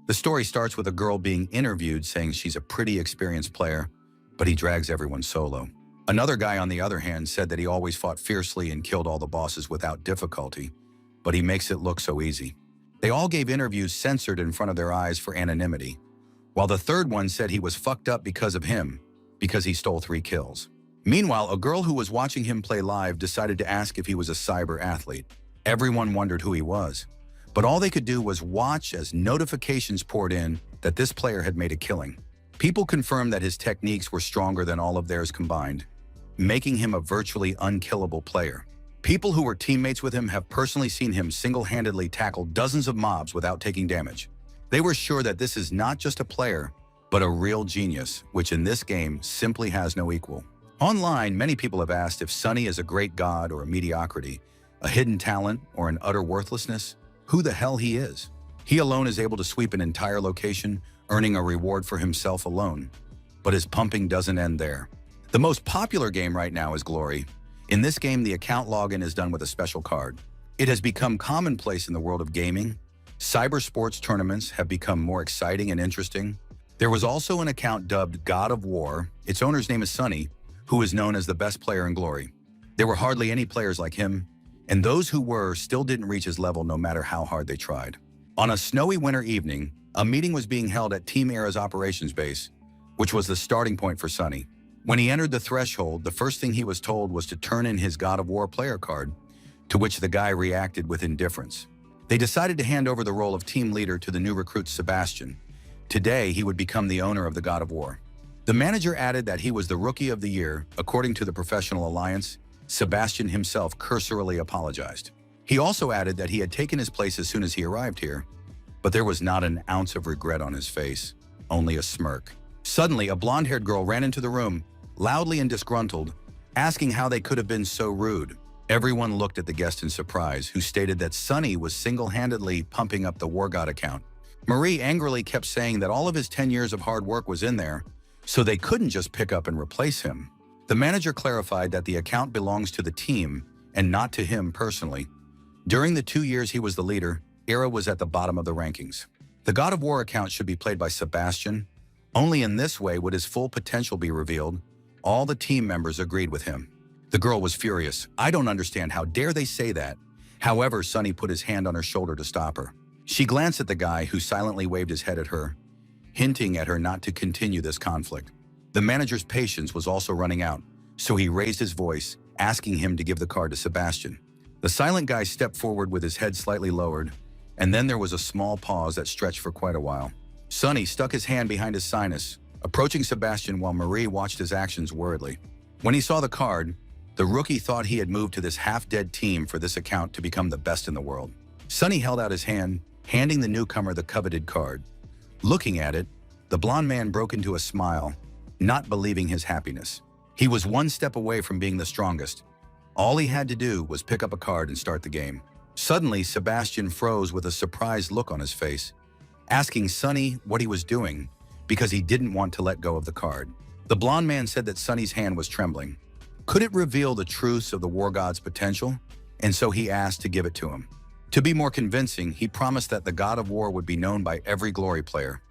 The story starts with a girl being interviewed saying she's a pretty experienced player, but he drags everyone solo. Another guy, on the other hand, said that he always fought fiercely and killed all the bosses without difficulty, but he makes it look so easy. They all gave interviews censored in front of their eyes for anonymity, while the third one said he was fucked up because of him, because he stole 3 kills. Meanwhile, a girl who was watching him play live decided to ask if he was a cyber athlete. Everyone wondered who he was, but all they could do was watch as notifications poured in that this player had made a killing. People confirmed that his techniques were stronger than all of theirs combined, making him a virtually unkillable player. People who were teammates with him have personally seen him single-handedly tackle dozens of mobs without taking damage. They were sure that this is not just a player, but a real genius, which in this game simply has no equal. Online, many people have asked if Sunny is a great god or a mediocrity, a hidden talent or an utter worthlessness. Who the hell he is? He alone is able to sweep an entire location, earning a reward for himself alone. But his pumping doesn't end there. The most popular game right now is Glory. In this game, the account login is done with a special card. It has become commonplace in the world of gaming. Cyber sports tournaments have become more exciting and interesting. There was also an account dubbed God of War. Its owner's name is Sunny, who is known as the best player in Glory. There were hardly any players like him, and those who were still didn't reach his level no matter how hard they tried. On a snowy winter evening, a meeting was being held at Team Era's operations base, which was the starting point for Sunny. When he entered the threshold, the first thing he was told was to turn in his God of War player card, to which the guy reacted with indifference. They decided to hand over the role of team leader to the new recruit Sebastian. Today, he would become the owner of the God of War. The manager added that he was the Rookie of the Year. According to the Professional Alliance, Sebastian himself cursorily apologized. He also added that he had taken his place as soon as he arrived here, but there was not an ounce of regret on his face, only a smirk. Suddenly, a blonde-haired girl ran into the room, loudly and disgruntled, asking how they could have been so rude. Everyone looked at the guest in surprise, who stated that Sunny was single-handedly pumping up the War God account. Marie angrily kept saying that all of his 10 years of hard work was in there, so they couldn't just pick up and replace him. The manager clarified that the account belongs to the team and not to him personally. During the 2 years he was the leader, Era was at the bottom of the rankings. The God of War account should be played by Sebastian. Only in this way would his full potential be revealed. All the team members agreed with him. The girl was furious. I don't understand, how dare they say that? However, Sunny put his hand on her shoulder to stop her. She glanced at the guy, who silently waved his head at her, hinting at her not to continue this conflict. The manager's patience was also running out, so he raised his voice, asking him to give the card to Sebastian. The silent guy stepped forward with his head slightly lowered, and then there was a small pause that stretched for quite a while. Sunny stuck his hand behind his sinus, approaching Sebastian while Marie watched his actions worriedly. When he saw the card, the rookie thought he had moved to this half-dead team for this account to become the best in the world. Sunny held out his hand, handing the newcomer the coveted card. Looking at it, the blonde man broke into a smile, not believing his happiness. He was one step away from being the strongest. All he had to do was pick up a card and start the game. Suddenly, Sebastian froze with a surprised look on his face, asking Sunny what he was doing because he didn't want to let go of the card. The blonde man said that Sunny's hand was trembling. Could it reveal the truths of the War God's potential? And so he asked to give it to him. To be more convincing, he promised that the God of War would be known by every Glory player.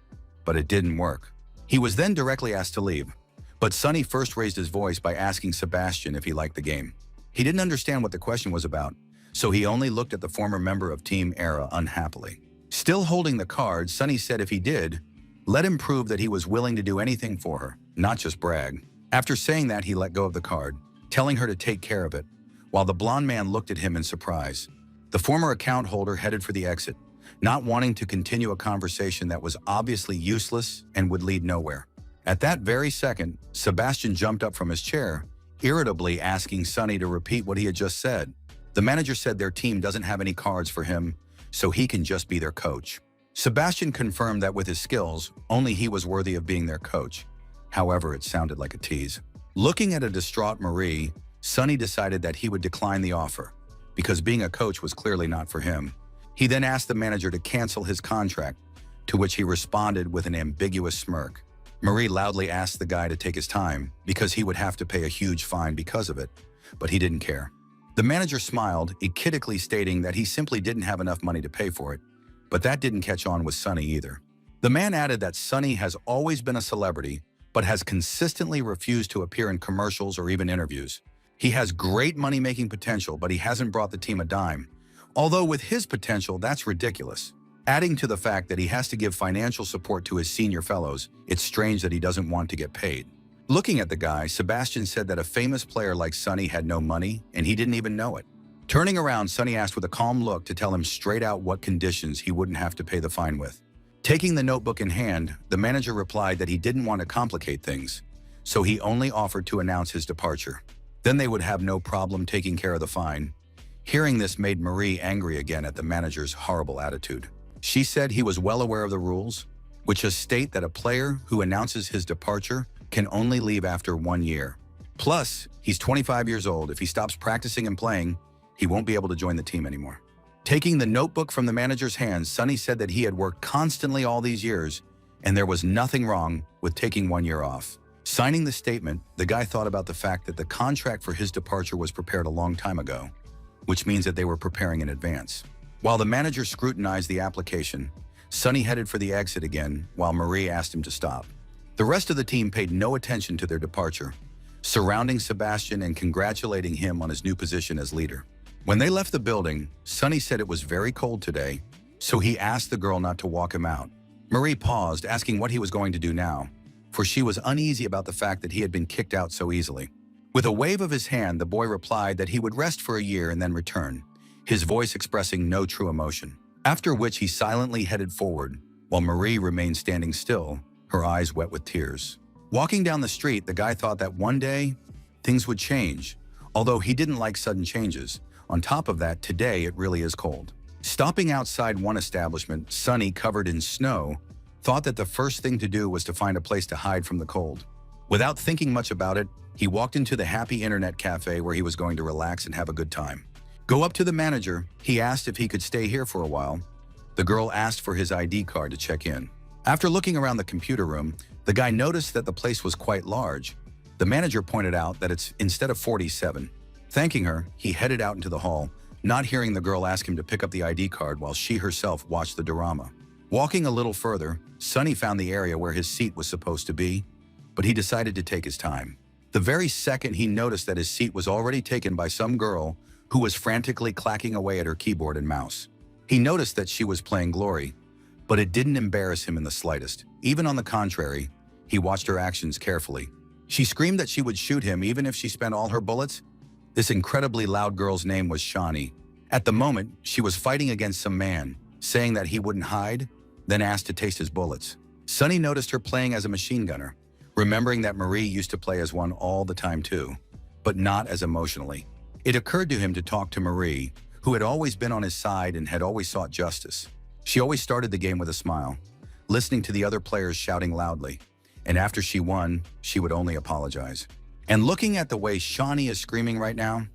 But it didn't work. He was then directly asked to leave. But Sunny first raised his voice by asking Sebastian if he liked the game. He didn't understand what the question was about, so he only looked at the former member of Team Era unhappily. Still holding the card, Sunny said if he did, let him prove that he was willing to do anything for her, not just brag. After saying that, he let go of the card, telling her to take care of it, while the blonde man looked at him in surprise. The former account holder headed for the exit, not wanting to continue a conversation that was obviously useless and would lead nowhere. At that very second, Sebastian jumped up from his chair, irritably asking Sunny to repeat what he had just said. The manager said their team doesn't have any cards for him, so he can just be their coach. Sebastian confirmed that with his skills, only he was worthy of being their coach. However, it sounded like a tease. Looking at a distraught Marie, Sunny decided that he would decline the offer, because being a coach was clearly not for him. He then asked the manager to cancel his contract, to which he responded with an ambiguous smirk. Marie loudly asked the guy to take his time, because he would have to pay a huge fine because of it, but he didn't care. The manager smiled, echidically stating that he simply didn't have enough money to pay for it, but that didn't catch on with Sunny either. The man added that Sunny has always been a celebrity, but has consistently refused to appear in commercials or even interviews. He has great money-making potential, but he hasn't brought the team a dime. Although with his potential, that's ridiculous. Adding to the fact that he has to give financial support to his senior fellows, it's strange that he doesn't want to get paid. Looking at the guy, Sebastian said that a famous player like Sunny had no money, and he didn't even know it. Turning around, Sunny asked with a calm look to tell him straight out what conditions he wouldn't have to pay the fine with. Taking the notebook in hand, the manager replied that he didn't want to complicate things, so he only offered to announce his departure. Then they would have no problem taking care of the fine. Hearing this made Marie angry again at the manager's horrible attitude. She said he was well aware of the rules, which just state that a player who announces his departure can only leave after 1 year. Plus, he's 25 years old. If he stops practicing and playing, he won't be able to join the team anymore. Taking the notebook from the manager's hands, Sunny said that he had worked constantly all these years, and there was nothing wrong with taking 1 year off. Signing the statement, the guy thought about the fact that the contract for his departure was prepared a long time ago, which means that they were preparing in advance. While the manager scrutinized the application, Sunny headed for the exit again while Marie asked him to stop. The rest of the team paid no attention to their departure, surrounding Sebastian and congratulating him on his new position as leader. When they left the building, Sunny said it was very cold today, so he asked the girl not to walk him out. Marie paused, asking what he was going to do now, for she was uneasy about the fact that he had been kicked out so easily. With a wave of his hand, the boy replied that he would rest for a year and then return, his voice expressing no true emotion. After which he silently headed forward, while Marie remained standing still, her eyes wet with tears. Walking down the street, the guy thought that one day, things would change, although he didn't like sudden changes. On top of that, today it really is cold. Stopping outside one establishment, Sunny, covered in snow, thought that the first thing to do was to find a place to hide from the cold. Without thinking much about it, he walked into the happy internet cafe where he was going to relax and have a good time. Go up to the manager, he asked if he could stay here for a while. The girl asked for his ID card to check in. After looking around the computer room, the guy noticed that the place was quite large. The manager pointed out that it's instead of 47. Thanking her, he headed out into the hall, not hearing the girl ask him to pick up the ID card while she herself watched the drama. Walking a little further, Sunny found the area where his seat was supposed to be, but he decided to take his time. The very second he noticed that his seat was already taken by some girl who was frantically clacking away at her keyboard and mouse. He noticed that she was playing Glory, but it didn't embarrass him in the slightest. Even on the contrary, he watched her actions carefully. She screamed that she would shoot him even if she spent all her bullets. This incredibly loud girl's name was Shawnee. At the moment, she was fighting against some man, saying that he wouldn't hide, then asked to taste his bullets. Sunny noticed her playing as a machine gunner, remembering that Marie used to play as one all the time too, but not as emotionally. It occurred to him to talk to Marie, who had always been on his side and had always sought justice. She always started the game with a smile, listening to the other players shouting loudly, and after she won, she would only apologize. And looking at the way Shawnee is screaming right now,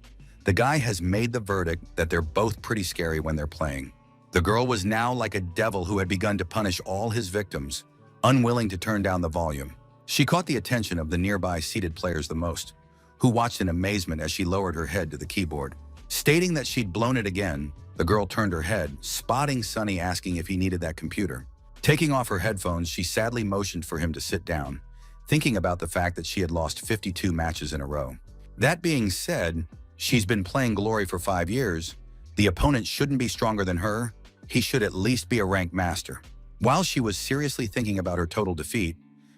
the guy has made the verdict that they're both pretty scary when they're playing. The girl was now like a devil who had begun to punish all his victims, unwilling to turn down the volume. She caught the attention of the nearby seated players the most, who watched in amazement as she lowered her head to the keyboard. Stating that she'd blown it again, the girl turned her head, spotting Sunny asking if he needed that computer. Taking off her headphones, she sadly motioned for him to sit down, thinking about the fact that she had lost 52 matches in a row. That being said, she's been playing Glory for 5 years. The opponent shouldn't be stronger than her. He should at least be a rank master. While she was seriously thinking about her total defeat,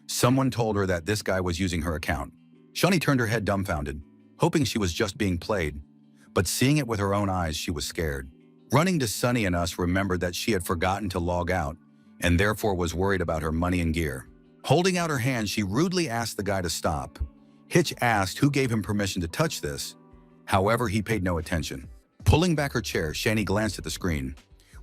someone told her that this guy was using her account. Shawnee turned her head dumbfounded, hoping she was just being played, but seeing it with her own eyes, she was scared. Running to Sunny and us remembered that she had forgotten to log out and therefore was worried about her money and gear. Holding out her hand, she rudely asked the guy to stop. Hitch asked who gave him permission to touch this. However, he paid no attention. Pulling back her chair, Shani glanced at the screen,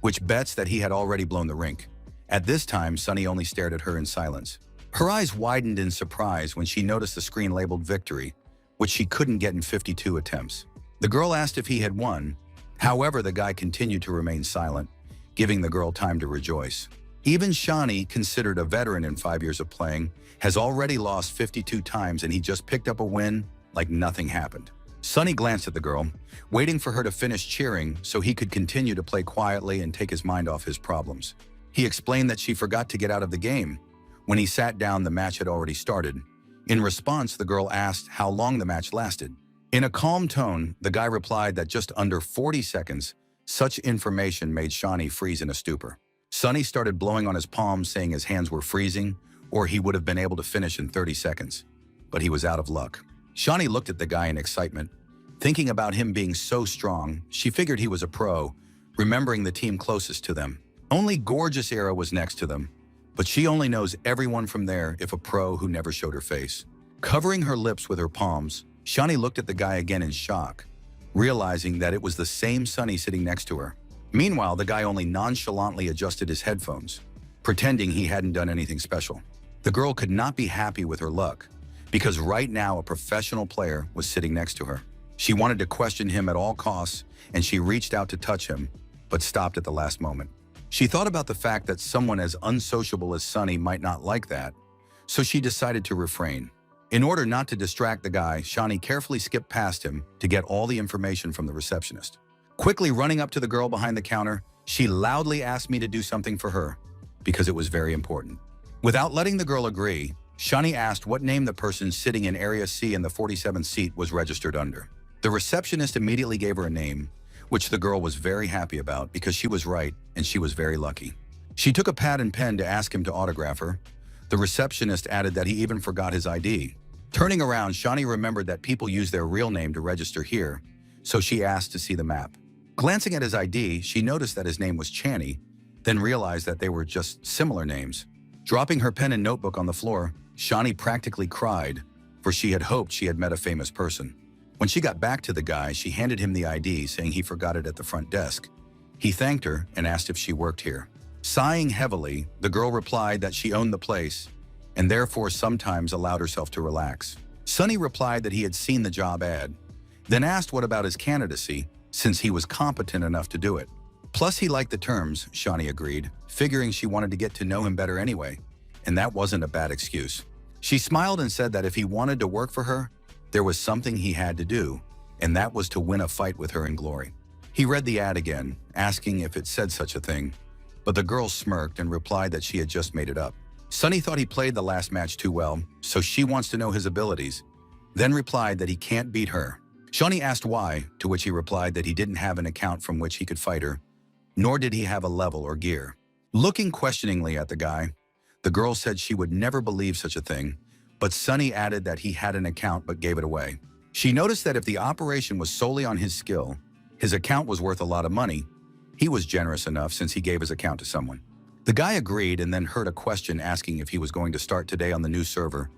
which bets that he had already blown the rink. At this time, Sunny only stared at her in silence. Her eyes widened in surprise when she noticed the screen labeled victory, which she couldn't get in 52 attempts. The girl asked if he had won. However, the guy continued to remain silent, giving the girl time to rejoice. Even Shani, considered a veteran in 5 years of playing, has already lost 52 times and he just picked up a win like nothing happened. Sunny glanced at the girl, waiting for her to finish cheering so he could continue to play quietly and take his mind off his problems. He explained that she forgot to get out of the game. When he sat down, the match had already started. In response, the girl asked how long the match lasted. In a calm tone, the guy replied that just under 40 seconds, such information made Shawnee freeze in a stupor. Sonny started blowing on his palms, saying his hands were freezing, or he would have been able to finish in 30 seconds. But he was out of luck. Shawnee looked at the guy in excitement. Thinking about him being so strong, she figured he was a pro, remembering the team closest to them. Only Gorgeous Era was next to them, but she only knows everyone from there if a pro who never showed her face. Covering her lips with her palms, Shawnee looked at the guy again in shock, realizing that it was the same Sonny sitting next to her. Meanwhile, the guy only nonchalantly adjusted his headphones, pretending he hadn't done anything special. The girl could not be happy with her luck, because right now a professional player was sitting next to her. She wanted to question him at all costs, and she reached out to touch him, but stopped at the last moment. She thought about the fact that someone as unsociable as Sonny might not like that, so she decided to refrain. In order not to distract the guy, Shawnee carefully skipped past him to get all the information from the receptionist. Quickly running up to the girl behind the counter, she loudly asked me to do something for her, because it was very important. Without letting the girl agree, Shawnee asked what name the person sitting in Area C in the 47th seat was registered under. The receptionist immediately gave her a name, which the girl was very happy about because she was right and she was very lucky. She took a pad and pen to ask him to autograph her. The receptionist added that he even forgot his ID. Turning around, Shawnee remembered that people use their real name to register here, so she asked to see the map. Glancing at his ID, she noticed that his name was Channy, then realized that they were just similar names. Dropping her pen and notebook on the floor, Shawnee practically cried, for she had hoped she had met a famous person. When she got back to the guy, she handed him the ID, saying he forgot it at the front desk. He thanked her and asked if she worked here. Sighing heavily, the girl replied that she owned the place and therefore sometimes allowed herself to relax. Sonny replied that he had seen the job ad, then asked what about his candidacy, since he was competent enough to do it. Plus, he liked the terms, Shawnee agreed, figuring she wanted to get to know him better anyway, and that wasn't a bad excuse. She smiled and said that if he wanted to work for her, there was something he had to do, and that was to win a fight with her in glory. He read the ad again, asking if it said such a thing, but the girl smirked and replied that she had just made it up. Sonny thought he played the last match too well, so she wants to know his abilities, then replied that he can't beat her. Shawnee asked why, to which he replied that he didn't have an account from which he could fight her, nor did he have a level or gear. Looking questioningly at the guy, the girl said she would never believe such a thing, but Sonny added that he had an account but gave it away. She noticed that if the operation was solely on his skill, his account was worth a lot of money. He was generous enough since he gave his account to someone. The guy agreed and then heard a question asking if he was going to start today on the new server.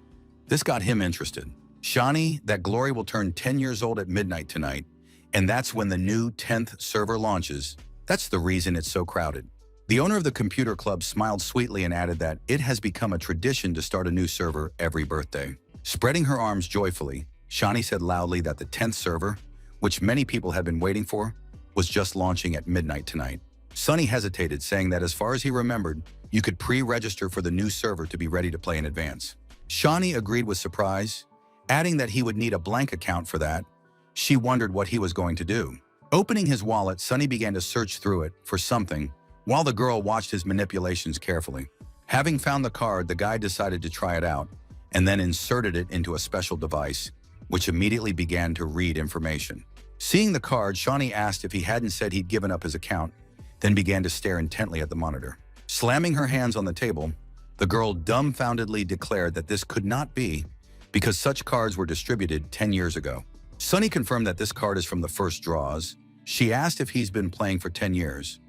This got him interested. Shawnee, that Glory will turn 10 years old at midnight tonight, and that's when the new 10th server launches. That's the reason it's so crowded. The owner of the computer club smiled sweetly and added that it has become a tradition to start a new server every birthday. Spreading her arms joyfully, Shawnee said loudly that the 10th server, which many people had been waiting for, was just launching at midnight tonight. Sonny hesitated, saying that as far as he remembered, you could pre-register for the new server to be ready to play in advance. Shawnee agreed with surprise, adding that he would need a blank account for that. She wondered what he was going to do. Opening his wallet, Sonny began to search through it for something, while the girl watched his manipulations carefully. Having found the card, the guy decided to try it out, and then inserted it into a special device, which immediately began to read information. Seeing the card, Shawnee asked if he hadn't said he'd given up his account, then began to stare intently at the monitor. Slamming her hands on the table, the girl dumbfoundedly declared that this could not be, because such cards were distributed 10 years ago. Sonny confirmed that this card is from the first draws. She asked if he's been playing for 10 years.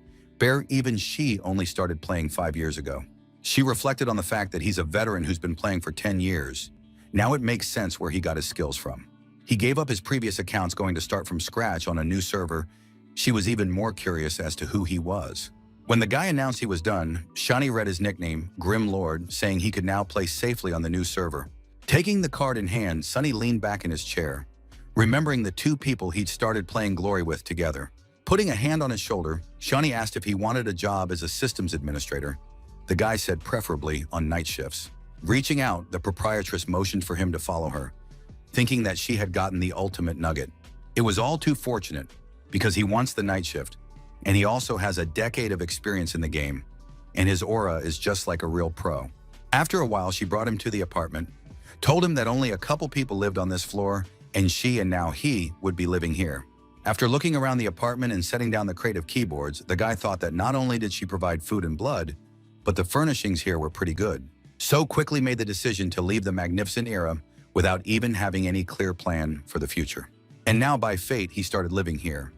Even she only started playing 5 years ago. She reflected on the fact that he's a veteran who's been playing for 10 years. Now it makes sense where he got his skills from. He gave up his previous accounts going to start from scratch on a new server. She was even more curious as to who he was. When the guy announced he was done, Shawnee read his nickname, Grim Lord, saying he could now play safely on the new server. Taking the card in hand, Sonny leaned back in his chair, remembering the two people he'd started playing Glory with together. Putting a hand on his shoulder, Shawnee asked if he wanted a job as a systems administrator. The guy said preferably on night shifts. Reaching out, the proprietress motioned for him to follow her, thinking that she had gotten the ultimate nugget. It was all too fortunate, because he wants the night shift, and he also has a decade of experience in the game. and his aura is just like a real pro. After a while, she brought him to the apartment, told him that only a couple people lived on this floor, and she and now he would be living here. After looking around the apartment and setting down the crate of keyboards, the guy thought that not only did she provide food and blood, but the furnishings here were pretty good. So quickly made the decision to leave the magnificent era without even having any clear plan for the future. And now by fate, he started living here.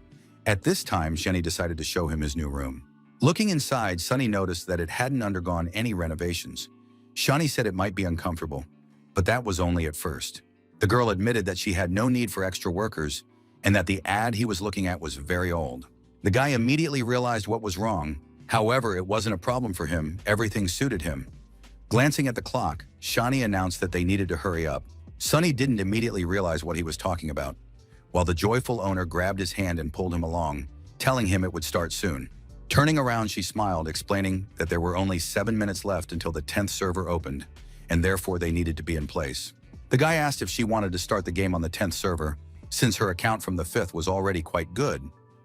At this time, Jenny decided to show him his new room. Looking inside, Sunny noticed that it hadn't undergone any renovations. Shani said it might be uncomfortable, but that was only at first. The girl admitted that she had no need for extra workers and that the ad he was looking at was very old. The guy immediately realized what was wrong. However, it wasn't a problem for him. Everything suited him. Glancing at the clock, Shani announced that they needed to hurry up. Sunny didn't immediately realize what he was talking about, while the joyful owner grabbed his hand and pulled him along, telling him it would start soon. Turning around, she smiled, explaining that there were only 7 minutes left until the 10th server opened, and therefore they needed to be in place. The guy asked if she wanted to start the game on the 10th server, since her account from the 5th was already quite good,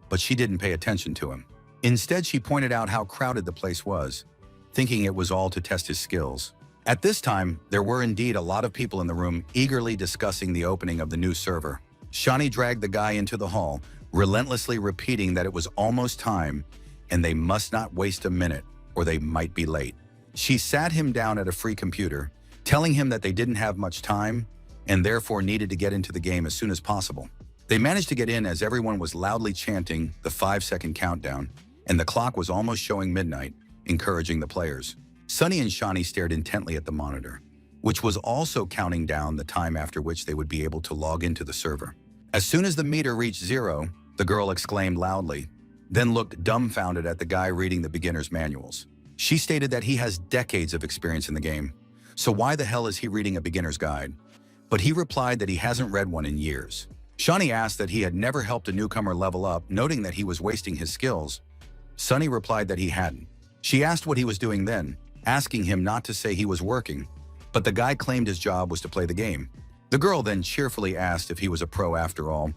but she didn't pay attention to him. Instead, she pointed out how crowded the place was, thinking it was all to test his skills. At this time, there were indeed a lot of people in the room eagerly discussing the opening of the new server. Shani dragged the guy into the hall, relentlessly repeating that it was almost time and they must not waste a minute or they might be late. She sat him down at a free computer, telling him that they didn't have much time and therefore needed to get into the game as soon as possible. They managed to get in as everyone was loudly chanting the 5-second countdown, and the clock was almost showing midnight, encouraging the players. Sunny and Shani stared intently at the monitor, which was also counting down the time after which they would be able to log into the server. As soon as the meter reached 0, the girl exclaimed loudly, then looked dumbfounded at the guy reading the beginner's manuals. She stated that he has decades of experience in the game, so why the hell is he reading a beginner's guide? But he replied that he hasn't read one in years. Shani asked that he had never helped a newcomer level up, noting that he was wasting his skills. Sunny replied that he hadn't. She asked what he was doing then, asking him not to say he was working, but the guy claimed his job was to play the game. The girl then cheerfully asked if he was a pro after all.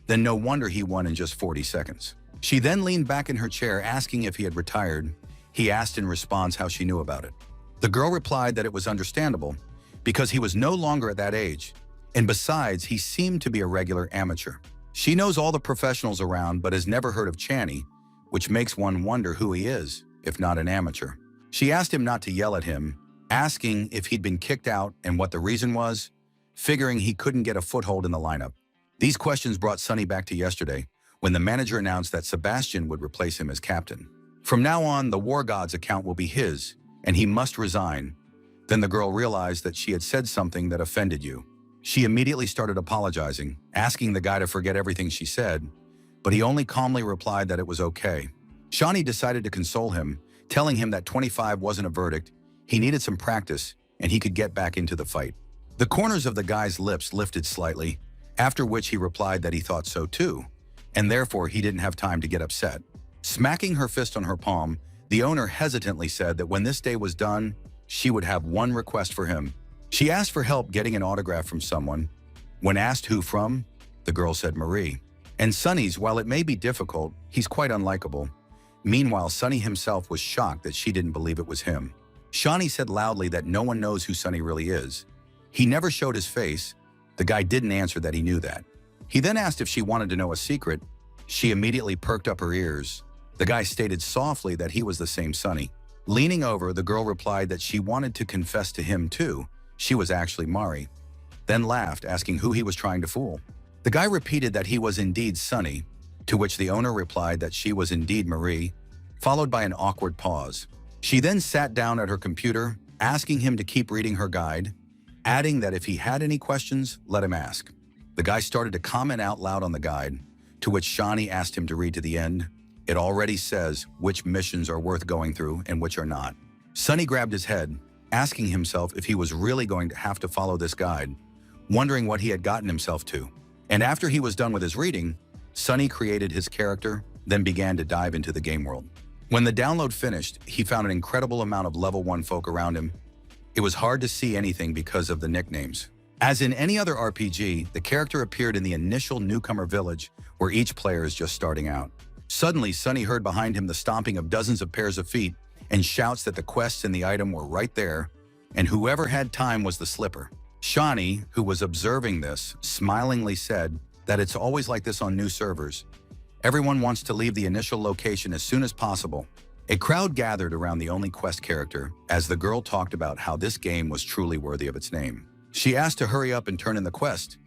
Then no wonder he won in just 40 seconds. She then leaned back in her chair, asking if he had retired. He asked in response how she knew about it. The girl replied that it was understandable, because he was no longer at that age, and besides, he seemed to be a regular amateur. She knows all the professionals around but has never heard of Channy, which makes one wonder who he is, if not an amateur. She asked him not to yell at him, asking if he'd been kicked out and what the reason was, figuring he couldn't get a foothold in the lineup. These questions brought Sunny back to yesterday, when the manager announced that Sebastian would replace him as captain. From now on, the War Gods account will be his, and he must resign. Then the girl realized that she had said something that offended you. She immediately started apologizing, asking the guy to forget everything she said, but he only calmly replied that it was okay. Shani decided to console him, telling him that 25 wasn't a verdict, he needed some practice, and he could get back into the fight. The corners of the guy's lips lifted slightly, after which he replied that he thought so too, and therefore he didn't have time to get upset. Smacking her fist on her palm, the owner hesitantly said that when this day was done, she would have one request for him. She asked for help getting an autograph from someone. When asked who from, the girl said Marie. And Sunny's, while it may be difficult, he's quite unlikable. Meanwhile, Sunny himself was shocked that she didn't believe it was him. Shani said loudly that no one knows who Sunny really is. He never showed his face. The guy didn't answer that he knew that. He then asked if she wanted to know a secret. She immediately perked up her ears. The guy stated softly that he was the same Sunny. Leaning over, the girl replied that she wanted to confess to him too. She was actually Mari. Then laughed, asking who he was trying to fool. The guy repeated that he was indeed Sunny, to which the owner replied that she was indeed Marie, followed by an awkward pause. She then sat down at her computer, asking him to keep reading her guide, adding that if he had any questions, let him ask. The guy started to comment out loud on the guide, to which Shani asked him to read to the end. It already says which missions are worth going through and which are not. Sunny grabbed his head, asking himself if he was really going to have to follow this guide, wondering what he had gotten himself to. And after he was done with his reading, Sunny created his character, then began to dive into the game world. When the download finished, he found an incredible amount of level 1 folk around him. It was hard to see anything because of the nicknames. As in any other RPG, the character appeared in the initial newcomer village, where each player is just starting out. Suddenly, Sunny heard behind him the stomping of dozens of pairs of feet, and shouts that the quests and the item were right there, and whoever had time was the slipper. Shawnee, who was observing this, smilingly said that it's always like this on new servers. Everyone wants to leave the initial location as soon as possible. A crowd gathered around the only quest character as the girl talked about how this game was truly worthy of its name. She asked to hurry up and turn in the quest,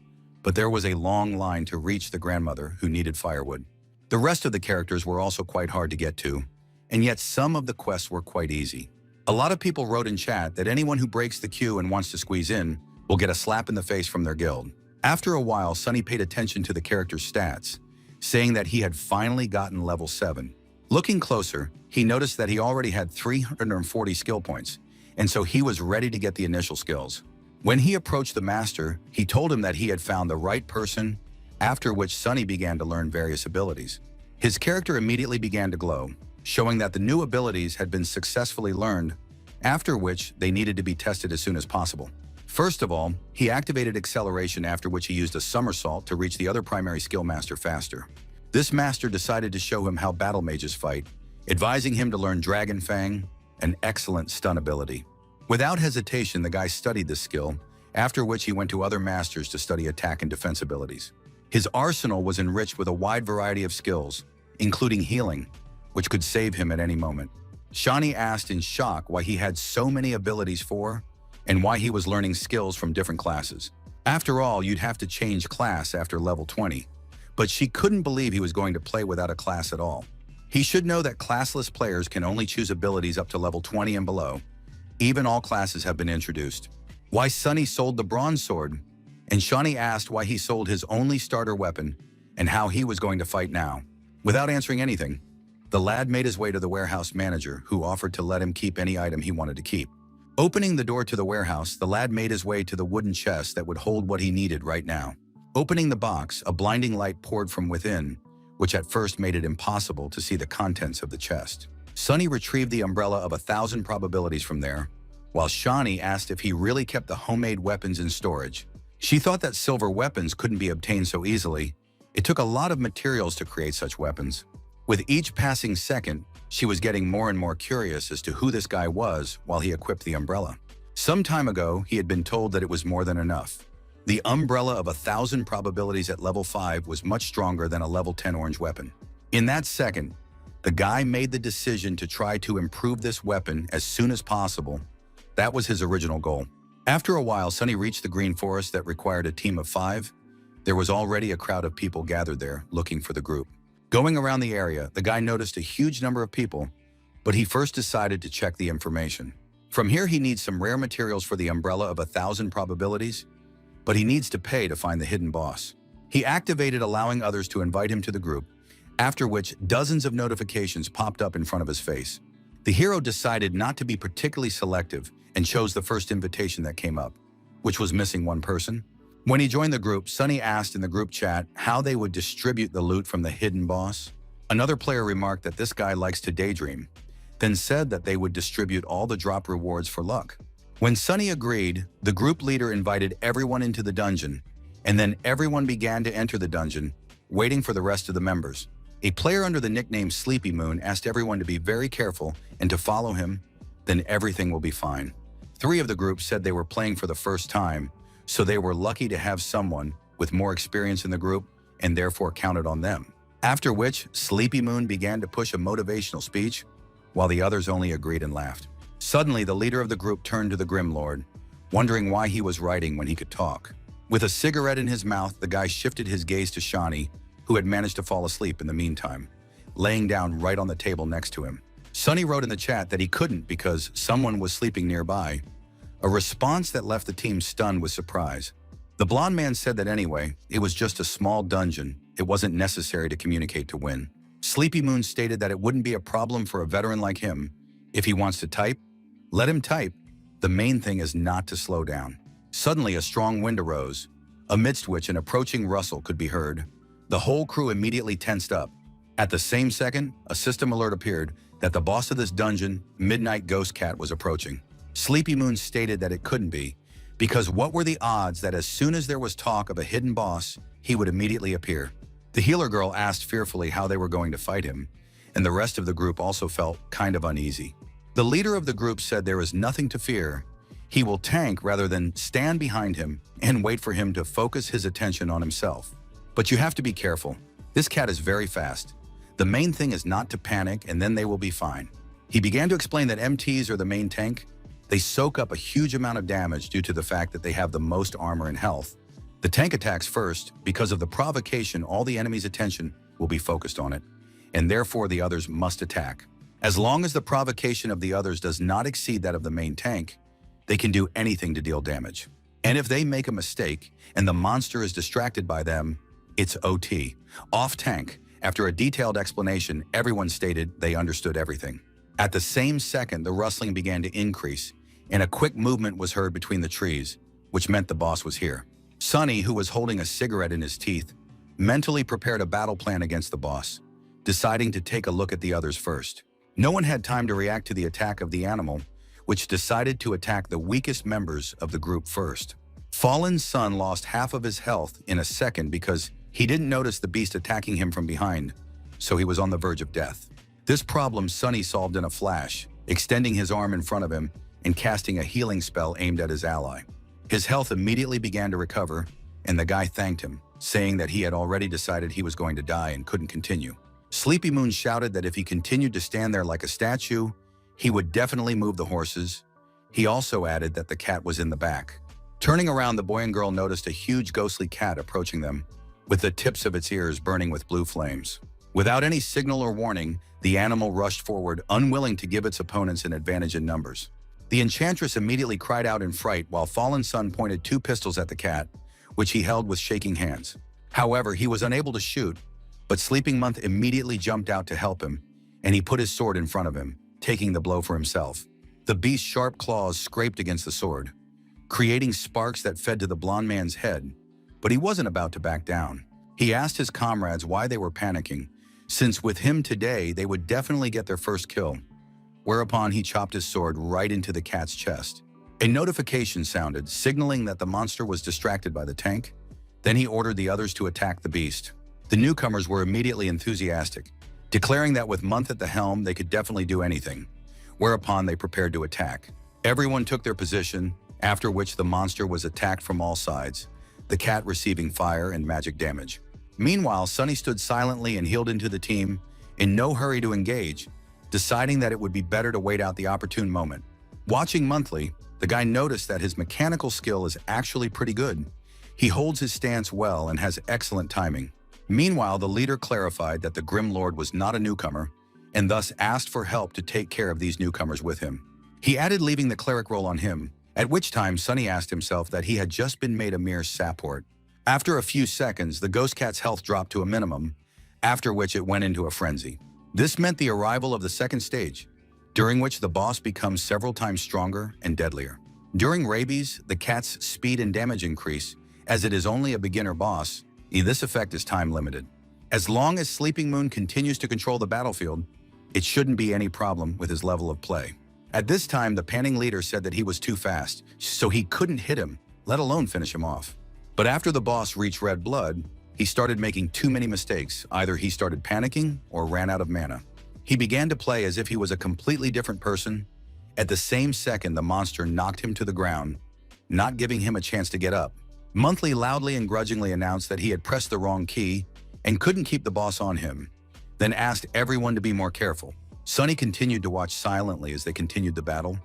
but there was a long line to reach the grandmother who needed firewood. The rest of the characters were also quite hard to get to, and yet some of the quests were quite easy. A lot of people wrote in chat that anyone who breaks the queue and wants to squeeze in will get a slap in the face from their guild. After a while, Sunny paid attention to the character's stats, saying that he had finally gotten level 7. Looking closer, he noticed that he already had 340 skill points, and so he was ready to get the initial skills. When he approached the master, he told him that he had found the right person, after which Sunny began to learn various abilities. His character immediately began to glow, showing that the new abilities had been successfully learned, after which they needed to be tested as soon as possible. First of all, he activated acceleration, after which he used a somersault to reach the other primary skill master faster. This master decided to show him how battle mages fight, advising him to learn Dragon Fang, an excellent stun ability. Without hesitation, the guy studied this skill, after which he went to other masters to study attack and defense abilities. His arsenal was enriched with a wide variety of skills, including healing, which could save him at any moment. Shawnee asked in shock why he had so many abilities for, and why he was learning skills from different classes. After all, you'd have to change class after level 20, but she couldn't believe he was going to play without a class at all. He should know that classless players can only choose abilities up to level 20 and below. Even all classes have been introduced. Why Sunny sold the bronze sword, and Shawnee asked why he sold his only starter weapon and how he was going to fight now. Without answering anything, the lad made his way to the warehouse manager, who offered to let him keep any item he wanted to keep. Opening the door to the warehouse, the lad made his way to the wooden chest that would hold what he needed right now. Opening the box, a blinding light poured from within, which at first made it impossible to see the contents of the chest. Sunny retrieved the umbrella of 1,000 probabilities from there, while Shawnee asked if he really kept the homemade weapons in storage. She thought that silver weapons couldn't be obtained so easily. It took a lot of materials to create such weapons. With each passing second, she was getting more and more curious as to who this guy was while he equipped the umbrella. Some time ago, he had been told that it was more than enough. The umbrella of 1,000 probabilities at level 5 was much stronger than a level 10 orange weapon. In that second, the guy made the decision to try to improve this weapon as soon as possible. That was his original goal. After a while, Sunny reached the green forest that required a team of 5. There was already a crowd of people gathered there, looking for the group. Going around the area, the guy noticed a huge number of people, but he first decided to check the information. From here, he needs some rare materials for the umbrella of 1,000 probabilities, but he needs to pay to find the hidden boss. He activated allowing others to invite him to the group, after which dozens of notifications popped up in front of his face. The hero decided not to be particularly selective and chose the first invitation that came up, which was missing one person. When he joined the group, Sunny asked in the group chat how they would distribute the loot from the hidden boss. Another player remarked that this guy likes to daydream, then said that they would distribute all the drop rewards for luck. When Sunny agreed, the group leader invited everyone into the dungeon, and then everyone began to enter the dungeon, waiting for the rest of the members. A player under the nickname Sleepy Moon asked everyone to be very careful and to follow him, then everything will be fine. 3 of the group said they were playing for the first time, so they were lucky to have someone with more experience in the group and therefore counted on them. After which, Sleepy Moon began to push a motivational speech, while the others only agreed and laughed. Suddenly, the leader of the group turned to the Grim Lord, wondering why he was writing when he could talk. With a cigarette in his mouth, the guy shifted his gaze to Shawnee, who had managed to fall asleep in the meantime, laying down right on the table next to him. Sunny wrote in the chat that he couldn't because someone was sleeping nearby, a response that left the team stunned with surprise. The blonde man said that anyway, it was just a small dungeon, it wasn't necessary to communicate to win. Sleepy Moon stated that it wouldn't be a problem for a veteran like him. If he wants to type, let him type. The main thing is not to slow down. Suddenly, a strong wind arose, amidst which an approaching rustle could be heard. The whole crew immediately tensed up. At the same second, a system alert appeared that the boss of this dungeon, Midnight Ghost Cat, was approaching. Sleepy Moon stated that it couldn't be, because what were the odds that as soon as there was talk of a hidden boss, he would immediately appear? The healer girl asked fearfully how they were going to fight him, and the rest of the group also felt kind of uneasy. The leader of the group said there is nothing to fear. He will tank rather than stand behind him and wait for him to focus his attention on himself. But you have to be careful. This cat is very fast. The main thing is not to panic, and then they will be fine. He began to explain that MTs are the main tank. They soak up a huge amount of damage due to the fact that they have the most armor and health. The tank attacks first. Because of the provocation, all the enemy's attention will be focused on it, and therefore the others must attack. As long as the provocation of the others does not exceed that of the main tank, they can do anything to deal damage. And if they make a mistake and the monster is distracted by them, it's OT. Off tank. After a detailed explanation, everyone stated they understood everything. At the same second, the rustling began to increase, and a quick movement was heard between the trees, which meant the boss was here. Sunny, who was holding a cigarette in his teeth, mentally prepared a battle plan against the boss, deciding to take a look at the others first. No one had time to react to the attack of the animal, which decided to attack the weakest members of the group first. Fallen Sun lost half of his health in a second because he didn't notice the beast attacking him from behind, so he was on the verge of death. This problem Sunny solved in a flash, extending his arm in front of him and casting a healing spell aimed at his ally. His health immediately began to recover, and the guy thanked him, saying that he had already decided he was going to die and couldn't continue. Sleepy Moon shouted that if he continued to stand there like a statue, he would definitely move the horses. He also added that the cat was in the back. Turning around, the boy and girl noticed a huge ghostly cat approaching them, with the tips of its ears burning with blue flames. Without any signal or warning, the animal rushed forward, unwilling to give its opponents an advantage in numbers. The enchantress immediately cried out in fright while Fallen Sun pointed 2 pistols at the cat, which he held with shaking hands. However, he was unable to shoot, but Sleeping Month immediately jumped out to help him, and he put his sword in front of him, taking the blow for himself. The beast's sharp claws scraped against the sword, creating sparks that fed to the blonde man's head, but he wasn't about to back down. He asked his comrades why they were panicking, since with him today they would definitely get their first kill, whereupon he chopped his sword right into the cat's chest. A notification sounded, signaling that the monster was distracted by the tank. Then he ordered the others to attack the beast. The newcomers were immediately enthusiastic, declaring that with Month at the helm they could definitely do anything, whereupon they prepared to attack. Everyone took their position, after which the monster was attacked from all sides, the cat receiving fire and magic damage. Meanwhile, Sunny stood silently and healed into the team, in no hurry to engage, deciding that it would be better to wait out the opportune moment. Watching Monthly, the guy noticed that his mechanical skill is actually pretty good. He holds his stance well and has excellent timing. Meanwhile, the leader clarified that the Grim Lord was not a newcomer, and thus asked for help to take care of these newcomers with him. He added leaving the cleric role on him, at which time Sunny asked himself that he had just been made a mere support. After a few seconds, the ghost cat's health dropped to a minimum, after which it went into a frenzy. This meant the arrival of the second stage, during which the boss becomes several times stronger and deadlier. During Rabies, the cat's speed and damage increase, as it is only a beginner boss. This effect is time limited. As long as Sleeping Moon continues to control the battlefield, it shouldn't be any problem with his level of play. At this time, the panning leader said that he was too fast, so he couldn't hit him, let alone finish him off. But after the boss reached red blood, he started making too many mistakes. Either he started panicking or ran out of mana. He began to play as if he was a completely different person. At the same second, the monster knocked him to the ground, not giving him a chance to get up. Monthly loudly and grudgingly announced that he had pressed the wrong key and couldn't keep the boss on him, then asked everyone to be more careful. Sunny continued to watch silently as they continued the battle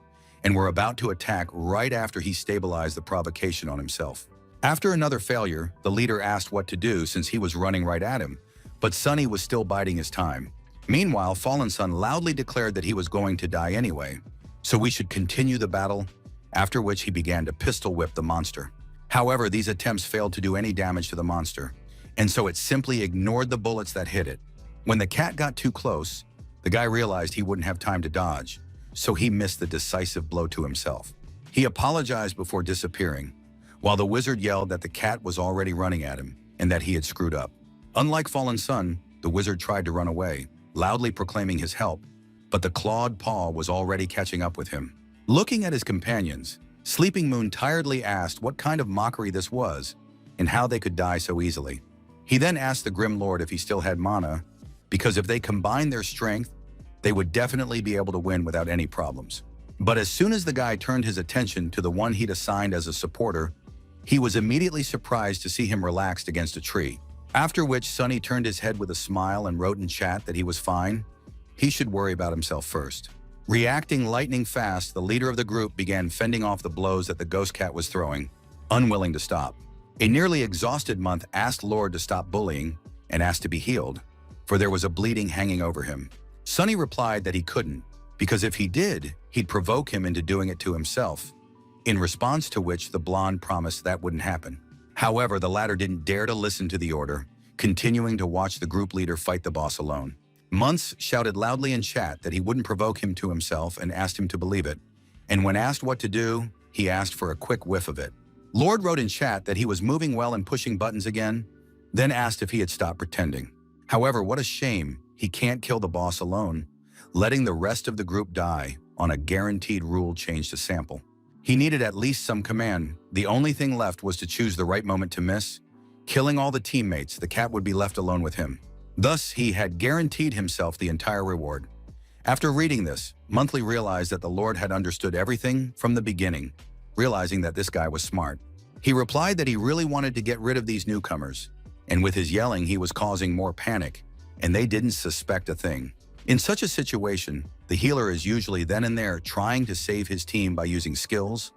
and were about to attack right after he stabilized the provocation on himself. After another failure, the leader asked what to do since he was running right at him, but Sunny was still biding his time. Meanwhile, Fallen Sun loudly declared that he was going to die anyway, so we should continue the battle, after which he began to pistol whip the monster. However, these attempts failed to do any damage to the monster, and so it simply ignored the bullets that hit it. When the cat got too close, the guy realized he wouldn't have time to dodge, so he missed the decisive blow to himself. He apologized before disappearing, while the wizard yelled that the cat was already running at him and that he had screwed up. Unlike Fallen Sun, the wizard tried to run away, loudly proclaiming his help, but the clawed paw was already catching up with him. Looking at his companions, Sleeping Moon tiredly asked what kind of mockery this was and how they could die so easily. He then asked the Grim Lord if he still had mana, because if they combined their strength, they would definitely be able to win without any problems. But as soon as the guy turned his attention to the one he'd assigned as a supporter, he was immediately surprised to see him relaxed against a tree. After which, Sunny turned his head with a smile and wrote in chat that he was fine. He should worry about himself first. Reacting lightning fast, the leader of the group began fending off the blows that the ghost cat was throwing, unwilling to stop. A nearly exhausted Month asked Lord to stop bullying and asked to be healed, for there was a bleeding hanging over him. Sunny replied that he couldn't, because if he did, he'd provoke him into doing it to himself, in response to which the blonde promised that wouldn't happen. However, the latter didn't dare to listen to the order, continuing to watch the group leader fight the boss alone. Months shouted loudly in chat that he wouldn't provoke him to himself and asked him to believe it, and when asked what to do, he asked for a quick whiff of it. Lord wrote in chat that he was moving well and pushing buttons again, then asked if he had stopped pretending. However, what a shame he can't kill the boss alone, letting the rest of the group die on a guaranteed rule change to sample. He needed at least some command. The only thing left was to choose the right moment to miss. Killing all the teammates, the cat would be left alone with him. Thus, he had guaranteed himself the entire reward. After reading this, Monthly realized that the Lord had understood everything from the beginning, realizing that this guy was smart. He replied that he really wanted to get rid of these newcomers, and with his yelling he was causing more panic, and they didn't suspect a thing. In such a situation, the healer is usually then and there trying to save his team by using skills.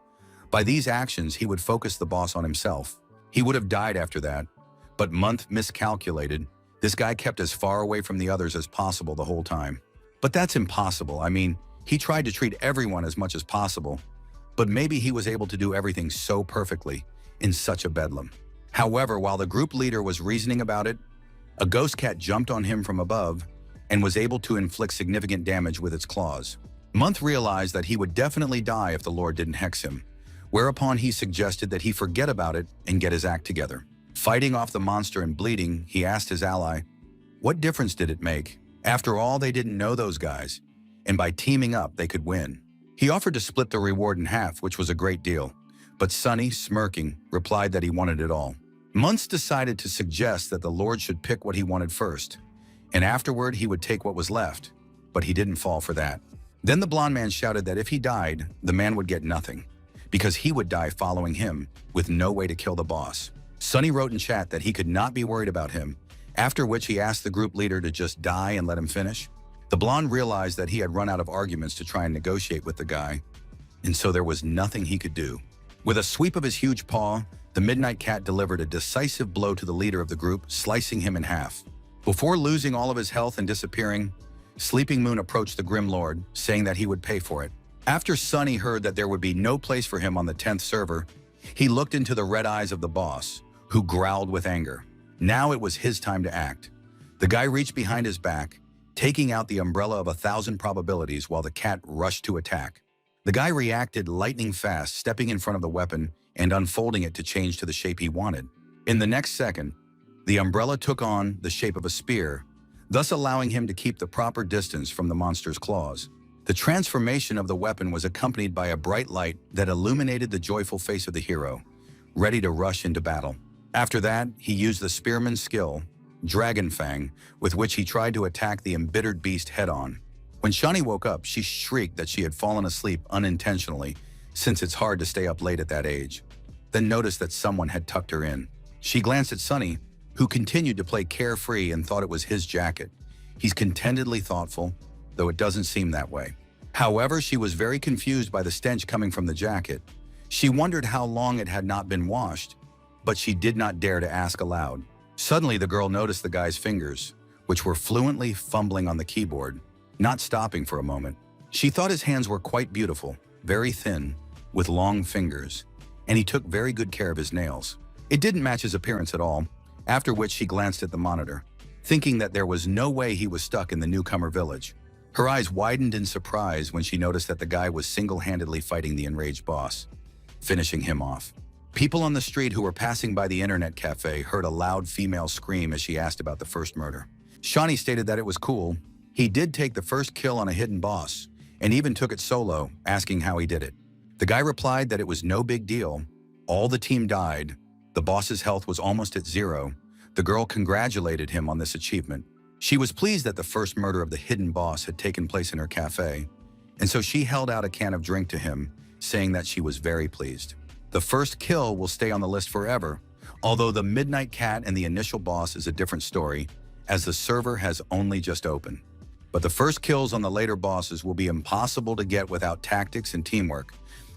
By these actions, he would focus the boss on himself. He would have died after that, but Month miscalculated. This guy kept as far away from the others as possible the whole time. But that's impossible. I mean, he tried to treat everyone as much as possible, but maybe he was able to do everything so perfectly in such a bedlam. However, while the group leader was reasoning about it, a ghost cat jumped on him from above and was able to inflict significant damage with its claws. Month realized that he would definitely die if the Lord didn't hex him, whereupon he suggested that he forget about it and get his act together. Fighting off the monster and bleeding, he asked his ally, what difference did it make? After all, they didn't know those guys, and by teaming up, they could win. He offered to split the reward in half, which was a great deal, but Sunny, smirking, replied that he wanted it all. Months decided to suggest that the Lord should pick what he wanted first, and afterward he would take what was left, but he didn't fall for that. Then the blonde man shouted that if he died, the man would get nothing, because he would die following him, with no way to kill the boss. Sunny wrote in chat that he could not be worried about him, after which he asked the group leader to just die and let him finish. The blonde realized that he had run out of arguments to try and negotiate with the guy, and so there was nothing he could do. With a sweep of his huge paw, the Midnight Cat delivered a decisive blow to the leader of the group, slicing him in half. Before losing all of his health and disappearing, Sleeping Moon approached the Grim Lord, saying that he would pay for it. After Sunny heard that there would be no place for him on the 10th server, he looked into the red eyes of the boss, who growled with anger. Now it was his time to act. The guy reached behind his back, taking out the umbrella of 1,000 probabilities while the cat rushed to attack. The guy reacted lightning fast, stepping in front of the weapon and unfolding it to change to the shape he wanted. In the next second, the umbrella took on the shape of a spear, thus allowing him to keep the proper distance from the monster's claws. The transformation of the weapon was accompanied by a bright light that illuminated the joyful face of the hero, ready to rush into battle. After that, he used the spearman's skill, Dragon Fang, with which he tried to attack the embittered beast head-on. When Shani woke up, she shrieked that she had fallen asleep unintentionally, since it's hard to stay up late at that age, then noticed that someone had tucked her in. She glanced at Sunny, who continued to play carefree and thought it was his jacket. He's contentedly thoughtful, though it doesn't seem that way. However, she was very confused by the stench coming from the jacket. She wondered how long it had not been washed, but she did not dare to ask aloud. Suddenly, the girl noticed the guy's fingers, which were fluently fumbling on the keyboard, not stopping for a moment. She thought his hands were quite beautiful, very thin, with long fingers, and he took very good care of his nails. It didn't match his appearance at all, after which she glanced at the monitor, thinking that there was no way he was stuck in the newcomer village. Her eyes widened in surprise when she noticed that the guy was single-handedly fighting the enraged boss, finishing him off. People on the street who were passing by the internet cafe heard a loud female scream as she asked about the first murder. Shani stated that it was cool. He did take the first kill on a hidden boss, and even took it solo, asking how he did it. The guy replied that it was no big deal. All the team died. The boss's health was almost at zero. The girl congratulated him on this achievement, She was pleased that the first murder of the hidden boss had taken place in her cafe, and so she held out a can of drink to him, saying that she was very pleased. The first kill will stay on the list forever, although the Midnight Cat and the initial boss is a different story, as the server has only just opened. But the first kills on the later bosses will be impossible to get without tactics and teamwork.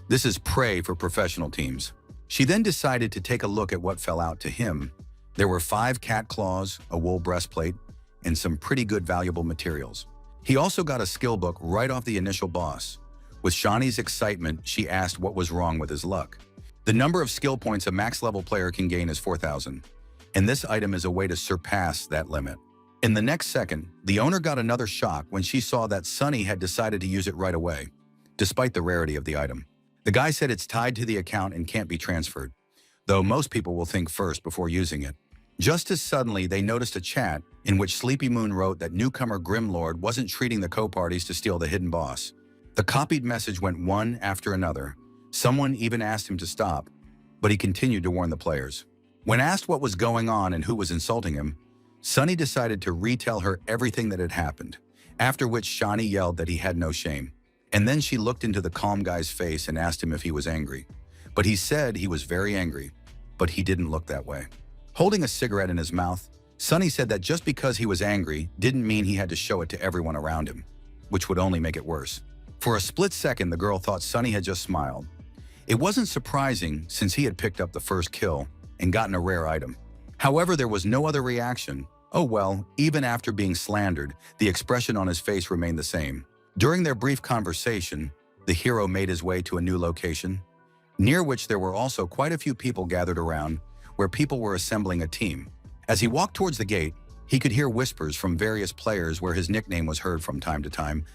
This is prey for professional teams. She then decided to take a look at what fell out to him. There were 5 cat claws, a wool breastplate, and some pretty good valuable materials. He also got a skill book right off the initial boss. With Shawnee's excitement, she asked what was wrong with his luck. The number of skill points a max-level player can gain is 4,000, and this item is a way to surpass that limit. In the next second, the owner got another shock when she saw that Sunny had decided to use it right away, despite the rarity of the item. The guy said it's tied to the account and can't be transferred, though most people will think first before using it. Just as suddenly, they noticed a chat in which Sleepy Moon wrote that newcomer Grimlord wasn't treating the co-parties to steal the hidden boss. The copied message went one after another. Someone even asked him to stop, but he continued to warn the players. When asked what was going on and who was insulting him, Sunny decided to retell her everything that had happened, after which Shawnee yelled that he had no shame. And then she looked into the calm guy's face and asked him if he was angry. But he said he was very angry, but he didn't look that way. Holding a cigarette in his mouth, Sunny said that just because he was angry didn't mean he had to show it to everyone around him, which would only make it worse. For a split second, the girl thought Sunny had just smiled. It wasn't surprising since he had picked up the first kill and gotten a rare item. However, there was no other reaction. Oh well, even after being slandered, the expression on his face remained the same. During their brief conversation, the hero made his way to a new location, near which there were also quite a few people gathered around, where people were assembling a team. As he walked towards the gate, he could hear whispers from various players where his nickname was heard from time to time,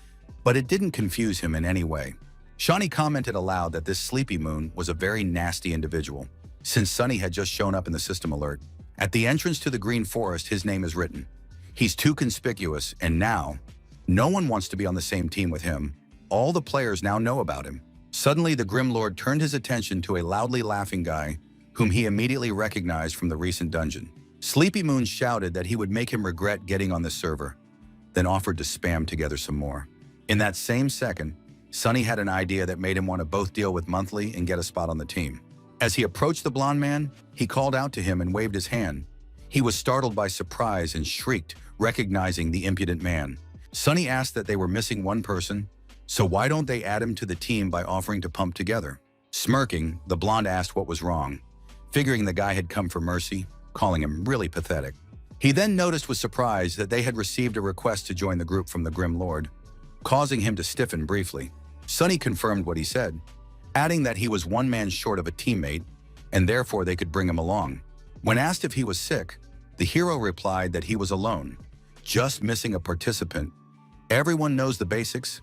but it didn't confuse him in any way. Shawnee commented aloud that this Sleepy Moon was a very nasty individual, since Sunny had just shown up in the system alert. At the entrance to the Green Forest, his name is written. He's too conspicuous, and now, no one wants to be on the same team with him. All the players now know about him. Suddenly, the Grim Lord turned his attention to a loudly laughing guy, whom he immediately recognized from the recent dungeon. Sleepy Moon shouted that he would make him regret getting on the server, then offered to spam together some more. In that same second, Sunny had an idea that made him want to both deal with Monthly and get a spot on the team. As he approached the blonde man, he called out to him and waved his hand. He was startled by surprise and shrieked, recognizing the impudent man. Sunny asked that they were missing one person, so why don't they add him to the team by offering to pump together? Smirking, the blonde asked what was wrong, figuring the guy had come for mercy, calling him really pathetic. He then noticed with surprise that they had received a request to join the group from the Grim Lord, causing him to stiffen briefly. Sunny confirmed what he said, adding that he was one man short of a teammate, and therefore they could bring him along. When asked if he was sick, the hero replied that he was alone, just missing a participant. Everyone knows the basics.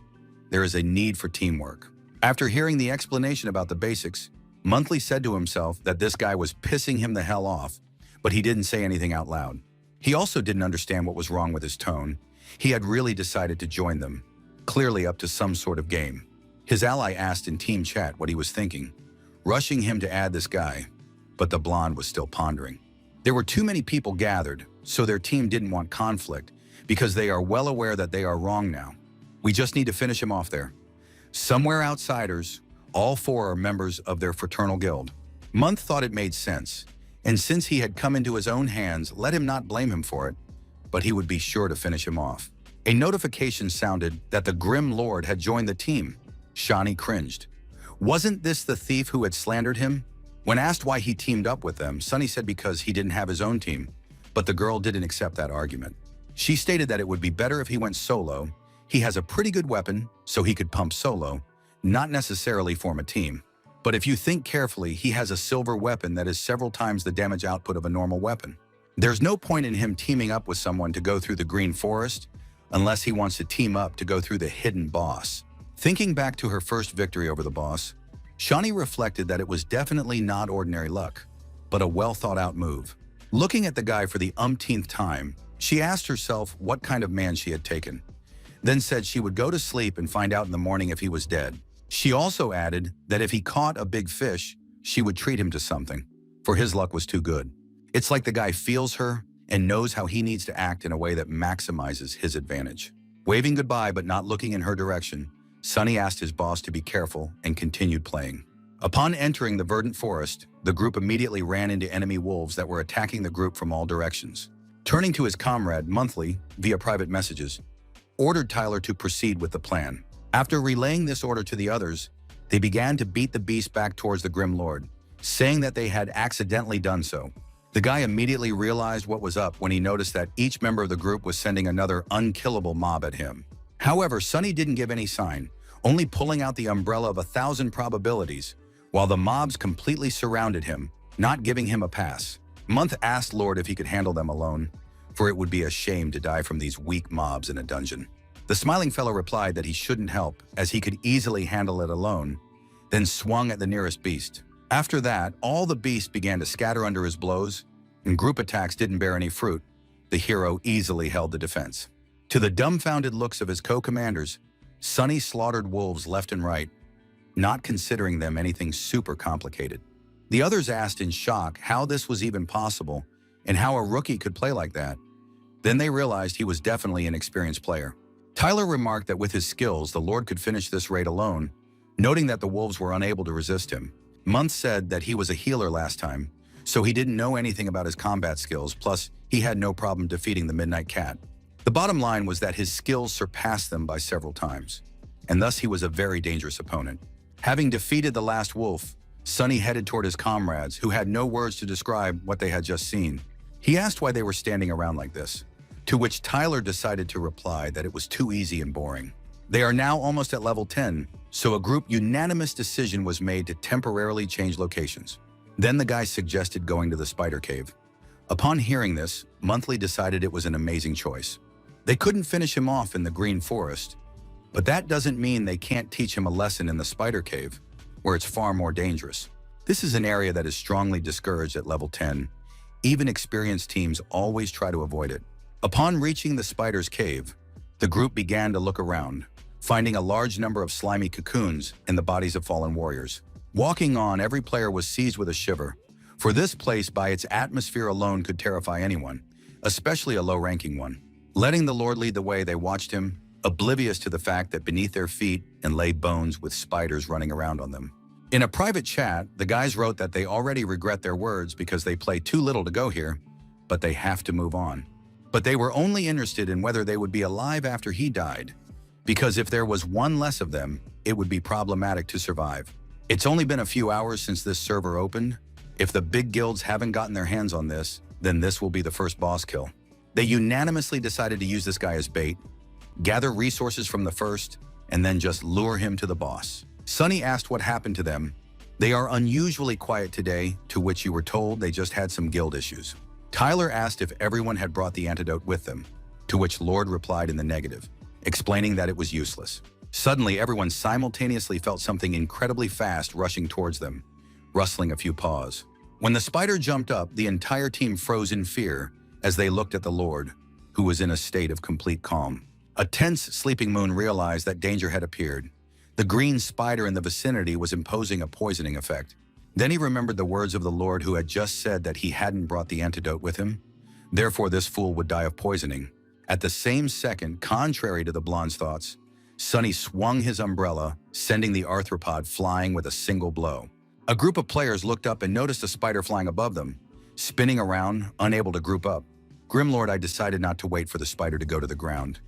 There is a need for teamwork. After hearing the explanation about the basics, Monthly said to himself that this guy was pissing him the hell off, but he didn't say anything out loud. He also didn't understand what was wrong with his tone. He had really decided to join them, clearly up to some sort of game. His ally asked in team chat what he was thinking, rushing him to add this guy, but the blonde was still pondering. There were too many people gathered, so their team didn't want conflict, because they are well aware that they are wrong now. We just need to finish him off there. Somewhere outsiders, all 4 are members of their fraternal guild. Month thought it made sense, and since he had come into his own hands, let him not blame him for it, but he would be sure to finish him off. A notification sounded that the Grim Lord had joined the team. Shawnee cringed. Wasn't this the thief who had slandered him? When asked why he teamed up with them, Sunny said because he didn't have his own team, but the girl didn't accept that argument. She stated that it would be better if he went solo. He has a pretty good weapon, so he could pump solo, not necessarily form a team. But if you think carefully, he has a silver weapon that is several times the damage output of a normal weapon. There's no point in him teaming up with someone to go through the Green Forest, unless he wants to team up to go through the hidden boss. Thinking back to her first victory over the boss, Shawnee reflected that it was definitely not ordinary luck, but a well-thought-out move. Looking at the guy for the umpteenth time, she asked herself what kind of man she had taken, then said she would go to sleep and find out in the morning if he was dead. She also added that if he caught a big fish, she would treat him to something, for his luck was too good. It's like the guy feels her and knows how he needs to act in a way that maximizes his advantage. Waving goodbye but not looking in her direction, Sunny asked his boss to be careful and continued playing. Upon entering the verdant forest, the group immediately ran into enemy wolves that were attacking the group from all directions. Turning to his comrade, Monthly, via private messages, ordered Tyler to proceed with the plan. After relaying this order to the others, they began to beat the beast back towards the Grim Lord, saying that they had accidentally done so. The guy immediately realized what was up when he noticed that each member of the group was sending another unkillable mob at him. However, Sunny didn't give any sign, only pulling out the umbrella of 1,000 probabilities, while the mobs completely surrounded him, not giving him a pass. Month asked Lord if he could handle them alone, for it would be a shame to die from these weak mobs in a dungeon. The smiling fellow replied that he shouldn't help, as he could easily handle it alone, then swung at the nearest beast. After that, all the beasts began to scatter under his blows, and group attacks didn't bear any fruit. The hero easily held the defense. To the dumbfounded looks of his co-commanders, Sunny slaughtered wolves left and right, not considering them anything super complicated. The others asked in shock how this was even possible and how a rookie could play like that. Then they realized he was definitely an experienced player. Tyler remarked that with his skills, the Lord could finish this raid alone, noting that the wolves were unable to resist him. Month said that he was a healer last time, so he didn't know anything about his combat skills, plus he had no problem defeating the Midnight Cat. The bottom line was that his skills surpassed them by several times, and thus he was a very dangerous opponent. Having defeated the last wolf, Sunny headed toward his comrades, who had no words to describe what they had just seen. He asked why they were standing around like this, to which Tyler decided to reply that it was too easy and boring. They are now almost at level 10, so a group unanimous decision was made to temporarily change locations. Then the guy suggested going to the spider cave. Upon hearing this, Monthly decided it was an amazing choice. They couldn't finish him off in the green forest, but that doesn't mean they can't teach him a lesson in the spider cave, where it's far more dangerous. This is an area that is strongly discouraged at level 10. Even experienced teams always try to avoid it. Upon reaching the spider's cave, the group began to look around, finding a large number of slimy cocoons in the bodies of fallen warriors. Walking on, every player was seized with a shiver, for this place by its atmosphere alone could terrify anyone, especially a low-ranking one. Letting the Lord lead the way, they watched him, oblivious to the fact that beneath their feet lay bones with spiders running around on them. In a private chat, the guys wrote that they already regret their words because they play too little to go here, but they have to move on. But they were only interested in whether they would be alive after he died, because if there was one less of them, it would be problematic to survive. It's only been a few hours since this server opened. If the big guilds haven't gotten their hands on this, then this will be the first boss kill. They unanimously decided to use this guy as bait, gather resources from the first, and then just lure him to the boss. Sunny asked what happened to them. They are unusually quiet today, to which you were told they just had some guild issues. Tyler asked if everyone had brought the antidote with them, to which Lord replied in the negative, explaining that it was useless. Suddenly, everyone simultaneously felt something incredibly fast rushing towards them, rustling a few paws. When the spider jumped up, the entire team froze in fear as they looked at the Lord, who was in a state of complete calm. A tense Sleeping Moon realized that danger had appeared. The green spider in the vicinity was imposing a poisoning effect. Then he remembered the words of the Lord, who had just said that he hadn't brought the antidote with him. Therefore, this fool would die of poisoning. At the same second, contrary to the blonde's thoughts, Sunny swung his umbrella, sending the arthropod flying with a single blow. A group of players looked up and noticed a spider flying above them, spinning around, unable to group up. Grimlord, I decided not to wait for the spider to go to the ground.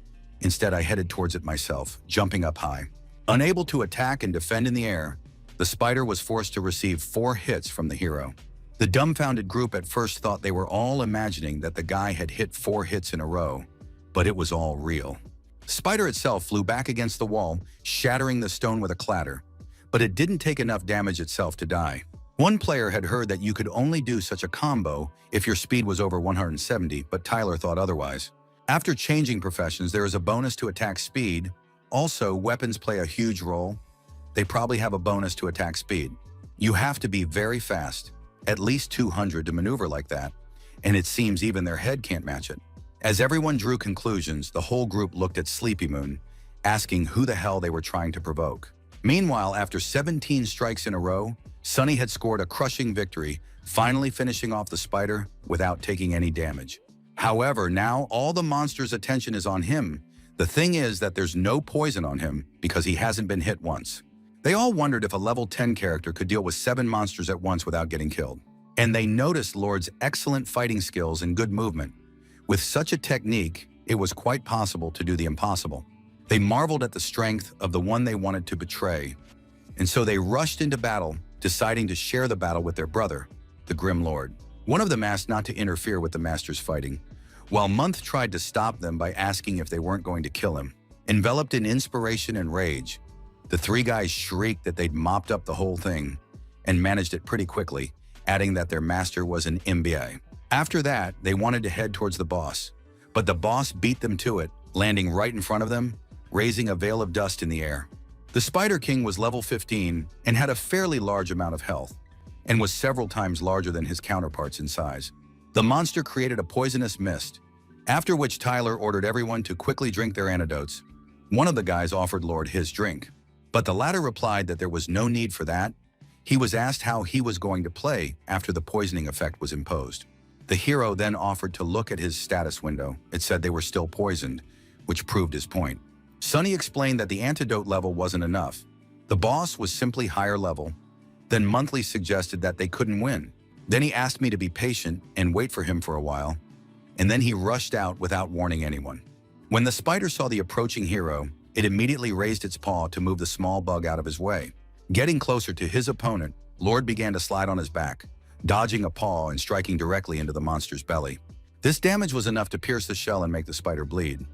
Instead, I headed towards it myself, jumping up high. Unable to attack and defend in the air, the spider was forced to receive 4 hits from the hero. The dumbfounded group at first thought they were all imagining that the guy had hit 4 hits in a row, but it was all real. The spider itself flew back against the wall, shattering the stone with a clatter, but it didn't take enough damage itself to die. One player had heard that you could only do such a combo if your speed was over 170, but Tyler thought otherwise. After changing professions, there is a bonus to attack speed. Also, weapons play a huge role. They probably have a bonus to attack speed. You have to be very fast, at least 200 to maneuver like that, and it seems even their head can't match it. As everyone drew conclusions, the whole group looked at Sleepy Moon, asking who the hell they were trying to provoke. Meanwhile, after 17 strikes in a row, Sunny had scored a crushing victory, finally finishing off the spider without taking any damage. However, now all the monster's attention is on him. The thing is that there's no poison on him because he hasn't been hit once. They all wondered if a level 10 character could deal with 7 monsters at once without getting killed. And they noticed Lord's excellent fighting skills and good movement. With such a technique, it was quite possible to do the impossible. They marveled at the strength of the one they wanted to betray, and so they rushed into battle, deciding to share the battle with their brother, the Grim Lord. One of them asked not to interfere with the master's fighting, while Month tried to stop them by asking if they weren't going to kill him. Enveloped in inspiration and rage, the 3 guys shrieked that they'd mopped up the whole thing and managed it pretty quickly, adding that their master was an MBA. After that, they wanted to head towards the boss, but the boss beat them to it, landing right in front of them, raising a veil of dust in the air. The Spider King was level 15 and had a fairly large amount of health, and was several times larger than his counterparts in size. The monster created a poisonous mist, after which Tyler ordered everyone to quickly drink their antidotes. One of the guys offered Lord his drink, but the latter replied that there was no need for that. He was asked how he was going to play after the poisoning effect was imposed. The hero then offered to look at his status window. It said they were still poisoned, which proved his point. Sunny explained that the antidote level wasn't enough. The boss was simply higher level. Then Monthly suggested that they couldn't win. Then he asked me to be patient and wait for him for a while, and then he rushed out without warning anyone. When the spider saw the approaching hero, it immediately raised its paw to move the small bug out of his way. Getting closer to his opponent, Lord began to slide on his back, dodging a paw and striking directly into the monster's belly. This damage was enough to pierce the shell and make the spider bleed,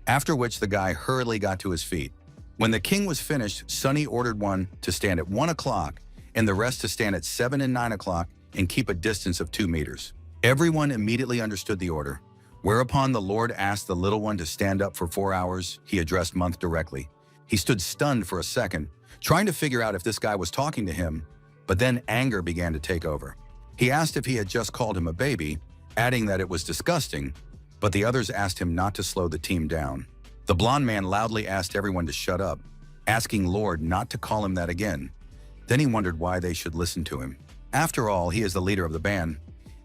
after which the guy hurriedly got to his feet. When the king was finished, Sunny ordered one to stand at 1 o'clock and the rest to stand at 7 and 9 o'clock and keep a distance of 2 meters. Everyone immediately understood the order, whereupon the Lord asked the little one to stand up for 4 hours. He addressed Month directly. He stood stunned for a second, trying to figure out if this guy was talking to him, but then anger began to take over. He asked if he had just called him a baby, adding that it was disgusting, but the others asked him not to slow the team down. The blonde man loudly asked everyone to shut up, asking Lord not to call him that again. Then he wondered why they should listen to him. After all, he is the leader of the band.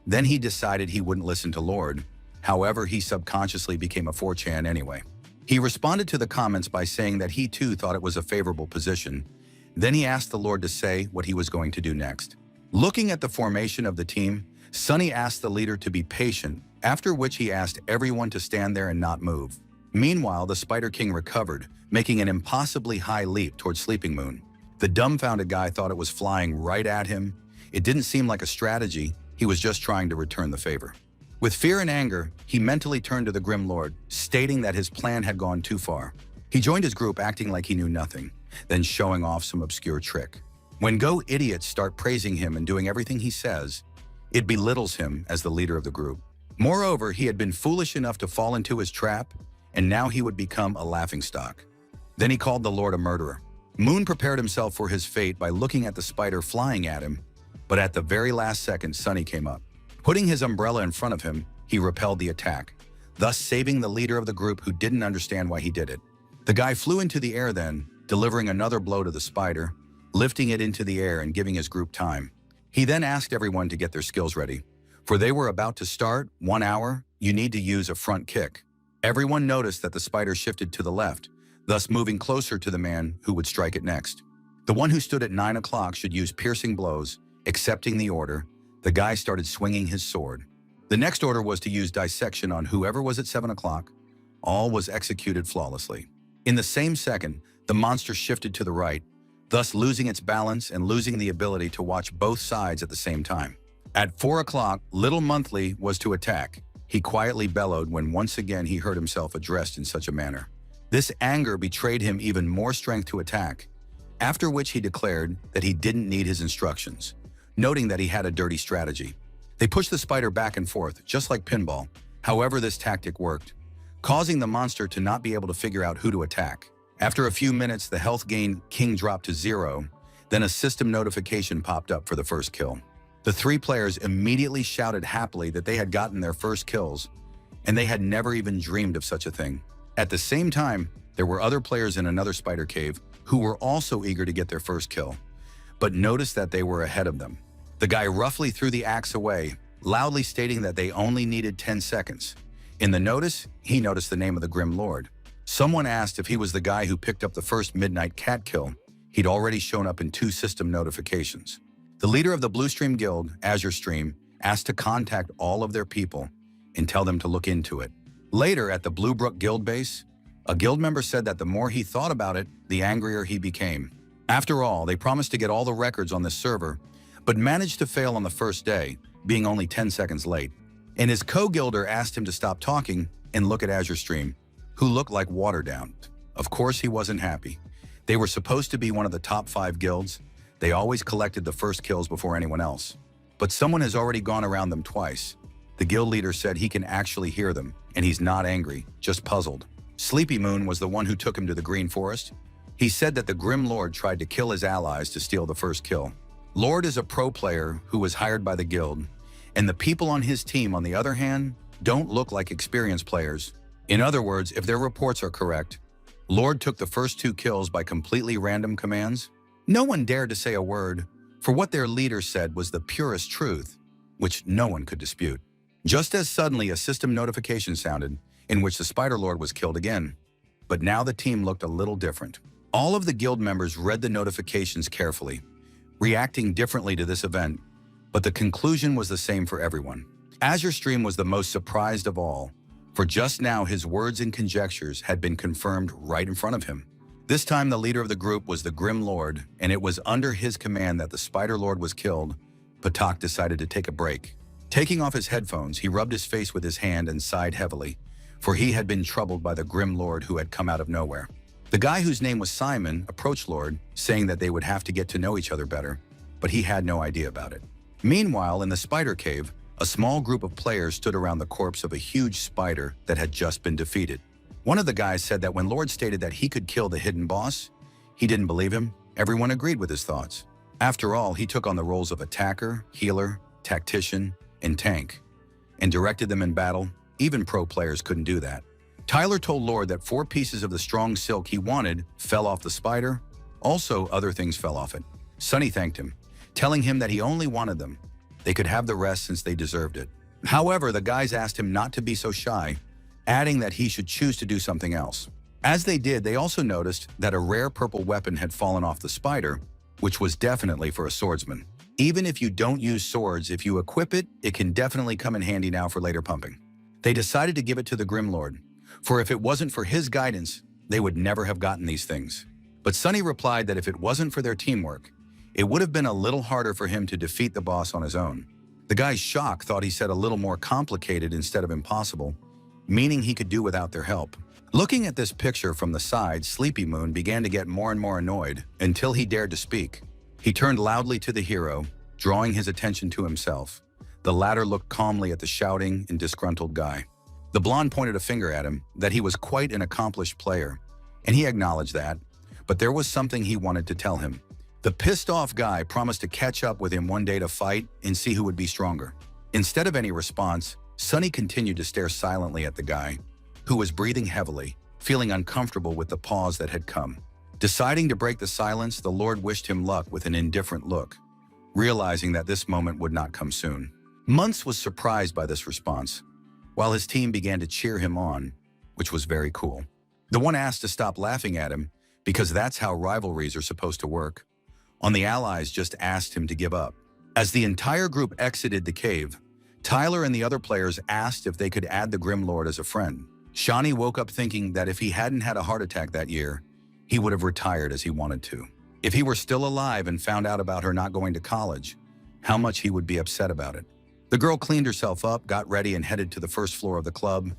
Then he decided he wouldn't listen to Lord. However, he subconsciously became a 4chan anyway. He responded to the comments by saying that he too thought it was a favorable position. Then he asked the Lord to say what he was going to do next. Looking at the formation of the team, Sunny asked the leader to be patient, after which he asked everyone to stand there and not move. Meanwhile, the Spider King recovered, making an impossibly high leap towards Sleeping Moon. The dumbfounded guy thought it was flying right at him. It didn't seem like a strategy. He was just trying to return the favor. With fear and anger, he mentally turned to the Grim Lord, stating that his plan had gone too far. He joined his group acting like he knew nothing, then showing off some obscure trick. When idiots start praising him and doing everything he says, it belittles him as the leader of the group. Moreover, he had been foolish enough to fall into his trap, and now he would become a laughingstock. Then he called the Lord a murderer. Moon prepared himself for his fate by looking at the spider flying at him, but at the very last second, Sunny came up. Putting his umbrella in front of him, he repelled the attack, thus saving the leader of the group who didn't understand why he did it. The guy flew into the air then, delivering another blow to the spider, lifting it into the air and giving his group time. He then asked everyone to get their skills ready. For they were about to start. 1 hour, you need to use a front kick. Everyone noticed that the spider shifted to the left, thus moving closer to the man who would strike it next. The one who stood at 9 o'clock should use piercing blows. Accepting the order, the guy started swinging his sword. The next order was to use dissection on whoever was at 7 o'clock. All was executed flawlessly. In the same second, the monster shifted to the right, thus losing its balance and losing the ability to watch both sides at the same time. At 4 o'clock, Little Monthly was to attack. He quietly bellowed when once again he heard himself addressed in such a manner. This anger betrayed him even more strength to attack, after which he declared that he didn't need his instructions, noting that he had a dirty strategy. They pushed the spider back and forth, just like pinball. However, this tactic worked, causing the monster to not be able to figure out who to attack. After a few minutes, the health gain king dropped to 0. Then a system notification popped up for the first kill. The 3 players immediately shouted happily that they had gotten their first kills, and they had never even dreamed of such a thing. At the same time, there were other players in another spider cave who were also eager to get their first kill, but noticed that they were ahead of them. The guy roughly threw the axe away, loudly stating that they only needed 10 seconds. In the notice, he noticed the name of the Grim Lord. Someone asked if he was the guy who picked up the first midnight cat kill. He'd already shown up in 2 system notifications. The leader of the Blue Stream Guild, Azure Stream, asked to contact all of their people and tell them to look into it. Later, at the Blue Brook Guild base, a guild member said that the more he thought about it, the angrier he became. After all, they promised to get all the records on this server, but managed to fail on the first day, being only 10 seconds late. And his co-guilder asked him to stop talking and look at Azure Stream, who looked like watered down. Of course, he wasn't happy. They were supposed to be one of the top 5 guilds. They always collected the first kills before anyone else. But someone has already gone around them twice. The guild leader said he can actually hear them, and he's not angry, just puzzled. Sleepy Moon was the one who took him to the Green Forest. He said that the Grim Lord tried to kill his allies to steal the first kill. Lord is a pro player who was hired by the guild, and the people on his team, on the other hand, don't look like experienced players. In other words, if their reports are correct, Lord took the first 2 kills by completely random commands. No one dared to say a word, for what their leader said was the purest truth, which no one could dispute. Just as suddenly, a system notification sounded, in which the Spider Lord was killed again. But now the team looked a little different. All of the guild members read the notifications carefully, reacting differently to this event, but the conclusion was the same for everyone. Azure Stream was the most surprised of all, for just now his words and conjectures had been confirmed right in front of him. This time the leader of the group was the Grim Lord, and it was under his command that the Spider Lord was killed. Patak decided to take a break. Taking off his headphones, he rubbed his face with his hand and sighed heavily, for he had been troubled by the Grim Lord who had come out of nowhere. The guy whose name was Simon approached Lord, saying that they would have to get to know each other better, but he had no idea about it. Meanwhile, in the Spider Cave, a small group of players stood around the corpse of a huge spider that had just been defeated. One of the guys said that when Lord stated that he could kill the hidden boss, he didn't believe him. Everyone agreed with his thoughts. After all, he took on the roles of attacker, healer, tactician, and tank, and directed them in battle. Even pro players couldn't do that. Tyler told Lord that 4 pieces of the strong silk he wanted fell off the spider. Also, other things fell off it. Sunny thanked him, telling him that he only wanted them. They could have the rest since they deserved it. However, the guys asked him not to be so shy, adding that he should choose to do something else. As they did, they also noticed that a rare purple weapon had fallen off the spider, which was definitely for a swordsman. Even if you don't use swords, if you equip it, it can definitely come in handy now for later pumping. They decided to give it to the Grim Lord, for if it wasn't for his guidance, they would never have gotten these things. But Sunny replied that if it wasn't for their teamwork, it would have been a little harder for him to defeat the boss on his own. The guy's shock thought he said a little more complicated instead of impossible, meaning he could do without their help. Looking at this picture from the side, Sleepy Moon began to get more and more annoyed until he dared to speak. He turned loudly to the hero, drawing his attention to himself. The latter looked calmly at the shouting and disgruntled guy. The blonde pointed a finger at him, that he was quite an accomplished player, and he acknowledged that, but there was something he wanted to tell him. The pissed-off guy promised to catch up with him one day to fight and see who would be stronger. Instead of any response, Sunny continued to stare silently at the guy, who was breathing heavily, feeling uncomfortable with the pause that had come. Deciding to break the silence, the Lord wished him luck with an indifferent look, realizing that this moment would not come soon. Muntz was surprised by this response, while his team began to cheer him on, which was very cool. The one asked to stop laughing at him, because that's how rivalries are supposed to work. The allies just asked him to give up. As the entire group exited the cave, Tyler and the other players asked if they could add the Grim Lord as a friend. Shawnee woke up thinking that if he hadn't had a heart attack that year, he would have retired as he wanted to. If he were still alive and found out about her not going to college, how much he would be upset about it. The girl cleaned herself up, got ready, and headed to the first floor of the club,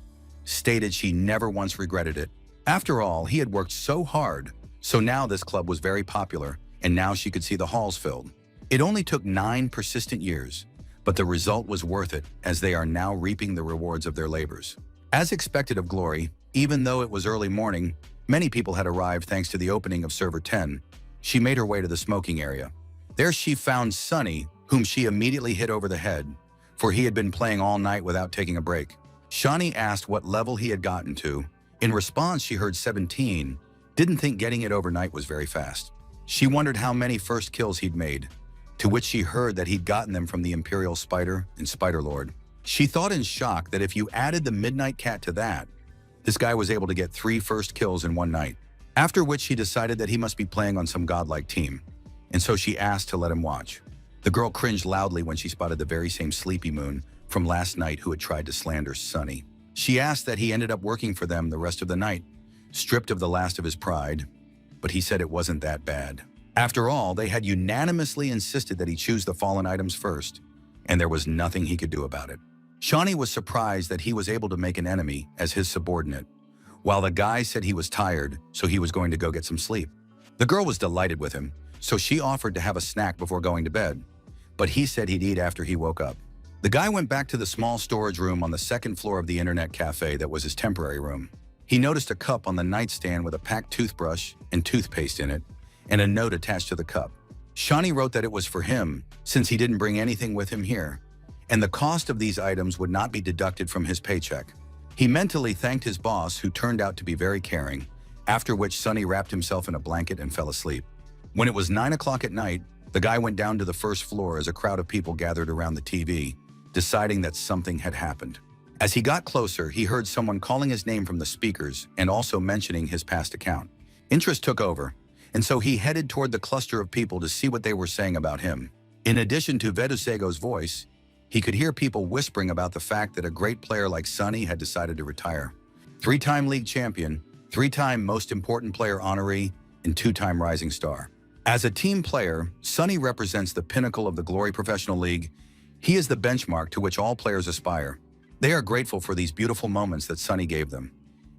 stated she never once regretted it. After all, he had worked so hard, so now this club was very popular, and now she could see the halls filled. It only took 9 persistent years, but the result was worth it, as they are now reaping the rewards of their labors. As expected of Glory, even though it was early morning, many people had arrived thanks to the opening of Server 10. She made her way to the smoking area. There she found Sunny, whom she immediately hit over the head, for he had been playing all night without taking a break. Shawnee asked what level he had gotten to. In response, she heard 17, didn't think getting it overnight was very fast. She wondered how many first kills he'd made, to which she heard that he'd gotten them from the Imperial Spider and Spider Lord. She thought in shock that if you added the Midnight Cat to that, this guy was able to get 3 first kills in one night. After which she decided that he must be playing on some godlike team, and so she asked to let him watch. The girl cringed loudly when she spotted the very same Sleepy Moon from last night who had tried to slander Sunny. She asked that he ended up working for them the rest of the night, stripped of the last of his pride, but he said it wasn't that bad. After all, they had unanimously insisted that he choose the fallen items first, and there was nothing he could do about it. Shawnee was surprised that he was able to make an enemy as his subordinate, while the guy said he was tired, so he was going to go get some sleep. The girl was delighted with him, so she offered to have a snack before going to bed, but he said he'd eat after he woke up. The guy went back to the small storage room on the second floor of the internet cafe that was his temporary room. He noticed a cup on the nightstand with a packed toothbrush and toothpaste in it, and a note attached to the cup. Shawnee wrote that it was for him, since he didn't bring anything with him here, and the cost of these items would not be deducted from his paycheck. He mentally thanked his boss, who turned out to be very caring, after which Sunny wrapped himself in a blanket and fell asleep. When it was 9 o'clock at night, the guy went down to the first floor as a crowd of people gathered around the TV, deciding that something had happened. As he got closer, he heard someone calling his name from the speakers and also mentioning his past account. Interest took over, and so he headed toward the cluster of people to see what they were saying about him. In addition to Vedusego's voice, he could hear people whispering about the fact that a great player like Sunny had decided to retire. 3-time league champion, 3-time most important player honoree, and 2-time rising star. As a team player, Sunny represents the pinnacle of the Glory Professional League. He is the benchmark to which all players aspire. They are grateful for these beautiful moments that Sunny gave them.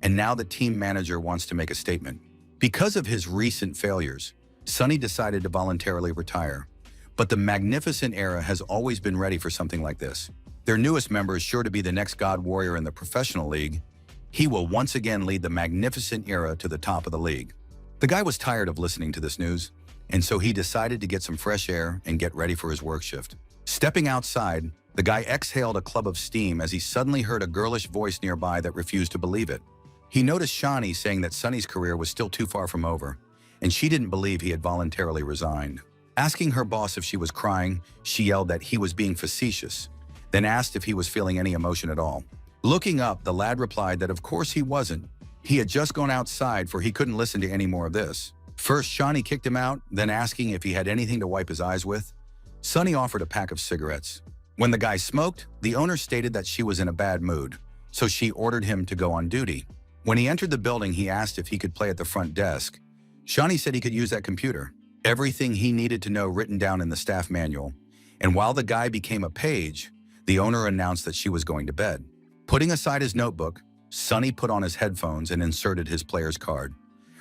And now the team manager wants to make a statement. Because of his recent failures, Sunny decided to voluntarily retire. But the Magnificent Era has always been ready for something like this. Their newest member is sure to be the next God Warrior in the Professional League. He will once again lead the Magnificent Era to the top of the league. The guy was tired of listening to this news, and so he decided to get some fresh air and get ready for his work shift. Stepping outside, the guy exhaled a club of steam as he suddenly heard a girlish voice nearby that refused to believe it. He noticed Shawnee saying that Sunny's career was still too far from over, and she didn't believe he had voluntarily resigned. Asking her boss if she was crying, she yelled that he was being facetious, then asked if he was feeling any emotion at all. Looking up, the lad replied that of course he wasn't. He had just gone outside, for he couldn't listen to any more of this. First, Shawnee kicked him out, then asking if he had anything to wipe his eyes with. Sunny offered a pack of cigarettes. When the guy smoked, the owner stated that she was in a bad mood, so she ordered him to go on duty. When he entered the building, he asked if he could play at the front desk. Shawnee said he could use that computer. Everything he needed to know written down in the staff manual, and while the guy became a page, the owner announced that she was going to bed. Putting aside his notebook, Sunny put on his headphones and inserted his player's card,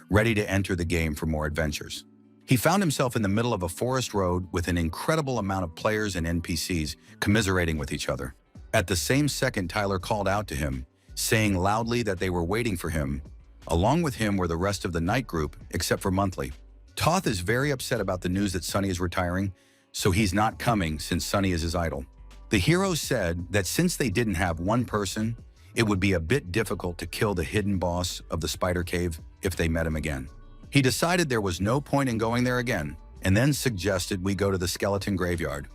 ready to enter the game for more adventures. He found himself in the middle of a forest road with an incredible amount of players and NPCs commiserating with each other. At the same second, Tyler called out to him, saying loudly that they were waiting for him. Along with him were the rest of the night group, except for Monthly. Toth is very upset about the news that Sunny is retiring, so he's not coming since Sunny is his idol. The heroes said that since they didn't have one person, it would be a bit difficult to kill the hidden boss of the Spider Cave if they met him again. He decided there was no point in going there again, and then suggested we go to the skeleton graveyard.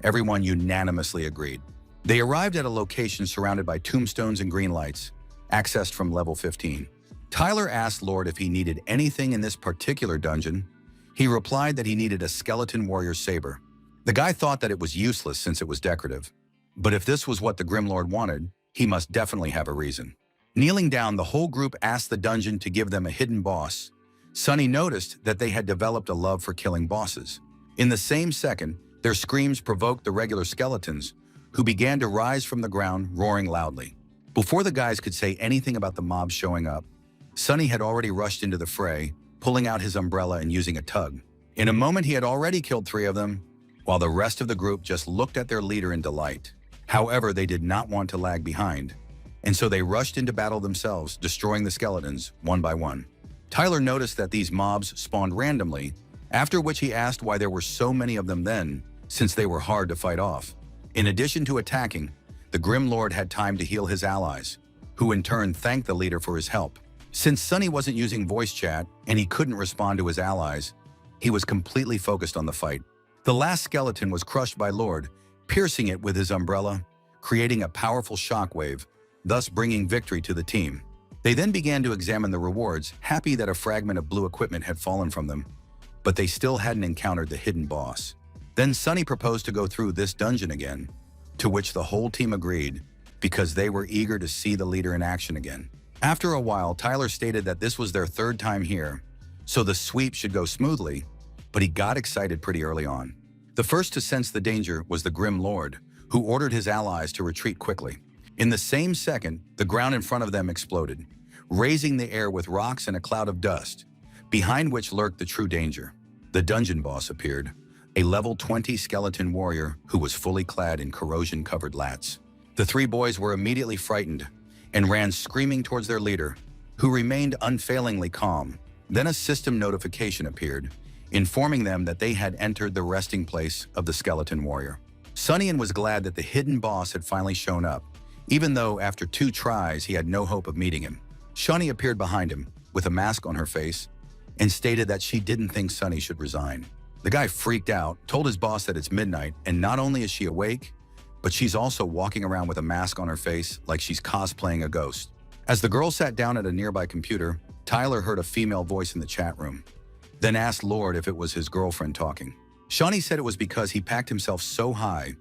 Everyone unanimously agreed. They arrived at a location surrounded by tombstones and green lights, accessed from level 15. Tyler asked Lord if he needed anything in this particular dungeon. He replied that he needed a skeleton warrior saber. The guy thought that it was useless since it was decorative. But if this was what the Grim Lord wanted, he must definitely have a reason. Kneeling down, the whole group asked the dungeon to give them a hidden boss. Sunny noticed that they had developed a love for killing bosses. In the same second, their screams provoked the regular skeletons, who began to rise from the ground, roaring loudly. Before the guys could say anything about the mob showing up, Sunny had already rushed into the fray, pulling out his umbrella and using a tug. In a moment, he had already killed 3 of them, while the rest of the group just looked at their leader in delight. However, they did not want to lag behind, and so they rushed into battle themselves, destroying the skeletons one by one. Tyler noticed that these mobs spawned randomly, after which he asked why there were so many of them then, since they were hard to fight off. In addition to attacking, the Grim Lord had time to heal his allies, who in turn thanked the leader for his help. Since Sunny wasn't using voice chat and he couldn't respond to his allies, he was completely focused on the fight. The last skeleton was crushed by Lord, piercing it with his umbrella, creating a powerful shockwave, thus bringing victory to the team. They then began to examine the rewards, happy that a fragment of blue equipment had fallen from them, but they still hadn't encountered the hidden boss. Then Sunny proposed to go through this dungeon again, to which the whole team agreed, because they were eager to see the leader in action again. After a while, Tyler stated that this was their third time here, so the sweep should go smoothly, but he got excited pretty early on. The first to sense the danger was the Grim Lord, who ordered his allies to retreat quickly. In the same second, the ground in front of them exploded, raising the air with rocks and a cloud of dust, behind which lurked the true danger. The dungeon boss appeared, a level 20 skeleton warrior who was fully clad in corrosion-covered lats. The three boys were immediately frightened and ran screaming towards their leader, who remained unfailingly calm. Then a system notification appeared, informing them that they had entered the resting place of the skeleton warrior. Sunny was glad that the hidden boss had finally shown up, even though after 2 tries he had no hope of meeting him. Shani appeared behind him, with a mask on her face, and stated that she didn't think Sunny should resign. The guy freaked out, told his boss that it's midnight, and not only is she awake, but she's also walking around with a mask on her face like she's cosplaying a ghost. As the girl sat down at a nearby computer, Tyler heard a female voice in the chat room, then asked Lord if it was his girlfriend talking. Shawnee said it was because he packed himself so high,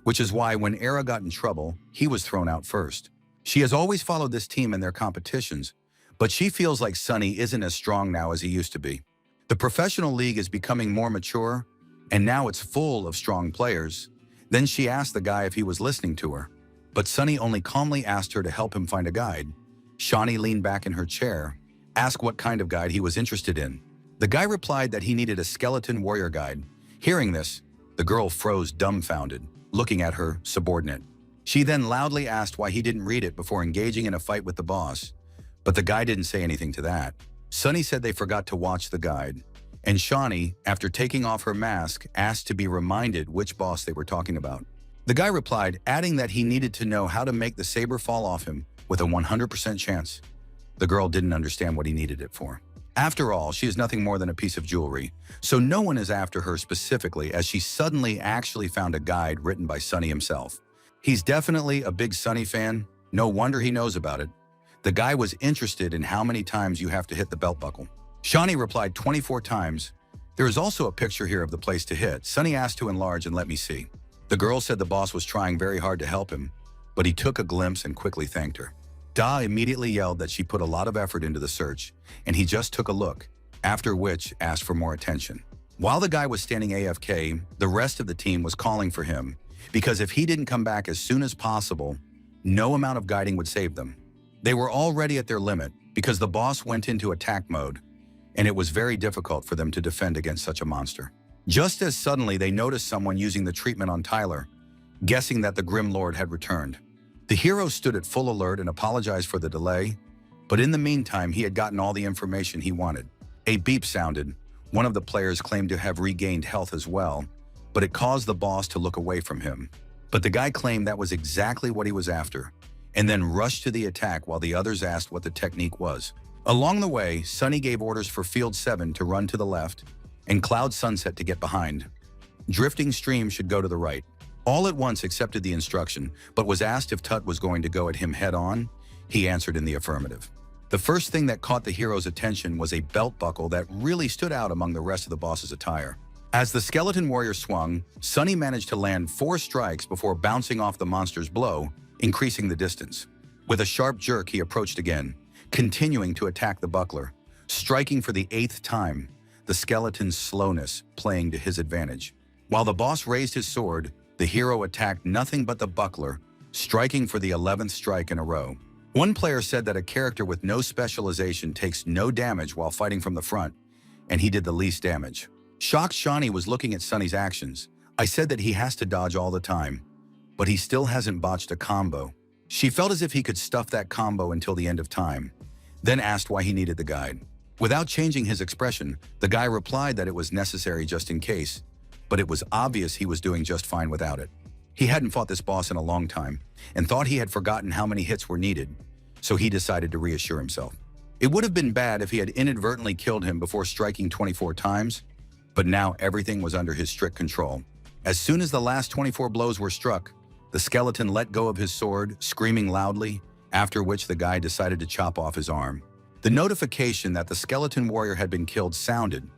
which is why when Era got in trouble, he was thrown out first. She has always followed this team in their competitions, but she feels like Sunny isn't as strong now as he used to be. The professional league is becoming more mature, and now it's full of strong players. Then she asked the guy if he was listening to her, but Sunny only calmly asked her to help him find a guide. Shawnee leaned back in her chair, asked what kind of guide he was interested in. The guy replied that he needed a skeleton warrior guide. Hearing this, the girl froze dumbfounded, looking at her subordinate. She then loudly asked why he didn't read it before engaging in a fight with the boss, but the guy didn't say anything to that. Sunny said they forgot to watch the guide, and Shawnee, after taking off her mask, asked to be reminded which boss they were talking about. The guy replied, adding that he needed to know how to make the saber fall off him with a 100% chance. The girl didn't understand what he needed it for. After all, she is nothing more than a piece of jewelry, so no one is after her specifically, as she suddenly actually found a guide written by Sunny himself. He's definitely a big Sunny fan. No wonder he knows about it. The guy was interested in how many times you have to hit the belt buckle. Shawnee replied 24 times. There is also a picture here of the place to hit. Sunny asked to enlarge and let me see. The girl said the boss was trying very hard to help him, but he took a glimpse and quickly thanked her. Da immediately yelled that she put a lot of effort into the search, and he just took a look, after which asked for more attention. While the guy was standing AFK, the rest of the team was calling for him, because if he didn't come back as soon as possible, no amount of guiding would save them. They were already at their limit because the boss went into attack mode, and it was very difficult for them to defend against such a monster. Just as suddenly they noticed someone using the treatment on Tyler, guessing that the Grim Lord had returned. The hero stood at full alert and apologized for the delay, but in the meantime he had gotten all the information he wanted. A beep sounded. One of the players claimed to have regained health as well, but it caused the boss to look away from him. But the guy claimed that was exactly what he was after, and then rushed to the attack while the others asked what the technique was. Along the way, Sunny gave orders for Field 7 to run to the left and Cloud Sunset to get behind. Drifting Stream should go to the right. All at once accepted the instruction, but was asked if Tut was going to go at him head-on. He answered in the affirmative. The first thing that caught the hero's attention was a belt buckle that really stood out among the rest of the boss's attire. As the skeleton warrior swung, Sunny managed to land 4 strikes before bouncing off the monster's blow, increasing the distance. With a sharp jerk, he approached again, continuing to attack the buckler, striking for the 8th time, the skeleton's slowness playing to his advantage. While the boss raised his sword, the hero attacked nothing but the buckler, striking for the 11th strike in a row. One player said that a character with no specialization takes no damage while fighting from the front, and he did the least damage. Shocked Shawnee was looking at Sunny's actions. I said that he has to dodge all the time, but he still hasn't botched a combo. She felt as if he could stuff that combo until the end of time, then asked why he needed the guide. Without changing his expression, the guy replied that it was necessary just in case, but it was obvious he was doing just fine without it. He hadn't fought this boss in a long time and thought he had forgotten how many hits were needed, so he decided to reassure himself. It would have been bad if he had inadvertently killed him before striking 24 times, but now everything was under his strict control. As soon as the last 24 blows were struck, the The skeleton let go of his sword, screaming loudly, after which the guy decided to chop off his arm. The notification that the skeleton warrior had been killed sounded.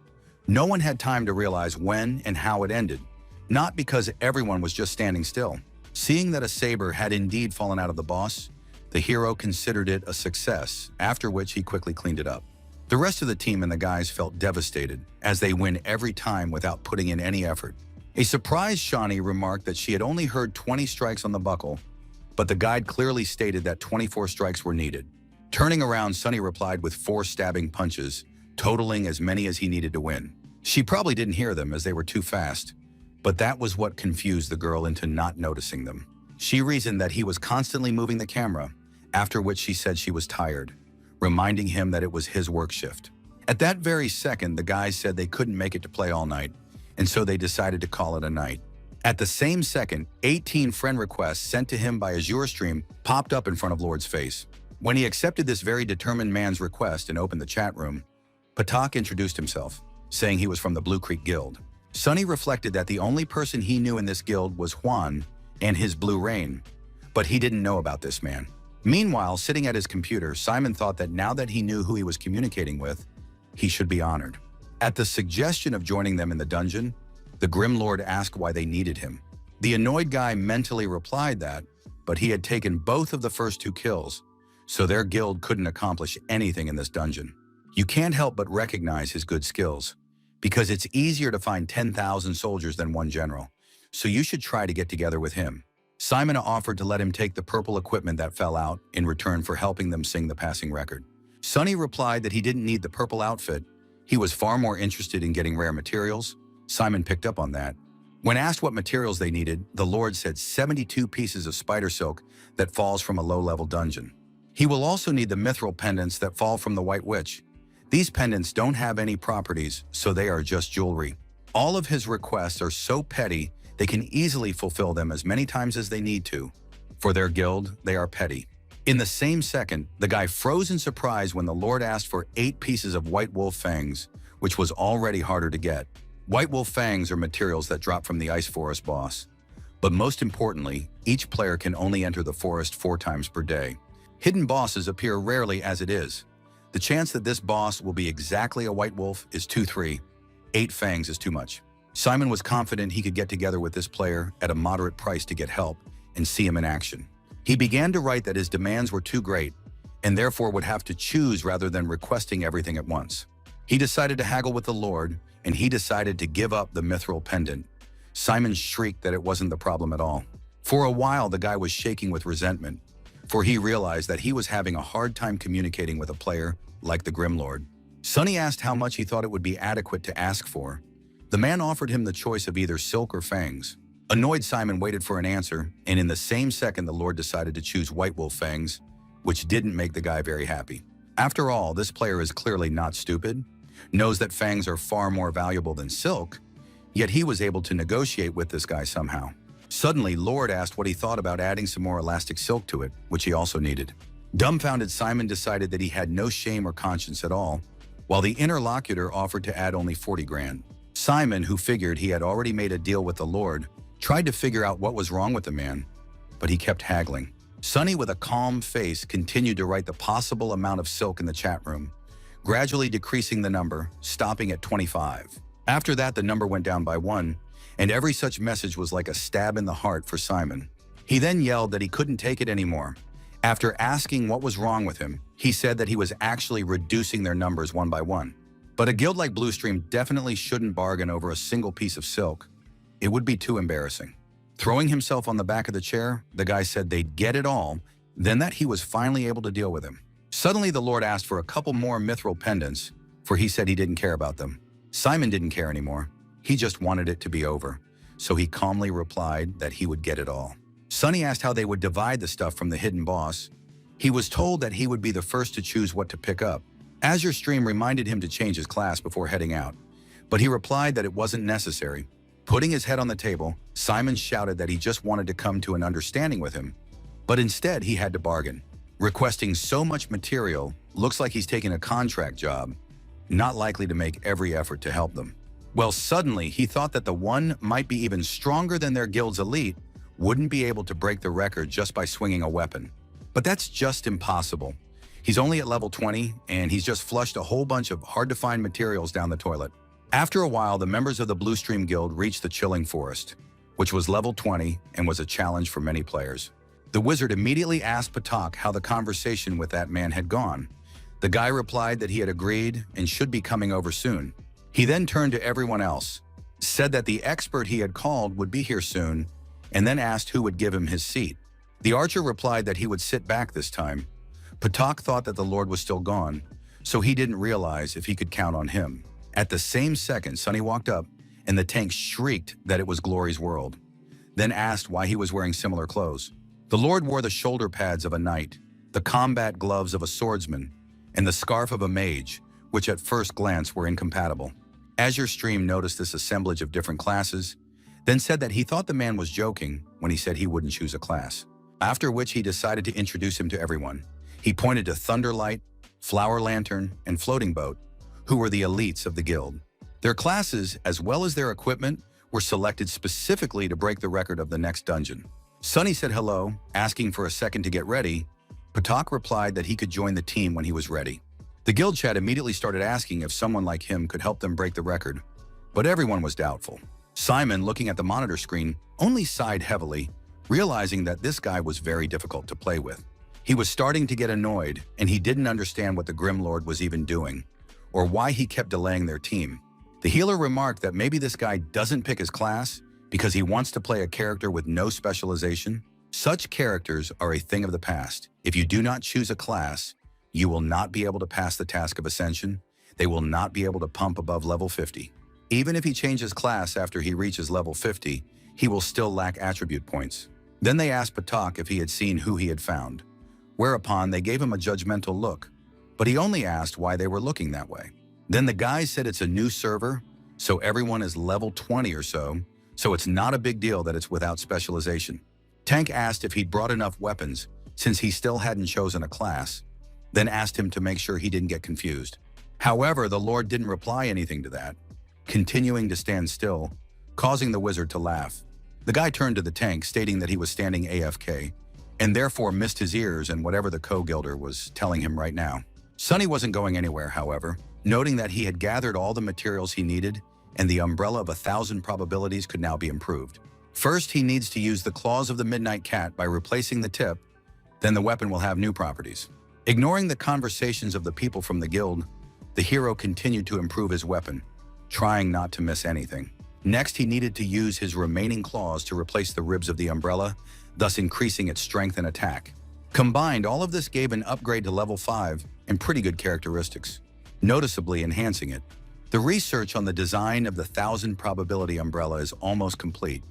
No one had time to realize when and how it ended, not because everyone was just standing still. Seeing that a saber had indeed fallen out of the boss, the hero considered it a success, after which he quickly cleaned it up. The rest of the team and the guys felt devastated, as they win every time without putting in any effort. A surprised Shawnee remarked that she had only heard 20 strikes on the buckle, but the guide clearly stated that 24 strikes were needed. Turning around, Sunny replied with 4 stabbing punches, totaling as many as he needed to win. She probably didn't hear them as they were too fast, but that was what confused the girl into not noticing them. She reasoned that he was constantly moving the camera, after which she said she was tired, reminding him that it was his work shift. At that very second, the guys said they couldn't make it to play all night, and so they decided to call it a night. At the same second, 18 friend requests sent to him by Azure Stream popped up in front of Lord's face. When he accepted this very determined man's request and opened the chat room, Patak introduced himself, saying he was from the Blue Creek Guild. Sunny reflected that the only person he knew in this guild was Juan and his Blue Rain, but he didn't know about this man. Meanwhile, sitting at his computer, Simon thought that now that he knew who he was communicating with, he should be honored. At the suggestion of joining them in the dungeon, the Grim Lord asked why they needed him. The annoyed guy mentally replied that, but he had taken both of the first 2 kills, so their guild couldn't accomplish anything in this dungeon. You can't help but recognize his good skills, because it's easier to find 10,000 soldiers than one general, so you should try to get together with him. Simon offered to let him take the purple equipment that fell out in return for helping them sing the passing record. Sunny replied that he didn't need the purple outfit. He was far more interested in getting rare materials. Simon picked up on that. When asked what materials they needed, the Lord said 72 pieces of spider silk that falls from a low-level dungeon. He will also need the mithril pendants that fall from the White Witch. These pendants don't have any properties, so they are just jewelry. All of his requests are so petty, they can easily fulfill them as many times as they need to. For their guild, they are petty. In the same second, the guy froze in surprise when the Lord asked for 8 pieces of white wolf fangs, which was already harder to get. White wolf fangs are materials that drop from the Ice Forest boss. But most importantly, each player can only enter the forest 4 times per day. Hidden bosses appear rarely as it is. The chance that this boss will be exactly a white wolf is 2-3. 8 fangs is too much. Simon was confident he could get together with this player at a moderate price to get help and see him in action. He began to write that his demands were too great and therefore would have to choose rather than requesting everything at once. He decided to haggle with the Lord, and he decided to give up the mithril pendant. Simon shrieked that it wasn't the problem at all. For a while, the guy was shaking with resentment, for he realized that he was having a hard time communicating with a player like the Grim Lord. Sunny asked how much he thought it would be adequate to ask for. The man offered him the choice of either silk or fangs. Annoyed, Simon waited for an answer, and in the same second the Lord decided to choose white wolf fangs, which didn't make the guy very happy. After all, this player is clearly not stupid, knows that fangs are far more valuable than silk, yet he was able to negotiate with this guy somehow. Suddenly, Lord asked what he thought about adding some more elastic silk to it, which he also needed. Dumbfounded, Simon decided that he had no shame or conscience at all, while the interlocutor offered to add only 40 grand. Simon, who figured he had already made a deal with the Lord, tried to figure out what was wrong with the man, but he kept haggling. Sunny, with a calm face, continued to write the possible amount of silk in the chat room, gradually decreasing the number, stopping at 25. After that, the number went down by 1, and every such message was like a stab in the heart for Simon. He then yelled that he couldn't take it anymore. After asking what was wrong with him, he said that he was actually reducing their numbers 1 by 1. But a guild like Bluestream definitely shouldn't bargain over a single piece of silk. It would be too embarrassing. Throwing himself on the back of the chair, the guy said they'd get it all, then that he was finally able to deal with him. Suddenly, the Lord asked for a couple more mithril pendants, for he said he didn't care about them. Simon didn't care anymore. He just wanted it to be over, so he calmly replied that he would get it all. Sunny asked how they would divide the stuff from the hidden boss. He was told that he would be the first to choose what to pick up. Azure Stream reminded him to change his class before heading out, but he replied that it wasn't necessary. Putting his head on the table, Simon shouted that he just wanted to come to an understanding with him, but instead he had to bargain. Requesting so much material, looks like he's taking a contract job, not likely to make every effort to help them. Well, suddenly he thought that the one might be even stronger than their guild's elite wouldn't be able to break the record just by swinging a weapon. But that's just impossible. He's only at level 20, and he's just flushed a whole bunch of hard-to-find materials down the toilet. After a while, the members of the Blue Stream Guild reached the Chilling Forest, which was level 20 and was a challenge for many players. The wizard immediately asked Patak how the conversation with that man had gone. The guy replied that he had agreed and should be coming over soon. He then turned to everyone else, said that the expert he had called would be here soon, and then asked who would give him his seat. The archer replied that he would sit back this time. Patak thought that the Lord was still gone, so he didn't realize if he could count on him. At the same second, Sunny walked up, and the tank shrieked that it was Glory's world, then asked why he was wearing similar clothes. The Lord wore the shoulder pads of a knight, the combat gloves of a swordsman, and the scarf of a mage, which at first glance were incompatible. Azure Stream noticed this assemblage of different classes, then said that he thought the man was joking when he said he wouldn't choose a class. After which he decided to introduce him to everyone. He pointed to Thunderlight, Flower Lantern, and Floating Boat, who were the elites of the guild. Their classes, as well as their equipment, were selected specifically to break the record of the next dungeon. Sunny said hello, asking for a second to get ready. Patak replied that he could join the team when he was ready. The guild chat immediately started asking if someone like him could help them break the record, but everyone was doubtful. Simon, looking at the monitor screen, only sighed heavily, realizing that this guy was very difficult to play with. He was starting to get annoyed, and he didn't understand what the Grim Lord was even doing, or why he kept delaying their team. The healer remarked that maybe this guy doesn't pick his class because he wants to play a character with no specialization. Such characters are a thing of the past. If you do not choose a class, you will not be able to pass the task of Ascension. They will not be able to pump above level 50. Even if he changes class after he reaches level 50, he will still lack attribute points. Then they asked Patak if he had seen who he had found, whereupon they gave him a judgmental look, but he only asked why they were looking that way. Then the guy said it's a new server, so everyone is level 20 or so it's not a big deal that it's without specialization. Tank asked if he'd brought enough weapons since he still hadn't chosen a class, then asked him to make sure he didn't get confused. However, the Lord didn't reply anything to that, continuing to stand still, causing the wizard to laugh. The guy turned to the tank, stating that he was standing AFK, and therefore missed his ears and whatever the co-guilder was telling him right now. Sunny wasn't going anywhere, however, noting that he had gathered all the materials he needed, and the umbrella of 1,000 probabilities could now be improved. First, he needs to use the claws of the Midnight Cat by replacing the tip, then the weapon will have new properties. Ignoring the conversations of the people from the guild, the hero continued to improve his weapon, trying not to miss anything. Next, he needed to use his remaining claws to replace the ribs of the umbrella, thus increasing its strength and attack. Combined, all of this gave an upgrade to level 5 and pretty good characteristics, noticeably enhancing it. The research on the design of the 1,000 probability umbrella is almost complete,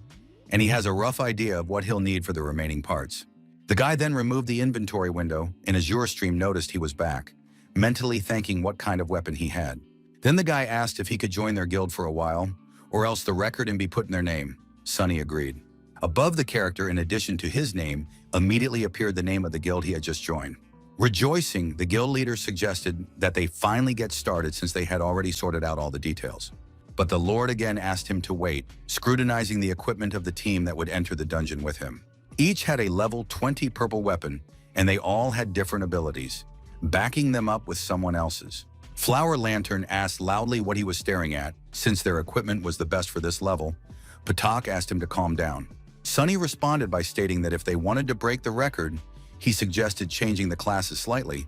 and he has a rough idea of what he'll need for the remaining parts. The guy then removed the inventory window, and Azure Stream noticed he was back, mentally thanking what kind of weapon he had. Then the guy asked if he could join their guild for a while, or else the record and be put in their name. Sunny agreed. Above the character, in addition to his name, immediately appeared the name of the guild he had just joined. Rejoicing, the guild leader suggested that they finally get started since they had already sorted out all the details. But the Lord again asked him to wait, scrutinizing the equipment of the team that would enter the dungeon with him. Each had a level 20 purple weapon, and they all had different abilities, backing them up with someone else's. Flower Lantern asked loudly what he was staring at, since their equipment was the best for this level. Patak asked him to calm down. Sunny responded by stating that if they wanted to break the record, he suggested changing the classes slightly,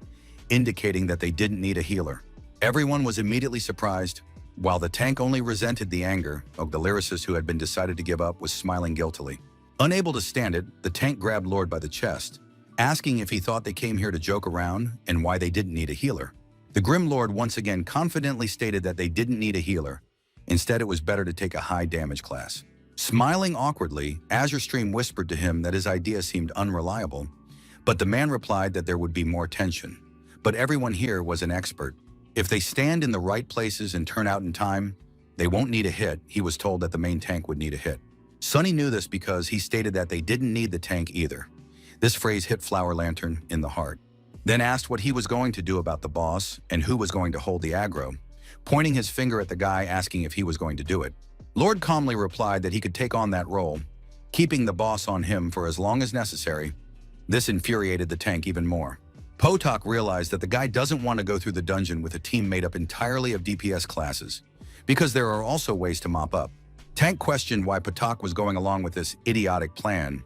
indicating that they didn't need a healer. Everyone was immediately surprised, while the tank only resented the anger of the lyricist who had been decided to give up was smiling guiltily. Unable to stand it, the tank grabbed Lord by the chest, asking if he thought they came here to joke around and why they didn't need a healer. The Grim Lord once again confidently stated that they didn't need a healer. Instead, it was better to take a high damage class. Smiling awkwardly, Azure Stream whispered to him that his idea seemed unreliable, but the man replied that there would be more tension. But everyone here was an expert. If they stand in the right places and turn out in time, they won't need a hit. He was told that the main tank would need a hit. Sunny knew this because he stated that they didn't need the tank either. This phrase hit Flower Lantern in the heart. Then asked what he was going to do about the boss and who was going to hold the aggro, pointing his finger at the guy asking if he was going to do it. Lord calmly replied that he could take on that role, keeping the boss on him for as long as necessary. This infuriated the tank even more. Potok realized that the guy doesn't want to go through the dungeon with a team made up entirely of DPS classes, because there are also ways to mop up. Tank questioned why Potok was going along with this idiotic plan,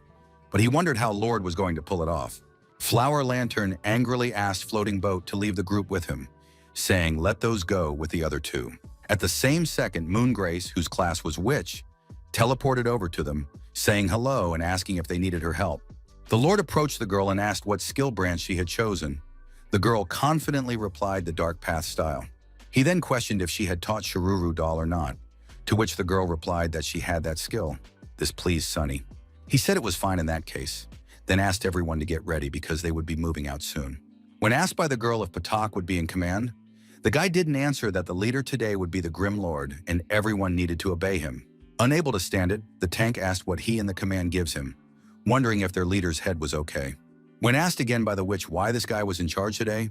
but he wondered how Lord was going to pull it off. Flower Lantern angrily asked Floating Boat to leave the group with him, saying, "Let those go with the other two." At the same second, Moongrace, whose class was Witch, teleported over to them, saying hello and asking if they needed her help. The Lord approached the girl and asked what skill branch she had chosen. The girl confidently replied the Dark Path style. He then questioned if she had taught Shururu Doll or not, to which the girl replied that she had that skill. This pleased Sunny. He said it was fine in that case, then asked everyone to get ready because they would be moving out soon. When asked by the girl if Potok would be in command, the guy didn't answer that the leader today would be the Grim Lord and everyone needed to obey him. Unable to stand it, the tank asked what he and the command gives him, wondering if their leader's head was okay. When asked again by the witch why this guy was in charge today,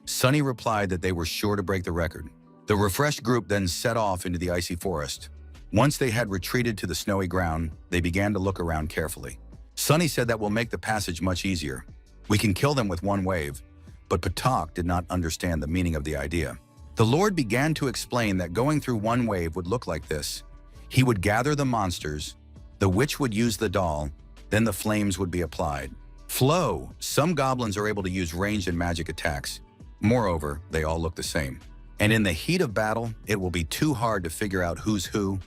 Sunny replied that they were sure to break the record. The refreshed group then set off into the icy forest. Once they had retreated to the snowy ground, they began to look around carefully. Sunny said that will make the passage much easier. We can kill them with one wave, but Potok did not understand the meaning of the idea. The Lord began to explain that going through one wave would look like this. He would gather the monsters, the witch would use the doll, then the flames would be applied. Flow. Some goblins are able to use ranged and magic attacks. Moreover, they all look the same. And in the heat of battle, it will be too hard to figure out who's who,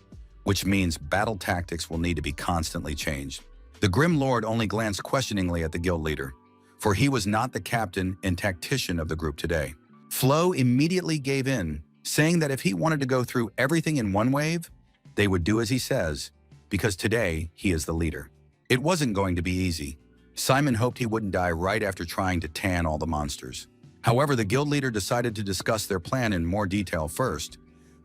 which means battle tactics will need to be constantly changed. The Grim Lord only glanced questioningly at the guild leader, for he was not the captain and tactician of the group today. Flow immediately gave in, saying that if he wanted to go through everything in one wave, they would do as he says, because today he is the leader. It wasn't going to be easy. Simon hoped he wouldn't die right after trying to tan all the monsters. However, the guild leader decided to discuss their plan in more detail first,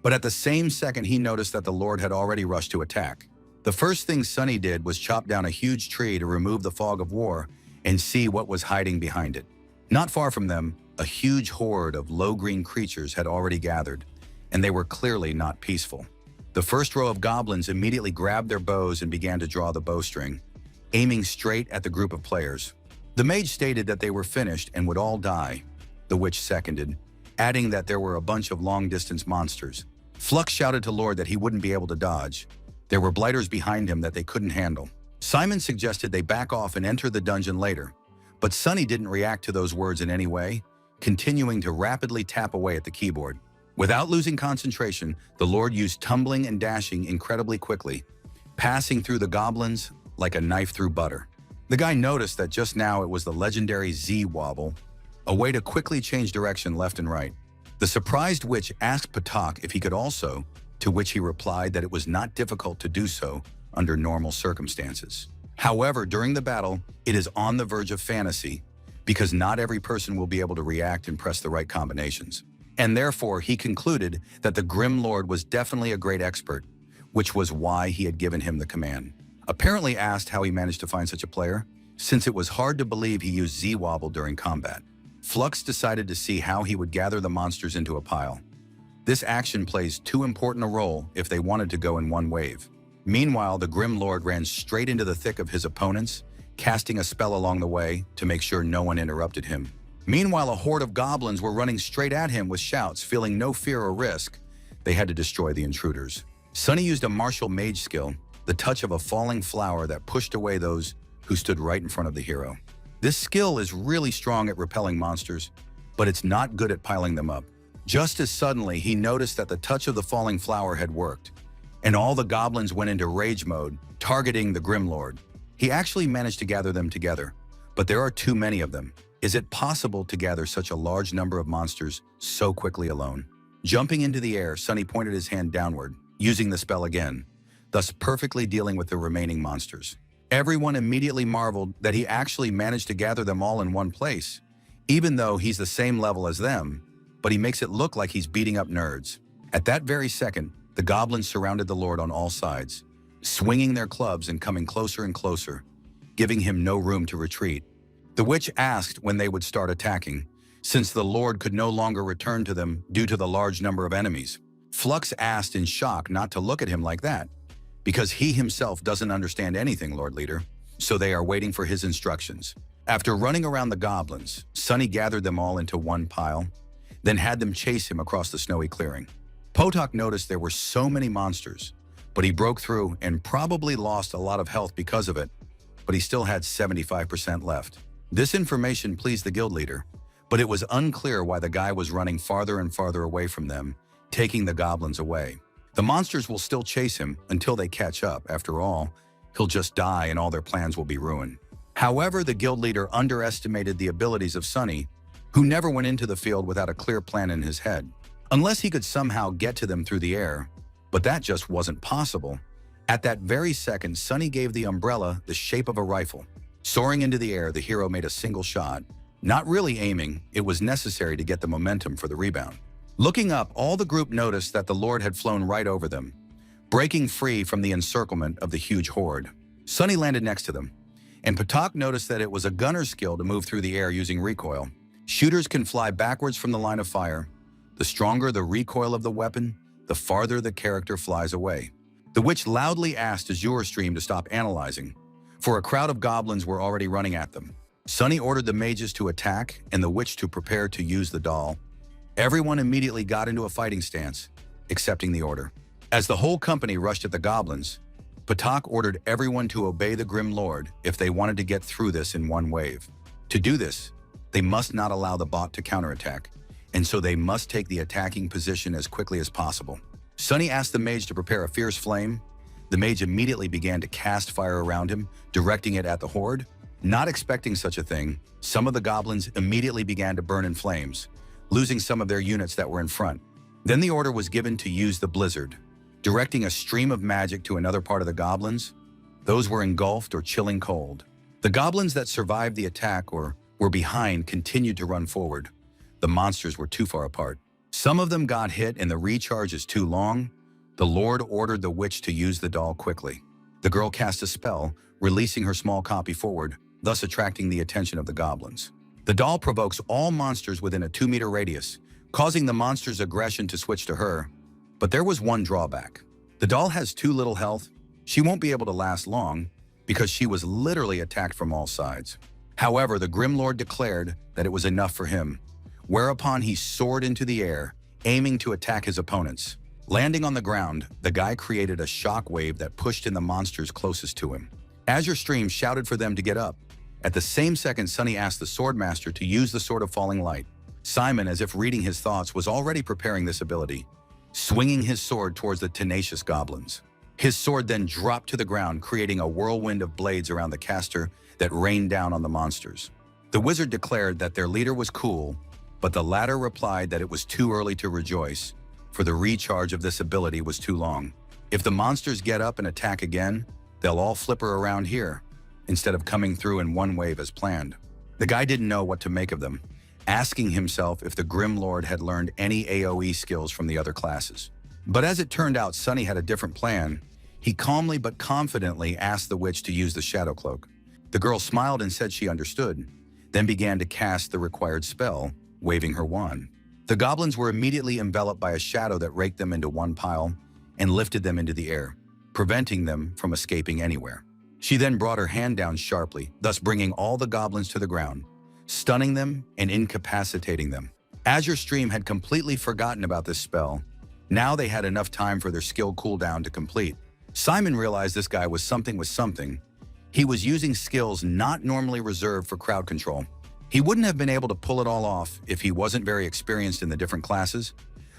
but at the same second he noticed that the Lord had already rushed to attack. The first thing Sunny did was chop down a huge tree to remove the fog of war and see what was hiding behind it. Not far from them, a huge horde of low-green creatures had already gathered, and they were clearly not peaceful. The first row of goblins immediately grabbed their bows and began to draw the bowstring, aiming straight at the group of players. The mage stated that they were finished and would all die. The witch seconded, adding that there were a bunch of long-distance monsters. Flux shouted to Lord that he wouldn't be able to dodge. There were blighters behind him that they couldn't handle. Simon suggested they back off and enter the dungeon later, but Sunny didn't react to those words in any way, continuing to rapidly tap away at the keyboard. Without losing concentration, the Lord used tumbling and dashing incredibly quickly, passing through the goblins like a knife through butter. The guy noticed that just now it was the legendary Z-wobble, a way to quickly change direction left and right. The surprised witch asked Potok if he could also, to which he replied that it was not difficult to do so under normal circumstances. However, during the battle, it is on the verge of fantasy because not every person will be able to react and press the right combinations. And therefore, he concluded that the Grim Lord was definitely a great expert, which was why he had given him the command. Apparently asked how he managed to find such a player, since it was hard to believe he used Z-wobble during combat. Flux decided to see how he would gather the monsters into a pile. This action plays too important a role if they wanted to go in one wave. Meanwhile, the Grim Lord ran straight into the thick of his opponents, casting a spell along the way to make sure no one interrupted him. Meanwhile, a horde of goblins were running straight at him with shouts, feeling no fear or risk. They had to destroy the intruders. Sunny used a martial mage skill, the touch of a falling flower that pushed away those who stood right in front of the hero. This skill is really strong at repelling monsters, but it's not good at piling them up. Just as suddenly, he noticed that the touch of the falling flower had worked, and all the goblins went into rage mode, targeting the Grim Lord. He actually managed to gather them together, but there are too many of them. Is it possible to gather such a large number of monsters so quickly alone? Jumping into the air, Sunny pointed his hand downward, using the spell again, thus perfectly dealing with the remaining monsters. Everyone immediately marveled that he actually managed to gather them all in one place, even though he's the same level as them, but he makes it look like he's beating up nerds. At that very second, the goblins surrounded the Lord on all sides, swinging their clubs and coming closer and closer, giving him no room to retreat. The witch asked when they would start attacking, since the Lord could no longer return to them due to the large number of enemies. Flux asked in shock not to look at him like that, because he himself doesn't understand anything, Lord Leader, so they are waiting for his instructions. After running around the goblins, Sunny gathered them all into one pile, then had them chase him across the snowy clearing. Potok noticed there were so many monsters, but he broke through and probably lost a lot of health because of it, but he still had 75% left. This information pleased the guild leader, but it was unclear why the guy was running farther and farther away from them, taking the goblins away. The monsters will still chase him until they catch up. After all, he'll just die and all their plans will be ruined. However, the guild leader underestimated the abilities of Sunny, who never went into the field without a clear plan in his head. Unless he could somehow get to them through the air, but that just wasn't possible. At that very second, Sunny gave the umbrella the shape of a rifle. Soaring into the air, the hero made a single shot. Not really aiming, it was necessary to get the momentum for the rebound. Looking up, all the group noticed that the Lord had flown right over them, breaking free from the encirclement of the huge horde. Sunny landed next to them, and Potok noticed that it was a gunner's skill to move through the air using recoil. Shooters can fly backwards from the line of fire. The stronger the recoil of the weapon, the farther the character flies away. The witch loudly asked Azure Stream to stop analyzing, for a crowd of goblins were already running at them. Sunny ordered the mages to attack and the witch to prepare to use the doll. Everyone immediately got into a fighting stance, accepting the order. As the whole company rushed at the goblins, Potok ordered everyone to obey the Grim Lord if they wanted to get through this in one wave. To do this, they must not allow the bot to counterattack, and so they must take the attacking position as quickly as possible. Sunny asked the mage to prepare a fierce flame. The mage immediately began to cast fire around him, directing it at the horde. Not expecting such a thing, some of the goblins immediately began to burn in flames, losing some of their units that were in front. Then the order was given to use the blizzard, directing a stream of magic to another part of the goblins. Those were engulfed or chilling cold. The goblins that survived the attack or were behind continued to run forward. The monsters were too far apart. Some of them got hit and the recharge is too long. The Lord ordered the witch to use the doll quickly. The girl cast a spell, releasing her small copy forward, thus attracting the attention of the goblins. The doll provokes all monsters within a 2-meter radius, causing the monster's aggression to switch to her. But there was one drawback. The doll has too little health. She won't be able to last long because she was literally attacked from all sides. However, the Grim Lord declared that it was enough for him, whereupon he soared into the air, aiming to attack his opponents. Landing on the ground, the guy created a shock wave that pushed in the monsters closest to him. Azure Stream shouted for them to get up. At the same second, Sunny asked the Swordmaster to use the Sword of Falling Light. Simon, as if reading his thoughts, was already preparing this ability, swinging his sword towards the tenacious goblins. His sword then dropped to the ground, creating a whirlwind of blades around the caster that rained down on the monsters. The wizard declared that their leader was cool, but the latter replied that it was too early to rejoice, for the recharge of this ability was too long. If the monsters get up and attack again, they'll all flipper around here, instead of coming through in one wave as planned. The guy didn't know what to make of them, asking himself if the Grim Lord had learned any AoE skills from the other classes. But as it turned out, Sunny had a different plan. He calmly but confidently asked the witch to use the Shadow Cloak. The girl smiled and said she understood, then began to cast the required spell, waving her wand. The goblins were immediately enveloped by a shadow that raked them into one pile and lifted them into the air, preventing them from escaping anywhere. She then brought her hand down sharply, thus bringing all the goblins to the ground, stunning them and incapacitating them. Azure Stream had completely forgotten about this spell. Now they had enough time for their skill cooldown to complete. Simon realized this guy was something with something. He was using skills not normally reserved for crowd control. He wouldn't have been able to pull it all off if he wasn't very experienced in the different classes.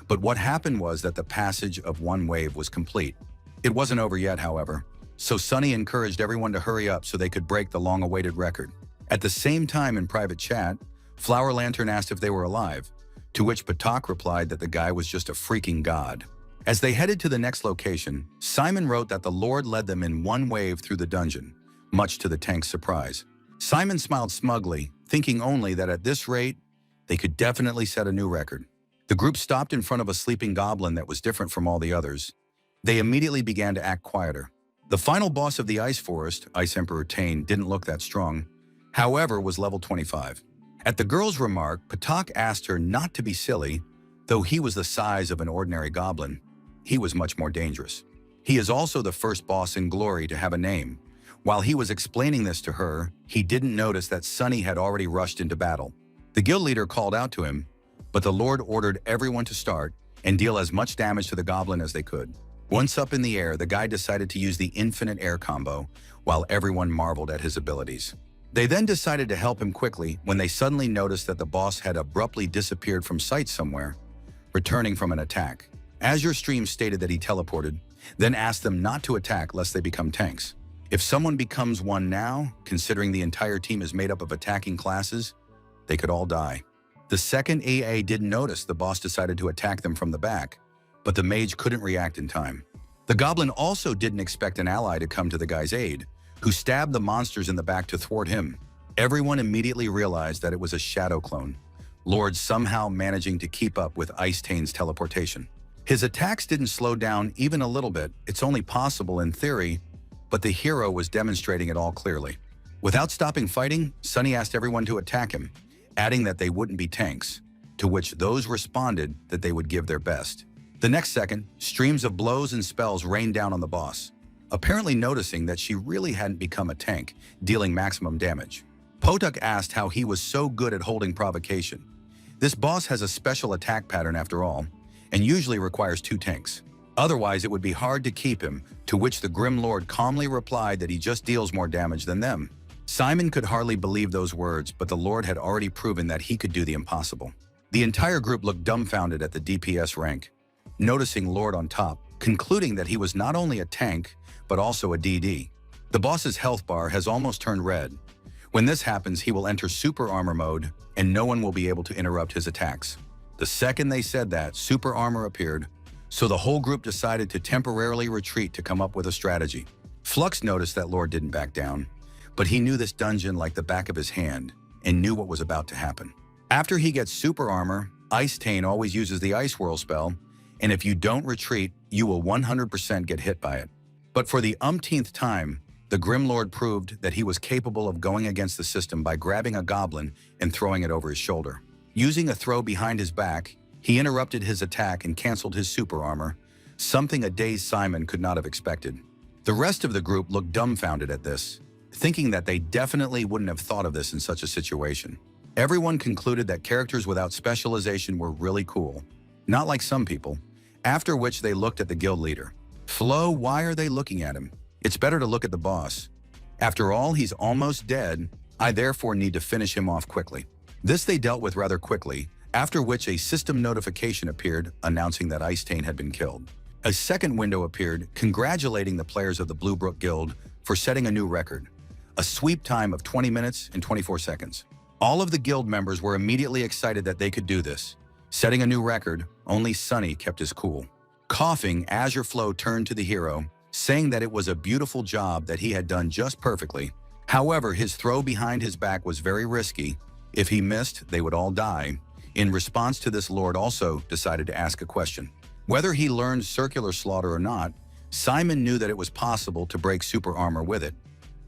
But what happened was that the passage of one wave was complete. It wasn't over yet, however. So Sunny encouraged everyone to hurry up so they could break the long-awaited record. At the same time in private chat, Flower Lantern asked if they were alive, to which Potok replied that the guy was just a freaking god. As they headed to the next location, Simon wrote that the Lord led them in one wave through the dungeon, much to the tank's surprise. Simon smiled smugly, thinking only that at this rate, they could definitely set a new record. The group stopped in front of a sleeping goblin that was different from all the others. They immediately began to act quieter. The final boss of the Ice Forest, Ice Emperor Tane, didn't look that strong, however was level 25. At the girl's remark, Potok asked her not to be silly. Though he was the size of an ordinary goblin, he was much more dangerous. He is also the first boss in Glory to have a name. While he was explaining this to her, he didn't notice that Sunny had already rushed into battle. The guild leader called out to him, but the Lord ordered everyone to start and deal as much damage to the goblin as they could. Once up in the air, the guy decided to use the infinite air combo, while everyone marveled at his abilities. They then decided to help him quickly when they suddenly noticed that the boss had abruptly disappeared from sight somewhere, returning from an attack. Azure Stream stated that he teleported, then asked them not to attack lest they become tanks. If someone becomes one now, considering the entire team is made up of attacking classes, they could all die. The second EA didn't notice the boss decided to attack them from the back, but the mage couldn't react in time. The goblin also didn't expect an ally to come to the guy's aid, who stabbed the monsters in the back to thwart him. Everyone immediately realized that it was a shadow clone, Lord somehow managing to keep up with Ice Tane's teleportation. His attacks didn't slow down even a little bit. It's only possible in theory, but the hero was demonstrating it all clearly. Without stopping fighting, Sunny asked everyone to attack him, adding that they wouldn't be tanks, to which those responded that they would give their best. The next second, streams of blows and spells rained down on the boss, apparently noticing that she really hadn't become a tank, dealing maximum damage. Potuk asked how he was so good at holding provocation. This boss has a special attack pattern after all, and usually requires 2 tanks. Otherwise, it would be hard to keep him, to which the Grim Lord calmly replied that he just deals more damage than them. Simon could hardly believe those words, but the Lord had already proven that he could do the impossible. The entire group looked dumbfounded at the DPS rank, noticing Lord on top, concluding that he was not only a tank, but also a DD. The boss's health bar has almost turned red. When this happens, he will enter super armor mode, and no one will be able to interrupt his attacks. The second they said that, super armor appeared, so the whole group decided to temporarily retreat to come up with a strategy. Flux noticed that Lord didn't back down, but he knew this dungeon like the back of his hand and knew what was about to happen. After he gets super armor, Ice Tane always uses the Ice Whirl spell, and if you don't retreat, you will 100% get hit by it. But for the umpteenth time, the Grim Lord proved that he was capable of going against the system by grabbing a goblin and throwing it over his shoulder. Using a throw behind his back, he interrupted his attack and canceled his super armor, something a dazed Simon could not have expected. The rest of the group looked dumbfounded at this, thinking that they definitely wouldn't have thought of this in such a situation. Everyone concluded that characters without specialization were really cool, not like some people, after which they looked at the guild leader. Flo, why are they looking at him? It's better to look at the boss. After all, he's almost dead. I therefore need to finish him off quickly. This they dealt with rather quickly, after which a system notification appeared announcing that Ice Tane had been killed. A second window appeared congratulating the players of the Blue Brook Guild for setting a new record, a sweep time of 20 minutes and 24 seconds. All of the guild members were immediately excited that they could do this. Setting a new record, only Sunny kept his cool. Coughing, Azure Flow turned to the hero, saying that it was a beautiful job that he had done just perfectly. However, his throw behind his back was very risky. If he missed, they would all die. In response to this, Lord also decided to ask a question. Whether he learned circular slaughter or not, Simon knew that it was possible to break super armor with it,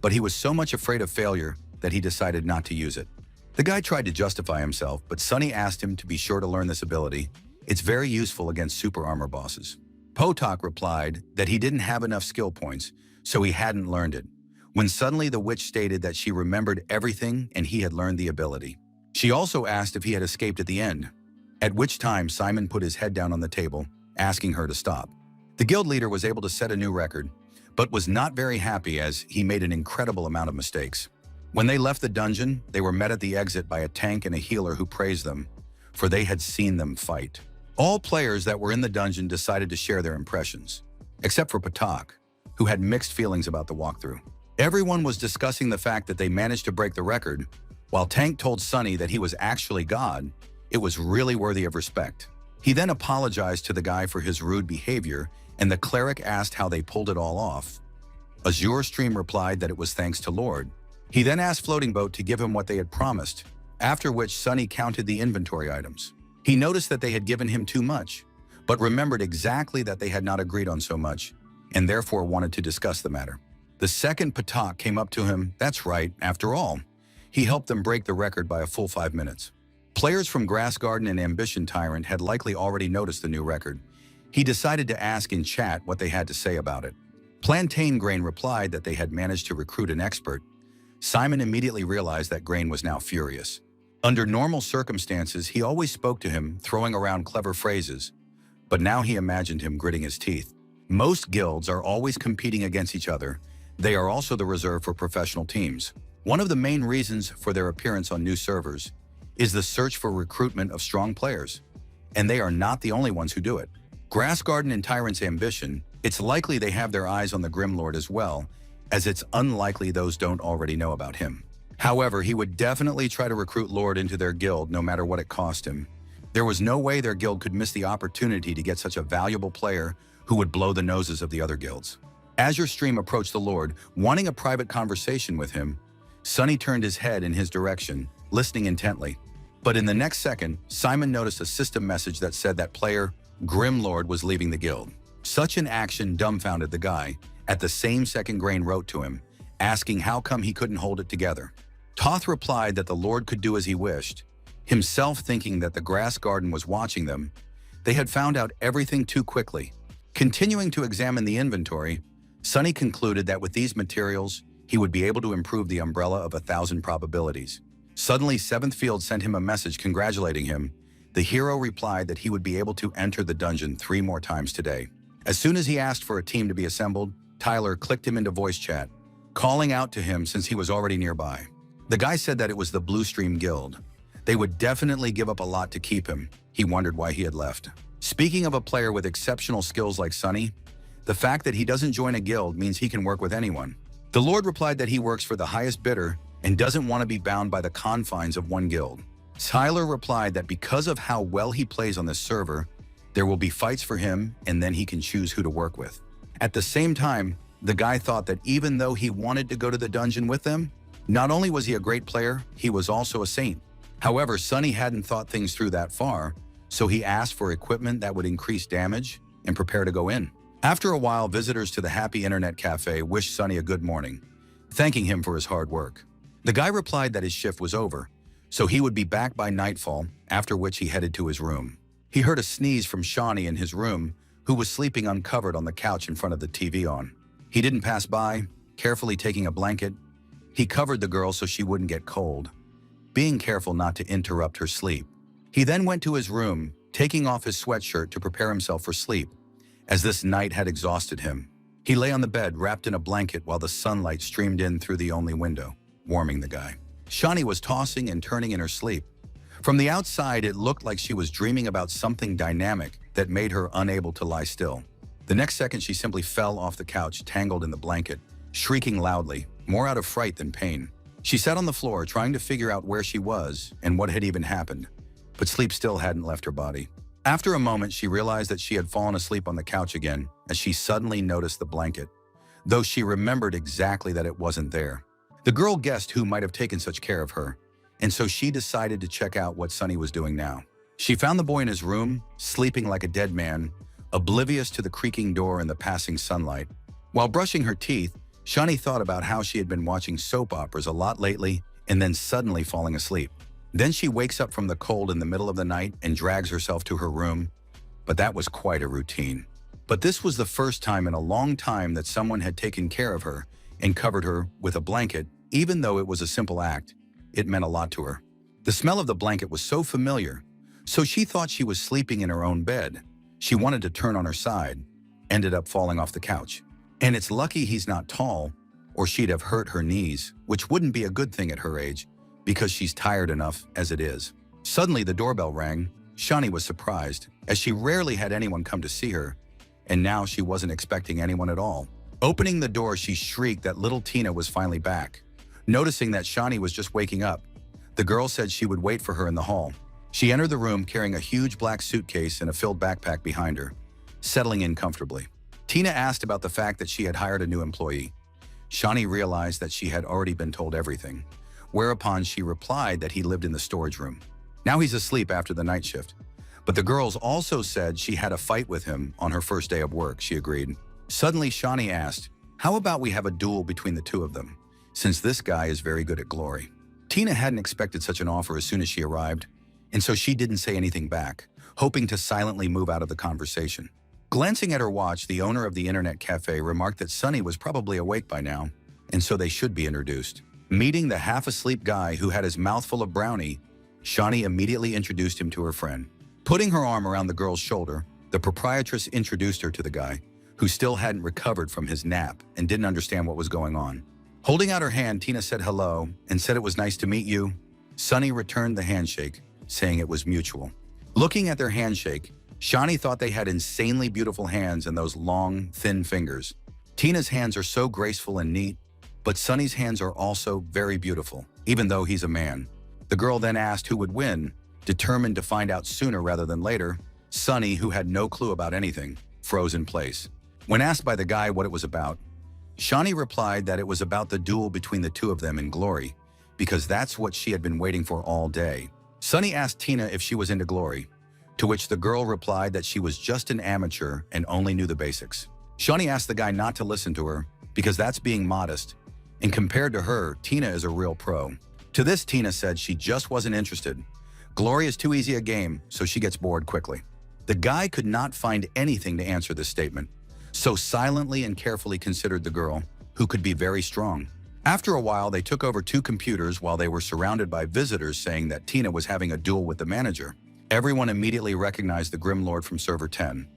but he was so much afraid of failure that he decided not to use it. The guy tried to justify himself, but Sunny asked him to be sure to learn this ability. It's very useful against super armor bosses. Potok replied that he didn't have enough skill points, so he hadn't learned it, when suddenly the witch stated that she remembered everything and he had learned the ability. She also asked if he had escaped at the end, at which time Simon put his head down on the table, asking her to stop. The guild leader was able to set a new record, but was not very happy as he made an incredible amount of mistakes. When they left the dungeon, they were met at the exit by a tank and a healer who praised them, for they had seen them fight. All players that were in the dungeon decided to share their impressions, except for Potok, who had mixed feelings about the walkthrough. Everyone was discussing the fact that they managed to break the record, while Tank told Sunny that he was actually God. It was really worthy of respect. He then apologized to the guy for his rude behavior, and the cleric asked how they pulled it all off. Azure Stream replied that it was thanks to Lord. He then asked Floating Boat to give him what they had promised, after which Sunny counted the inventory items. He noticed that they had given him too much, but remembered exactly that they had not agreed on so much, and therefore wanted to discuss the matter. The second Potok came up to him. That's right, after all, he helped them break the record by a full 5 minutes. Players from Grass Garden and Ambition Tyrant had likely already noticed the new record, He decided to ask in chat what they had to say about it. Plantain Grain replied that they had managed to recruit an expert. Simon immediately realized that Grain was now furious. Under normal circumstances, he always spoke to him, throwing around clever phrases, but now he imagined him gritting his teeth. Most guilds are always competing against each other. They are also the reserve for professional teams. One of the main reasons for their appearance on new servers is the search for recruitment of strong players. And they are not the only ones who do it. Grass Garden and Tyrant's ambition, it's likely they have their eyes on the Grimlord as well, as it's unlikely those don't already know about him. However, he would definitely try to recruit Lord into their guild no matter what it cost him. There was no way their guild could miss the opportunity to get such a valuable player who would blow the noses of the other guilds. As your stream approached the Lord, wanting a private conversation with him, Sunny turned his head in his direction, listening intently. But in the next second, Simon noticed a system message that said that player Grimlord was leaving the guild. Such an action dumbfounded the guy. At the same second, Grain wrote to him, asking how come he couldn't hold it together. Toth replied that the Lord could do as he wished, himself thinking that the Grass Garden was watching them. They had found out everything too quickly. Continuing to examine the inventory, Sunny concluded that with these materials, he would be able to improve the umbrella of 1,000 probabilities. Suddenly, Seventh Field sent him a message congratulating him. The hero replied that he would be able to enter the dungeon 3 more times today. As soon as he asked for a team to be assembled, Tyler clicked him into voice chat, calling out to him since he was already nearby. The guy said that it was the Blue Stream Guild. They would definitely give up a lot to keep him. He wondered why he had left. Speaking of a player with exceptional skills like Sunny, the fact that he doesn't join a guild means he can work with anyone. The Lord replied that he works for the highest bidder and doesn't want to be bound by the confines of one guild. Tyler replied that because of how well he plays on this server, there will be fights for him and then he can choose who to work with. At the same time, the guy thought that even though he wanted to go to the dungeon with them, not only was he a great player, he was also a saint. However, Sunny hadn't thought things through that far, so he asked for equipment that would increase damage and prepare to go in. After a while, visitors to the Happy Internet Cafe wished Sunny a good morning, thanking him for his hard work. The guy replied that his shift was over, so he would be back by nightfall, after which he headed to his room. He heard a sneeze from Shawnee in his room, who was sleeping uncovered on the couch in front of the TV on. He didn't pass by, carefully taking a blanket. He covered the girl so she wouldn't get cold, being careful not to interrupt her sleep. He then went to his room, taking off his sweatshirt to prepare himself for sleep, as this night had exhausted him. He lay on the bed, wrapped in a blanket while the sunlight streamed in through the only window, warming the guy. Shawnee was tossing and turning in her sleep. From the outside, it looked like she was dreaming about something dynamic that made her unable to lie still. The next second, she simply fell off the couch, tangled in the blanket, shrieking loudly, more out of fright than pain. She sat on the floor, trying to figure out where she was and what had even happened, but sleep still hadn't left her body. After a moment, she realized that she had fallen asleep on the couch again as she suddenly noticed the blanket, though she remembered exactly that it wasn't there. The girl guessed who might have taken such care of her, and so she decided to check out what Sunny was doing now. She found the boy in his room, sleeping like a dead man, oblivious to the creaking door and the passing sunlight. While brushing her teeth, Shawnee thought about how she had been watching soap operas a lot lately and then suddenly falling asleep. Then she wakes up from the cold in the middle of the night and drags herself to her room, but that was quite a routine. But this was the first time in a long time that someone had taken care of her and covered her with a blanket. Even though it was a simple act, it meant a lot to her. The smell of the blanket was so familiar, so she thought she was sleeping in her own bed. She wanted to turn on her side, ended up falling off the couch. And it's lucky he's not tall, or she'd have hurt her knees, which wouldn't be a good thing at her age, because she's tired enough as it is. Suddenly, the doorbell rang. Shawnee was surprised, as she rarely had anyone come to see her, and now she wasn't expecting anyone at all. Opening the door, she shrieked that little Tina was finally back. Noticing that Shawnee was just waking up, the girl said she would wait for her in the hall. She entered the room carrying a huge black suitcase and a filled backpack behind her, settling in comfortably. Tina asked about the fact that she had hired a new employee. Shawnee realized that she had already been told everything, whereupon she replied that he lived in the storage room. Now he's asleep after the night shift. But the girls also said she had a fight with him on her first day of work. She agreed. Suddenly, Shawnee asked, "How about we have a duel between the two of them, since this guy is very good at glory?" Tina hadn't expected such an offer as soon as she arrived, and so she didn't say anything back, hoping to silently move out of the conversation. Glancing at her watch, the owner of the internet cafe remarked that Sunny was probably awake by now, and so they should be introduced. Meeting the half-asleep guy who had his mouth full of brownie, Shani immediately introduced him to her friend. Putting her arm around the girl's shoulder, the proprietress introduced her to the guy, who still hadn't recovered from his nap and didn't understand what was going on. Holding out her hand, Tina said hello and said it was nice to meet you. Sunny returned the handshake, saying it was mutual. Looking at their handshake, Shani thought they had insanely beautiful hands and those long, thin fingers. Tina's hands are so graceful and neat, but Sunny's hands are also very beautiful, even though he's a man. The girl then asked who would win, determined to find out sooner rather than later. Sunny, who had no clue about anything, froze in place. When asked by the guy what it was about, Shani replied that it was about the duel between the two of them in Glory, because that's what she had been waiting for all day. Sunny asked Tina if she was into Glory, to which the girl replied that she was just an amateur and only knew the basics. Shani asked the guy not to listen to her, because that's being modest, and compared to her, Tina is a real pro. To this, Tina said she just wasn't interested. Glory is too easy a game, so she gets bored quickly. The guy could not find anything to answer this statement, so silently and carefully considered the girl, who could be very strong. After a while, they took over 2 computers while they were surrounded by visitors saying that Tina was having a duel with the manager. Everyone immediately recognized the Grim Lord from Server 10,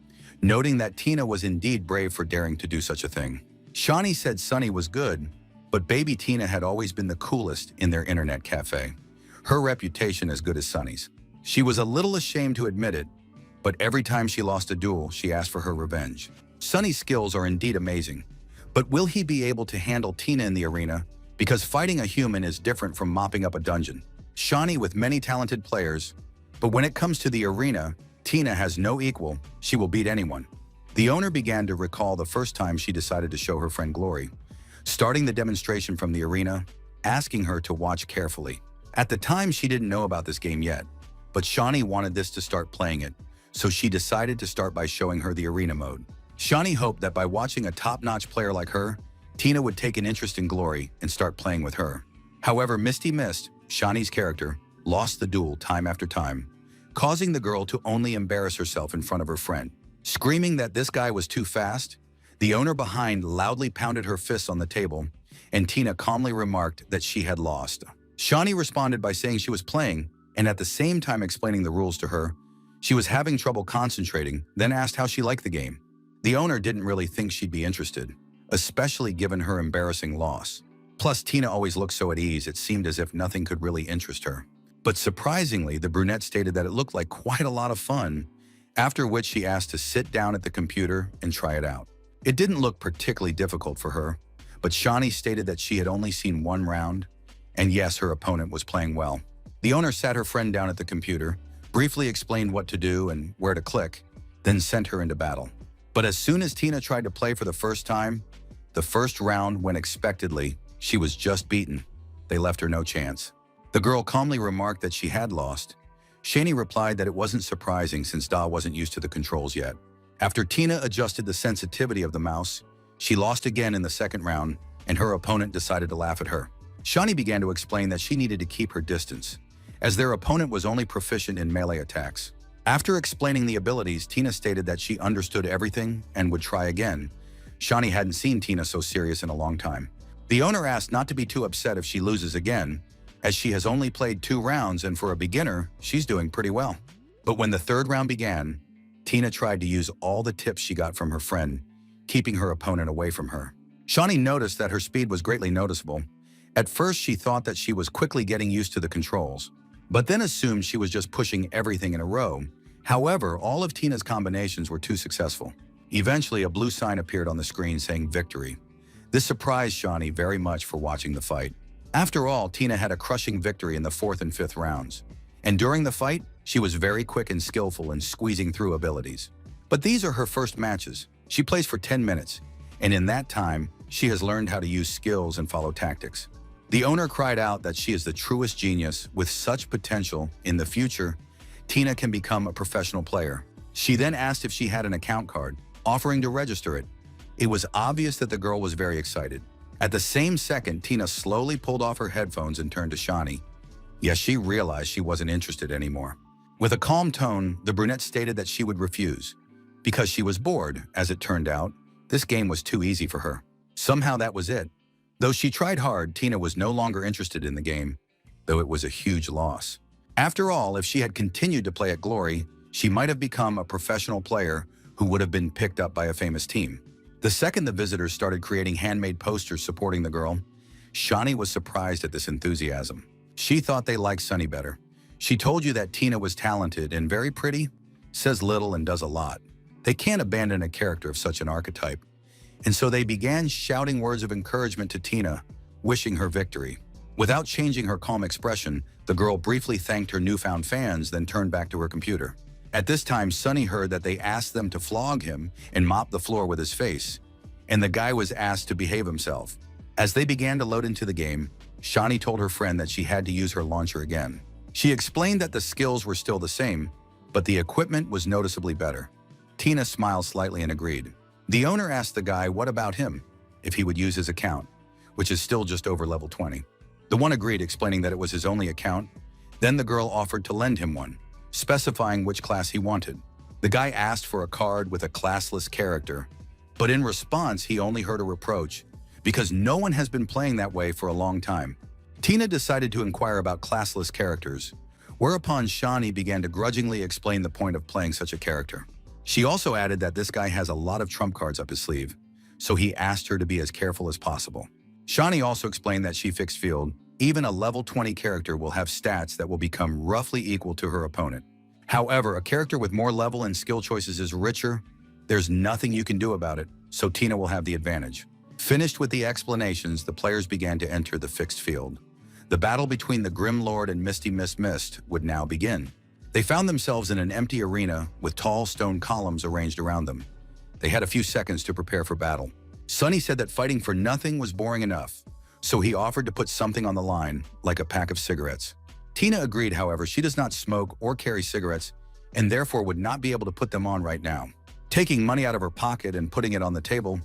noting that Tina was indeed brave for daring to do such a thing. Shani said Sunny was good, but baby Tina had always been the coolest in their internet cafe. Her reputation as good as Sunny's. She was a little ashamed to admit it, but every time she lost a duel, she asked for her revenge. Sunny's skills are indeed amazing, but will he be able to handle Tina in the arena? Because fighting a human is different from mopping up a dungeon. Shani with many talented players, but when it comes to the arena, Tina has no equal. She will beat anyone. The owner began to recall the first time she decided to show her friend Glory, starting the demonstration from the arena, asking her to watch carefully. At the time, she didn't know about this game yet, but Shani wanted this to start playing it, so she decided to start by showing her the arena mode. Shani hoped that by watching a top-notch player like her, Tina would take an interest in Glory and start playing with her. However, Misty Mist, Shani's character, lost the duel time after time, causing the girl to only embarrass herself in front of her friend. Screaming that this guy was too fast, the owner behind loudly pounded her fists on the table, and Tina calmly remarked that she had lost. Shani responded by saying she was playing, and at the same time explaining the rules to her. She was having trouble concentrating, then asked how she liked the game. The owner didn't really think she'd be interested, especially given her embarrassing loss. Plus, Tina always looked so at ease, it seemed as if nothing could really interest her. But surprisingly, the brunette stated that it looked like quite a lot of fun, after which she asked to sit down at the computer and try it out. It didn't look particularly difficult for her, but Shani stated that she had only seen 1 round, and yes, her opponent was playing well. The owner sat her friend down at the computer, briefly explained what to do and where to click, then sent her into battle. But as soon as Tina tried to play for the first time, the first round went expectedly. She was just beaten. They left her no chance. The girl calmly remarked that she had lost. Shani replied that it wasn't surprising since Da wasn't used to the controls yet. After Tina adjusted the sensitivity of the mouse, she lost again in the second round, and her opponent decided to laugh at her. Shani began to explain that she needed to keep her distance, as their opponent was only proficient in melee attacks. After explaining the abilities, Tina stated that she understood everything and would try again. Shani hadn't seen Tina so serious in a long time. The owner asked not to be too upset if she loses again, as she has only played 2 rounds and for a beginner, she's doing pretty well. But when the third round began, Tina tried to use all the tips she got from her friend, keeping her opponent away from her. Shani noticed that her speed was greatly noticeable. At first, she thought that she was quickly getting used to the controls, but then assumed she was just pushing everything in a row. However, all of Tina's combinations were too successful. Eventually, a blue sign appeared on the screen saying victory. This surprised Shani very much for watching the fight. After all, Tina had a crushing victory in the 4th and 5th rounds, and during the fight, she was very quick and skillful in squeezing through abilities. But these are her first matches. She plays for 10 minutes, and in that time, she has learned how to use skills and follow tactics. The owner cried out that she is the truest genius with such potential. In the future, Tina can become a professional player. She then asked if she had an account card, offering to register it. It was obvious that the girl was very excited. At the same second, Tina slowly pulled off her headphones and turned to Shani. Yes, she realized she wasn't interested anymore. With a calm tone, the brunette stated that she would refuse. because she was bored. As it turned out, this game was too easy for her. Somehow that was it. Though she tried hard, Tina was no longer interested in the game, though it was a huge loss. After all, if she had continued to play at Glory, she might have become a professional player who would have been picked up by a famous team. The second the visitors started creating handmade posters supporting the girl, Shani was surprised at this enthusiasm. She thought they liked Sunny better. She told you that Tina was talented and very pretty, says little and does a lot. They can't abandon a character of such an archetype. And so they began shouting words of encouragement to Tina, wishing her victory. Without changing her calm expression, the girl briefly thanked her newfound fans, then turned back to her computer. At this time, Sunny heard that they asked them to flog him and mop the floor with his face, and the guy was asked to behave himself. As they began to load into the game, Shani told her friend that she had to use her launcher again. She explained that the skills were still the same, but the equipment was noticeably better. Tina smiled slightly and agreed. The owner asked the guy what about him, if he would use his account, which is still just over level 20. The one agreed, explaining that it was his only account. Then the girl offered to lend him one, specifying which class he wanted. The guy asked for a card with a classless character, but in response he only heard a reproach, because no one has been playing that way for a long time. Tina decided to inquire about classless characters, whereupon Shani began to grudgingly explain the point of playing such a character. She also added that this guy has a lot of trump cards up his sleeve, so he asked her to be as careful as possible. Shani also explained that she fixed field. Even a level 20 character will have stats that will become roughly equal to her opponent. However, a character with more level and skill choices is richer. There's nothing you can do about it, so Tina will have the advantage. Finished with the explanations, the players began to enter the fixed field. The battle between the Grim Lord and Misty Mist would now begin. They found themselves in an empty arena with tall stone columns arranged around them. They had a few seconds to prepare for battle. Sunny said that fighting for nothing was boring enough, so he offered to put something on the line, like a pack of cigarettes. Tina agreed, however, she does not smoke or carry cigarettes, and therefore would not be able to put them on right now. Taking money out of her pocket and putting it on the table,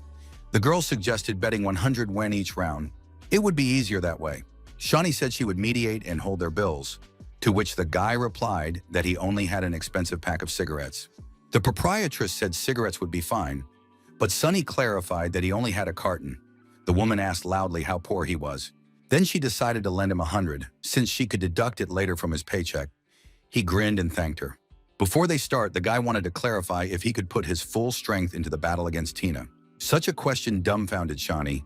the girl suggested betting 100 yen each round. It would be easier that way. Shani said she would mediate and hold their bills, to which the guy replied that he only had an expensive pack of cigarettes. The proprietress said cigarettes would be fine, but Sunny clarified that he only had a carton. The woman asked loudly how poor he was. Then she decided to lend him 100, since she could deduct it later from his paycheck. He grinned and thanked her. Before they start, the guy wanted to clarify if he could put his full strength into the battle against Tina. Such a question dumbfounded Shani,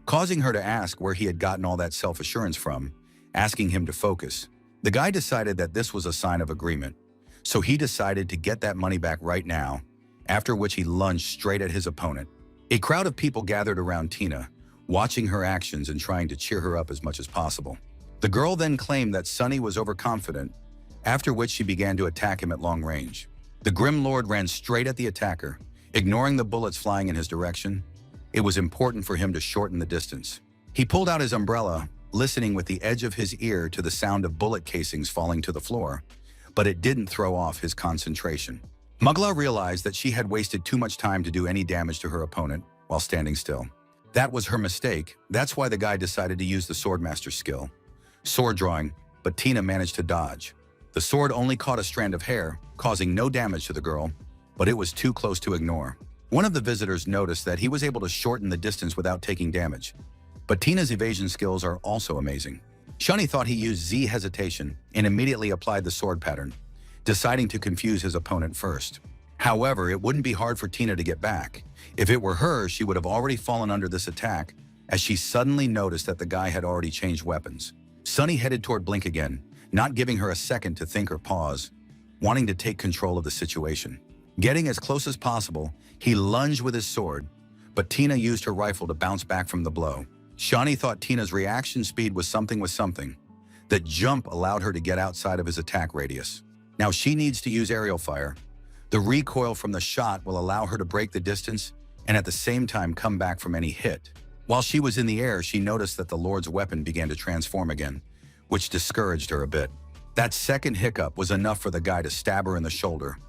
causing her to ask where he had gotten all that self-assurance from, asking him to focus. The guy decided that this was a sign of agreement, so he decided to get that money back right now, after which he lunged straight at his opponent. A crowd of people gathered around Tina, watching her actions and trying to cheer her up as much as possible. The girl then claimed that Sunny was overconfident, after which she began to attack him at long range. The Grim Lord ran straight at the attacker, ignoring the bullets flying in his direction. It was important for him to shorten the distance. He pulled out his umbrella, listening with the edge of his ear to the sound of bullet casings falling to the floor, but it didn't throw off his concentration. Mugla realized that she had wasted too much time to do any damage to her opponent while standing still. That was her mistake. That's why the guy decided to use the Swordmaster skill, sword drawing, but Tina managed to dodge. The sword only caught a strand of hair, causing no damage to the girl, but it was too close to ignore. One of the visitors noticed that he was able to shorten the distance without taking damage, but Tina's evasion skills are also amazing. Shani thought he used Z hesitation and immediately applied the sword pattern, deciding to confuse his opponent first. However, it wouldn't be hard for Tina to get back. If it were her, she would have already fallen under this attack, as she suddenly noticed that the guy had already changed weapons. Sunny headed toward Blink again, not giving her a second to think or pause, wanting to take control of the situation. Getting as close as possible, he lunged with his sword, but Tina used her rifle to bounce back from the blow. Shani thought Tina's reaction speed was something. That jump allowed her to get outside of his attack radius. Now she needs to use aerial fire. The recoil from the shot will allow her to break the distance and at the same time come back from any hit. While she was in the air, she noticed that the Lord's weapon began to transform again, which discouraged her a bit. That second hiccup was enough for the guy to stab her in the shoulder.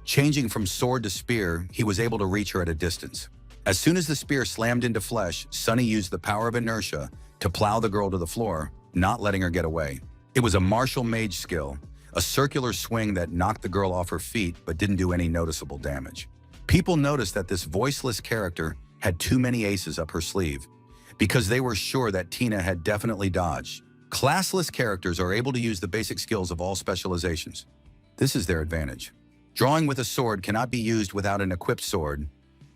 Changing from sword to spear, he was able to reach her at a distance. As soon as the spear slammed into flesh, Sunny used the power of inertia to plow the girl to the floor, not letting her get away. It was a martial mage skill, a circular swing that knocked the girl off her feet but didn't do any noticeable damage. People noticed that this voiceless character had too many aces up her sleeve, because they were sure that Tina had definitely dodged. Classless characters are able to use the basic skills of all specializations. This is their advantage. Drawing with a sword cannot be used without an equipped sword.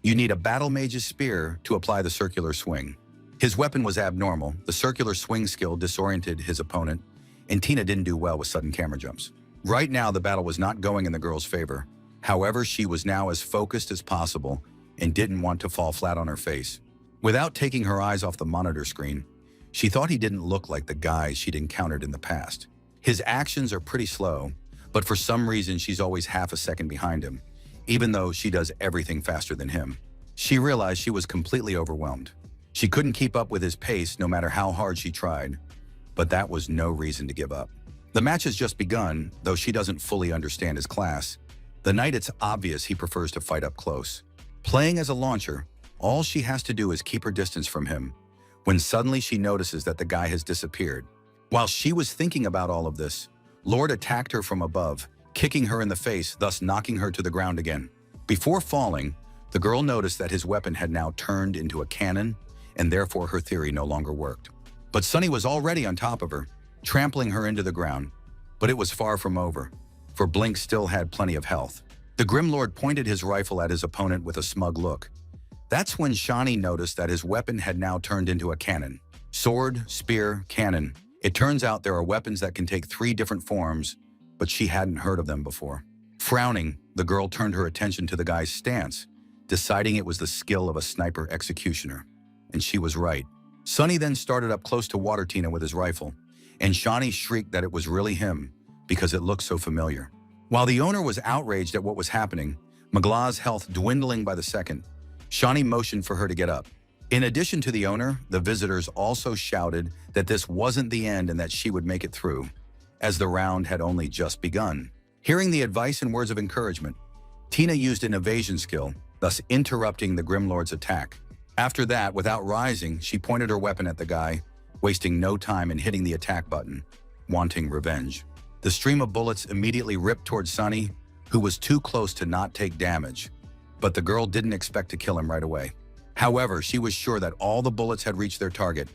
You need a battle mage's spear to apply the circular swing. His weapon was abnormal. The circular swing skill disoriented his opponent, and Tina didn't do well with sudden camera jumps. Right now, the battle was not going in the girl's favor. However, she was now as focused as possible and didn't want to fall flat on her face. Without taking her eyes off the monitor screen, she thought he didn't look like the guys she'd encountered in the past. His actions are pretty slow, but for some reason she's always half a second behind him, even though she does everything faster than him. She realized she was completely overwhelmed. She couldn't keep up with his pace no matter how hard she tried, but that was no reason to give up. The match has just begun, though she doesn't fully understand his class. The knight, it's obvious he prefers to fight up close. Playing as a launcher, all she has to do is keep her distance from him, when suddenly she notices that the guy has disappeared. While she was thinking about all of this, Lord attacked her from above, kicking her in the face, thus knocking her to the ground again. Before falling, the girl noticed that his weapon had now turned into a cannon, and therefore her theory no longer worked. But Sunny was already on top of her, trampling her into the ground. But it was far from over, for Blink still had plenty of health. The Grim Lord pointed his rifle at his opponent with a smug look. That's when Shani noticed that his weapon had now turned into a cannon. Sword, spear, cannon. It turns out there are weapons that can take 3 different forms, but she hadn't heard of them before. Frowning, the girl turned her attention to the guy's stance, deciding it was the skill of a sniper executioner. And she was right. Sunny then started up close to Water Tina with his rifle, and Shani shrieked that it was really him because it looked so familiar. While the owner was outraged at what was happening, Magla's health dwindling by the second, Shani motioned for her to get up. In addition to the owner, the visitors also shouted that this wasn't the end and that she would make it through, as the round had only just begun. Hearing the advice and words of encouragement, Tina used an evasion skill, thus interrupting the Grim Lord's attack. After that, without rising, she pointed her weapon at the guy, wasting no time in hitting the attack button, wanting revenge. The stream of bullets immediately ripped towards Sunny, who was too close to not take damage, but the girl didn't expect to kill him right away. However, she was sure that all the bullets had reached their target,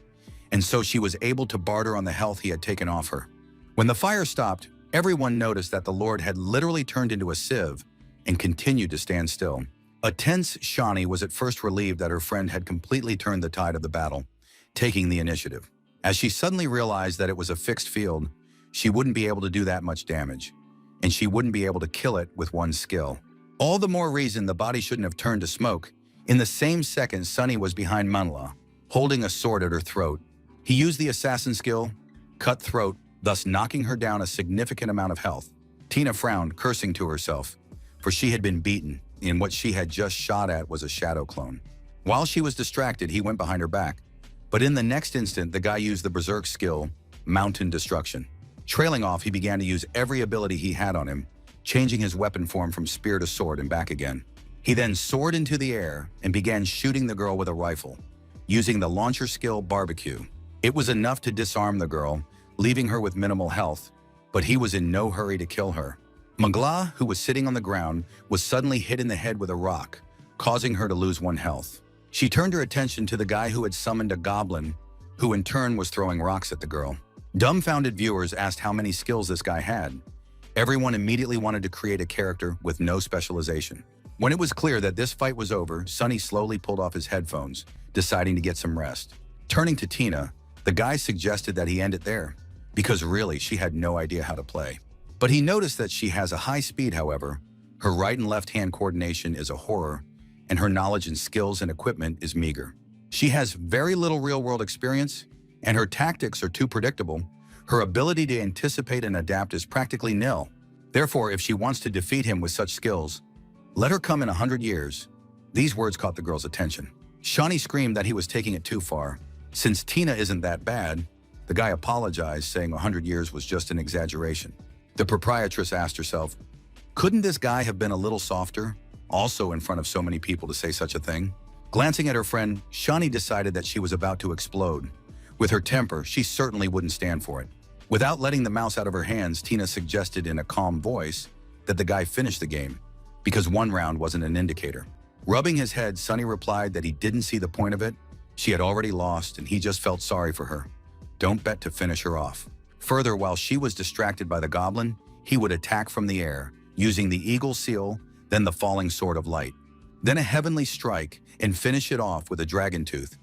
and so she was able to barter on the health he had taken off her. When the fire stopped, everyone noticed that the Lord had literally turned into a sieve and continued to stand still. A tense Shani was at first relieved that her friend had completely turned the tide of the battle, taking the initiative. As she suddenly realized that it was a fixed field, she wouldn't be able to do that much damage, and she wouldn't be able to kill it with one skill. All the more reason the body shouldn't have turned to smoke. In the same second, Sunny was behind Manhwa, holding a sword at her throat. He used the assassin skill, cut throat, thus knocking her down a significant amount of health. Tina frowned, cursing to herself, for she had been beaten, and what she had just shot at was a shadow clone. While she was distracted, he went behind her back. But in the next instant, the guy used the berserk skill, Mountain Destruction. Trailing off, he began to use every ability he had on him, changing his weapon form from spear to sword and back again. He then soared into the air and began shooting the girl with a rifle, using the launcher skill Barbecue. It was enough to disarm the girl, leaving her with minimal health, but he was in no hurry to kill her. Mangla, who was sitting on the ground, was suddenly hit in the head with a rock, causing her to lose 1 health. She turned her attention to the guy who had summoned a goblin, who in turn was throwing rocks at the girl. Dumbfounded viewers asked how many skills this guy had. Everyone immediately wanted to create a character with no specialization. When it was clear that this fight was over, Sunny slowly pulled off his headphones, deciding to get some rest. Turning to Tina, the guy suggested that he end it there, because really she had no idea how to play. But he noticed that she has a high speed, however. Her right and left hand coordination is a horror, and her knowledge and skills and equipment is meager. She has very little real-world experience, and her tactics are too predictable. Her ability to anticipate and adapt is practically nil. Therefore, if she wants to defeat him with such skills, let her come in 100 years. These words caught the girl's attention. Shani screamed that he was taking it too far. Since Tina isn't that bad, the guy apologized, saying 100 years was just an exaggeration. The proprietress asked herself, couldn't this guy have been a little softer, also in front of so many people, to say such a thing? Glancing at her friend, Shani decided that she was about to explode. With her temper, she certainly wouldn't stand for it. Without letting the mouse out of her hands, Tina suggested in a calm voice that the guy finish the game, because one round wasn't an indicator. Rubbing his head, Sunny replied that he didn't see the point of it. She had already lost and he just felt sorry for her. Don't bet to finish her off. Further, while she was distracted by the goblin, he would attack from the air, using the eagle seal, then the falling sword of light. Then a heavenly strike, and finish it off with a dragon tooth.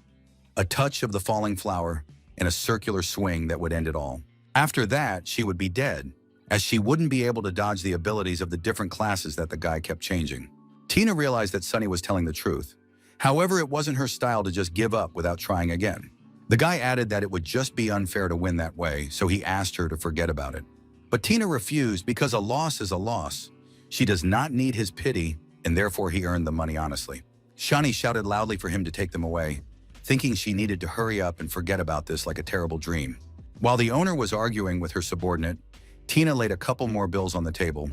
A touch of the falling flower, and a circular swing that would end it all. After that, she would be dead, as she wouldn't be able to dodge the abilities of the different classes that the guy kept changing. Tina realized that Sunny was telling the truth. However, it wasn't her style to just give up without trying again. The guy added that it would just be unfair to win that way, so he asked her to forget about it. But Tina refused because a loss is a loss. She does not need his pity, and therefore he earned the money honestly. Shani shouted loudly for him to take them away, thinking she needed to hurry up and forget about this like a terrible dream. While the owner was arguing with her subordinate, Tina laid a couple more bills on the table,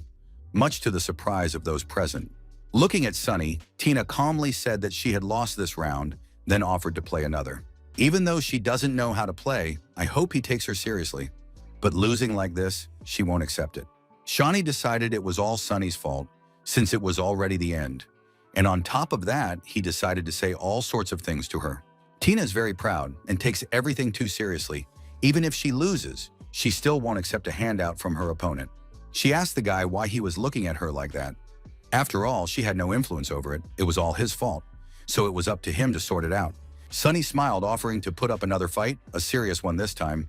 much to the surprise of those present. Looking at Sunny, Tina calmly said that she had lost this round, then offered to play another. Even though she doesn't know how to play, I hope he takes her seriously. But losing like this, she won't accept it. Shani decided it was all Sunny's fault, since it was already the end. And on top of that, he decided to say all sorts of things to her. Tina is very proud and takes everything too seriously. Even if she loses, she still won't accept a handout from her opponent. She asked the guy why he was looking at her like that. After all, she had no influence over it. It was all his fault. So it was up to him to sort it out. Sunny smiled, offering to put up another fight, a serious one this time.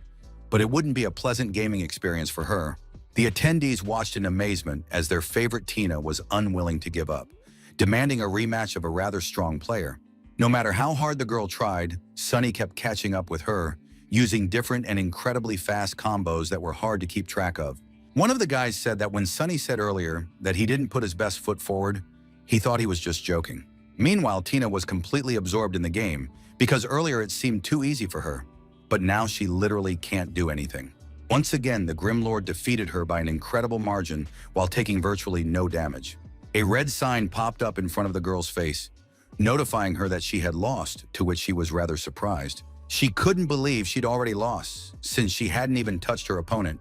But it wouldn't be a pleasant gaming experience for her. The attendees watched in amazement as their favorite Tina was unwilling to give up, demanding a rematch of a rather strong player. No matter how hard the girl tried, Sunny kept catching up with her, using different and incredibly fast combos that were hard to keep track of. One of the guys said that when Sunny said earlier that he didn't put his best foot forward, he thought he was just joking. Meanwhile, Tina was completely absorbed in the game because earlier it seemed too easy for her, but now she literally can't do anything. Once again, the Grim Lord defeated her by an incredible margin while taking virtually no damage. A red sign popped up in front of the girl's face, notifying her that she had lost, to which she was rather surprised. She couldn't believe she'd already lost, since she hadn't even touched her opponent,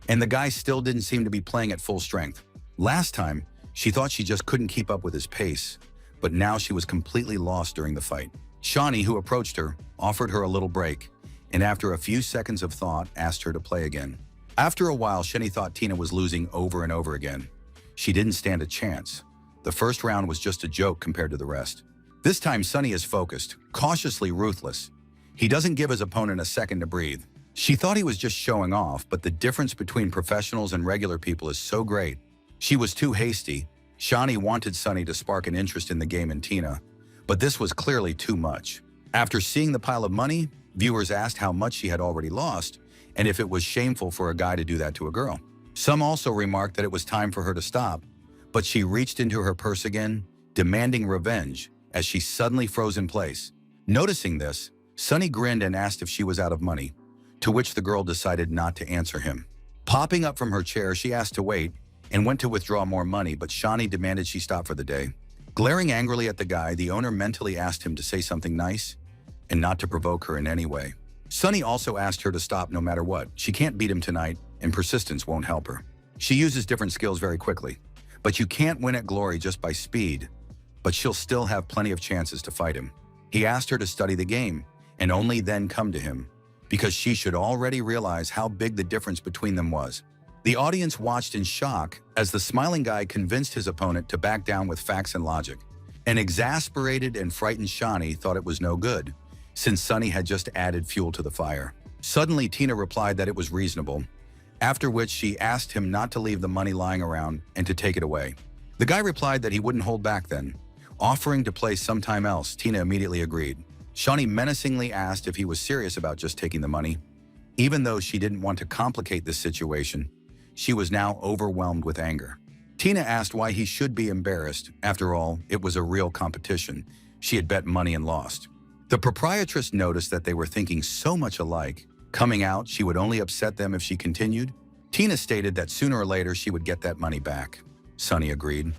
and the guy still didn't seem to be playing at full strength. Last time, she thought she just couldn't keep up with his pace, but now she was completely lost during the fight. Shani, who approached her, offered her a little break, and after a few seconds of thought, asked her to play again. After a while, Shani thought Tina was losing over and over again. She didn't stand a chance. The first round was just a joke compared to the rest. This time, Sunny is focused, cautiously ruthless. He doesn't give his opponent a second to breathe. She thought he was just showing off, but the difference between professionals and regular people is so great. She was too hasty. Shani wanted Sunny to spark an interest in the game and Tina, but this was clearly too much. After seeing the pile of money, viewers asked how much she had already lost and if it was shameful for a guy to do that to a girl. Some also remarked that it was time for her to stop, but she reached into her purse again, demanding revenge as she suddenly froze in place. Noticing this, Sunny grinned and asked if she was out of money, to which the girl decided not to answer him. Popping up from her chair, she asked to wait and went to withdraw more money, but Shani demanded she stop for the day. Glaring angrily at the guy, the owner mentally asked him to say something nice and not to provoke her in any way. Sunny also asked her to stop no matter what. She can't beat him tonight, and persistence won't help her. She uses different skills very quickly, but you can't win at Glory just by speed, but she'll still have plenty of chances to fight him. He asked her to study the game and only then come to him, because she should already realize how big the difference between them was. The audience watched in shock as the smiling guy convinced his opponent to back down with facts and logic. An exasperated and frightened Shani thought it was no good, since Sunny had just added fuel to the fire. Suddenly, Tina replied that it was reasonable, after which she asked him not to leave the money lying around and to take it away. The guy replied that he wouldn't hold back then, offering to play sometime else. Tina immediately agreed. Shani menacingly asked if he was serious about just taking the money. Even though she didn't want to complicate this situation, she was now overwhelmed with anger. Tina asked why he should be embarrassed. After all, it was a real competition. She had bet money and lost. The proprietress noticed that they were thinking so much alike. Coming out, she would only upset them if she continued. Tina stated that sooner or later she would get that money back. Sunny agreed,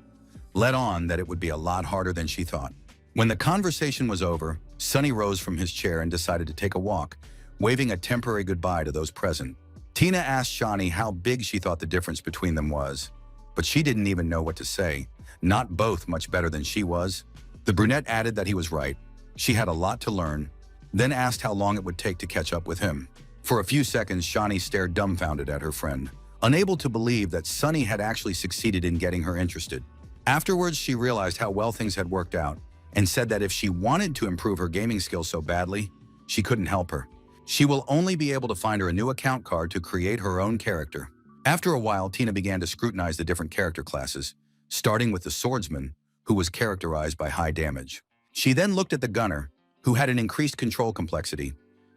let on that it would be a lot harder than she thought. When the conversation was over, Sunny rose from his chair and decided to take a walk, waving a temporary goodbye to those present. Tina asked Shani how big she thought the difference between them was. but she didn't even know what to say. Not both much better than she was. The brunette added that he was right. She had a lot to learn, then asked how long it would take to catch up with him. For a few seconds, Shani stared dumbfounded at her friend, unable to believe that Sunny had actually succeeded in getting her interested. Afterwards, she realized how well things had worked out and said that if she wanted to improve her gaming skills so badly, she couldn't help her. She will only be able to find her a new account card to create her own character. After a while, Tina began to scrutinize the different character classes, starting with the swordsman, who was characterized by high damage. She then looked at the gunner, who had an increased control complexity.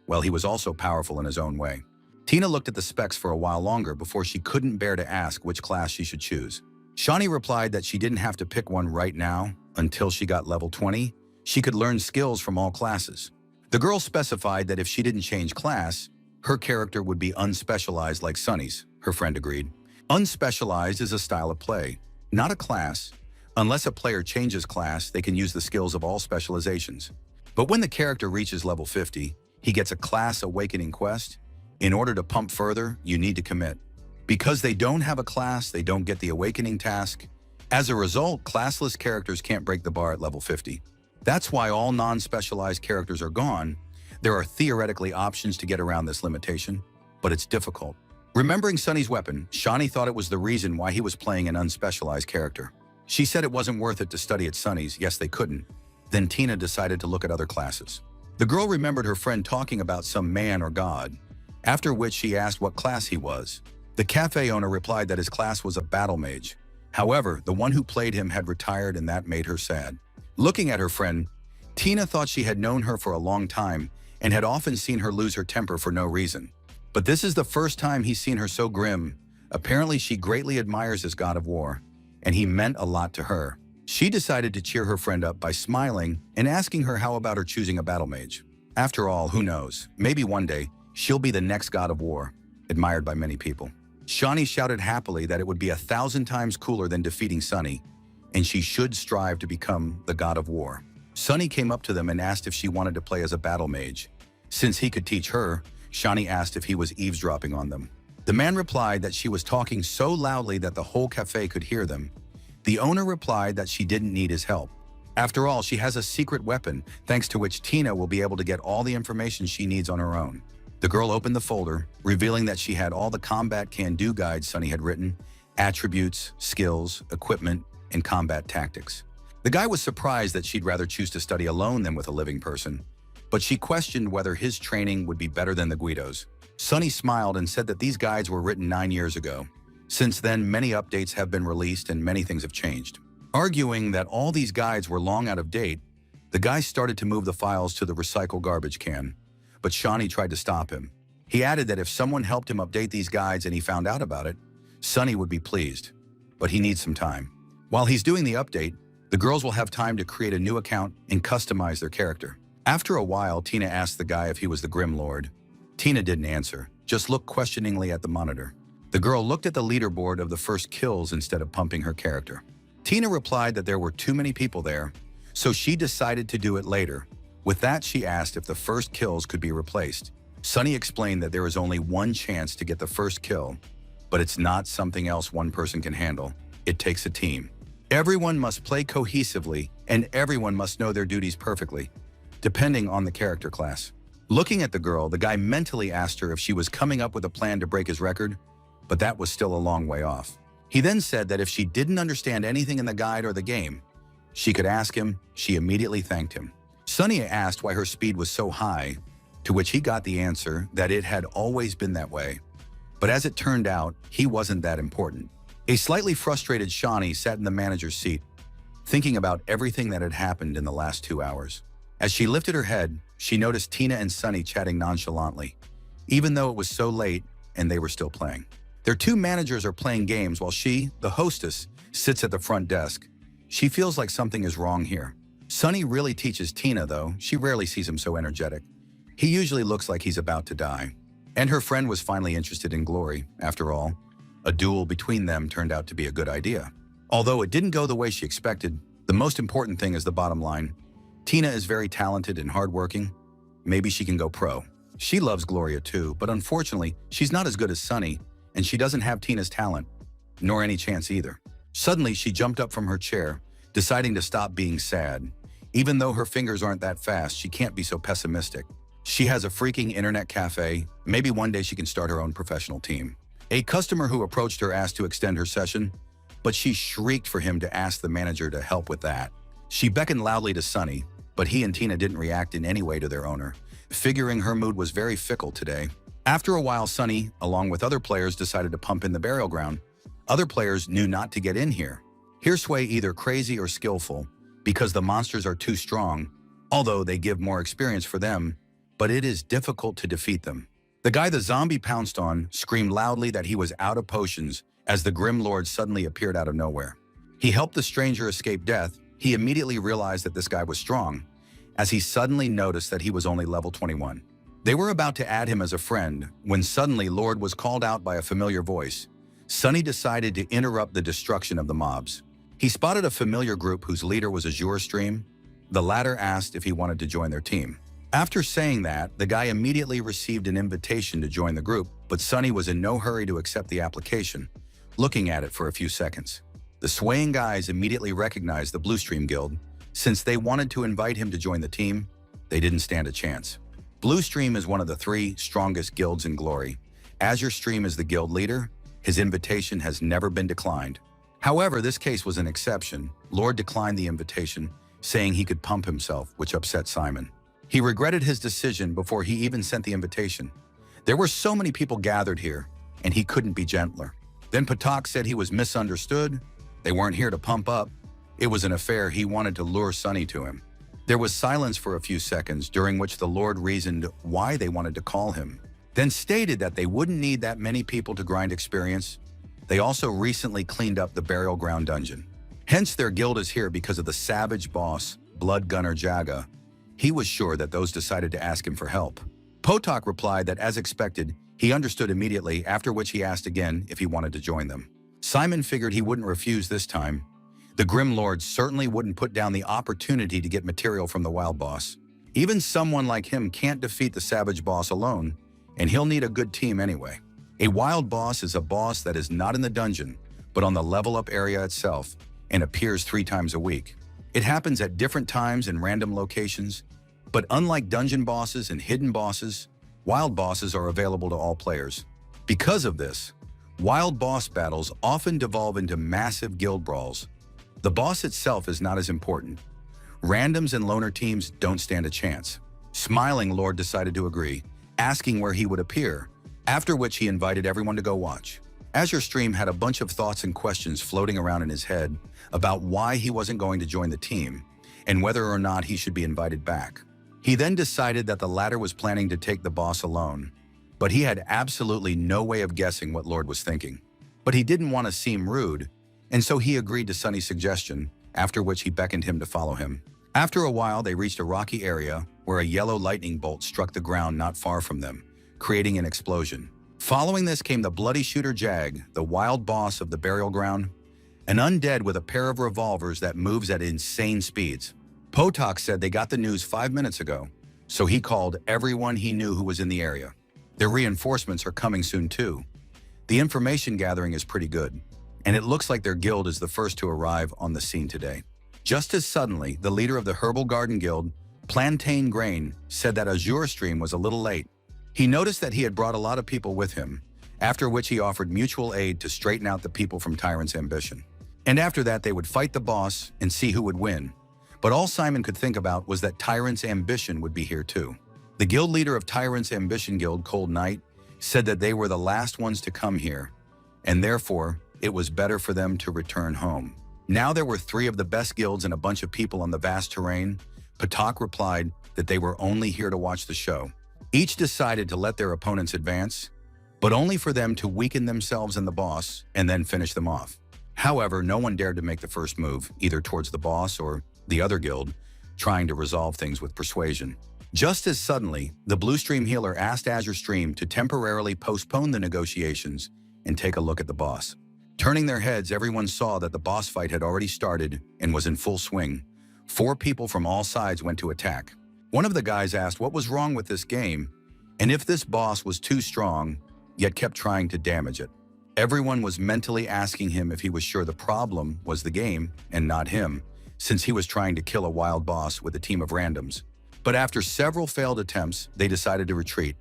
Well, he was also powerful in his own way. Tina looked at the specs for a while longer before she couldn't bear to ask which class she should choose. Shani replied that she didn't have to pick one right now. Until she got level 20, she could learn skills from all classes. The girl specified that if she didn't change class, her character would be unspecialized like Sunny's. Her friend agreed. Unspecialized is a style of play, not a class. Unless a player changes class, they can use the skills of all specializations. But when the character reaches level 50, he gets a class awakening quest. In order to pump further, you need to commit. Because they don't have a class, they don't get the awakening task. As a result, classless characters can't break the bar at level 50. That's why all non-specialized characters are gone. There are theoretically options to get around this limitation, but it's difficult. Remembering Sunny's weapon, Shani thought it was the reason why he was playing an unspecialized character. She said it wasn't worth it to study at Sunny's. Yes, they couldn't. Then Tina decided to look at other classes. The girl remembered her friend talking about some man or god, after which she asked what class he was. The cafe owner replied that his class was a battle mage. However, the one who played him had retired and that made her sad. Looking at her friend, Tina thought she had known her for a long time and had often seen her lose her temper for no reason. But this is the first time he's seen her so grim. Apparently, she greatly admires this god of war, and he meant a lot to her. She decided to cheer her friend up by smiling and asking her how about her choosing a battle mage. After all, who knows? Maybe one day, she'll be the next god of war, admired by many people. Shani shouted happily that it would be 1,000 times cooler than defeating Sunny, and she should strive to become the god of war. Sunny came up to them and asked if she wanted to play as a battle mage. Since he could teach her, Shani asked if he was eavesdropping on them. The man replied that she was talking so loudly that the whole cafe could hear them. The owner replied that she didn't need his help. After all, she has a secret weapon, thanks to which Tina will be able to get all the information she needs on her own. The girl opened the folder, revealing that she had all the combat can-do guides Sunny had written, attributes, skills, equipment, and combat tactics. The guy was surprised that she'd rather choose to study alone than with a living person, but she questioned whether his training would be better than the Guido's. Sunny smiled and said that these guides were written 9 years ago. Since then, many updates have been released and many things have changed. Arguing that all these guides were long out of date, the guy started to move the files to the recycle garbage can, but Shani tried to stop him. He added that if someone helped him update these guides and he found out about it, Sunny would be pleased, but he needs some time. While he's doing the update, the girls will have time to create a new account and customize their character. After a while, Tina asked the guy if he was the Grim Lord. Tina didn't answer, just looked questioningly at the monitor. The girl looked at the leaderboard of the first kills instead of pumping her character. Tina replied that there were too many people there, so she decided to do it later. With that, she asked if the first kills could be replaced. Sunny explained that there is only one chance to get the first kill, but it's not something else one person can handle. It takes a team. Everyone must play cohesively, and everyone must know their duties perfectly, depending on the character class. Looking at the girl, the guy mentally asked her if she was coming up with a plan to break his record, but that was still a long way off. He then said that if she didn't understand anything in the guide or the game, she could ask him. She immediately thanked him. Sunny asked why her speed was so high, to which he got the answer that it had always been that way. But as it turned out, he wasn't that important. A slightly frustrated Shani sat in the manager's seat, thinking about everything that had happened in the last 2 hours. As she lifted her head, she noticed Tina and Sunny chatting nonchalantly, even though it was so late and they were still playing. Their two managers are playing games while she, the hostess, sits at the front desk. She feels like something is wrong here. Sunny really teaches Tina, though. She rarely sees him so energetic. He usually looks like he's about to die. And her friend was finally interested in Glory. After all, a duel between them turned out to be a good idea. Although it didn't go the way she expected, the most important thing is the bottom line. Tina is very talented and hardworking. Maybe she can go pro. She loves Gloria too, but unfortunately, she's not as good as Sunny, and she doesn't have Tina's talent. nor any chance either. Suddenly, she jumped up from her chair, deciding to stop being sad. Even though her fingers aren't that fast, she can't be so pessimistic. She has a freaking internet cafe. Maybe one day she can start her own professional team. A customer who approached her asked to extend her session, but she shrieked for him to ask the manager to help with that. She beckoned loudly to Sunny, but he and Tina didn't react in any way to their owner, figuring her mood was very fickle today. After a while, Sunny, along with other players, decided to pump in the burial ground. Other players knew not to get in here. Here sway either crazy or skillful, because the monsters are too strong, although they give more experience for them, but it is difficult to defeat them. The guy the zombie pounced on screamed loudly that he was out of potions as the Grim Lord suddenly appeared out of nowhere. He helped the stranger escape death. He immediately realized that this guy was strong, as he suddenly noticed that he was only level 21. They were about to add him as a friend when suddenly Lord was called out by a familiar voice. Sunny decided to interrupt the destruction of the mobs. He spotted a familiar group whose leader was Azure Stream. The latter asked if he wanted to join their team. After saying that, the guy immediately received an invitation to join the group, but Sunny was in no hurry to accept the application, looking at it for a few seconds. The swaying guys immediately recognized the Blue Stream Guild. Since they wanted to invite him to join the team, they didn't stand a chance. Blue Stream is one of the 3 strongest guilds in Glory. Azure Stream is the guild leader. His invitation has never been declined. However, this case was an exception. Lord declined the invitation, saying he could pump himself, which upset Simon. He regretted his decision before he even sent the invitation. There were so many people gathered here, and he couldn't be gentler. Then Patak said he was misunderstood. They weren't here to pump up. It was an affair he wanted to lure Sunny to him. There was silence for a few seconds, during which the Lord reasoned why they wanted to call him, then stated that they wouldn't need that many people to grind experience. They also recently cleaned up the burial ground dungeon. Hence their guild is here because of the savage boss, Blood Gunner Jaga. He was sure that those decided to ask him for help. Potok replied that as expected, he understood immediately, after which he asked again if he wanted to join them. Simon figured he wouldn't refuse this time. The Grim Lord certainly wouldn't put down the opportunity to get material from the wild boss. Even someone like him can't defeat the savage boss alone, and he'll need a good team anyway. A wild boss is a boss that is not in the dungeon, but on the level up area itself, and appears 3 times a week. It happens at different times in random locations, but unlike dungeon bosses and hidden bosses, wild bosses are available to all players. Because of this, wild boss battles often devolve into massive guild brawls. The boss itself is not as important. Randoms and loner teams don't stand a chance. Smiling, Lord decided to agree, asking where he would appear, after which he invited everyone to go watch. Azure Stream had a bunch of thoughts and questions floating around in his head about why he wasn't going to join the team and whether or not he should be invited back. He then decided that the latter was planning to take the boss alone, but he had absolutely no way of guessing what Lord was thinking. But he didn't want to seem rude, and so he agreed to Sunny's suggestion, after which he beckoned him to follow him. After a while, they reached a rocky area where a yellow lightning bolt struck the ground not far from them, creating an explosion. Following this came the bloody shooter Jag, the wild boss of the burial ground, an undead with a pair of revolvers that moves at insane speeds. Potok said they got the news 5 minutes ago, so he called everyone he knew who was in the area. Their reinforcements are coming soon too. The information gathering is pretty good, and it looks like their guild is the first to arrive on the scene today. Just as suddenly, the leader of the Herbal Garden Guild, Plantain Grain, said that Azure Stream was a little late. He noticed that he had brought a lot of people with him, after which he offered mutual aid to straighten out the people from Tyrant's Ambition. And after that, they would fight the boss and see who would win. But all Simon could think about was that Tyrant's Ambition would be here too. The guild leader of Tyrant's Ambition Guild, Cold Knight, said that they were the last ones to come here, and therefore, it was better for them to return home. Now there were 3 of the best guilds and a bunch of people on the vast terrain. Patak replied that they were only here to watch the show. Each decided to let their opponents advance, but only for them to weaken themselves and the boss and then finish them off. However, no one dared to make the first move, either towards the boss or the other guild, trying to resolve things with persuasion. Just as suddenly, the Blue Stream healer asked Azure Stream to temporarily postpone the negotiations and take a look at the boss. Turning their heads, everyone saw that the boss fight had already started and was in full swing. 4 people from all sides went to attack. One of the guys asked what was wrong with this game and if this boss was too strong, yet kept trying to damage it. Everyone was mentally asking him if he was sure the problem was the game and not him, since he was trying to kill a wild boss with a team of randoms. But after several failed attempts, they decided to retreat.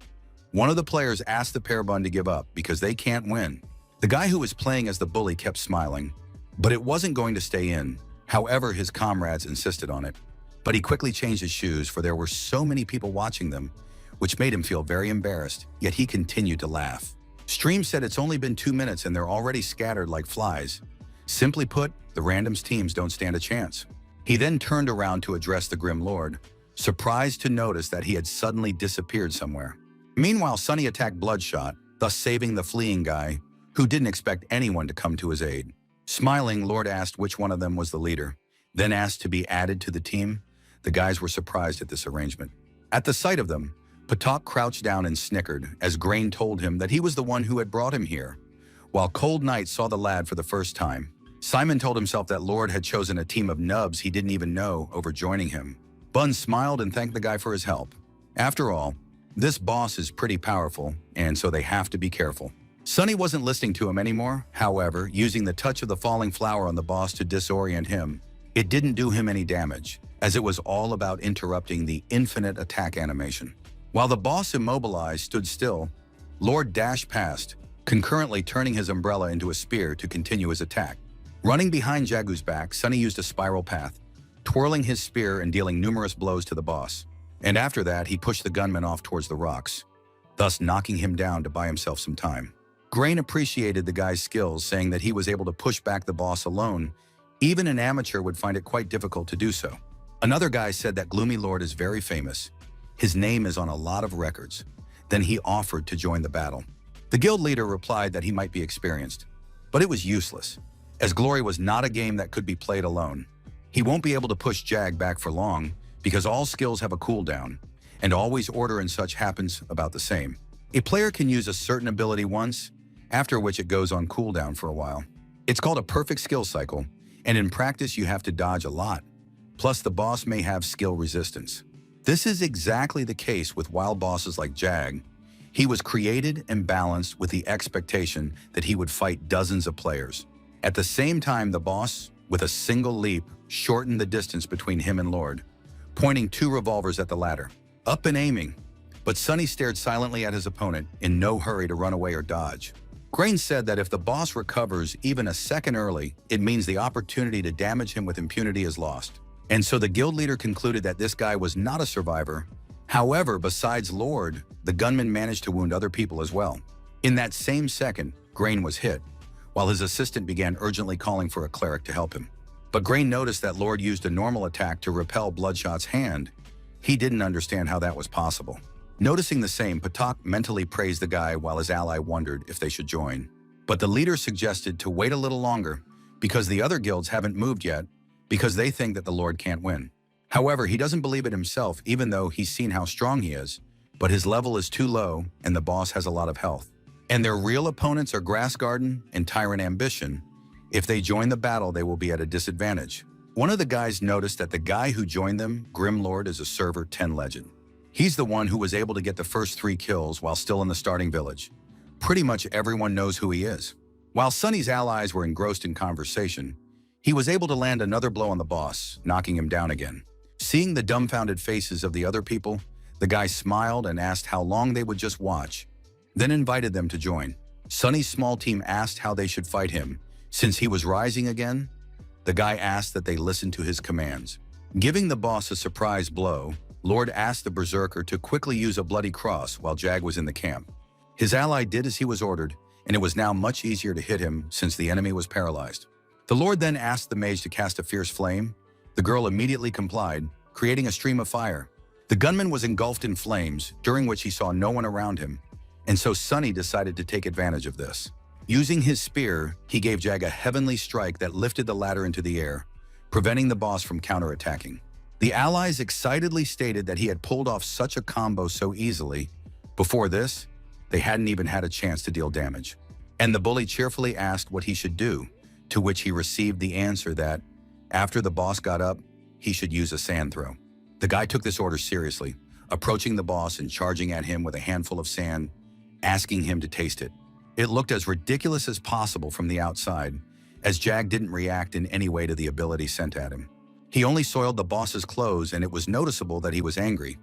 One of the players asked the pair bun to give up because they can't win. The guy who was playing as the bully kept smiling, but it wasn't going to stay in. However, his comrades insisted on it. But he quickly changed his shoes, for there were so many people watching them, which made him feel very embarrassed, yet he continued to laugh. Stream said it's only been 2 minutes and they're already scattered like flies. Simply put, the randoms teams don't stand a chance. He then turned around to address the Grim Lord, surprised to notice that he had suddenly disappeared somewhere. Meanwhile, Sunny attacked Bloodshot, thus saving the fleeing guy, who didn't expect anyone to come to his aid. Smiling, Lord asked which one of them was the leader, then asked to be added to the team. The guys were surprised at this arrangement. At the sight of them, Patak crouched down and snickered as Grain told him that he was the one who had brought him here. While Cold Knight saw the lad for the first time, Simon told himself that Lord had chosen a team of nubs he didn't even know over joining him. Bun smiled and thanked the guy for his help. After all, this boss is pretty powerful, and so they have to be careful. Sunny wasn't listening to him anymore, however, using the touch of the falling flower on the boss to disorient him. It didn't do him any damage, as it was all about interrupting the infinite attack animation. While the boss immobilized stood still, Lord dashed past, concurrently turning his umbrella into a spear to continue his attack. Running behind Jagu's back, Sunny used a spiral path, twirling his spear and dealing numerous blows to the boss. And after that, he pushed the gunman off towards the rocks, thus knocking him down to buy himself some time. Grain appreciated the guy's skills, saying that he was able to push back the boss alone. Even an amateur would find it quite difficult to do so. Another guy said that Gloomy Lord is very famous. His name is on a lot of records. Then he offered to join the battle. The guild leader replied that he might be experienced, but it was useless, as Glory was not a game that could be played alone. He won't be able to push Jag back for long, because all skills have a cooldown, and always order and such happens about the same. A player can use a certain ability once, after which it goes on cooldown for a while. It's called a perfect skill cycle, and in practice you have to dodge a lot. Plus the boss may have skill resistance. This is exactly the case with wild bosses like Jag. He was created and balanced with the expectation that he would fight dozens of players. At the same time, the boss, with a single leap, shortened the distance between him and Lord, pointing 2 revolvers at the latter, up and aiming. But Sunny stared silently at his opponent, in no hurry to run away or dodge. Grain said that if the boss recovers even a second early, it means the opportunity to damage him with impunity is lost. And so the guild leader concluded that this guy was not a survivor. However, besides Lord, the gunman managed to wound other people as well. In that same second, Grain was hit, while his assistant began urgently calling for a cleric to help him. But Grain noticed that Lord used a normal attack to repel Bloodshot's hand. He didn't understand how that was possible. Noticing the same, Patak mentally praised the guy while his ally wondered if they should join. But the leader suggested to wait a little longer because the other guilds haven't moved yet, because they think that the Lord can't win. However, he doesn't believe it himself, even though he's seen how strong he is, but his level is too low and the boss has a lot of health. And their real opponents are Grass Garden and Tyrant Ambition. If they join the battle, they will be at a disadvantage. One of the guys noticed that the guy who joined them, Grim Lord, is a Server 10 legend. He's the one who was able to get the first 3 kills while still in the starting village. Pretty much everyone knows who he is. While Sunny's allies were engrossed in conversation, he was able to land another blow on the boss, knocking him down again. Seeing the dumbfounded faces of the other people, the guy smiled and asked how long they would just watch, then invited them to join. Sunny's small team asked how they should fight him. Since he was rising again, the guy asked that they listen to his commands. Giving the boss a surprise blow, Lord asked the Berserker to quickly use a bloody cross while Jag was in the camp. His ally did as he was ordered, and it was now much easier to hit him since the enemy was paralyzed. The Lord then asked the mage to cast a fierce flame. The girl immediately complied, creating a stream of fire. The gunman was engulfed in flames, during which he saw no one around him, and so Sunny decided to take advantage of this. Using his spear, he gave Jag a heavenly strike that lifted the ladder into the air, preventing the boss from counterattacking. The allies excitedly stated that he had pulled off such a combo so easily. Before this, they hadn't even had a chance to deal damage. And the bully cheerfully asked what he should do, to which he received the answer that, after the boss got up, he should use a sand throw. The guy took this order seriously, approaching the boss and charging at him with a handful of sand, asking him to taste it. It looked as ridiculous as possible from the outside, as Jag didn't react in any way to the ability sent at him. He only soiled the boss's clothes, and it was noticeable that he was angry.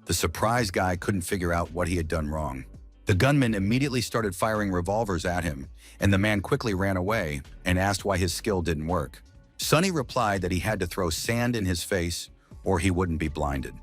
The surprised guy couldn't figure out what he had done wrong. The gunman immediately started firing revolvers at him, and the man quickly ran away and asked why his skill didn't work. Sonny replied that he had to throw sand in his face or he wouldn't be blinded.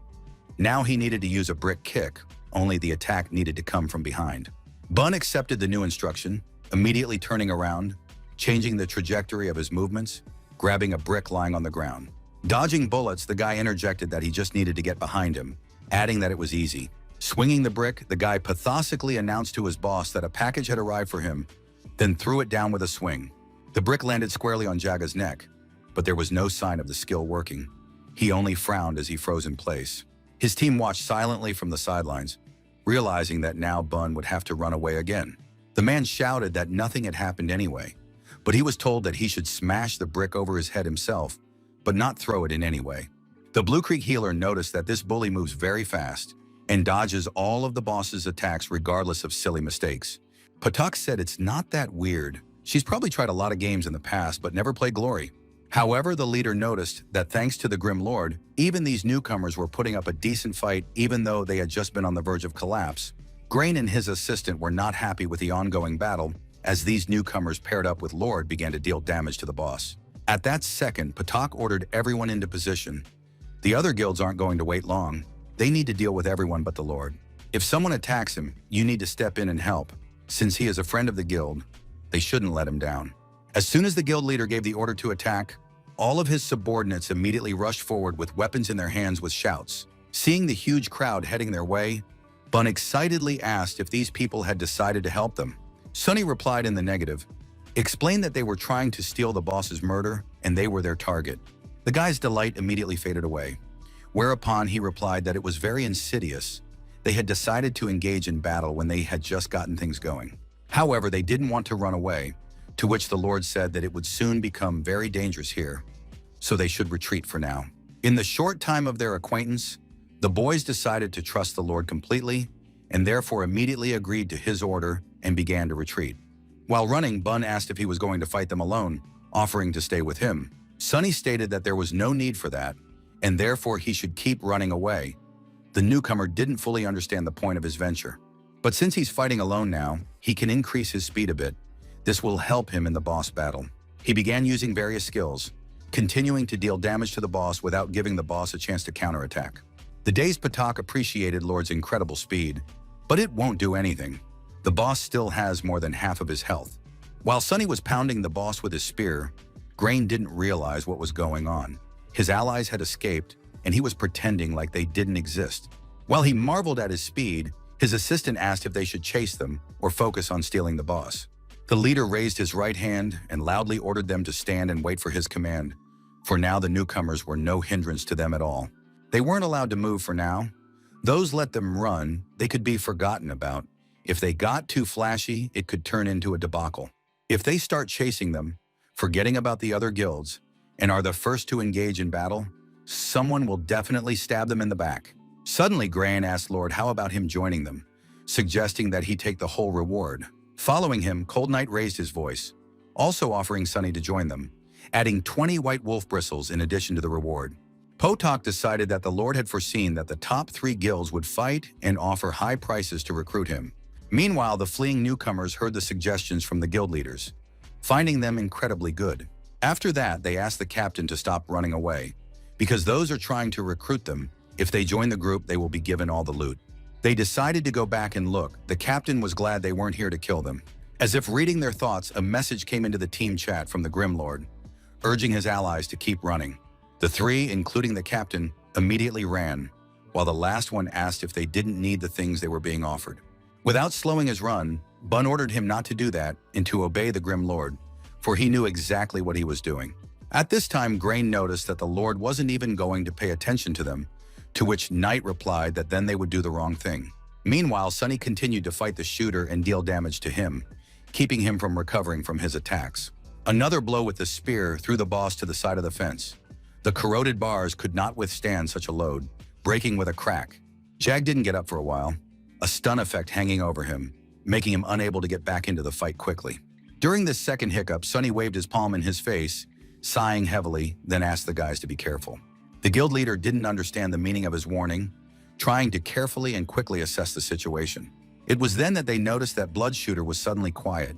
Now he needed to use a brick kick, only the attack needed to come from behind. Bun accepted the new instruction, immediately turning around, changing the trajectory of his movements, grabbing a brick lying on the ground. Dodging bullets, the guy interjected that he just needed to get behind him, adding that it was easy. Swinging the brick, the guy pathetically announced to his boss that a package had arrived for him, then threw it down with a swing. The brick landed squarely on Jaga's neck, but there was no sign of the skill working. He only frowned as he froze in place. His team watched silently from the sidelines, realizing that now Bun would have to run away again. The man shouted that nothing had happened anyway, but he was told that he should smash the brick over his head himself, but not throw it in any way. The Blue Creek healer noticed that this bully moves very fast and dodges all of the boss's attacks regardless of silly mistakes. Patak said it's not that weird. She's probably tried a lot of games in the past but never played Glory. However, the leader noticed that thanks to the Grim Lord, even these newcomers were putting up a decent fight even though they had just been on the verge of collapse. Grain and his assistant were not happy with the ongoing battle as these newcomers paired up with Lord began to deal damage to the boss. At that second, Patak ordered everyone into position. The other guilds aren't going to wait long. They need to deal with everyone but the Lord. If someone attacks him, you need to step in and help. Since he is a friend of the guild, they shouldn't let him down. As soon as the guild leader gave the order to attack, all of his subordinates immediately rushed forward with weapons in their hands with shouts. Seeing the huge crowd heading their way, Bun excitedly asked if these people had decided to help them. Sonny replied in the negative, explained that they were trying to steal the boss's murder and they were their target. The guy's delight immediately faded away, whereupon he replied that it was very insidious. They had decided to engage in battle when they had just gotten things going. However, they didn't want to run away, to which the Lord said that it would soon become very dangerous here, so they should retreat for now. In the short time of their acquaintance, the boys decided to trust the Lord completely and therefore immediately agreed to his order and began to retreat. While running, Bun asked if he was going to fight them alone, offering to stay with him. Sonny stated that there was no need for that, and therefore he should keep running away. The newcomer didn't fully understand the point of his venture. But since he's fighting alone now, he can increase his speed a bit. This will help him in the boss battle. He began using various skills, continuing to deal damage to the boss without giving the boss a chance to counterattack. The dazed Patak appreciated Lord's incredible speed, but it won't do anything. The boss still has more than half of his health. While Sonny was pounding the boss with his spear, Grain didn't realize what was going on. His allies had escaped, and he was pretending like they didn't exist. While he marveled at his speed, his assistant asked if they should chase them or focus on stealing the boss. The leader raised his right hand and loudly ordered them to stand and wait for his command, for now the newcomers were no hindrance to them at all. They weren't allowed to move for now. Those let them run, they could be forgotten about. If they got too flashy, it could turn into a debacle. If they start chasing them, forgetting about the other guilds, and are the first to engage in battle, someone will definitely stab them in the back. Suddenly, Grain asked Lord how about him joining them, suggesting that he take the whole reward. Following him, Cold Knight raised his voice, also offering Sonny to join them, adding 20 white wolf bristles in addition to the reward. Potok decided that the Lord had foreseen that the top 3 guilds would fight and offer high prices to recruit him. Meanwhile, the fleeing newcomers heard the suggestions from the guild leaders, finding them incredibly good. After that, they asked the captain to stop running away, because those are trying to recruit them. If they join the group, they will be given all the loot. They decided to go back and look. The captain was glad they weren't here to kill them. As if reading their thoughts, a message came into the team chat from the Grim Lord, urging his allies to keep running. The 3, including the captain, immediately ran, while the last one asked if they didn't need the things they were being offered. Without slowing his run, Bun ordered him not to do that and to obey the Grim Lord, for he knew exactly what he was doing. At this time, Grain noticed that the Lord wasn't even going to pay attention to them, to which Knight replied that then they would do the wrong thing. Meanwhile, Sonny continued to fight the shooter and deal damage to him, keeping him from recovering from his attacks. Another blow with the spear threw the boss to the side of the fence. The corroded bars could not withstand such a load, breaking with a crack. Jag didn't get up for a while, a stun effect hanging over him. making him unable to get back into the fight quickly. During this second hiccup, Sunny waved his palm in his face, sighing heavily, then asked the guys to be careful. The guild leader didn't understand the meaning of his warning, trying to carefully and quickly assess the situation. It was then that they noticed that Bloodshooter was suddenly quiet,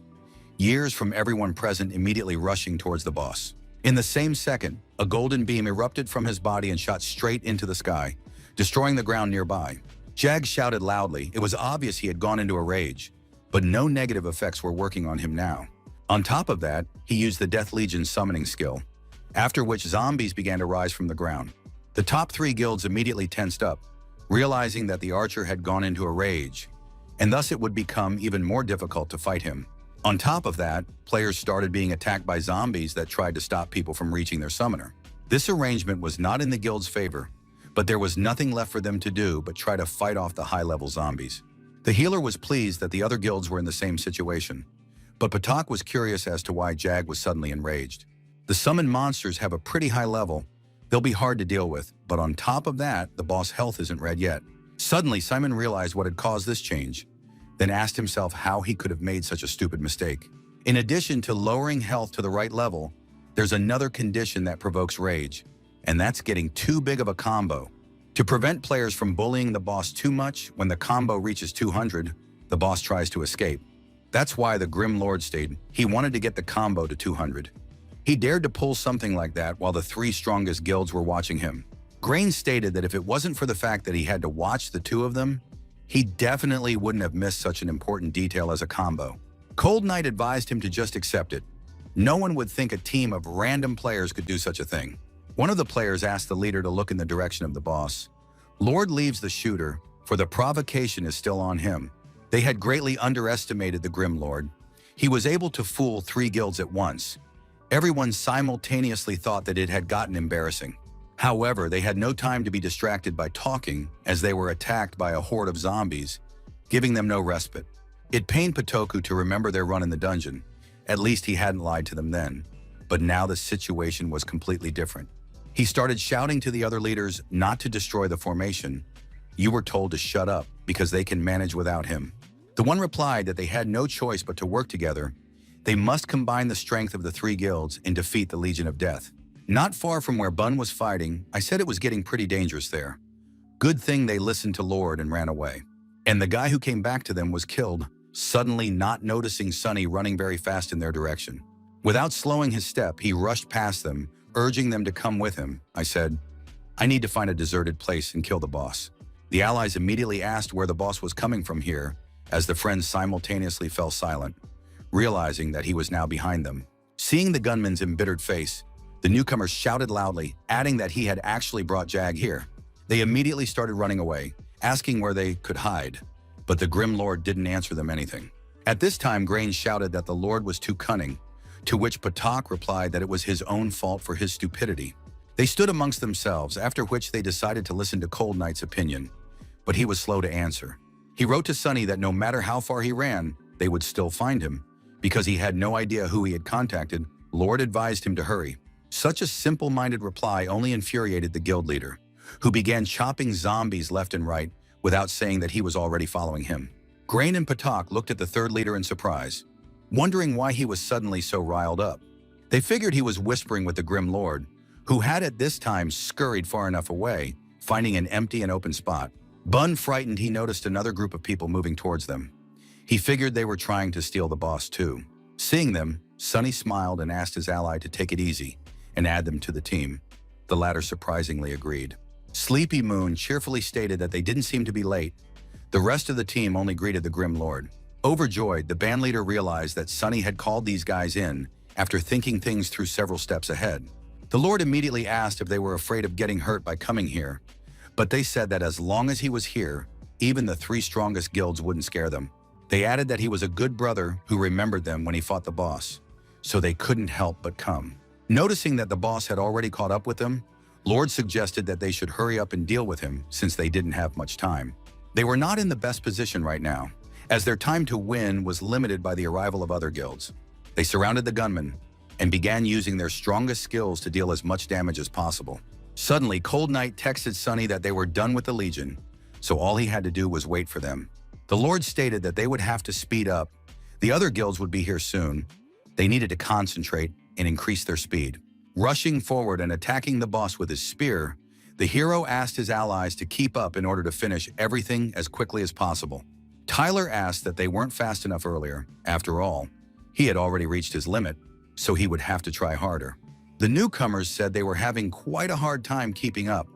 years from everyone present immediately rushing towards the boss. In the same second, a golden beam erupted from his body and shot straight into the sky, destroying the ground nearby. Jag shouted loudly. It was obvious he had gone into a rage, but no negative effects were working on him now. On top of that, he used the Death Legion summoning skill, after which zombies began to rise from the ground. The top 3 guilds immediately tensed up, realizing that the archer had gone into a rage, and thus it would become even more difficult to fight him. On top of that, players started being attacked by zombies that tried to stop people from reaching their summoner. This arrangement was not in the guild's favor, but there was nothing left for them to do but try to fight off the high-level zombies. The healer was pleased that the other guilds were in the same situation, but Patak was curious as to why Jag was suddenly enraged. The summoned monsters have a pretty high level. They'll be hard to deal with, but on top of that, the boss health isn't red yet. Suddenly, Simon realized what had caused this change, then asked himself how he could have made such a stupid mistake. In addition to lowering health to the right level, there's another condition that provokes rage, and that's getting too big of a combo. To prevent players from bullying the boss too much, when the combo reaches 200, the boss tries to escape. That's why the Grim Lord stated he wanted to get the combo to 200. He dared to pull something like that while the 3 strongest guilds were watching him. Grain stated that if it wasn't for the fact that he had to watch the 2 of them, he definitely wouldn't have missed such an important detail as a combo. Cold Knight advised him to just accept it. No one would think a team of random players could do such a thing. One of the players asked the leader to look in the direction of the boss. Lord leaves the shooter, for the provocation is still on him. They had greatly underestimated the Grim Lord. He was able to fool 3 guilds at once. Everyone simultaneously thought that it had gotten embarrassing. However, they had no time to be distracted by talking as they were attacked by a horde of zombies, giving them no respite. It pained Patoku to remember their run in the dungeon. At least he hadn't lied to them then. But now the situation was completely different. He started shouting to the other leaders not to destroy the formation. You were told to shut up because they can manage without him. The one replied that they had no choice but to work together. They must combine the strength of the 3 guilds and defeat the Legion of Death. Not far from where Bun was fighting, I said it was getting pretty dangerous there. Good thing they listened to Lord and ran away. And the guy who came back to them was killed, suddenly not noticing Sunny running very fast in their direction. Without slowing his step, he rushed past them, urging them to come with him. I said, I need to find a deserted place and kill the boss. The allies immediately asked where the boss was coming from here, as the friends simultaneously fell silent, realizing that he was now behind them. Seeing the gunman's embittered face, the newcomers shouted loudly, adding that he had actually brought Jag here. They immediately started running away, asking where they could hide, but the Grim Lord didn't answer them anything. At this time, Grain shouted that the Lord was too cunning, to which Patak replied that it was his own fault for his stupidity. They stood amongst themselves, after which they decided to listen to Cold Knight's opinion, but he was slow to answer. He wrote to Sunny that no matter how far he ran, they would still find him. Because he had no idea who he had contacted, Lord advised him to hurry. Such a simple-minded reply only infuriated the guild leader, who began chopping zombies left and right without saying that he was already following him. Grain and Patak looked at the 3rd leader in surprise, wondering why he was suddenly so riled up. They figured he was whispering with the Grim Lord, who had at this time scurried far enough away, finding an empty and open spot. Bun, frightened, he noticed another group of people moving towards them. He figured they were trying to steal the boss too. Seeing them, Sunny smiled and asked his ally to take it easy and add them to the team. The latter surprisingly agreed. Sleepy Moon cheerfully stated that they didn't seem to be late. The rest of the team only greeted the Grim Lord. Overjoyed, the band leader realized that Sunny had called these guys in after thinking things through several steps ahead. The Lord immediately asked if they were afraid of getting hurt by coming here, but they said that as long as he was here, even the 3 strongest guilds wouldn't scare them. They added that he was a good brother who remembered them when he fought the boss, so they couldn't help but come. Noticing that the boss had already caught up with them, Lord suggested that they should hurry up and deal with him since they didn't have much time. They were not in the best position right now, as their time to win was limited by the arrival of other guilds. They surrounded the gunmen and began using their strongest skills to deal as much damage as possible. Suddenly, Cold Knight texted Sunny that they were done with the Legion, so all he had to do was wait for them. The Lord stated that they would have to speed up. The other guilds would be here soon. They needed to concentrate and increase their speed. Rushing forward and attacking the boss with his spear, the hero asked his allies to keep up in order to finish everything as quickly as possible. Tyler asked that they weren't fast enough earlier. After all, he had already reached his limit, so he would have to try harder. The newcomers said they were having quite a hard time keeping up,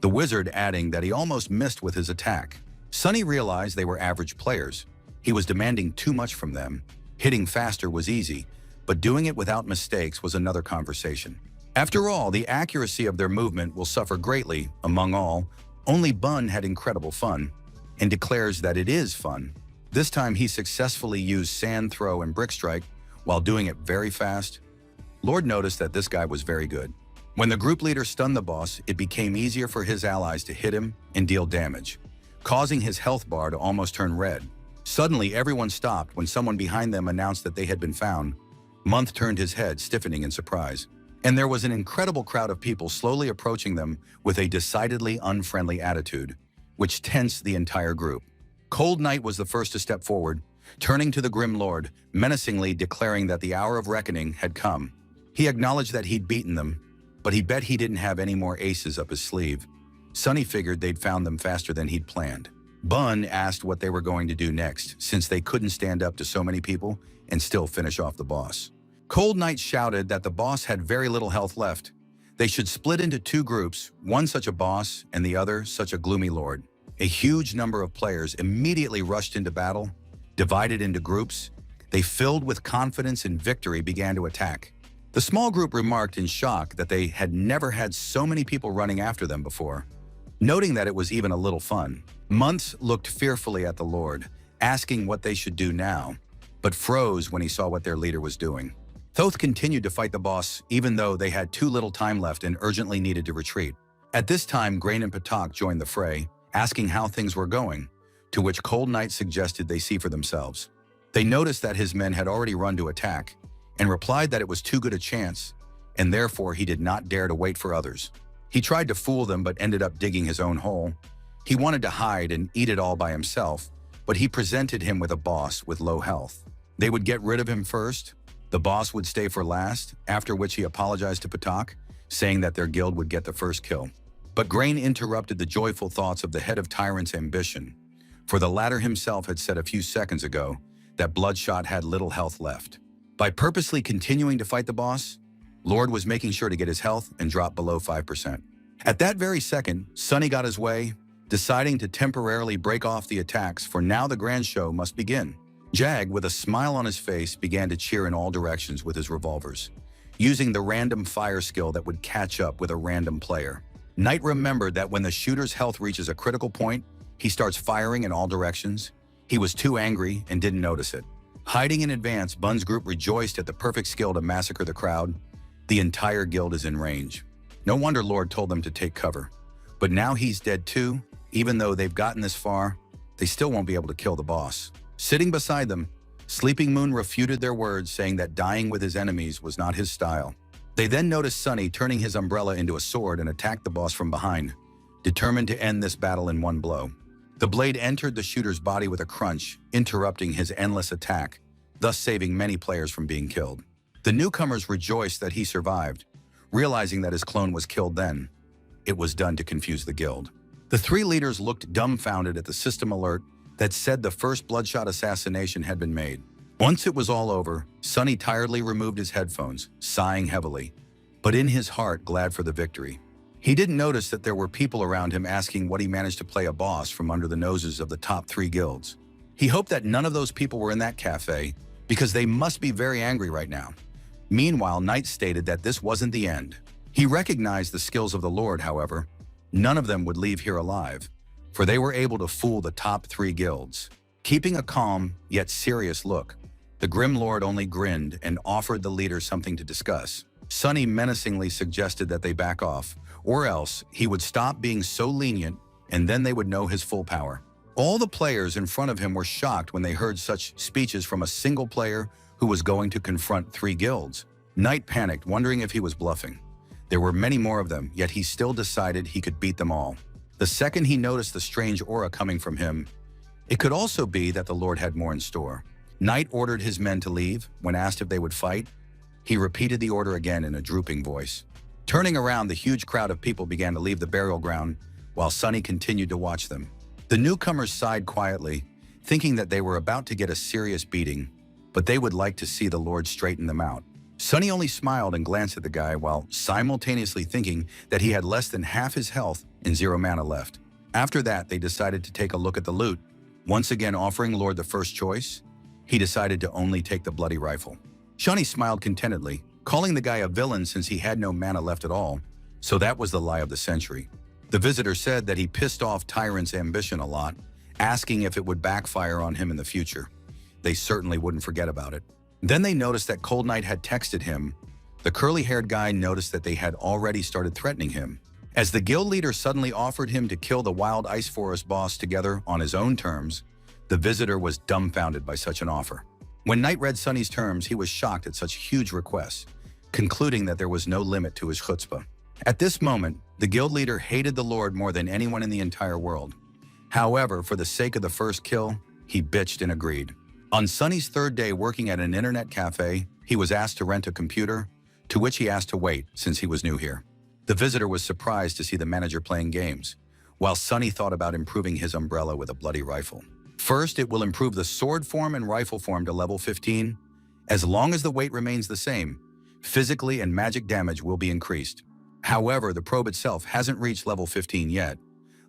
the wizard adding that he almost missed with his attack. Sunny realized they were average players. He was demanding too much from them. Hitting faster was easy, but doing it without mistakes was another conversation. After all, the accuracy of their movement will suffer greatly. Among all, only Bun had incredible fun, and declares that it is fun. This time he successfully used sand throw and brick strike while doing it very fast. Lord noticed that this guy was very good. When the group leader stunned the boss, it became easier for his allies to hit him and deal damage, causing his health bar to almost turn red. Suddenly, everyone stopped when someone behind them announced that they had been found. Month turned his head, stiffening in surprise. And there was an incredible crowd of people slowly approaching them with a decidedly unfriendly attitude, which tensed the entire group. Cold Knight was the first to step forward, turning to the Grim Lord, menacingly declaring that the hour of reckoning had come. He acknowledged that he'd beaten them, but he bet he didn't have any more aces up his sleeve. Sunny figured they'd found them faster than he'd planned. Bun asked what they were going to do next, since they couldn't stand up to so many people and still finish off the boss. Cold Knight shouted that the boss had very little health left. They should split into two groups, one such a boss and the other such a gloomy lord. A huge number of players immediately rushed into battle. Divided into groups, they filled with confidence and victory began to attack. The small group remarked in shock that they had never had so many people running after them before, noting that it was even a little fun. Months looked fearfully at the Lord, asking what they should do now, but froze when he saw what their leader was doing. Thoth continued to fight the boss, even though they had too little time left and urgently needed to retreat. At this time, Grain and Patak joined the fray, asking how things were going, to which Cold Knight suggested they see for themselves. They noticed that his men had already run to attack, and replied that it was too good a chance, and therefore he did not dare to wait for others. He tried to fool them but ended up digging his own hole. He wanted to hide and eat it all by himself, but he presented him with a boss with low health. They would get rid of him first. The boss would stay for last, after which he apologized to Patak, saying that their guild would get the first kill. But Grain interrupted the joyful thoughts of the head of Tyrant's ambition, for the latter himself had said a few seconds ago that Bloodshot had little health left. By purposely continuing to fight the boss, Lord was making sure to get his health and drop below 5%. At that very second, Sunny got his way, deciding to temporarily break off the attacks, for now the grand show must begin. Jag, with a smile on his face, began to cheer in all directions with his revolvers, using the random fire skill that would catch up with a random player. Knight remembered that when the shooter's health reaches a critical point, he starts firing in all directions. He was too angry and didn't notice it. Hiding in advance, Bun's group rejoiced at the perfect skill to massacre the crowd. The entire guild is in range. No wonder Lord told them to take cover. But now he's dead too. Even though they've gotten this far, they still won't be able to kill the boss. Sitting beside them, Sleeping Moon refuted their words, saying that dying with his enemies was not his style. They then noticed Sunny turning his umbrella into a sword and attacked the boss from behind, determined to end this battle in one blow. The blade entered the shooter's body with a crunch, interrupting his endless attack, thus saving many players from being killed. The newcomers rejoiced that he survived, realizing that his clone was killed then. It was done to confuse the guild. The three leaders looked dumbfounded at the system alert that said the first Bloodshot assassination had been made. Once it was all over, Sunny tiredly removed his headphones, sighing heavily, but in his heart glad for the victory. He didn't notice that there were people around him asking what he managed to play a boss from under the noses of the top three guilds. He hoped that none of those people were in that cafe, because they must be very angry right now. Meanwhile, Knight stated that this wasn't the end. He recognized the skills of the Lord, however. None of them would leave here alive, for they were able to fool the top three guilds. Keeping a calm, yet serious look, the Grim Lord only grinned and offered the leader something to discuss. Sunny menacingly suggested that they back off, or else he would stop being so lenient and then they would know his full power. All the players in front of him were shocked when they heard such speeches from a single player who was going to confront three guilds. Knight panicked, wondering if he was bluffing. There were many more of them, yet he still decided he could beat them all. The second he noticed the strange aura coming from him, It could also be that the Lord had more in store. Knight ordered his men to leave. When asked if they would fight, he repeated the order again in a drooping voice. Turning around, the huge crowd of people began to leave the burial ground, while Sunny continued to watch them. The newcomers sighed quietly, thinking that they were about to get a serious beating, but they would like to see the Lord straighten them out. Sunny only smiled and glanced at the guy while simultaneously thinking that he had less than half his health and 0 mana left. After that, they decided to take a look at the loot. Once again offering Lord the first choice, he decided to only take the bloody rifle. Sunny smiled contentedly, calling the guy a villain since he had no mana left at all, so that was the lie of the century. The visitor said that he pissed off Tyrant's ambition a lot, asking if it would backfire on him in the future. They certainly wouldn't forget about it. Then they noticed that Cold Knight had texted him. The curly-haired guy noticed that they had already started threatening him. As the guild leader suddenly offered him to kill the Wild Ice Forest boss together on his own terms, the visitor was dumbfounded by such an offer. When Knight read Sunny's terms, he was shocked at such huge requests, concluding that there was no limit to his chutzpah. At this moment, the guild leader hated the Lord more than anyone in the entire world. However, for the sake of the first kill, he bitched and agreed. On Sunny's third day working at an internet cafe, he was asked to rent a computer, to which he asked to wait since he was new here. The visitor was surprised to see the manager playing games, while Sunny thought about improving his umbrella with a bloody rifle. First, it will improve the sword form and rifle form to level 15. As long as the weight remains the same, physically and magic damage will be increased. However, the probe itself hasn't reached level 15 yet.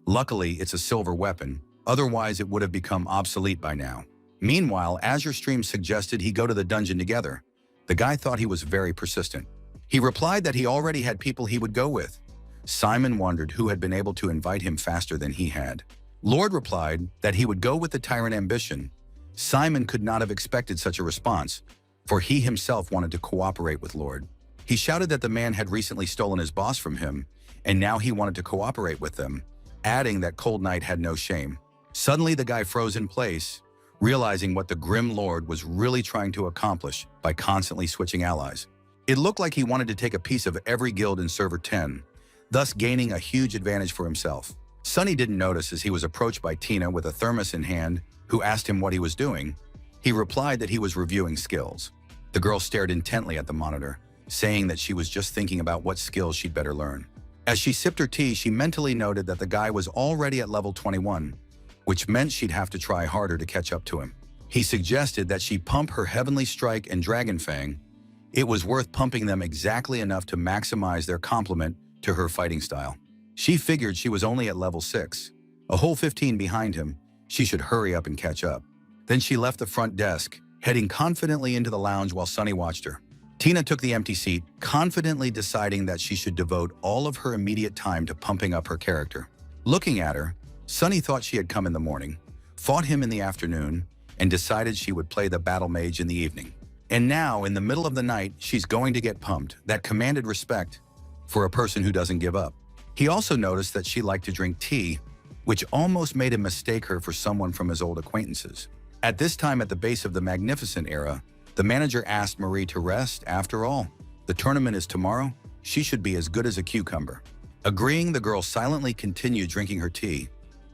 Luckily, it's a silver weapon, otherwise it would have become obsolete by now. Meanwhile, Azure Stream suggested he go to the dungeon together. The guy thought he was very persistent. He replied that he already had people he would go with. Simon wondered who had been able to invite him faster than he had. Lord replied that he would go with the Tyrant Ambition. Simon could not have expected such a response, for he himself wanted to cooperate with Lord. He shouted that the man had recently stolen his boss from him, and now he wanted to cooperate with them, adding that Cold Knight had no shame. Suddenly, the guy froze in place, realizing what the Grim Lord was really trying to accomplish by constantly switching allies. It looked like he wanted to take a piece of every guild in Server 10, thus gaining a huge advantage for himself. Sunny didn't notice as he was approached by Tina with a thermos in hand, who asked him what he was doing. He replied that he was reviewing skills. The girl stared intently at the monitor, saying that she was just thinking about what skills she'd better learn. As she sipped her tea, she mentally noted that the guy was already at level 21, which meant she'd have to try harder to catch up to him. He suggested that she pump her Heavenly Strike and Dragon Fang. It was worth pumping them exactly enough to maximize their complement to her fighting style. She figured she was only at level 6, a whole 15 behind him. She should hurry up and catch up. Then she left the front desk, heading confidently into the lounge while Sunny watched her. Tina took the empty seat, confidently deciding that she should devote all of her immediate time to pumping up her character. Looking at her, Sunny thought she had come in the morning, fought him in the afternoon, and decided she would play the battle mage in the evening. And now, in the middle of the night, she's going to get pumped. That commanded respect for a person who doesn't give up. He also noticed that she liked to drink tea, which almost made him mistake her for someone from his old acquaintances. At this time, at the base of the Magnificent era, the manager asked Marie to rest. After all, the tournament is tomorrow. She should be as good as a cucumber. Agreeing, the girl silently continued drinking her tea,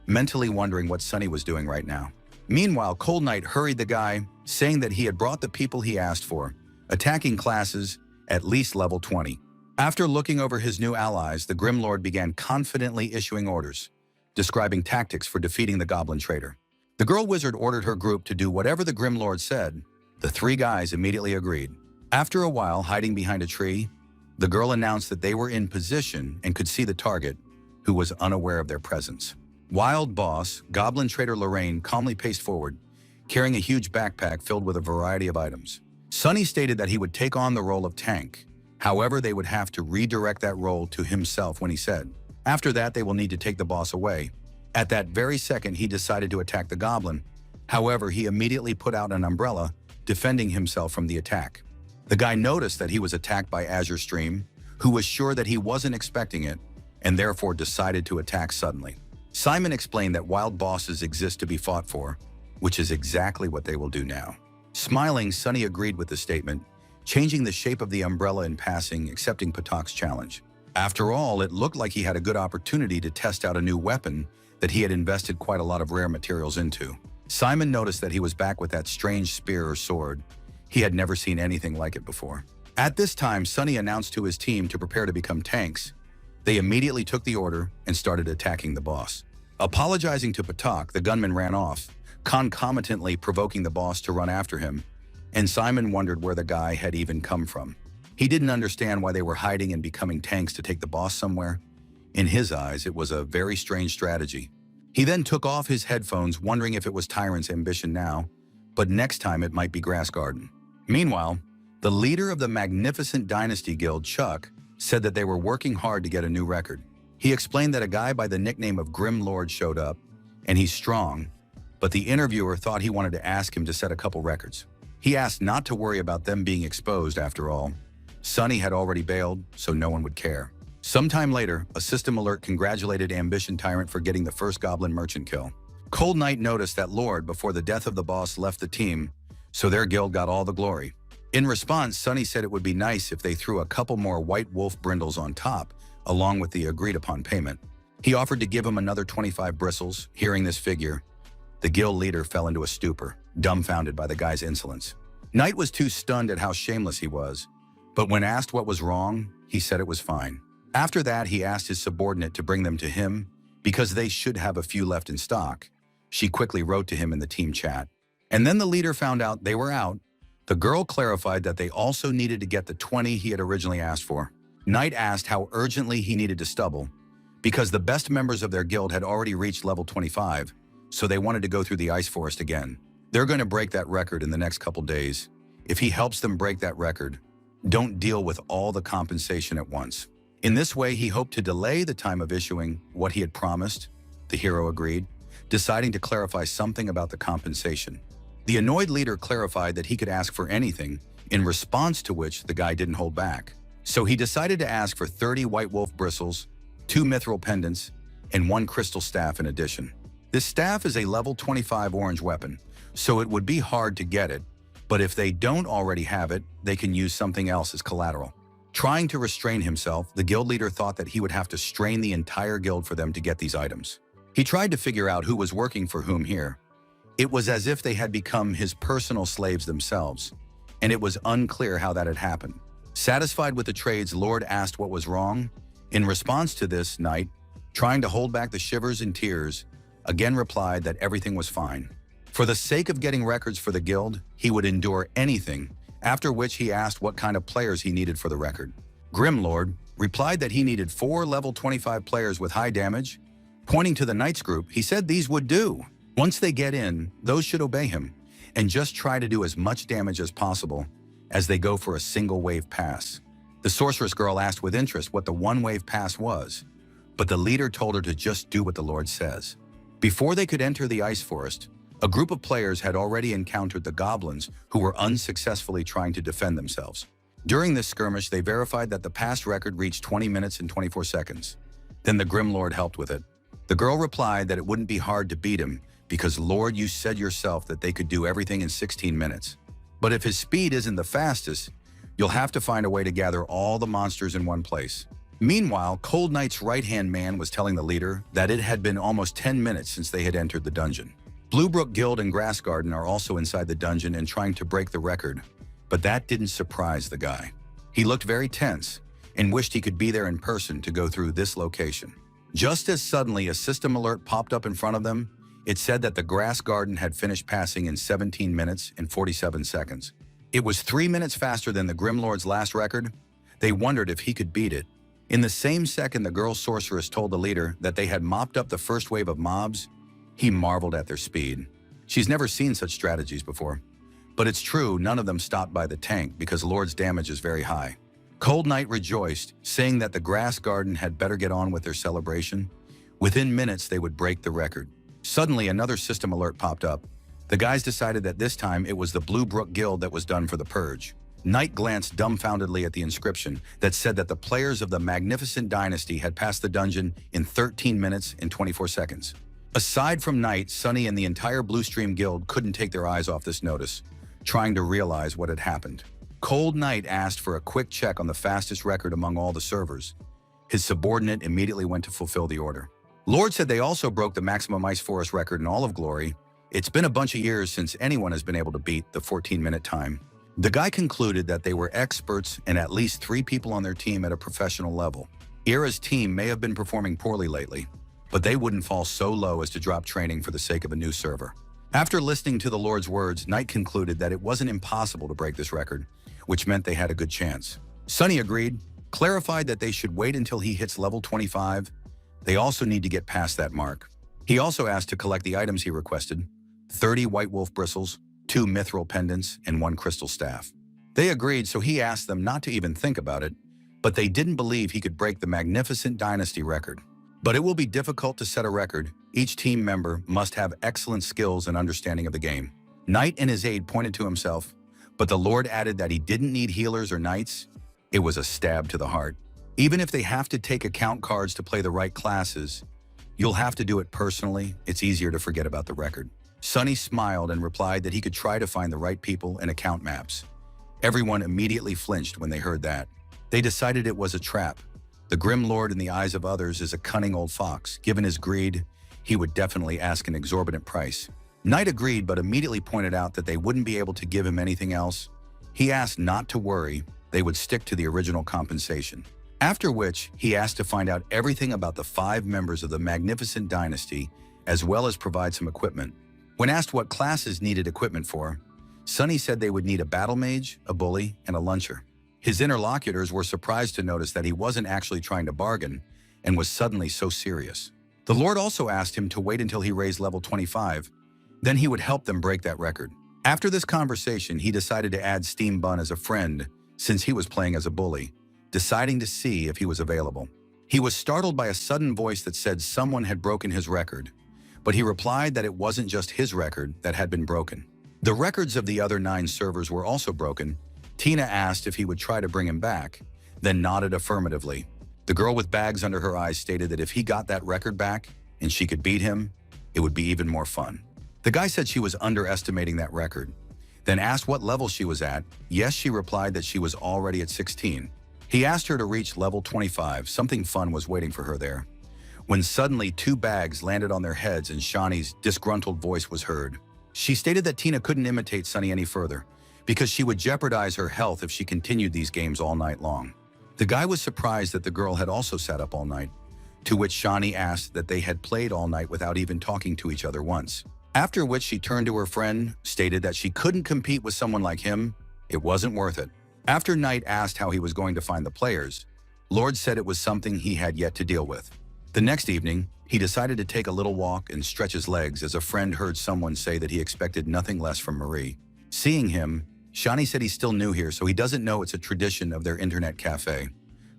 mentally wondering what Sunny was doing right now. Meanwhile, Cold Knight hurried the guy, saying that he had brought the people he asked for, attacking classes at least level 20. After looking over his new allies, the Grim Lord began confidently issuing orders, describing tactics for defeating the Goblin Trader. The Girl Wizard ordered her group to do whatever the Grim Lord said. The 3 guys immediately agreed. After a while, hiding behind a tree, the girl announced that they were in position and could see the target, who was unaware of their presence. Wild Boss, Goblin Trader Lorraine calmly paced forward, carrying a huge backpack filled with a variety of items. Sunny stated that he would take on the role of tank. However, they would have to redirect that role to himself when he said. After that, they will need to take the boss away. At that very second, he decided to attack the goblin. However, he immediately put out an umbrella, defending himself from the attack. The guy noticed that he was attacked by Azure Stream, who was sure that he wasn't expecting it, and therefore decided to attack suddenly. Simon explained that wild bosses exist to be fought for, which is exactly what they will do now. Smiling, Sunny agreed with the statement, changing the shape of the umbrella in passing, accepting Patak's challenge. After all, it looked like he had a good opportunity to test out a new weapon that he had invested quite a lot of rare materials into. Simon noticed that he was back with that strange spear or sword. He had never seen anything like it before. At this time, Sunny announced to his team to prepare to become tanks. They immediately took the order and started attacking the boss. Apologizing to Patak, the gunman ran off, concomitantly provoking the boss to run after him, and Simon wondered where the guy had even come from. He didn't understand why they were hiding and becoming tanks to take the boss somewhere. In his eyes, it was a very strange strategy. He then took off his headphones, wondering if it was Tyrant's ambition now, but next time it might be Grass Garden. Meanwhile, the leader of the Magnificent Dynasty Guild, Chuck, said that they were working hard to get a new record. He explained that a guy by the nickname of Grim Lord showed up, and he's strong, but the interviewer thought he wanted to ask him to set a couple records. He asked not to worry about them being exposed after all. Sunny had already bailed, so no one would care. Sometime later, a system alert congratulated Ambition Tyrant for getting the first Goblin Merchant kill. Cold Knight noticed that Lord, before the death of the boss, left the team, so their guild got all the glory. In response, Sunny said it would be nice if they threw a couple more White Wolf brindles on top, along with the agreed-upon payment. He offered to give him another 25 bristles. Hearing this figure, the guild leader fell into a stupor, dumbfounded by the guy's insolence. Knight was too stunned at how shameless he was, but when asked what was wrong, he said it was fine. After that, he asked his subordinate to bring them to him because they should have a few left in stock. She quickly wrote to him in the team chat. And then the leader found out they were out. The girl clarified that they also needed to get the 20 he had originally asked for. Knight asked how urgently he needed to stubble because the best members of their guild had already reached level 25, so they wanted to go through the Ice Forest again. They're going to break that record in the next couple days. If he helps them break that record, don't deal with all the compensation at once. In this way, he hoped to delay the time of issuing what he had promised. The hero agreed, deciding to clarify something about the compensation. The annoyed leader clarified that he could ask for anything, in response to which the guy didn't hold back. So he decided to ask for 30 White Wolf bristles, 2 mithril pendants, and 1 crystal staff in addition. This staff is a level 25 orange weapon, so it would be hard to get it, but if they don't already have it, they can use something else as collateral. Trying to restrain himself, the guild leader thought that he would have to strain the entire guild for them to get these items. He tried to figure out who was working for whom here. It was as if they had become his personal slaves themselves, and it was unclear how that had happened. Satisfied with the trades, Lord asked what was wrong. In response to this, Knight, trying to hold back the shivers and tears, again replied that everything was fine. For the sake of getting records for the guild, he would endure anything, after which he asked what kind of players he needed for the record. Grimlord replied that he needed 4 level 25 players with high damage. Pointing to the Knights group, he said these would do. Once they get in, those should obey him, and just try to do as much damage as possible as they go for a single wave pass. The sorceress girl asked with interest what the 1 wave pass was, but the leader told her to just do what the Lord says. Before they could enter the Ice Forest, a group of players had already encountered the goblins who were unsuccessfully trying to defend themselves. During this skirmish, they verified that the past record reached 20 minutes and 24 seconds. Then the Grim Lord helped with it. The girl replied that it wouldn't be hard to beat him because, Lord, you said yourself that they could do everything in 16 minutes. But if his speed isn't the fastest, you'll have to find a way to gather all the monsters in one place. Meanwhile, Cold Knight's right-hand man was telling the leader that it had been almost 10 minutes since they had entered the dungeon. Bluebrook Guild and Grass Garden are also inside the dungeon and trying to break the record, but that didn't surprise the guy. He looked very tense and wished he could be there in person to go through this location. Just as suddenly a system alert popped up in front of them, it said that the Grass Garden had finished passing in 17 minutes and 47 seconds. It was 3 minutes faster than the Grimlord's last record. They wondered if he could beat it. In the same second, the girl sorceress told the leader that they had mopped up the first wave of mobs. He marveled at their speed. She's never seen such strategies before. But it's true, none of them stopped by the tank because Lord's damage is very high. Cold Knight rejoiced, saying that the Grass Garden had better get on with their celebration. Within minutes, they would break the record. Suddenly, another system alert popped up. The guys decided that this time it was the Bluebrook Guild that was done for the purge. Knight glanced dumbfoundedly at the inscription that said that the players of the Magnificent Dynasty had passed the dungeon in 13 minutes and 24 seconds. Aside from Knight, Sunny and the entire Blue Stream Guild couldn't take their eyes off this notice, trying to realize what had happened. Cold Knight asked for a quick check on the fastest record among all the servers. His subordinate immediately went to fulfill the order. Lord said they also broke the maximum Ice Forest record in all of Glory, It's been a bunch of years since anyone has been able to beat the 14-minute time. The guy concluded that they were experts and at least 3 people on their team at a professional level. Era's team may have been performing poorly lately, but they wouldn't fall so low as to drop training for the sake of a new server. After listening to the Lord's words, Knight concluded that it wasn't impossible to break this record, which meant they had a good chance. Sunny agreed, clarified that they should wait until he hits level 25. They also need to get past that mark. He also asked to collect the items he requested: 30 white wolf bristles, 2 mithril pendants, and 1 crystal staff. They agreed, so he asked them not to even think about it, but they didn't believe he could break the magnificent dynasty record. But it will be difficult to set a record. Each team member must have excellent skills and understanding of the game. Knight and his aide pointed to himself, but the Lord added that he didn't need healers or knights. It was a stab to the heart. Even if they have to take account cards to play the right classes, you'll have to do it personally. It's easier to forget about the record. Sunny smiled and replied that he could try to find the right people and account maps. Everyone immediately flinched when they heard that. They decided it was a trap. The Grim Lord in the eyes of others is a cunning old fox. Given his greed, he would definitely ask an exorbitant price. Knight agreed, but immediately pointed out that they wouldn't be able to give him anything else. He asked not to worry, they would stick to the original compensation. After which, he asked to find out everything about the 5 members of the magnificent dynasty, as well as provide some equipment. When asked what classes needed equipment for, Sunny said they would need a battle mage, a bully, and a luncher. His interlocutors were surprised to notice that he wasn't actually trying to bargain and was suddenly so serious. The Lord also asked him to wait until he raised level 25, then he would help them break that record. After this conversation, he decided to add Steam Bun as a friend since he was playing as a bully, deciding to see if he was available. He was startled by a sudden voice that said someone had broken his record, but he replied that it wasn't just his record that had been broken. The records of the other 9 servers were also broken. Tina asked if he would try to bring him back, then nodded affirmatively. The girl with bags under her eyes stated that if he got that record back and she could beat him, it would be even more fun. The guy said she was underestimating that record, then asked what level she was at. Yes, she replied that she was already at 16. He asked her to reach level 25. Something fun was waiting for her there, when suddenly 2 bags landed on their heads and Shawnee's disgruntled voice was heard. She stated that Tina couldn't imitate Sunny any further because she would jeopardize her health if she continued these games all night long. The guy was surprised that the girl had also sat up all night, to which Shawnee asked that they had played all night without even talking to each other once. After which she turned to her friend, stated that she couldn't compete with someone like him. It wasn't worth it. After Knight asked how he was going to find the players, Lord said it was something he had yet to deal with. The next evening, he decided to take a little walk and stretch his legs as a friend heard someone say that he expected nothing less from Marie. Seeing him, Shawnee said he's still new here, so he doesn't know it's a tradition of their internet cafe,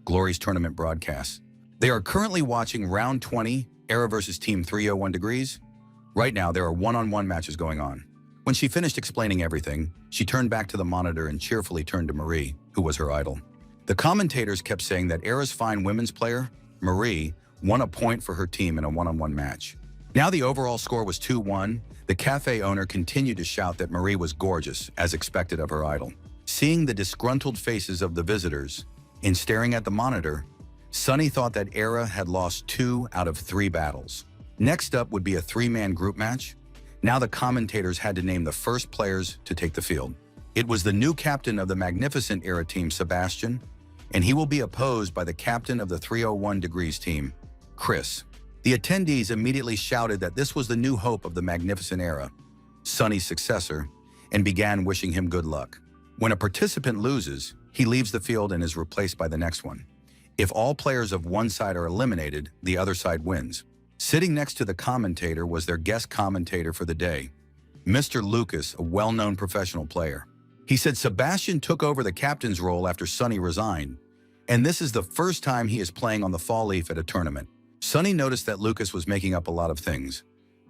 Glory's tournament broadcasts. They are currently watching round 20, Era versus Team 301 Degrees. Right now, there are one-on-one matches going on. When she finished explaining everything, she turned back to the monitor and cheerfully turned to Marie, who was her idol. The commentators kept saying that Era's fine women's player, Marie, won a point for her team in a one-on-one match. Now the overall score was 2-1. The cafe owner continued to shout that Marie was gorgeous, as expected of her idol. Seeing the disgruntled faces of the visitors and staring at the monitor, Sunny thought that Era had lost 2 out of 3 battles. Next up would be a 3-man group match. Now the commentators had to name the first players to take the field. It was the new captain of the magnificent Era team, Sebastian, and he will be opposed by the captain of the 301 Degrees team, Chris. The attendees immediately shouted that this was the new hope of the magnificent Era, Sunny's successor, and began wishing him good luck. When a participant loses, he leaves the field and is replaced by the next one. If all players of one side are eliminated, the other side wins. Sitting next to the commentator was their guest commentator for the day, Mr. Lucas, a well-known professional player. He said Sebastian took over the captain's role after Sunny resigned, and this is the first time he is playing on the fall leaf at a tournament. Sunny noticed that Lucas was making up a lot of things.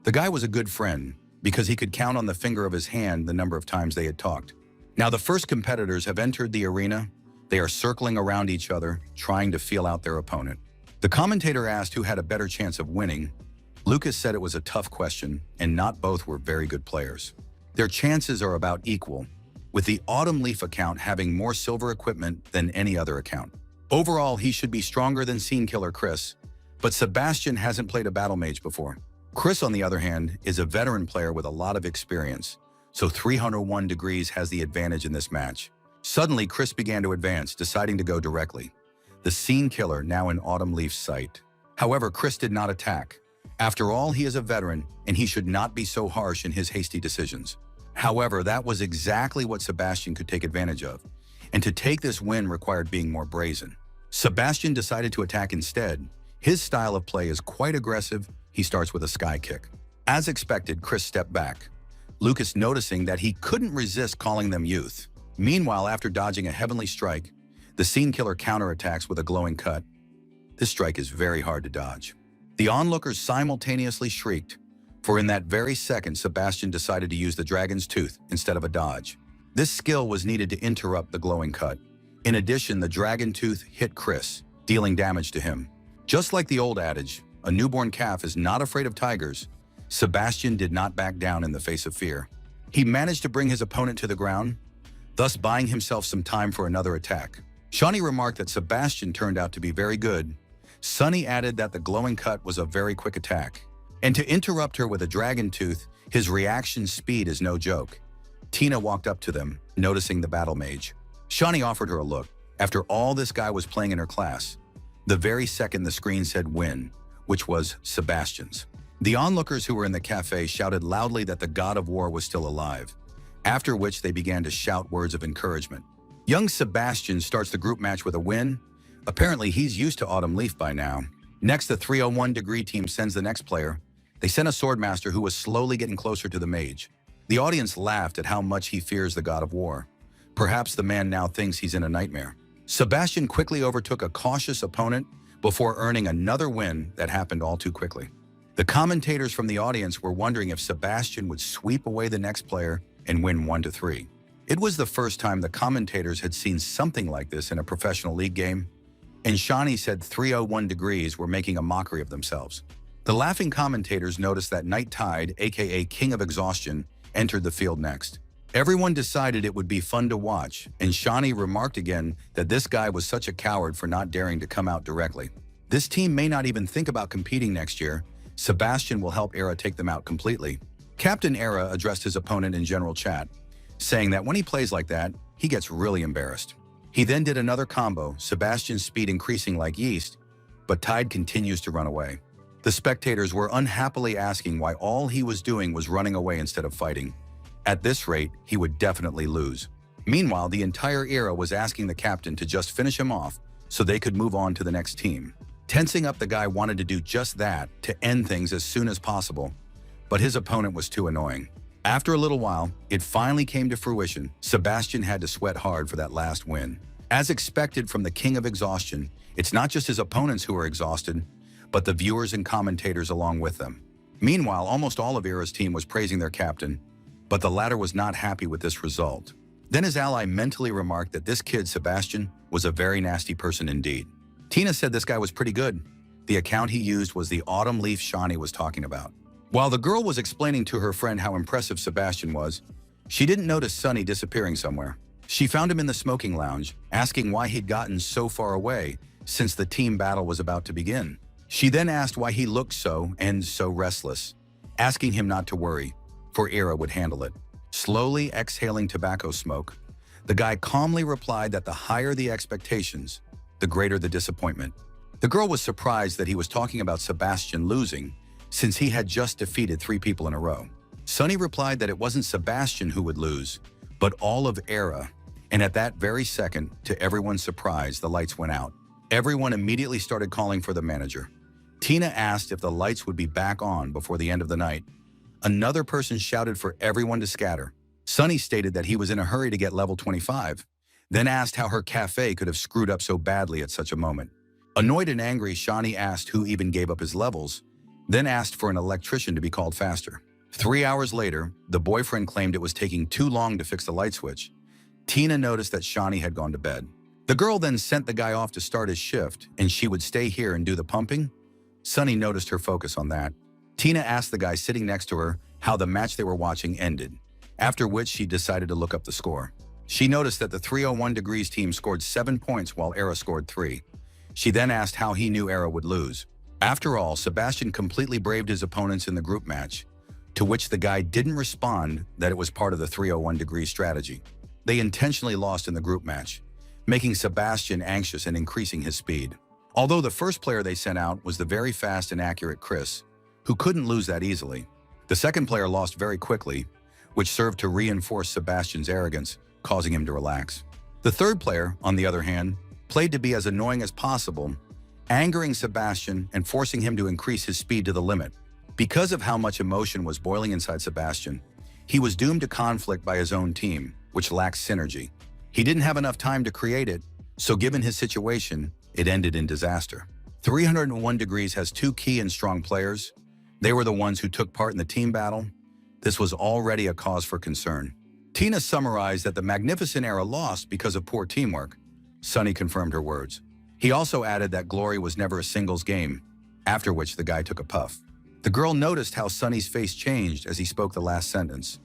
The guy was a good friend because he could count on the finger of his hand the number of times they had talked. Now the first competitors have entered the arena. They are circling around each other, trying to feel out their opponent. The commentator asked who had a better chance of winning. Lucas said it was a tough question, and not both were very good players. Their chances are about equal, with the Autumn Leaf account having more silver equipment than any other account. Overall, he should be stronger than Scene Killer Chris, but Sebastian hasn't played a battle mage before. Chris, on the other hand, is a veteran player with a lot of experience, so 301 degrees has the advantage in this match. Suddenly, Chris began to advance, deciding to go directly. The scene killer now in Autumn Leaf's sight. However, Chris did not attack. After all, he is a veteran, and he should not be so harsh in his hasty decisions. However, that was exactly what Sebastian could take advantage of, and to take this win required being more brazen. Sebastian decided to attack instead. His style of play is quite aggressive. He starts with a sky kick. As expected, Chris stepped back, Lucas noticing that he couldn't resist calling them youth. Meanwhile, after dodging a heavenly strike, the scene killer counterattacks with a glowing cut. This strike is very hard to dodge. The onlookers simultaneously shrieked, for in that very second, Sebastian decided to use the dragon's tooth instead of a dodge. This skill was needed to interrupt the glowing cut. In addition, the dragon tooth hit Chris, dealing damage to him. Just like the old adage, a newborn calf is not afraid of tigers, Sebastian did not back down in the face of fear. He managed to bring his opponent to the ground, thus buying himself some time for another attack. Shawnee remarked that Sebastian turned out to be very good. Sunny added that the glowing cut was a very quick attack. And to interrupt her with a dragon tooth, his reaction speed is no joke. Tina walked up to them, noticing the battle mage. Shawnee offered her a look. After all, this guy was playing in her class. The very second the screen said win, which was Sebastian's. The onlookers who were in the cafe shouted loudly that the god of war was still alive, after which they began to shout words of encouragement. Young Sebastian starts the group match with a win. Apparently, he's used to Autumn Leaf by now. Next, the 301 degree team sends the next player. They sent a swordmaster who was slowly getting closer to the mage. The audience laughed at how much he fears the god of war. Perhaps the man now thinks he's in a nightmare. Sebastian quickly overtook a cautious opponent before earning another win that happened all too quickly. The commentators from the audience were wondering if Sebastian would sweep away the next player and win 1-3. It was the first time the commentators had seen something like this in a professional league game, and Shawnee said 301 degrees were making a mockery of themselves. The laughing commentators noticed that Night Tide, aka King of Exhaustion, entered the field next. Everyone decided it would be fun to watch, and Shawnee remarked again that this guy was such a coward for not daring to come out directly. This team may not even think about competing next year. Sebastian will help Era take them out completely. Captain Era addressed his opponent in general chat, saying that when he plays like that, he gets really embarrassed. He then did another combo, Sebastian's speed increasing like yeast, but Tide continues to run away. The spectators were unhappily asking why all he was doing was running away instead of fighting. At this rate, he would definitely lose. Meanwhile, the entire Era was asking the captain to just finish him off so they could move on to the next team. Tensing up, the guy wanted to do just that to end things as soon as possible, but his opponent was too annoying. After a little while, it finally came to fruition. Sebastian had to sweat hard for that last win. As expected from the King of Exhaustion, it's not just his opponents who are exhausted, but the viewers and commentators along with them. Meanwhile, almost all of Era's team was praising their captain, but the latter was not happy with this result. Then his ally mentally remarked that this kid, Sebastian, was a very nasty person indeed. Tina said this guy was pretty good. The account he used was the Autumn Leaf Shawnee was talking about. While the girl was explaining to her friend how impressive Sebastian was, she didn't notice Sunny disappearing somewhere. She found him in the smoking lounge, asking why he'd gotten so far away since the team battle was about to begin. She then asked why he looked so restless, asking him not to worry, for Era would handle it. Slowly exhaling tobacco smoke, the guy calmly replied that the higher the expectations, the greater the disappointment. The girl was surprised that he was talking about Sebastian losing, since he had just defeated 3 people in a row. Sunny replied that it wasn't Sebastian who would lose, but all of Era, and at that very second, to everyone's surprise, the lights went out. Everyone immediately started calling for the manager. Tina asked if the lights would be back on before the end of the night. Another person shouted for everyone to scatter. Sunny stated that he was in a hurry to get level 25, then asked how her cafe could have screwed up so badly at such a moment. Annoyed and angry, Shawnee asked who even gave up his levels, then asked for an electrician to be called faster. 3 hours later, the boyfriend claimed it was taking too long to fix the light switch. Tina noticed that Shawnee had gone to bed. The girl then sent the guy off to start his shift, and she would stay here and do the pumping. Sunny noticed her focus on that. Tina asked the guy sitting next to her how the match they were watching ended, after which she decided to look up the score. She noticed that the 301 degrees team scored 7 points while Era scored 3. She then asked how he knew Era would lose. After all, Sebastian completely braved his opponents in the group match, to which the guy didn't respond that it was part of the 301-degree strategy. They intentionally lost in the group match, making Sebastian anxious and increasing his speed. Although the first player they sent out was the very fast and accurate Chris, who couldn't lose that easily. The second player lost very quickly, which served to reinforce Sebastian's arrogance, causing him to relax. The third player, on the other hand, played to be as annoying as possible, angering Sebastian and forcing him to increase his speed to the limit. Because of how much emotion was boiling inside Sebastian, he was doomed to conflict by his own team, which lacked synergy. He didn't have enough time to create it, so given his situation, it ended in disaster. 301 Degrees has two key and strong players. They were the ones who took part in the team battle. This was already a cause for concern. Tina summarized that the Magnificent Era lost because of poor teamwork. Sunny confirmed her words. He also added that Glory was never a singles game, after which the guy took a puff. The girl noticed how Sunny's face changed as he spoke the last sentence,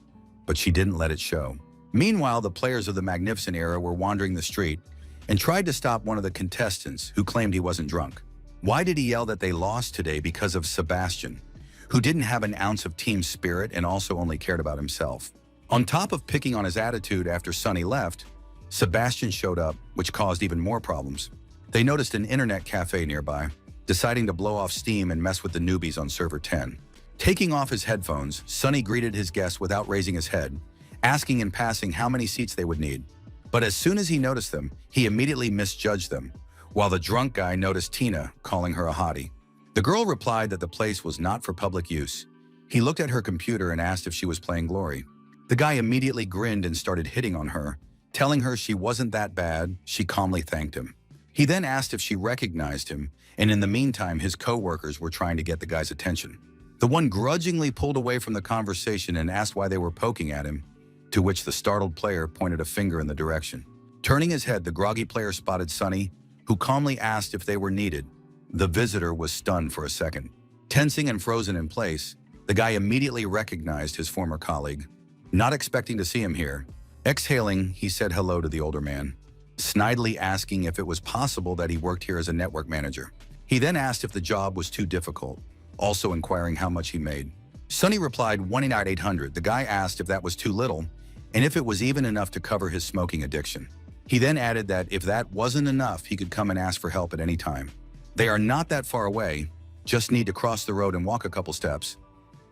but she didn't let it show. Meanwhile, the players of the Magnificent Era were wandering the street and tried to stop one of the contestants who claimed he wasn't drunk. Why did he yell that they lost today because of Sebastian, who didn't have an ounce of team spirit and also only cared about himself? On top of picking on his attitude after Sunny left, Sebastian showed up, which caused even more problems. They noticed an internet cafe nearby, deciding to blow off steam and mess with the newbies on server 10. Taking off his headphones, Sunny greeted his guests without raising his head, asking in passing how many seats they would need. But as soon as he noticed them, he immediately misjudged them, while the drunk guy noticed Tina, calling her a hottie. The girl replied that the place was not for public use. He looked at her computer and asked if she was playing Glory. The guy immediately grinned and started hitting on her, telling her she wasn't that bad. She calmly thanked him. He then asked if she recognized him, and in the meantime, his co-workers were trying to get the guy's attention. The one grudgingly pulled away from the conversation and asked why they were poking at him, to which the startled player pointed a finger in the direction. Turning his head, the groggy player spotted Sunny, who calmly asked if they were needed. The visitor was stunned for a second. Tensing and frozen in place, the guy immediately recognized his former colleague. Not expecting to see him here, exhaling, he said hello to the older man, snidely asking if it was possible that he worked here as a network manager. He then asked if the job was too difficult, also inquiring how much he made. Sunny replied 1,800. The guy asked if that was too little, and if it was even enough to cover his smoking addiction. He then added that if that wasn't enough, he could come and ask for help at any time. They are not that far away, just need to cross the road and walk a couple steps.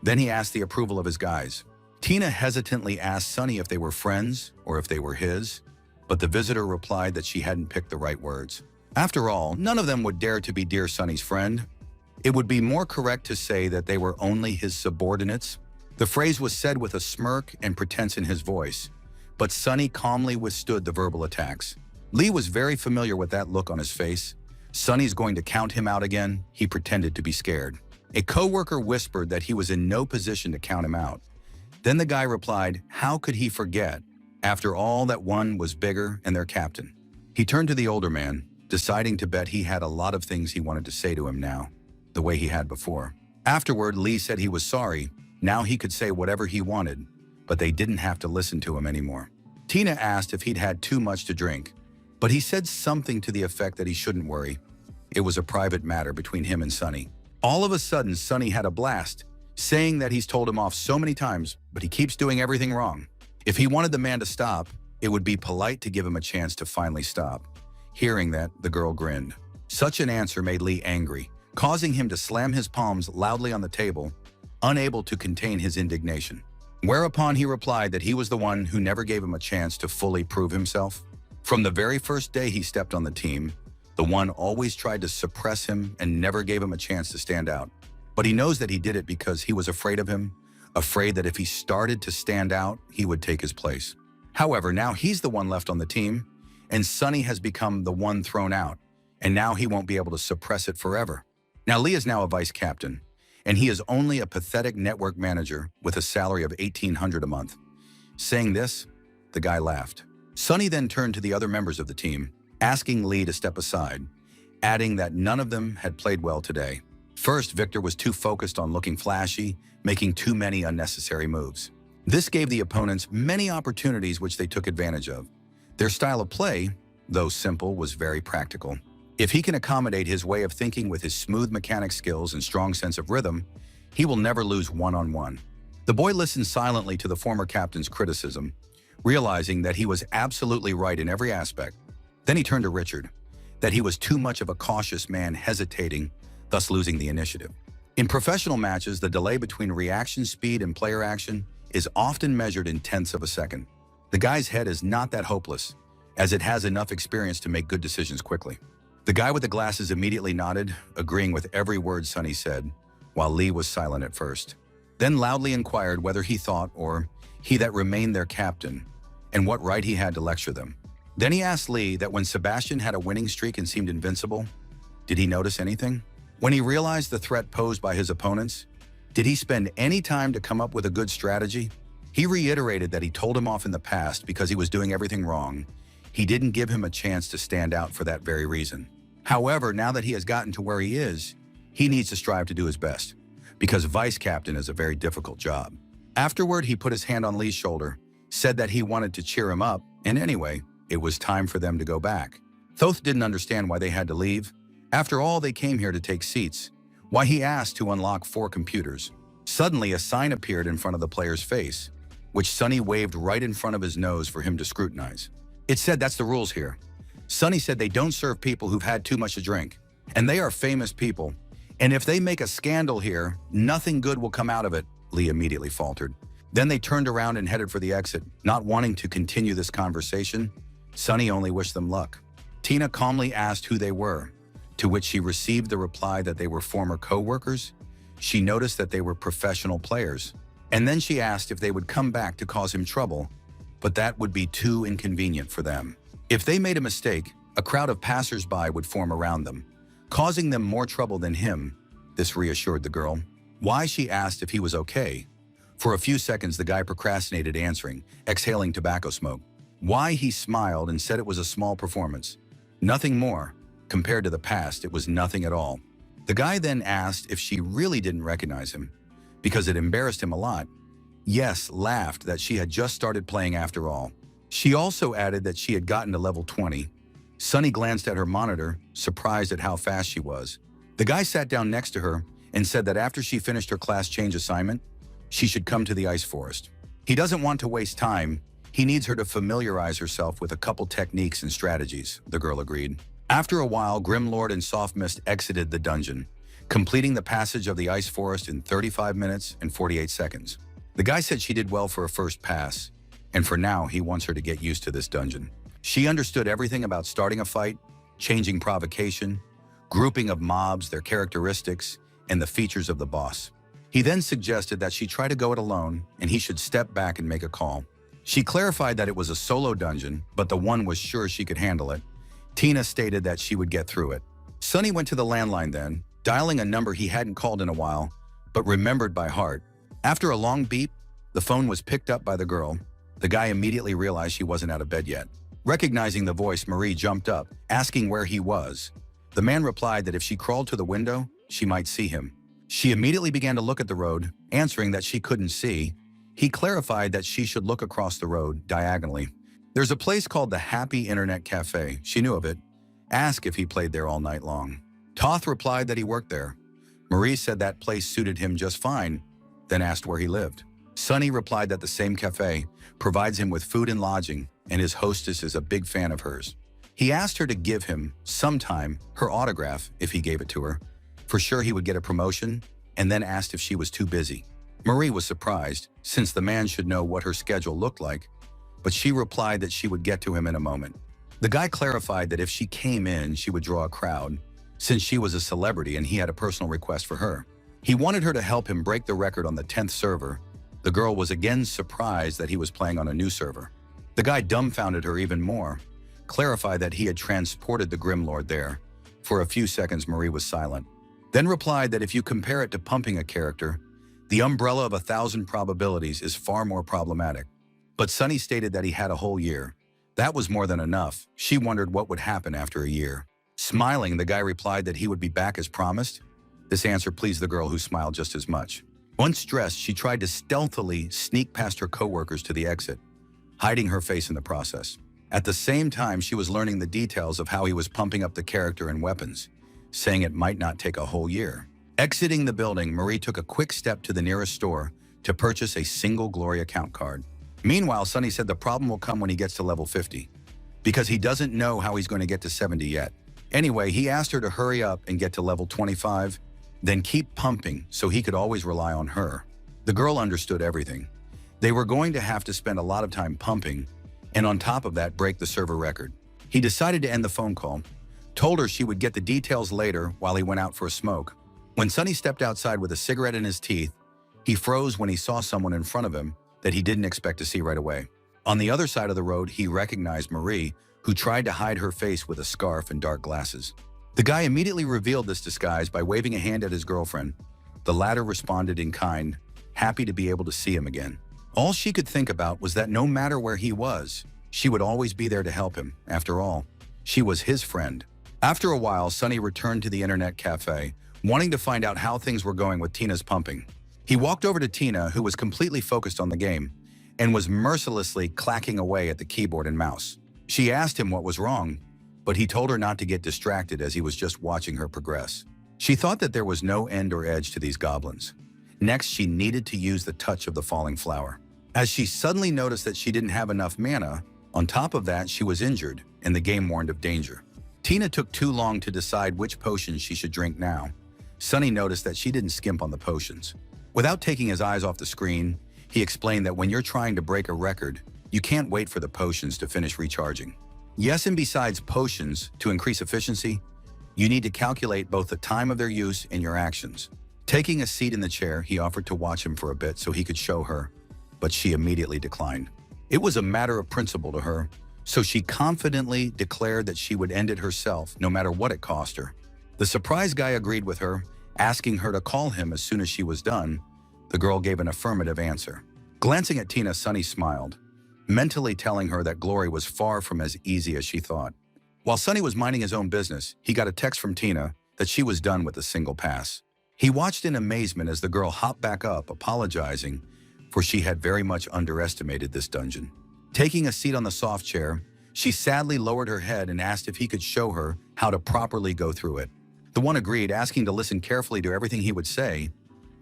Then he asked the approval of his guys. Tina hesitantly asked Sunny if they were friends or if they were his, but the visitor replied that she hadn't picked the right words. After all, none of them would dare to be Dear Sunny's friend. It would be more correct to say that they were only his subordinates. The phrase was said with a smirk and pretense in his voice, but Sunny calmly withstood the verbal attacks. Lee was very familiar with that look on his face. Sunny's going to count him out again. He pretended to be scared. A coworker whispered that he was in no position to count him out. Then the guy replied, how could he forget? After all, that one was bigger and their captain. He turned to the older man, deciding to bet he had a lot of things he wanted to say to him now, the way he had before. Afterward, Lee said he was sorry. Now he could say whatever he wanted, but they didn't have to listen to him anymore. Tina asked if he'd had too much to drink, but he said something to the effect that he shouldn't worry. It was a private matter between him and Sunny. All of a sudden, Sunny had a blast, saying that he's told him off so many times, but he keeps doing everything wrong. If he wanted the man to stop, it would be polite to give him a chance to finally stop. Hearing that, the girl grinned. Such an answer made Lee angry, causing him to slam his palms loudly on the table, unable to contain his indignation. Whereupon he replied that he was the one who never gave him a chance to fully prove himself. From the very first day he stepped on the team, the one always tried to suppress him and never gave him a chance to stand out. But he knows that he did it because he was afraid of him, afraid that if he started to stand out, he would take his place. However, now he's the one left on the team, and Sunny has become the one thrown out, and now he won't be able to suppress it forever. Now Lee is now a vice captain, and he is only a pathetic network manager with a salary of $1,800 a month. Saying this, the guy laughed. Sunny then turned to the other members of the team, asking Lee to step aside, adding that none of them had played well today. First, Victor was too focused on looking flashy, making too many unnecessary moves. This gave the opponents many opportunities which they took advantage of. Their style of play, though simple, was very practical. If he can accommodate his way of thinking with his smooth mechanic skills and strong sense of rhythm, he will never lose one-on-one. The boy listened silently to the former captain's criticism, realizing that he was absolutely right in every aspect. Then he turned to Richard, that he was too much of a cautious man hesitating, thus losing the initiative. In professional matches, the delay between reaction speed and player action is often measured in tenths of a second. The guy's head is not that hopeless, as it has enough experience to make good decisions quickly. The guy with the glasses immediately nodded, agreeing with every word Sunny said, while Lee was silent at first. Then loudly inquired whether he thought, or he that remained their captain, and what right he had to lecture them. Then he asked Lee that when Sebastian had a winning streak and seemed invincible, did he notice anything? When he realized the threat posed by his opponents, did he spend any time to come up with a good strategy? He reiterated that he told him off in the past because he was doing everything wrong. He didn't give him a chance to stand out for that very reason. However, now that he has gotten to where he is, he needs to strive to do his best, because vice captain is a very difficult job. Afterward, he put his hand on Lee's shoulder, said that he wanted to cheer him up, and anyway, it was time for them to go back. Thoth didn't understand why they had to leave. After all, they came here to take seats. Why he asked to unlock 4 computers. Suddenly, a sign appeared in front of the player's face, which Sunny waved right in front of his nose for him to scrutinize. It said that's the rules here. Sunny said they don't serve people who've had too much to drink, and they are famous people. And if they make a scandal here, nothing good will come out of it, Lee immediately faltered. Then they turned around and headed for the exit, not wanting to continue this conversation. Sunny only wished them luck. Tina calmly asked who they were, to which she received the reply that they were former co-workers. She noticed that they were professional players. And then she asked if they would come back to cause him trouble, but that would be too inconvenient for them. If they made a mistake, a crowd of passers-by would form around them, causing them more trouble than him. This reassured the girl. Why, she asked if he was okay. For a few seconds, the guy procrastinated answering, exhaling tobacco smoke. Why, he smiled and said it was a small performance. Nothing more. Compared to the past, it was nothing at all. The guy then asked if she really didn't recognize him, because it embarrassed him a lot. Yes, laughed that she had just started playing after all. She also added that she had gotten to level 20. Sunny glanced at her monitor, surprised at how fast she was. The guy sat down next to her and said that after she finished her class change assignment, she should come to the ice forest. He doesn't want to waste time. He needs her to familiarize herself with a couple techniques and strategies, the girl agreed. After a while, Grimlord and Softmist exited the dungeon, completing the passage of the ice forest in 35 minutes and 48 seconds. The guy said she did well for a first pass, and for now, he wants her to get used to this dungeon. She understood everything about starting a fight, changing provocation, grouping of mobs, their characteristics, and the features of the boss. He then suggested that she try to go it alone, and he should step back and make a call. She clarified that it was a solo dungeon, but the one was sure she could handle it. Tina stated that she would get through it. Sunny went to the landline then, dialing a number he hadn't called in a while, but remembered by heart. After a long beep, the phone was picked up by the girl. The guy immediately realized she wasn't out of bed yet. Recognizing the voice, Marie jumped up, asking where he was. The man replied that if she crawled to the window, she might see him. She immediately began to look at the road, answering that she couldn't see. He clarified that she should look across the road, diagonally. There's a place called the Happy Internet Cafe. She knew of it. Asked if he played there all night long. Toth replied that he worked there. Marie said that place suited him just fine, then asked where he lived. Sunny replied that the same cafe provides him with food and lodging, and his hostess is a big fan of hers. He asked her to give him, sometime, her autograph if he gave it to her. For sure he would get a promotion, and then asked if she was too busy. Marie was surprised, since the man should know what her schedule looked like, but she replied that she would get to him in a moment. The guy clarified that if she came in, she would draw a crowd, since she was a celebrity and he had a personal request for her. He wanted her to help him break the record on the 10th server. The girl was again surprised that he was playing on a new server. The guy dumbfounded her even more, clarified that he had transported the Grimlord there. For a few seconds, Marie was silent, then replied that if you compare it to pumping a character, the umbrella of 1,000 probabilities is far more problematic. But Sunny stated that he had a whole year. That was more than enough. She wondered what would happen after a year. Smiling, the guy replied that he would be back as promised. This answer pleased the girl, who smiled just as much. Once dressed, she tried to stealthily sneak past her coworkers to the exit, hiding her face in the process. At the same time, she was learning the details of how he was pumping up the character and weapons, saying it might not take a whole year. Exiting the building, Marie took a quick step to the nearest store to purchase a single Glory account card. Meanwhile, Sunny said the problem will come when he gets to level 50, because he doesn't know how he's going to get to 70 yet. Anyway, he asked her to hurry up and get to level 25, then keep pumping so he could always rely on her. The girl understood everything. They were going to have to spend a lot of time pumping, and on top of that, break the server record. He decided to end the phone call, told her she would get the details later while he went out for a smoke. When Sunny stepped outside with a cigarette in his teeth, he froze when he saw someone in front of him that he didn't expect to see right away. On the other side of the road, he recognized Marie, who tried to hide her face with a scarf and dark glasses. The guy immediately revealed this disguise by waving a hand at his girlfriend. The latter responded in kind, happy to be able to see him again. All she could think about was that no matter where he was, she would always be there to help him. After all, she was his friend. After a while, Sunny returned to the internet cafe, wanting to find out how things were going with Tina's pumping. He walked over to Tina, who was completely focused on the game, and was mercilessly clacking away at the keyboard and mouse. She asked him what was wrong, but he told her not to get distracted as he was just watching her progress. She thought that there was no end or edge to these goblins. Next, she needed to use the touch of the falling flower. As she suddenly noticed that she didn't have enough mana, on top of that, she was injured, and the game warned of danger. Tina took too long to decide which potions she should drink now. Sunny noticed that she didn't skimp on the potions. Without taking his eyes off the screen, he explained that when you're trying to break a record, you can't wait for the potions to finish recharging. Yes, and besides potions, to increase efficiency, you need to calculate both the time of their use and your actions. Taking a seat in the chair, he offered to watch him for a bit so he could show her, but she immediately declined. It was a matter of principle to her, so she confidently declared that she would end it herself, no matter what it cost her. The surprise guy agreed with her, asking her to call him as soon as she was done. The girl gave an affirmative answer. Glancing at Tina, Sunny smiled, mentally telling her that Glory was far from as easy as she thought. While Sunny was minding his own business, he got a text from Tina that she was done with a single pass. He watched in amazement as the girl hopped back up, apologizing, for she had very much underestimated this dungeon. Taking a seat on the soft chair, she sadly lowered her head and asked if he could show her how to properly go through it. The one agreed, asking to listen carefully to everything he would say.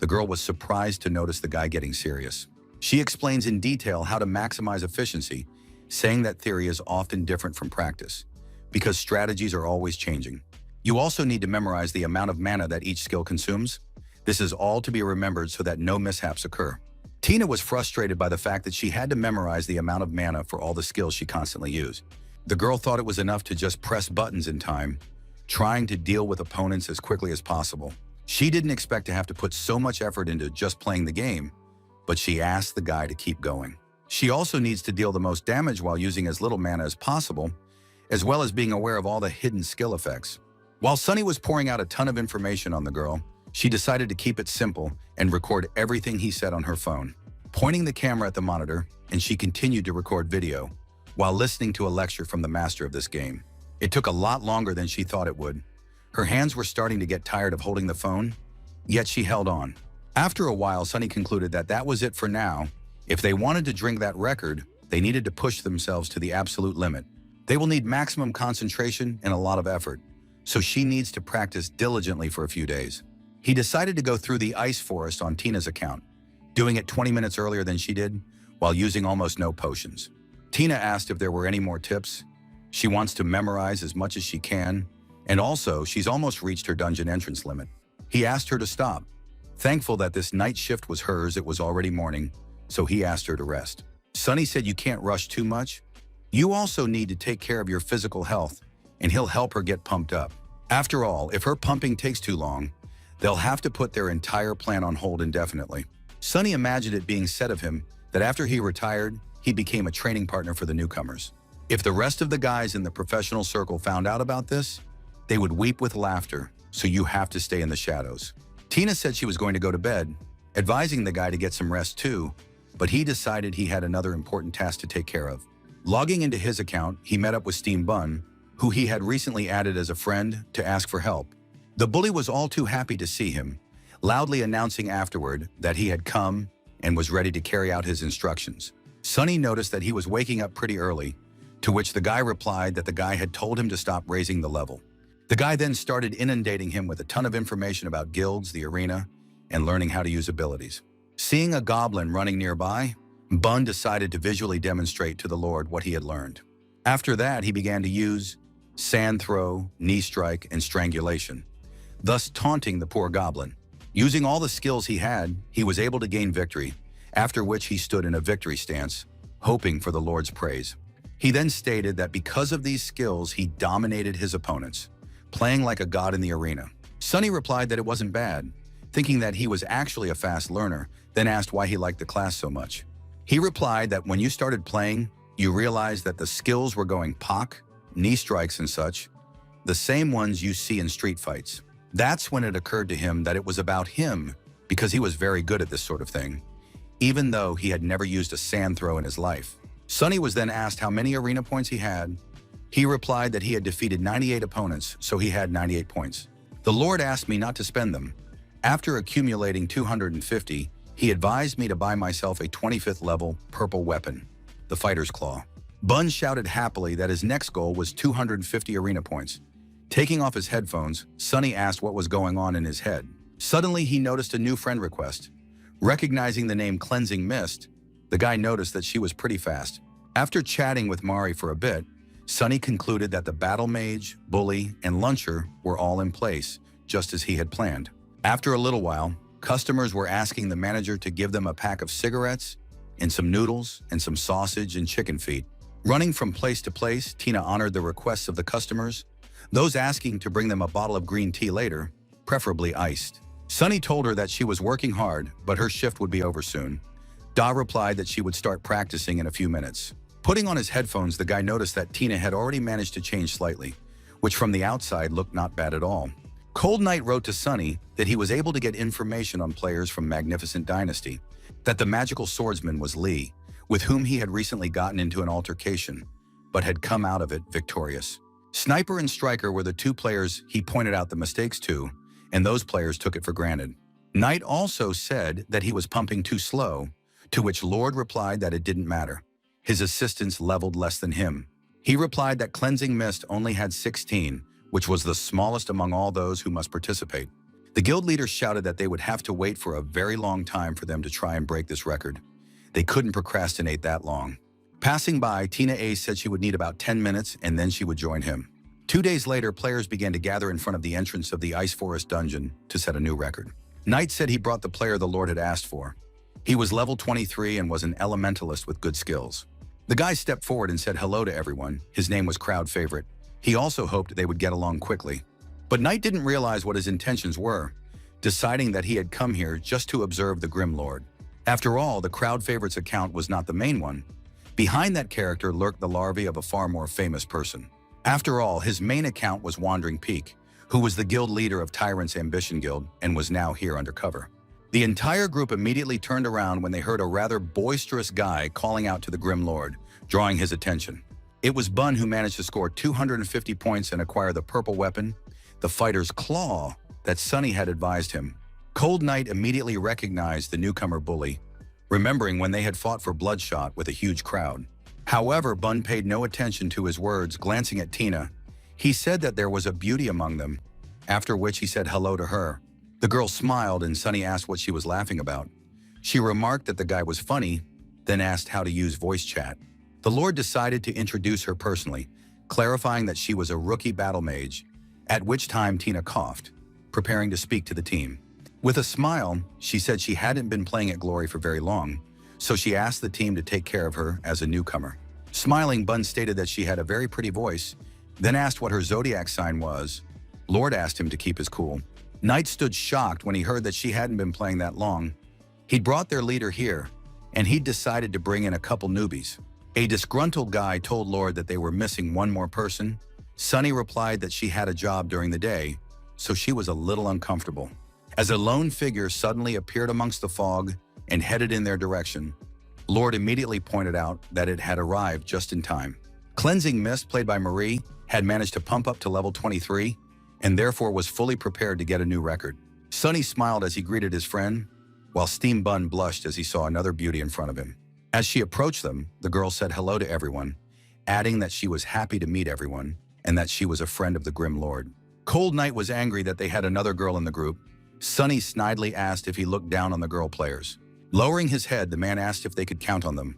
The girl was surprised to notice the guy getting serious. She explains in detail how to maximize efficiency, saying that theory is often different from practice, because strategies are always changing. You also need to memorize the amount of mana that each skill consumes. This is all to be remembered so that no mishaps occur. Tina was frustrated by the fact that she had to memorize the amount of mana for all the skills she constantly used. The girl thought it was enough to just press buttons in time, trying to deal with opponents as quickly as possible. She didn't expect to have to put so much effort into just playing the game, but she asked the guy to keep going. She also needs to deal the most damage while using as little mana as possible, as well as being aware of all the hidden skill effects. While Sunny was pouring out a ton of information on the girl, she decided to keep it simple and record everything he said on her phone, pointing the camera at the monitor, and she continued to record video while listening to a lecture from the master of this game. It took a lot longer than she thought it would. Her hands were starting to get tired of holding the phone, yet she held on. After a while, Sunny concluded that that was it for now. If they wanted to drink that record, they needed to push themselves to the absolute limit. They will need maximum concentration and a lot of effort, so she needs to practice diligently for a few days. He decided to go through the ice forest on Tina's account, doing it 20 minutes earlier than she did, while using almost no potions. Tina asked if there were any more tips. She wants to memorize as much as she can, and also she's almost reached her dungeon entrance limit. He asked her to stop. Thankful that this night shift was hers, it was already morning, so he asked her to rest. Sunny said you can't rush too much. You also need to take care of your physical health, and he'll help her get pumped up. After all, if her pumping takes too long, they'll have to put their entire plan on hold indefinitely. Sunny imagined it being said of him that after he retired, he became a training partner for the newcomers. If the rest of the guys in the professional circle found out about this, they would weep with laughter, so you have to stay in the shadows. Tina said she was going to go to bed, advising the guy to get some rest too, but he decided he had another important task to take care of. Logging into his account, he met up with Steam Bun, who he had recently added as a friend, to ask for help. The bully was all too happy to see him, loudly announcing afterward that he had come and was ready to carry out his instructions. Sunny noticed that he was waking up pretty early, to which the guy replied that the guy had told him to stop raising the level. The guy then started inundating him with a ton of information about guilds, the arena, and learning how to use abilities. Seeing a goblin running nearby, Bun decided to visually demonstrate to the Lord what he had learned. After that, he began to use sand throw, knee strike, and strangulation, thus taunting the poor goblin. Using all the skills he had, he was able to gain victory, after which he stood in a victory stance, hoping for the Lord's praise. He then stated that because of these skills, he dominated his opponents, playing like a god in the arena. Sunny replied that it wasn't bad, thinking that he was actually a fast learner, then asked why he liked the class so much. He replied that when you started playing, you realized that the skills were going pak, knee strikes and such, the same ones you see in street fights. That's when it occurred to him that it was about him because he was very good at this sort of thing, even though he had never used a sand throw in his life. Sunny was then asked how many arena points he had. He replied that he had defeated 98 opponents, so he had 98 points. The Lord asked me not to spend them. After accumulating 250, he advised me to buy myself a 25th level purple weapon, the Fighter's Claw. Bun shouted happily that his next goal was 250 arena points. Taking off his headphones, Sunny asked what was going on in his head. Suddenly, he noticed a new friend request. Recognizing the name Cleansing Mist, the guy noticed that she was pretty fast. After chatting with Mari for a bit, Sunny concluded that the Battle Mage, Bully, and Luncher were all in place, just as he had planned. After a little while, customers were asking the manager to give them a pack of cigarettes and some noodles and some sausage and chicken feet. Running from place to place, Tina honored the requests of the customers, those asking to bring them a bottle of green tea later, preferably iced. Sunny told her that she was working hard, but her shift would be over soon. Da replied that she would start practicing in a few minutes. Putting on his headphones, the guy noticed that Tina had already managed to change slightly, which from the outside looked not bad at all. Cold Knight wrote to Sunny that he was able to get information on players from Magnificent Dynasty, that the magical swordsman was Lee, with whom he had recently gotten into an altercation, but had come out of it victorious. Sniper and Striker were the two players he pointed out the mistakes to, and those players took it for granted. Knight also said that he was pumping too slow, to which Lord replied that it didn't matter. His assistants leveled less than him. He replied that Cleansing Mist only had 16, which was the smallest among all those who must participate. The guild leaders shouted that they would have to wait for a very long time for them to try and break this record. They couldn't procrastinate that long. Passing by, Tina A said she would need about 10 minutes and then she would join him. 2 days later, players began to gather in front of the entrance of the Ice Forest dungeon to set a new record. Knight said he brought the player the Lord had asked for. He was level 23 and was an elementalist with good skills. The guy stepped forward and said hello to everyone. His name was crowd favorite. He also hoped they would get along quickly. But Knight didn't realize what his intentions were, deciding that he had come here just to observe the Grim Lord. After all, the crowd favorite's account was not the main one. Behind that character lurked the larvae of a far more famous person. After all, his main account was Wandering Peak, who was the guild leader of Tyrant's Ambition Guild and was now here undercover. The entire group immediately turned around when they heard a rather boisterous guy calling out to the Grim Lord, drawing his attention. It was Bun who managed to score 250 points and acquire the purple weapon, the Fighter's Claw, that Sunny had advised him. Cold Knight immediately recognized the newcomer Bully, remembering when they had fought for Bloodshot with a huge crowd. However, Bun paid no attention to his words, glancing at Tina. He said that there was a beauty among them, after which he said hello to her. The girl smiled and Sunny asked what she was laughing about. She remarked that the guy was funny, then asked how to use voice chat. The Lord decided to introduce her personally, clarifying that she was a rookie battle mage, at which time Tina coughed, preparing to speak to the team. With a smile, she said she hadn't been playing at Glory for very long, so she asked the team to take care of her as a newcomer. Smiling, Bun stated that she had a very pretty voice, then asked what her zodiac sign was. Lord asked him to keep his cool. Knight stood shocked when he heard that she hadn't been playing that long. He'd brought their leader here, and he'd decided to bring in a couple newbies. A disgruntled guy told Lord that they were missing one more person. Sunny replied that she had a job during the day, so she was a little uncomfortable. As a lone figure suddenly appeared amongst the fog and headed in their direction, Lord immediately pointed out that it had arrived just in time. Cleansing Mist, played by Marie, had managed to pump up to level 23 and therefore was fully prepared to get a new record. Sunny smiled as he greeted his friend, while Steam Bun blushed as he saw another beauty in front of him. As she approached them, the girl said hello to everyone, adding that she was happy to meet everyone and that she was a friend of the Grim Lord. Cold Knight was angry that they had another girl in the group. Sunny snidely asked if he looked down on the girl players. Lowering his head, the man asked if they could count on them.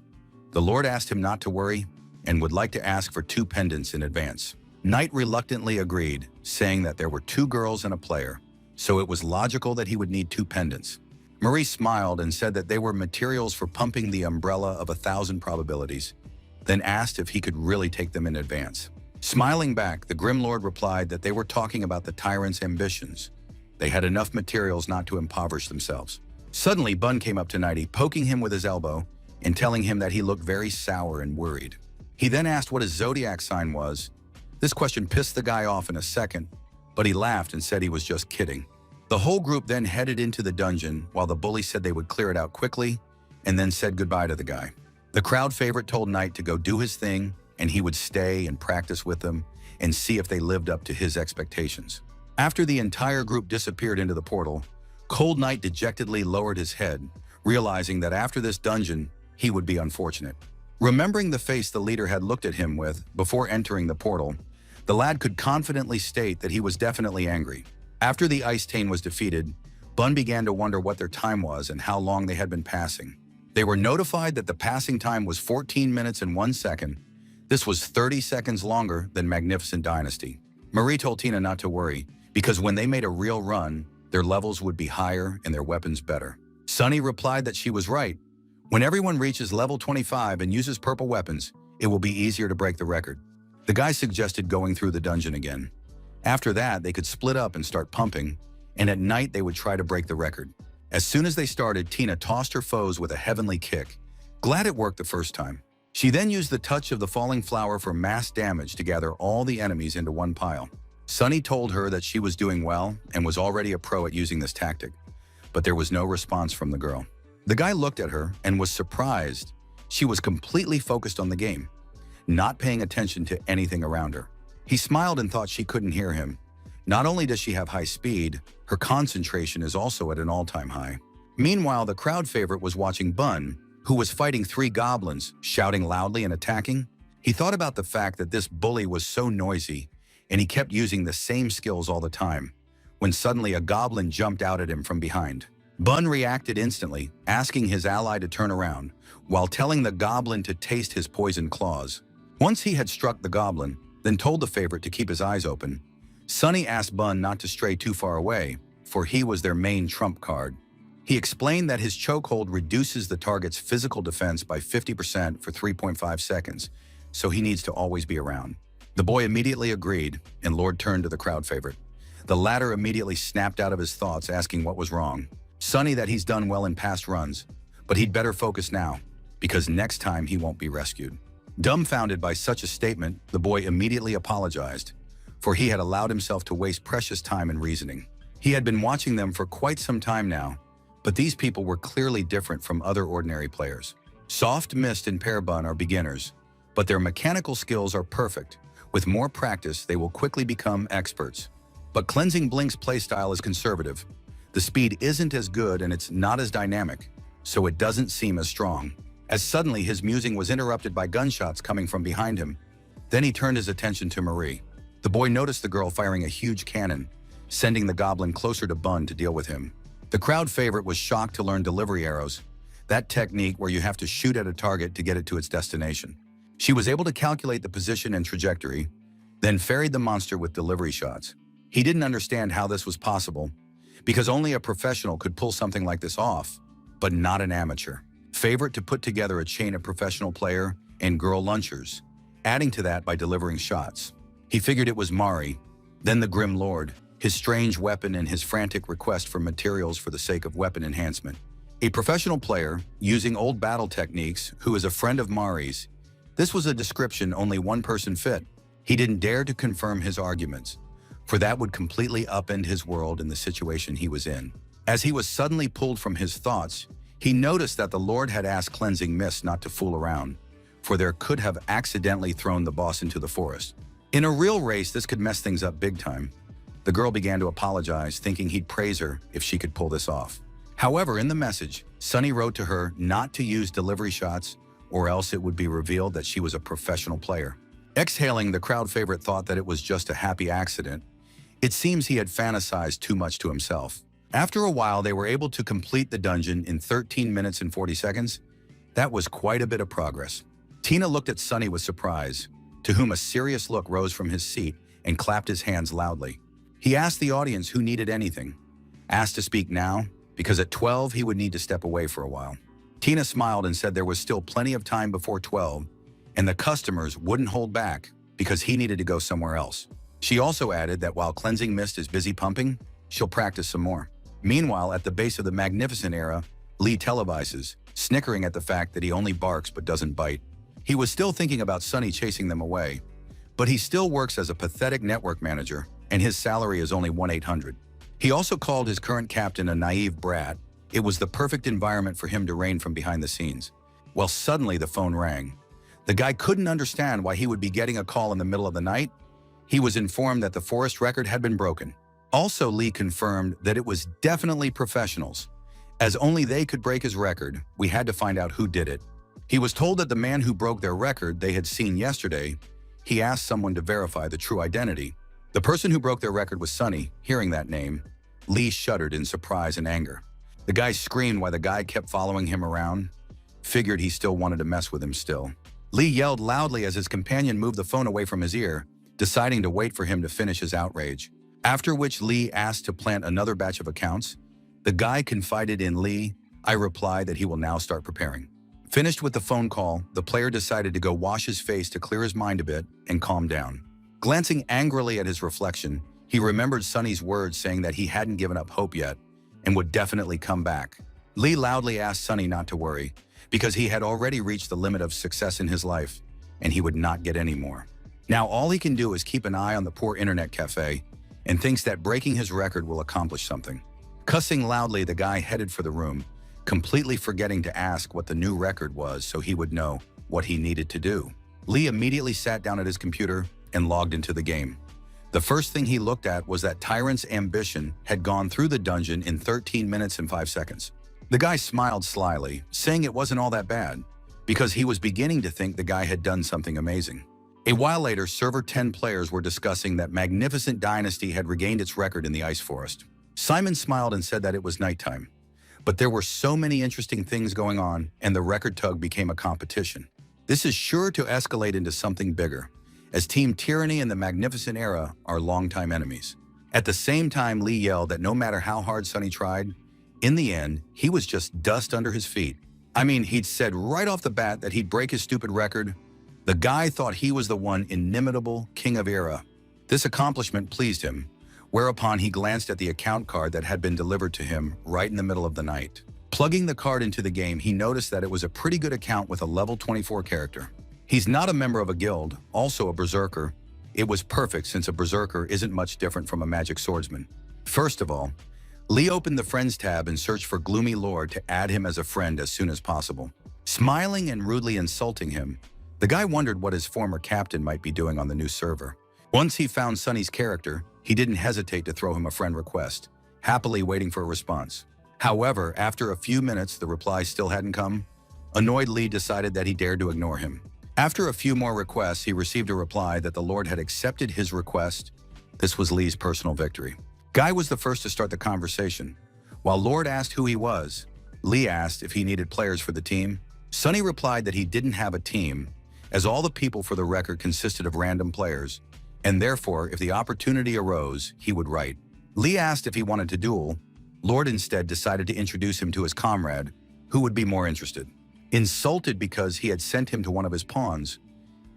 The Lord asked him not to worry and would like to ask for 2 pendants in advance. Knight reluctantly agreed, saying that there were 2 girls and a player, so it was logical that he would need 2 pendants. Marie smiled and said that they were materials for pumping the umbrella of 1,000 probabilities, then asked if he could really take them in advance. Smiling back, the Grim Lord replied that they were talking about the tyrant's ambitions. They had enough materials not to impoverish themselves. Suddenly, Bun came up to Nighty, poking him with his elbow and telling him that he looked very sour and worried. He then asked what his zodiac sign was. This question pissed the guy off in a second, but he laughed and said he was just kidding. The whole group then headed into the dungeon while the bully said they would clear it out quickly and then said goodbye to the guy. The crowd favorite told Knight to go do his thing and he would stay and practice with them and see if they lived up to his expectations. After the entire group disappeared into the portal, Cold Knight dejectedly lowered his head, realizing that after this dungeon, he would be unfortunate. Remembering the face the leader had looked at him with before entering the portal, the lad could confidently state that he was definitely angry. After the Ice Tane was defeated, Bun began to wonder what their time was and how long they had been passing. They were notified that the passing time was 14 minutes and 1 second. This was 30 seconds longer than Magnificent Dynasty. Marie told Tina not to worry, because when they made a real run, their levels would be higher and their weapons better. Sunny replied that she was right. When everyone reaches level 25 and uses purple weapons, it will be easier to break the record. The guy suggested going through the dungeon again. After that, they could split up and start pumping, and at night they would try to break the record. As soon as they started, Tina tossed her foes with a heavenly kick. Glad it worked the first time. She then used the touch of the falling flower for mass damage to gather all the enemies into one pile. Sunny told her that she was doing well and was already a pro at using this tactic, but there was no response from the girl. The guy looked at her and was surprised. She was completely focused on the game, not paying attention to anything around her. He smiled and thought she couldn't hear him. Not only does she have high speed, her concentration is also at an all-time high. Meanwhile, the crowd favorite was watching Bun, who was fighting 3 goblins, shouting loudly and attacking. He thought about the fact that this bully was so noisy, and he kept using the same skills all the time, when suddenly a goblin jumped out at him from behind. Bun reacted instantly, asking his ally to turn around, while telling the goblin to taste his poison claws. Once he had struck the goblin, then told the favorite to keep his eyes open, Sunny asked Bun not to stray too far away, for he was their main trump card. He explained that his chokehold reduces the target's physical defense by 50% for 3.5 seconds, so he needs to always be around. The boy immediately agreed, and Lord turned to the crowd favorite. The latter immediately snapped out of his thoughts, asking what was wrong. Sunny that he's done well in past runs, but he'd better focus now, because next time he won't be rescued. Dumbfounded by such a statement, the boy immediately apologized, for he had allowed himself to waste precious time in reasoning. He had been watching them for quite some time now, but these people were clearly different from other ordinary players. Soft Mist and Pear Bun are beginners, but their mechanical skills are perfect. With more practice, they will quickly become experts. But Cleansing Blink's playstyle is conservative. The speed isn't as good and it's not as dynamic, so it doesn't seem as strong. As suddenly his musing was interrupted by gunshots coming from behind him. Then he turned his attention to Marie. The boy noticed the girl firing a huge cannon, sending the goblin closer to Bun to deal with him. The crowd favorite was shocked to learn delivery arrows, that technique where you have to shoot at a target to get it to its destination. She was able to calculate the position and trajectory, then ferried the monster with delivery shots. He didn't understand how this was possible, because only a professional could pull something like this off, but not an amateur. Favorite to put together a chain of professional player and girl lunchers, adding to that by delivering shots. He figured it was Mari, then the Grim Lord, his strange weapon and his frantic request for materials for the sake of weapon enhancement. A professional player, using old battle techniques, who is a friend of Mari's. This was a description only one person fit. He didn't dare to confirm his arguments, for that would completely upend his world and the situation he was in. As he was suddenly pulled from his thoughts, he noticed that the Lord had asked Cleansing Mist not to fool around, for there could have accidentally thrown the boss into the forest. In a real race, this could mess things up big time. The girl began to apologize, thinking he'd praise her if she could pull this off. However, in the message, Sunny wrote to her not to use delivery shots or else it would be revealed that she was a professional player. Exhaling, the crowd favorite thought that it was just a happy accident. It seems he had fantasized too much to himself. After a while, they were able to complete the dungeon in 13 minutes and 40 seconds. That was quite a bit of progress. Tina looked at Sunny with surprise, to whom a serious look rose from his seat and clapped his hands loudly. He asked the audience who needed anything. Asked to speak now, because at 12 he would need to step away for a while. Tina smiled and said there was still plenty of time before 12, and the customers wouldn't hold back because he needed to go somewhere else. She also added that while Cleansing Mist is busy pumping, she'll practice some more. Meanwhile, at the base of the Magnificent Era, Lee televises, snickering at the fact that he only barks but doesn't bite. He was still thinking about Sunny chasing them away, but he still works as a pathetic network manager, and his salary is only $1,800. He also called his current captain a naive brat. It was the perfect environment for him to reign from behind the scenes. Well, suddenly the phone rang. The guy couldn't understand why he would be getting a call in the middle of the night. He was informed that the forest record had been broken. Also, Lee confirmed that it was definitely professionals. As only they could break his record, we had to find out who did it. He was told that the man who broke their record they had seen yesterday. He asked someone to verify the true identity. The person who broke their record was Sunny. Hearing that name, Lee shuddered in surprise and anger. The guy screamed while the guy kept following him around. Figured he still wanted to mess with him still. Lee yelled loudly as his companion moved the phone away from his ear, deciding to wait for him to finish his outrage. After which Lee asked to plant another batch of accounts. The guy confided in Lee. I replied that he will now start preparing. Finished with the phone call, the player decided to go wash his face to clear his mind a bit and calm down. Glancing angrily at his reflection, he remembered Sunny's words saying that he hadn't given up hope yet and would definitely come back. Lee loudly asked Sunny not to worry, because he had already reached the limit of success in his life, and he would not get any more. Now all he can do is keep an eye on the poor internet cafe and thinks that breaking his record will accomplish something. Cussing loudly, the guy headed for the room, completely forgetting to ask what the new record was so he would know what he needed to do. Lee immediately sat down at his computer and logged into the game. The first thing he looked at was that Tyrant's ambition had gone through the dungeon in 13 minutes and 5 seconds. The guy smiled slyly, saying it wasn't all that bad, because he was beginning to think the guy had done something amazing. A while later, server 10 players were discussing that Magnificent Dynasty had regained its record in the Ice Forest. Simon smiled and said that it was nighttime. But there were so many interesting things going on, and the record tug became a competition. This is sure to escalate into something bigger, as Team Tyranny and the Magnificent Era are longtime enemies. At the same time, Lee yelled that no matter how hard Sunny tried, in the end, he was just dust under his feet. I mean, he'd said right off the bat that he'd break his stupid record. The guy thought he was the one inimitable king of Era. This accomplishment pleased him, whereupon he glanced at the account card that had been delivered to him right in the middle of the night. Plugging the card into the game, he noticed that it was a pretty good account with a level 24 character. He's not a member of a guild, also a berserker. It was perfect since a berserker isn't much different from a magic swordsman. First of all, Lee opened the Friends tab and searched for Gloomy Lord to add him as a friend as soon as possible. Smiling and rudely insulting him, the guy wondered what his former captain might be doing on the new server. Once he found Sunny's character, he didn't hesitate to throw him a friend request, happily waiting for a response. However, after a few minutes the reply still hadn't come. Annoyed, Lee decided that he dared to ignore him. After a few more requests, he received a reply that the Lord had accepted his request. This was Lee's personal victory. Guy was the first to start the conversation. While Lord asked who he was, Lee asked if he needed players for the team. Sunny replied that he didn't have a team, as all the people for the record consisted of random players, and therefore, if the opportunity arose, he would write. Lee asked if he wanted to duel. Lord instead decided to introduce him to his comrade, who would be more interested. Insulted because he had sent him to one of his pawns,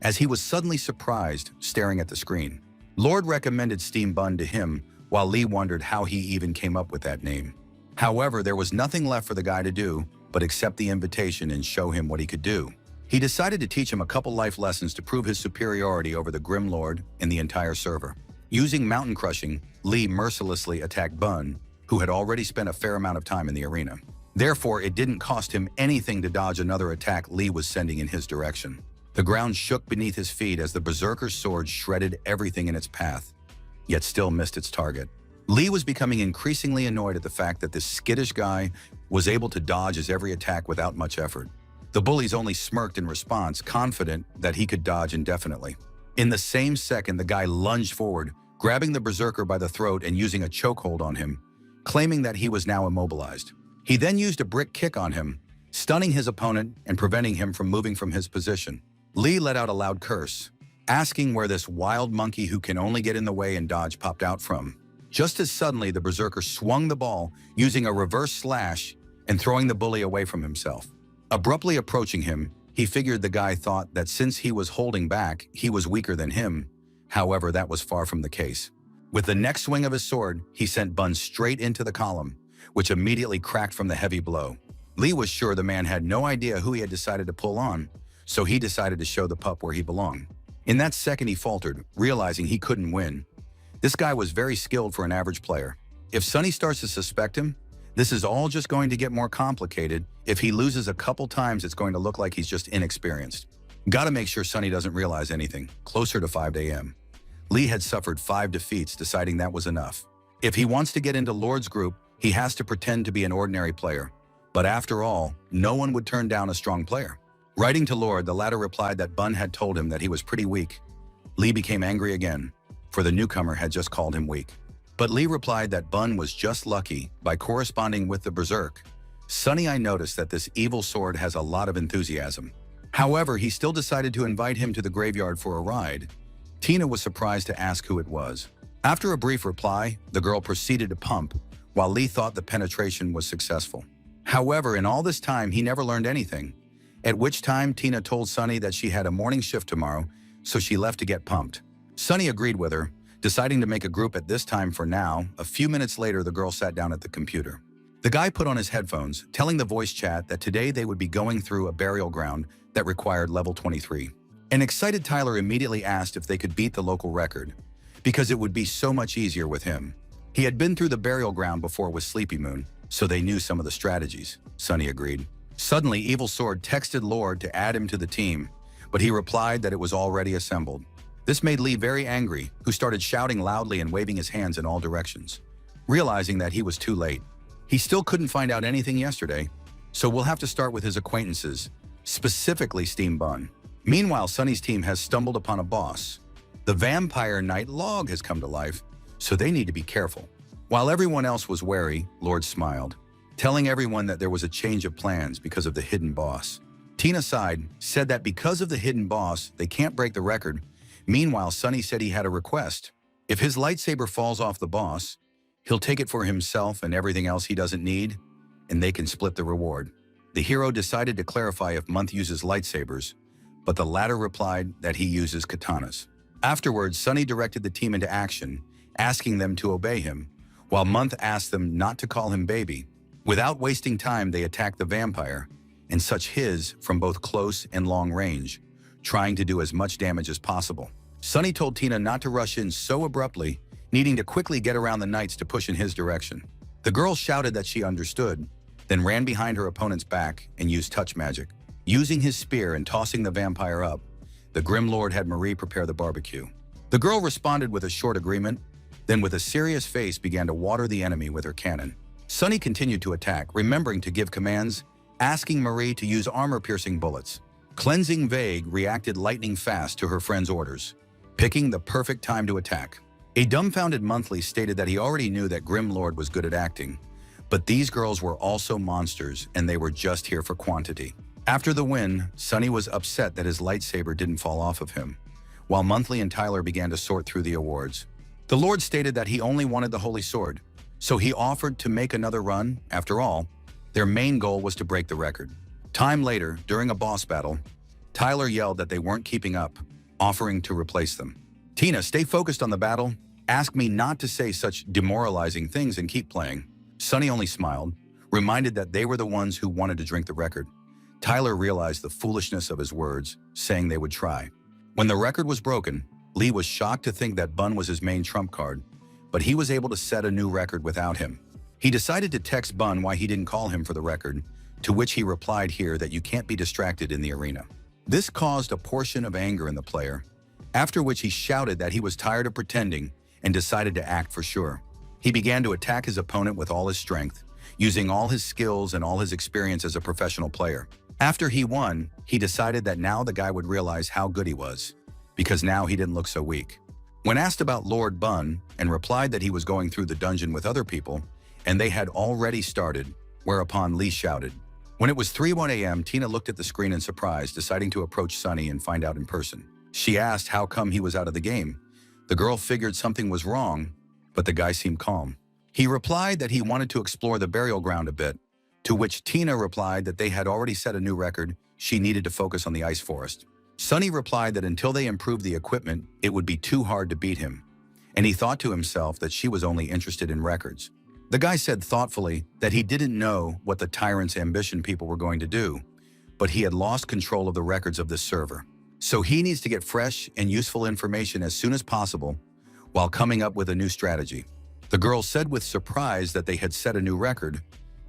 as he was suddenly surprised, staring at the screen. Lord recommended Steam Bun to him, while Lee wondered how he even came up with that name. However, there was nothing left for the guy to do but accept the invitation and show him what he could do. He decided to teach him a couple life lessons to prove his superiority over the Grim Lord and the entire server. Using mountain crushing, Lee mercilessly attacked Bun, who had already spent a fair amount of time in the arena. Therefore, it didn't cost him anything to dodge another attack Lee was sending in his direction. The ground shook beneath his feet as the berserker's sword shredded everything in its path, yet still missed its target. Lee was becoming increasingly annoyed at the fact that this skittish guy was able to dodge his every attack without much effort. The bullies only smirked in response, confident that he could dodge indefinitely. In the same second, the guy lunged forward, grabbing the berserker by the throat and using a chokehold on him, claiming that he was now immobilized. He then used a brick kick on him, stunning his opponent and preventing him from moving from his position. Lee let out a loud curse, asking where this wild monkey who can only get in the way and dodge popped out from. Just as suddenly, the berserker swung the ball, using a reverse slash and throwing the bully away from himself. Abruptly approaching him, he figured the guy thought that since he was holding back, he was weaker than him. However, that was far from the case. With the next swing of his sword, he sent Bun straight into the column, which immediately cracked from the heavy blow. Lee was sure the man had no idea who he had decided to pull on, so he decided to show the pup where he belonged. In that second, he faltered, realizing he couldn't win. This guy was very skilled for an average player. If Sunny starts to suspect him, this is all just going to get more complicated. If he loses a couple times, it's going to look like he's just inexperienced. Gotta make sure Sunny doesn't realize anything. Closer to 5 a.m. Lee had suffered 5 defeats, deciding that was enough. If he wants to get into Lord's group, he has to pretend to be an ordinary player. But after all, no one would turn down a strong player. Writing to Lord, the latter replied that Bun had told him that he was pretty weak. Lee became angry again, for the newcomer had just called him weak. But Lee replied that Bun was just lucky by corresponding with the berserk. Sunny, I noticed that this evil sword has a lot of enthusiasm. However, he still decided to invite him to the graveyard for a ride. Tina was surprised to ask who it was. After a brief reply, the girl proceeded to pump, while Lee thought the penetration was successful. However, in all this time, he never learned anything, at which time Tina told Sunny that she had a morning shift tomorrow, so she left to get pumped. Sunny agreed with her, deciding to make a group at this time for now. A few minutes later, the girl sat down at the computer. The guy put on his headphones, telling the voice chat that today they would be going through a burial ground that required level 23. An excited Tyler immediately asked if they could beat the local record, because it would be so much easier with him. He had been through the burial ground before with Sleepy Moon, so they knew some of the strategies. Sunny agreed. Suddenly, Evil Sword texted Lord to add him to the team, but he replied that it was already assembled. This made Lee very angry, who started shouting loudly and waving his hands in all directions. Realizing that he was too late, he still couldn't find out anything yesterday, so we'll have to start with his acquaintances, specifically Steam Bun. Meanwhile, Sunny's team has stumbled upon a boss. The Vampire Knight log has come to life, so they need to be careful. While everyone else was wary, Lord smiled, telling everyone that there was a change of plans because of the hidden boss. Tina sighed, said that because of the hidden boss, they can't break the record. Meanwhile, Sunny said he had a request. If his lightsaber falls off the boss, he'll take it for himself and everything else he doesn't need, and they can split the reward. The hero decided to clarify if Month uses lightsabers, but the latter replied that he uses katanas. Afterwards, Sunny directed the team into action, asking them to obey him, while Month asked them not to call him baby. Without wasting time, they attacked the vampire, and such his from both close and long range, trying to do as much damage as possible. Sunny told Tina not to rush in so abruptly, needing to quickly get around the knights to push in his direction. The girl shouted that she understood, then ran behind her opponent's back and used touch magic. Using his spear and tossing the vampire up, the Grim Lord had Marie prepare the barbecue. The girl responded with a short agreement, then with a serious face began to water the enemy with her cannon. Sunny continued to attack, remembering to give commands, asking Marie to use armor-piercing bullets. Cleansing Vague reacted lightning fast to her friend's orders, picking the perfect time to attack. A dumbfounded Monthly stated that he already knew that Grim Lord was good at acting, but these girls were also monsters and they were just here for quantity. After the win, Sunny was upset that his lightsaber didn't fall off of him, while Monthly and Tyler began to sort through the awards. The Lord stated that he only wanted the Holy Sword, so he offered to make another run. After all, their main goal was to break the record. Time later, during a boss battle, Tyler yelled that they weren't keeping up, offering to replace them. Tina, stay focused on the battle. Ask me not to say such demoralizing things and keep playing. Sunny only smiled, reminded that they were the ones who wanted to drink the record. Tyler realized the foolishness of his words, saying they would try. When the record was broken, Lee was shocked to think that Bun was his main trump card, but he was able to set a new record without him. He decided to text Bun why he didn't call him for the record, to which he replied here that you can't be distracted in the arena. This caused a portion of anger in the player, after which he shouted that he was tired of pretending and decided to act for sure. He began to attack his opponent with all his strength, using all his skills and all his experience as a professional player. After he won, he decided that now the guy would realize how good he was, because now he didn't look so weak. When asked about Lord Bun, and replied that he was going through the dungeon with other people, and they had already started, whereupon Lee shouted. When it was 3:01 a.m., Tina looked at the screen in surprise, deciding to approach Sunny and find out in person. She asked how come he was out of the game. The girl figured something was wrong, but the guy seemed calm. He replied that he wanted to explore the burial ground a bit, to which Tina replied that they had already set a new record, she needed to focus on the ice forest. Sunny replied that until they improved the equipment, it would be too hard to beat him, and he thought to himself that she was only interested in records. The guy said thoughtfully that he didn't know what the tyrant's ambition people were going to do, but he had lost control of the records of this server. So he needs to get fresh and useful information as soon as possible while coming up with a new strategy. The girl said with surprise that they had set a new record,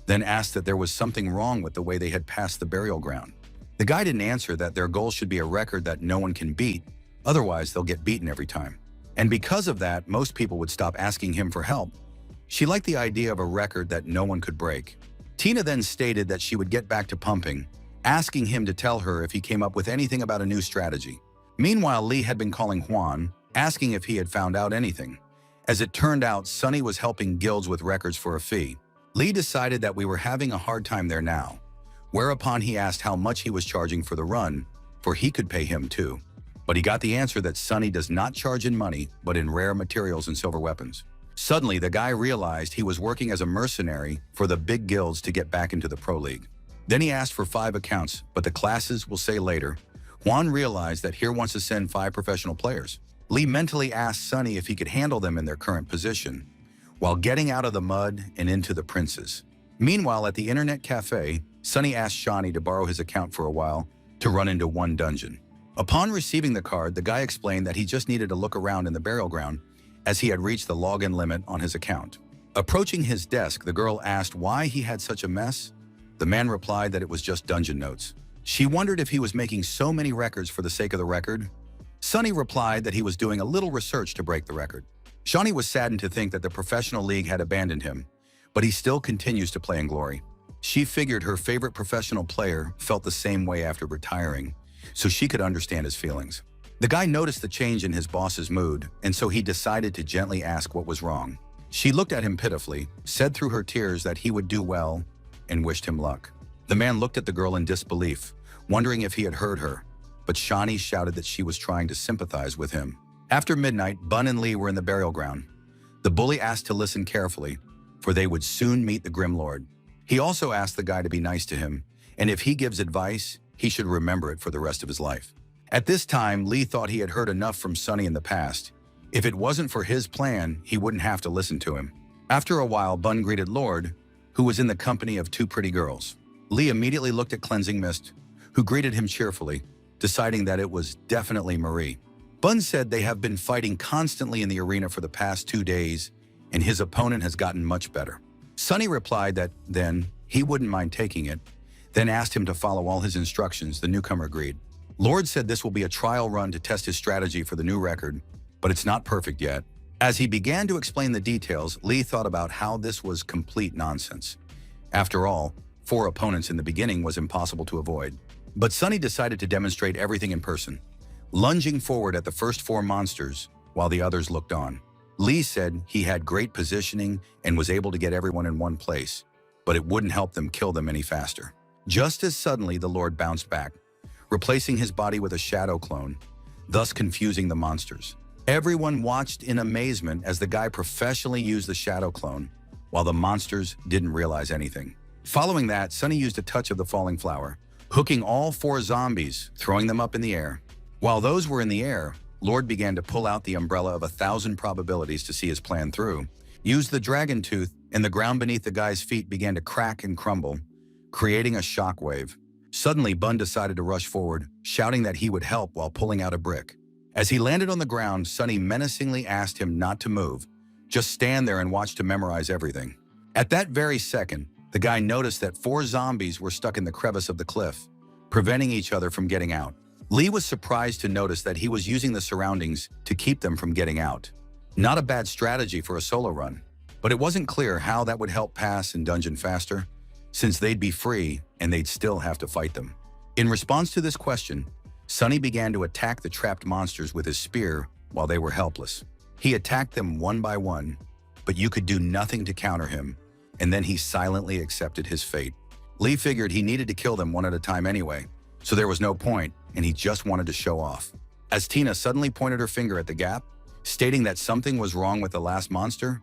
then asked that there was something wrong with the way they had passed the burial ground. The guy didn't answer that their goal should be a record that no one can beat, otherwise they'll get beaten every time. And because of that, most people would stop asking him for help. She liked the idea of a record that no one could break. Tina then stated that she would get back to pumping, asking him to tell her if he came up with anything about a new strategy. Meanwhile, Lee had been calling Juan, asking if he had found out anything. As it turned out, Sunny was helping guilds with records for a fee. Lee decided that we were having a hard time there now, whereupon he asked how much he was charging for the run, for he could pay him too. But he got the answer that Sunny does not charge in money, but in rare materials and silver weapons. Suddenly, the guy realized he was working as a mercenary for the big guilds to get back into the Pro League. Then he asked for 5 accounts, but the classes will say later. Juan realized that here wants to send 5 professional players. Lee mentally asked Sunny if he could handle them in their current position, while getting out of the mud and into the princes. Meanwhile, at the internet cafe, Sunny asked Shawnee to borrow his account for a while to run into one dungeon. Upon receiving the card, the guy explained that he just needed to look around in the burial ground as he had reached the login limit on his account. Approaching his desk, the girl asked why he had such a mess. The man replied that it was just dungeon notes. She wondered if he was making so many records for the sake of the record. Sunny replied that he was doing a little research to break the record. Shawnee was saddened to think that the professional league had abandoned him, but he still continues to play in glory. She figured her favorite professional player felt the same way after retiring, so she could understand his feelings. The guy noticed the change in his boss's mood, and so he decided to gently ask what was wrong. She looked at him pitifully, said through her tears that he would do well, and wished him luck. The man looked at the girl in disbelief, wondering if he had heard her, but Shawnee shouted that she was trying to sympathize with him. After midnight, Bun and Lee were in the burial ground. The bully asked to listen carefully, for they would soon meet the Grim Lord. He also asked the guy to be nice to him, and if he gives advice, he should remember it for the rest of his life. At this time, Lee thought he had heard enough from Sunny in the past. If it wasn't for his plan, he wouldn't have to listen to him. After a while, Bun greeted Lord, who was in the company of 2 pretty girls. Lee immediately looked at Cleansing Mist, who greeted him cheerfully, deciding that it was definitely Marie. Bun said they have been fighting constantly in the arena for the past 2 days, and his opponent has gotten much better. Sunny replied that then he wouldn't mind taking it, then asked him to follow all his instructions. The newcomer agreed. Lord said this will be a trial run to test his strategy for the new record, but it's not perfect yet. As he began to explain the details, Lee thought about how this was complete nonsense. After all, 4 opponents in the beginning was impossible to avoid. But Sunny decided to demonstrate everything in person, lunging forward at the first 4 monsters while the others looked on. Lee said he had great positioning and was able to get everyone in one place, but it wouldn't help them kill them any faster. Just as suddenly, the Lord bounced back, replacing his body with a shadow clone, thus confusing the monsters. Everyone watched in amazement as the guy professionally used the shadow clone, while the monsters didn't realize anything. Following that, Sunny used a touch of the falling flower, hooking all 4 zombies, throwing them up in the air. While those were in the air, Lord began to pull out the umbrella of 1,000 probabilities to see his plan through, used the dragon tooth, and the ground beneath the guy's feet began to crack and crumble, creating a shockwave. Suddenly, Bun decided to rush forward, shouting that he would help while pulling out a brick. As he landed on the ground, Sunny menacingly asked him not to move, just stand there and watch to memorize everything. At that very second, the guy noticed that 4 zombies were stuck in the crevice of the cliff, preventing each other from getting out. Lee was surprised to notice that he was using the surroundings to keep them from getting out. Not a bad strategy for a solo run, but it wasn't clear how that would help pass in dungeon faster, since they'd be free and they'd still have to fight them. In response to this question, Sunny began to attack the trapped monsters with his spear while they were helpless. He attacked them one by one, but you could do nothing to counter him, and then he silently accepted his fate. Lee figured he needed to kill them one at a time anyway, so there was no point, and he just wanted to show off. As Tina suddenly pointed her finger at the gap, stating that something was wrong with the last monster,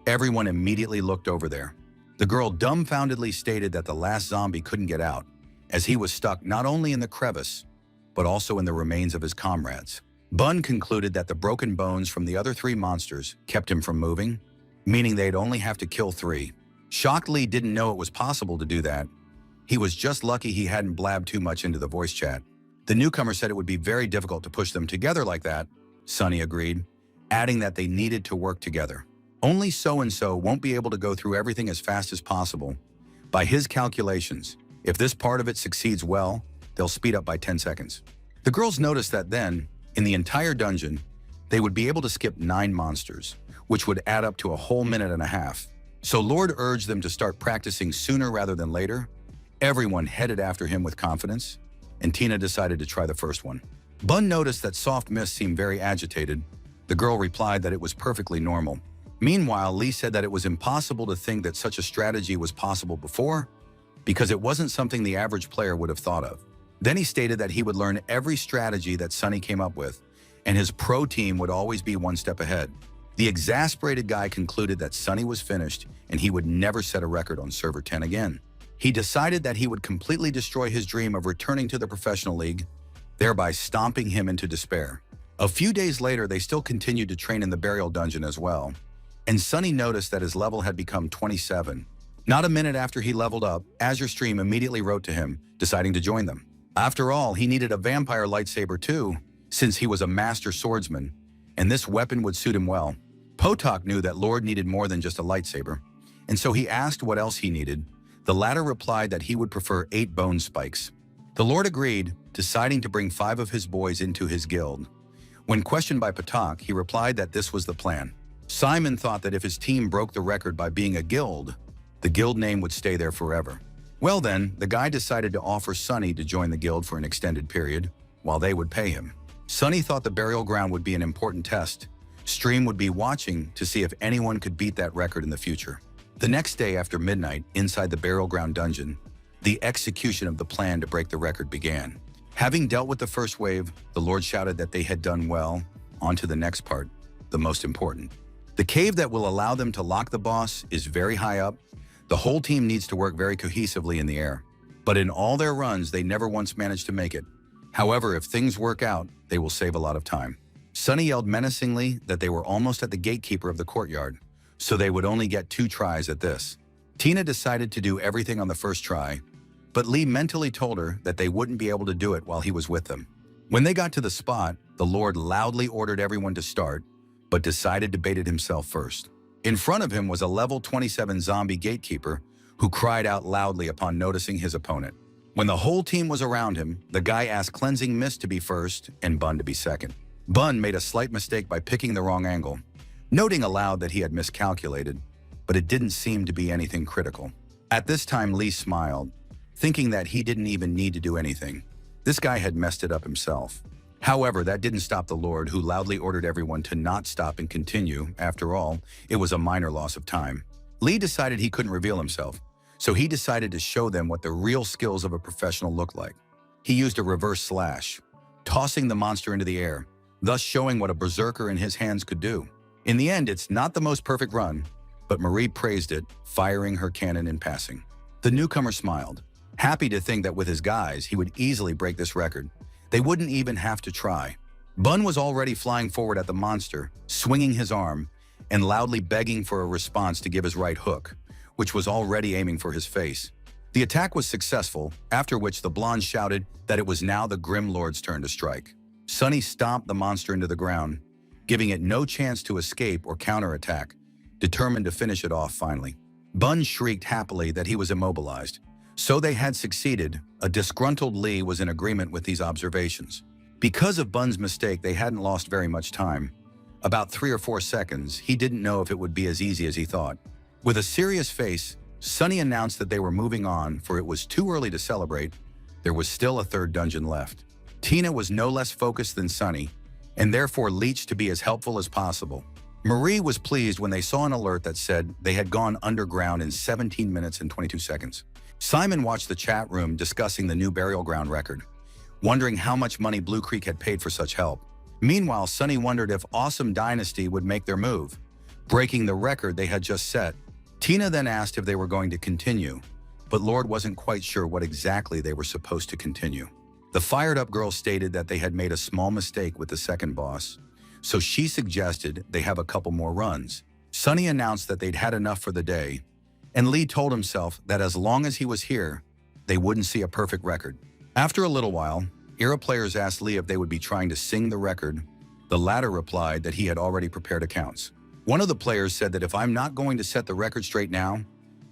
everyone immediately looked over there. The girl dumbfoundedly stated that the last zombie couldn't get out, as he was stuck not only in the crevice, but also in the remains of his comrades. Bun concluded that the broken bones from the other 3 monsters kept him from moving, meaning they'd only have to kill 3. Shocked Lee didn't know it was possible to do that. He was just lucky he hadn't blabbed too much into the voice chat. The newcomer said it would be very difficult to push them together like that. Sunny agreed, adding that they needed to work together. Only so-and-so won't be able to go through everything as fast as possible. By his calculations, if this part of it succeeds well, they'll speed up by 10 seconds. The girls noticed that then, in the entire dungeon, they would be able to skip 9 monsters, which would add up to a whole minute and a half. So Lord urged them to start practicing sooner rather than later. Everyone headed after him with confidence, and Tina decided to try the first one. Bun noticed that Soft Mist seemed very agitated. The girl replied that it was perfectly normal. Meanwhile, Lee said that it was impossible to think that such a strategy was possible before, because it wasn't something the average player would have thought of. Then he stated that he would learn every strategy that Sunny came up with, and his pro team would always be one step ahead. The exasperated guy concluded that Sunny was finished and he would never set a record on Server 10 again. He decided that he would completely destroy his dream of returning to the professional league, thereby stomping him into despair. A few days later, they still continued to train in the burial dungeon as well, and Sunny noticed that his level had become 27. Not a minute after he leveled up, Azure Stream immediately wrote to him, deciding to join them. After all, he needed a vampire lightsaber too, since he was a master swordsman, and this weapon would suit him well. Potok knew that Lord needed more than just a lightsaber, and so he asked what else he needed. The latter replied that he would prefer 8 bone spikes. The Lord agreed, deciding to bring 5 of his boys into his guild. When questioned by Potok, he replied that this was the plan. Simon thought that if his team broke the record by being a guild, the guild name would stay there forever. Well then, the guy decided to offer Sunny to join the guild for an extended period, while they would pay him. Sunny thought the burial ground would be an important test. Stream would be watching to see if anyone could beat that record in the future. The next day after midnight, inside the burial ground dungeon, the execution of the plan to break the record began. Having dealt with the first wave, the Lord shouted that they had done well. On to the next part, the most important. The cave that will allow them to lock the boss is very high up. The whole team needs to work very cohesively in the air. But in all their runs, they never once managed to make it. However, if things work out, they will save a lot of time. Sunny yelled menacingly that they were almost at the gatekeeper of the courtyard, so they would only get 2 tries at this. Tina decided to do everything on the first try, but Lee mentally told her that they wouldn't be able to do it while he was with them. When they got to the spot, the Lord loudly ordered everyone to start, but decided to bait it himself first. In front of him was a level 27 zombie gatekeeper who cried out loudly upon noticing his opponent. When the whole team was around him, the guy asked Cleansing Mist to be first and Bun to be second. Bun made a slight mistake by picking the wrong angle, noting aloud that he had miscalculated, but it didn't seem to be anything critical. At this time, Lee smiled, thinking that he didn't even need to do anything. This guy had messed it up himself. However, that didn't stop the Lord, who loudly ordered everyone to not stop and continue. After all, it was a minor loss of time. Lee decided he couldn't reveal himself, so he decided to show them what the real skills of a professional look like. He used a reverse slash, tossing the monster into the air, thus showing what a berserker in his hands could do. In the end, it's not the most perfect run, but Marie praised it, firing her cannon in passing. The newcomer smiled, happy to think that with his guys, he would easily break this record. They wouldn't even have to try. Bun was already flying forward at the monster, swinging his arm, and loudly begging for a response to give his right hook, which was already aiming for his face. The attack was successful, after which the blonde shouted that it was now the Grim Lord's turn to strike. Sunny stomped the monster into the ground, giving it no chance to escape or counterattack, determined to finish it off finally. Bun shrieked happily that he was immobilized. So they had succeeded. A disgruntled Lee was in agreement with these observations. Because of Bun's mistake, they hadn't lost very much time. About 3 or 4 seconds, he didn't know if it would be as easy as he thought. With a serious face, Sunny announced that they were moving on, for it was too early to celebrate. there was still a third dungeon left. Tina was no less focused than Sunny, and therefore leached to be as helpful as possible. Marie was pleased when they saw an alert that said they had gone underground in 17 minutes and 22 seconds. Simon watched the chat room discussing the new burial ground record, wondering how much money Blue Creek had paid for such help. Meanwhile, Sunny wondered if Awesome Dynasty would make their move, breaking the record they had just set. Tina then asked if they were going to continue, but Lord wasn't quite sure what exactly they were supposed to continue. The fired-up girl stated that they had made a small mistake with the second boss, so she suggested they have a couple more runs. Sunny announced that they'd had enough for the day, and Lee told himself that as long as he was here, they wouldn't see a perfect record. After a little while, Era players asked Lee if they would be trying to sing the record. The latter replied that he had already prepared accounts. One of the players said that if I'm not going to set the record straight now,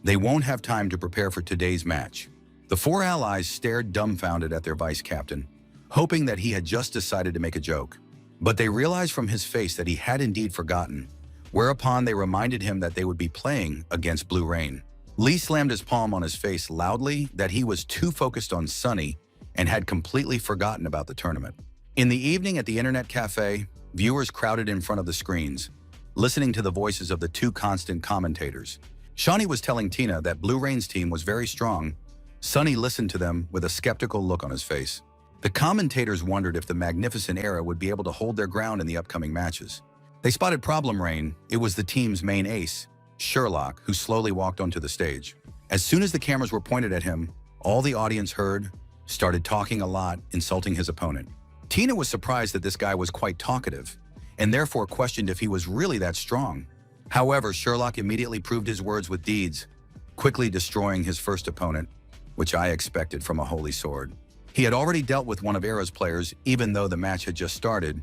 they won't have time to prepare for today's match. The four allies stared dumbfounded at their vice captain, hoping that he had just decided to make a joke. But they realized from his face that he had indeed forgotten, whereupon they reminded him that they would be playing against Blue Rain. Lee slammed his palm on his face loudly that he was too focused on Sunny and had completely forgotten about the tournament. In the evening at the internet cafe, viewers crowded in front of the screens, listening to the voices of the two constant commentators. Shawnee was telling Tina that Blue Rain's team was very strong. Sunny listened to them with a skeptical look on his face. The commentators wondered if the Magnificent Era would be able to hold their ground in the upcoming matches. They spotted Problem Rain. It was the team's main ace, Sherlock, who slowly walked onto the stage. As soon as the cameras were pointed at him, all the audience heard, started talking a lot, insulting his opponent. Tina was surprised that this guy was quite talkative, and therefore questioned if he was really that strong. However, Sherlock immediately proved his words with deeds, quickly destroying his first opponent, which I expected from a holy sword. He had already dealt with one of Era's players, even though the match had just started,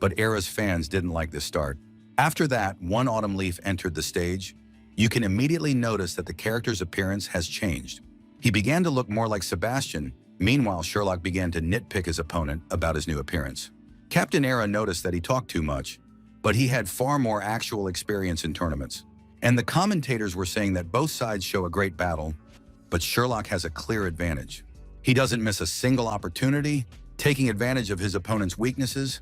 but Era's fans didn't like this start. After that, one Autumn Leaf entered the stage. You can immediately notice that the character's appearance has changed. He began to look more like Sebastian. Meanwhile, Sherlock began to nitpick his opponent about his new appearance. Captain Era noticed that he talked too much, but he had far more actual experience in tournaments. And the commentators were saying that both sides show a great battle, but Sherlock has a clear advantage. He doesn't miss a single opportunity, taking advantage of his opponent's weaknesses,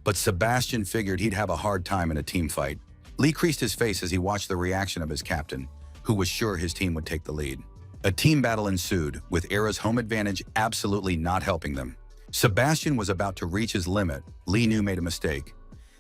but Sebastian figured he'd have a hard time in a team fight. Lee creased his face as he watched the reaction of his captain, who was sure his team would take the lead. A team battle ensued, with Era's home advantage absolutely not helping them. Sebastian was about to reach his limit. Lee knew made a mistake.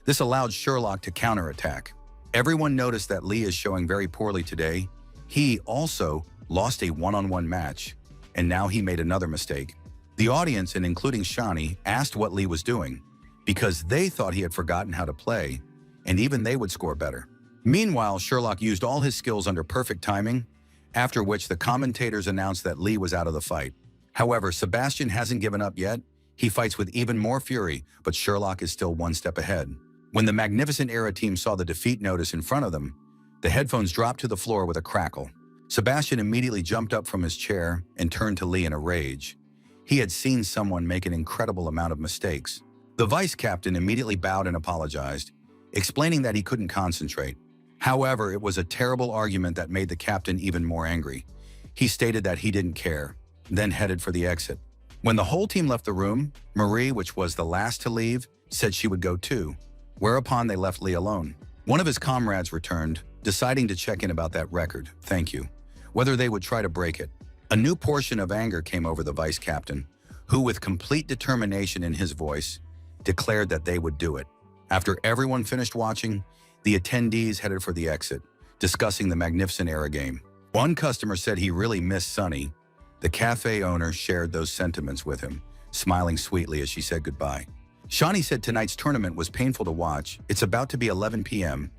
This allowed Sherlock to counterattack. Everyone noticed that Lee is showing very poorly today. He also lost a one-on-one match, and now he made another mistake. The audience, and including Shawnee, asked what Lee was doing, because they thought he had forgotten how to play, and even they would score better. Meanwhile, Sherlock used all his skills under perfect timing, after which the commentators announced that Lee was out of the fight. However, Sebastian hasn't given up yet. He fights with even more fury, but Sherlock is still one step ahead. When the Magnificent Era team saw the defeat notice in front of them, the headphones dropped to the floor with a crackle. Sebastian immediately jumped up from his chair and turned to Lee in a rage. He had seen someone make an incredible amount of mistakes. The vice captain immediately bowed and apologized, explaining that he couldn't concentrate. However, it was a terrible argument that made the captain even more angry. He stated that he didn't care, then headed for the exit. When the whole team left the room, Marie, which was the last to leave, said she would go too, whereupon they left Lee alone. One of his comrades returned, deciding to check in about that record, thank you, whether they would try to break it. A new portion of anger came over the vice captain, who, with complete determination in his voice, declared that they would do it. After everyone finished watching, the attendees headed for the exit, discussing the Magnificent Era game. One customer said he really missed Sunny. The cafe owner shared those sentiments with him, smiling sweetly as she said goodbye. Shawnee said tonight's tournament was painful to watch. It's about to be 11 p.m.,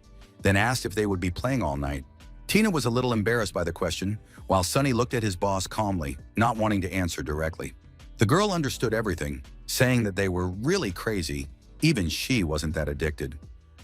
then asked if they would be playing all night. Tina was a little embarrassed by the question, while Sunny looked at his boss calmly, not wanting to answer directly. The girl understood everything, saying that they were really crazy. Even she wasn't that addicted.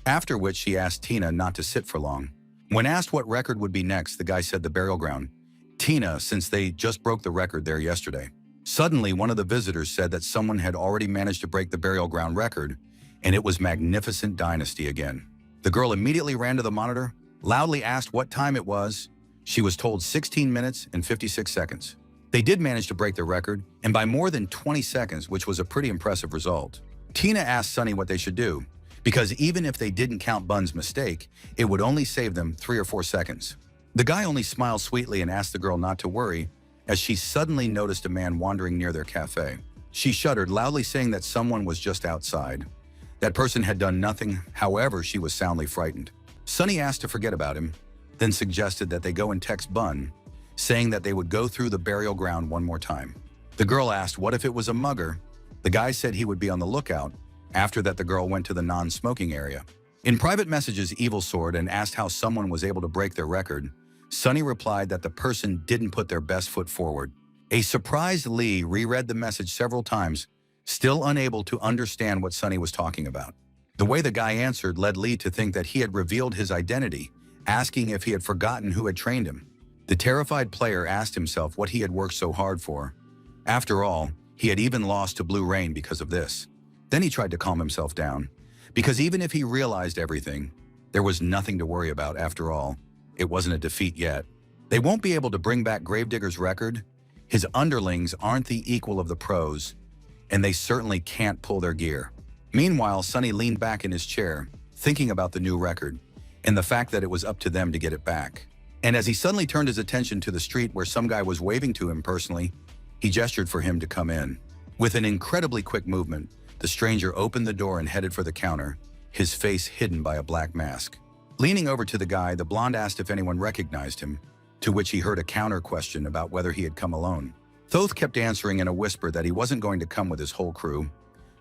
After which she asked Tina not to sit for long. When asked what record would be next, the guy said the burial ground. Tina, since they just broke the record there yesterday. Suddenly, one of the visitors said that someone had already managed to break the burial ground record, and it was Magnificent Dynasty again. The girl immediately ran to the monitor, loudly asked what time it was. She was told 16 minutes and 56 seconds. They did manage to break their record, and by more than 20 seconds, which was a pretty impressive result. Tina asked Sunny what they should do, because even if they didn't count Bun's mistake, it would only save them 3 or 4 seconds. The guy only smiled sweetly and asked the girl not to worry, as she suddenly noticed a man wandering near their cafe. She shuddered, loudly saying that someone was just outside. That person had done nothing, however, she was soundly frightened. Sunny asked to forget about him, then suggested that they go and text Bun, saying that they would go through the burial ground one more time. The girl asked what if it was a mugger. The guy said he would be on the lookout. After that, the girl went to the non-smoking area. In private messages, Evil Sword and asked how someone was able to break their record. Sunny replied that the person didn't put their best foot forward. A surprised Lee reread the message several times, still unable to understand what Sunny was talking about. The way the guy answered led Lee to think that he had revealed his identity, asking if he had forgotten who had trained him. The terrified player asked himself what he had worked so hard for. After all, he had even lost to Blue Rain because of this. Then he tried to calm himself down, because even if he realized everything, there was nothing to worry about after all. It wasn't a defeat yet. They won't be able to bring back Gravedigger's record. His underlings aren't the equal of the pros, and they certainly can't pull their gear. Meanwhile, Sunny leaned back in his chair, thinking about the new record, and the fact that it was up to them to get it back. And as he suddenly turned his attention to the street where some guy was waving to him personally, he gestured for him to come in. With an incredibly quick movement, the stranger opened the door and headed for the counter, his face hidden by a black mask. Leaning over to the guy, the blonde asked if anyone recognized him, to which he heard a counter question about whether he had come alone. Thoth kept answering in a whisper that he wasn't going to come with his whole crew.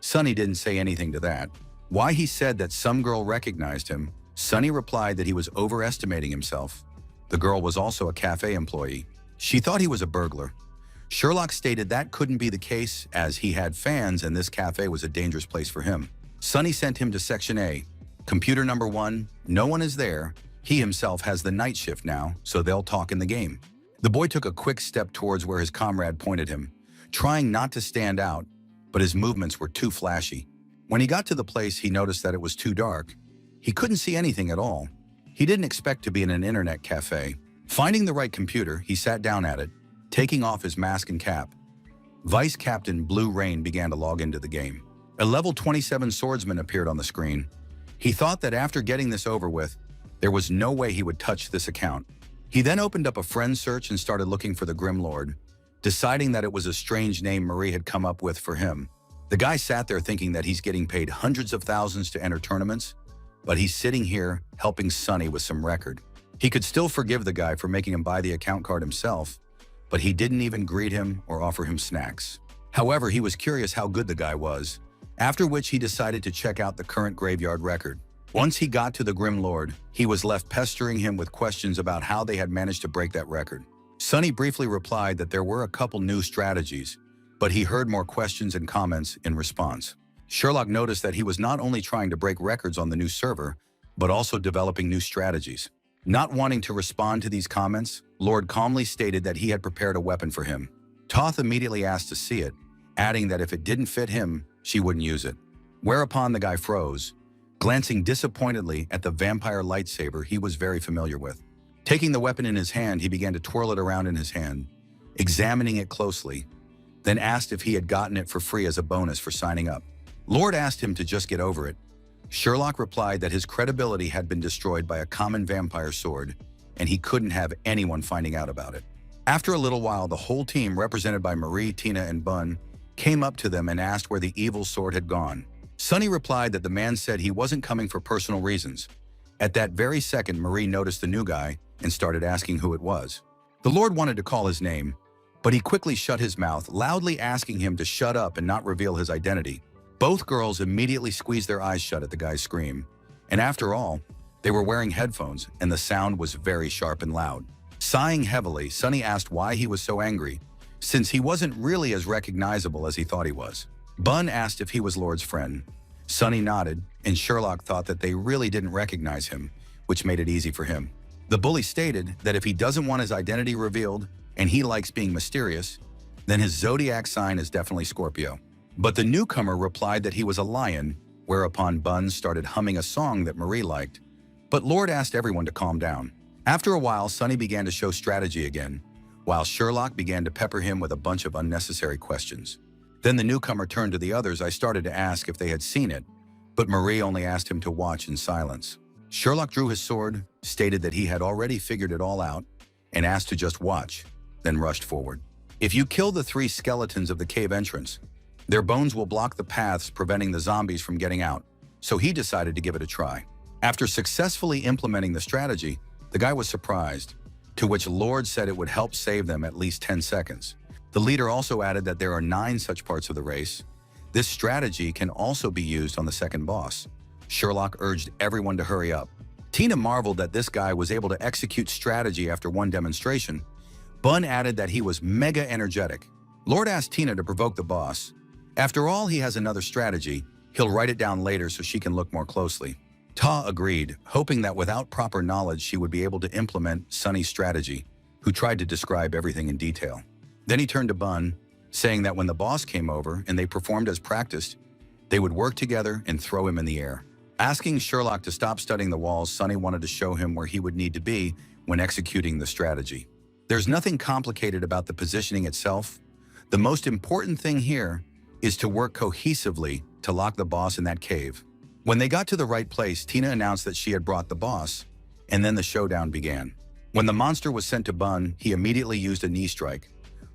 Sunny didn't say anything to that. Why he said that some girl recognized him, Sunny replied that he was overestimating himself. The girl was also a cafe employee. She thought he was a burglar. Sherlock stated that couldn't be the case, as he had fans and this cafe was a dangerous place for him. Sunny sent him to Section A. Computer number 1, no one is there. He himself has the night shift now, so they'll talk in the game. The boy took a quick step towards where his comrade pointed him, trying not to stand out, but his movements were too flashy. When he got to the place, he noticed that it was too dark. He couldn't see anything at all. He didn't expect to be in an internet cafe. Finding the right computer, he sat down at it, taking off his mask and cap. Vice Captain Blue Rain began to log into the game. A level 27 swordsman appeared on the screen. He thought that after getting this over with, there was no way he would touch this account. He then opened up a friend search and started looking for the Grim Lord, deciding that it was a strange name Marie had come up with for him. The guy sat there thinking that he's getting paid hundreds of thousands to enter tournaments, but he's sitting here helping Sunny with some record. He could still forgive the guy for making him buy the account card himself, but he didn't even greet him or offer him snacks. However, he was curious how good the guy was, after which he decided to check out the current graveyard record. Once he got to the Grim Lord, he was left pestering him with questions about how they had managed to break that record. Sunny briefly replied that there were a couple new strategies, but he heard more questions and comments in response. Sherlock noticed that he was not only trying to break records on the new server, but also developing new strategies. Not wanting to respond to these comments, Lord calmly stated that he had prepared a weapon for him. Toth immediately asked to see it, adding that if it didn't fit him, she wouldn't use it. Whereupon the guy froze, glancing disappointedly at the vampire lightsaber he was very familiar with. Taking the weapon in his hand, he began to twirl it around in his hand, examining it closely, then asked if he had gotten it for free as a bonus for signing up. Lord asked him to just get over it. Sherlock replied that his credibility had been destroyed by a common vampire sword, and he couldn't have anyone finding out about it. After a little while, the whole team, represented by Marie, Tina, and Bun, came up to them and asked where the evil sword had gone. Sunny replied that the man said he wasn't coming for personal reasons. At that very second, Marie noticed the new guy and started asking who it was. The Lord wanted to call his name, but he quickly shut his mouth, loudly asking him to shut up and not reveal his identity. Both girls immediately squeezed their eyes shut at the guy's scream. And after all, they were wearing headphones, and the sound was very sharp and loud. Sighing heavily, Sunny asked why he was so angry, since he wasn't really as recognizable as he thought he was. Bun asked if he was Lord's friend. Sunny nodded, and Sherlock thought that they really didn't recognize him, which made it easy for him. The bully stated that if he doesn't want his identity revealed, and he likes being mysterious, then his zodiac sign is definitely Scorpio. But the newcomer replied that he was a lion, whereupon Bun started humming a song that Marie liked. But Lord asked everyone to calm down. After a while, Sunny began to show strategy again, while Sherlock began to pepper him with a bunch of unnecessary questions. Then the newcomer turned to the others. I started to ask if they had seen it, but Marie only asked him to watch in silence. Sherlock drew his sword, stated that he had already figured it all out, and asked to just watch, then rushed forward. If you kill the 3 skeletons of the cave entrance, their bones will block the paths, preventing the zombies from getting out, so he decided to give it a try. After successfully implementing the strategy, the guy was surprised, to which Lord said it would help save them at least 10 seconds. The leader also added that there are 9 such parts of the race. This strategy can also be used on the second boss. Sherlock urged everyone to hurry up. Tina marveled that this guy was able to execute strategy after one demonstration. Bun added that he was mega energetic. Lord asked Tina to provoke the boss. After all, he has another strategy. He'll write it down later so she can look more closely. Ta agreed, hoping that without proper knowledge she would be able to implement Sunny's strategy, who tried to describe everything in detail. Then he turned to Bun, saying that when the boss came over and they performed as practiced, they would work together and throw him in the air. Asking Sherlock to stop studying the walls, Sunny wanted to show him where he would need to be when executing the strategy. There's nothing complicated about the positioning itself. The most important thing here is to work cohesively to lock the boss in that cave. When they got to the right place, Tina announced that she had brought the boss, and then the showdown began. When the monster was sent to Bun, he immediately used a knee strike,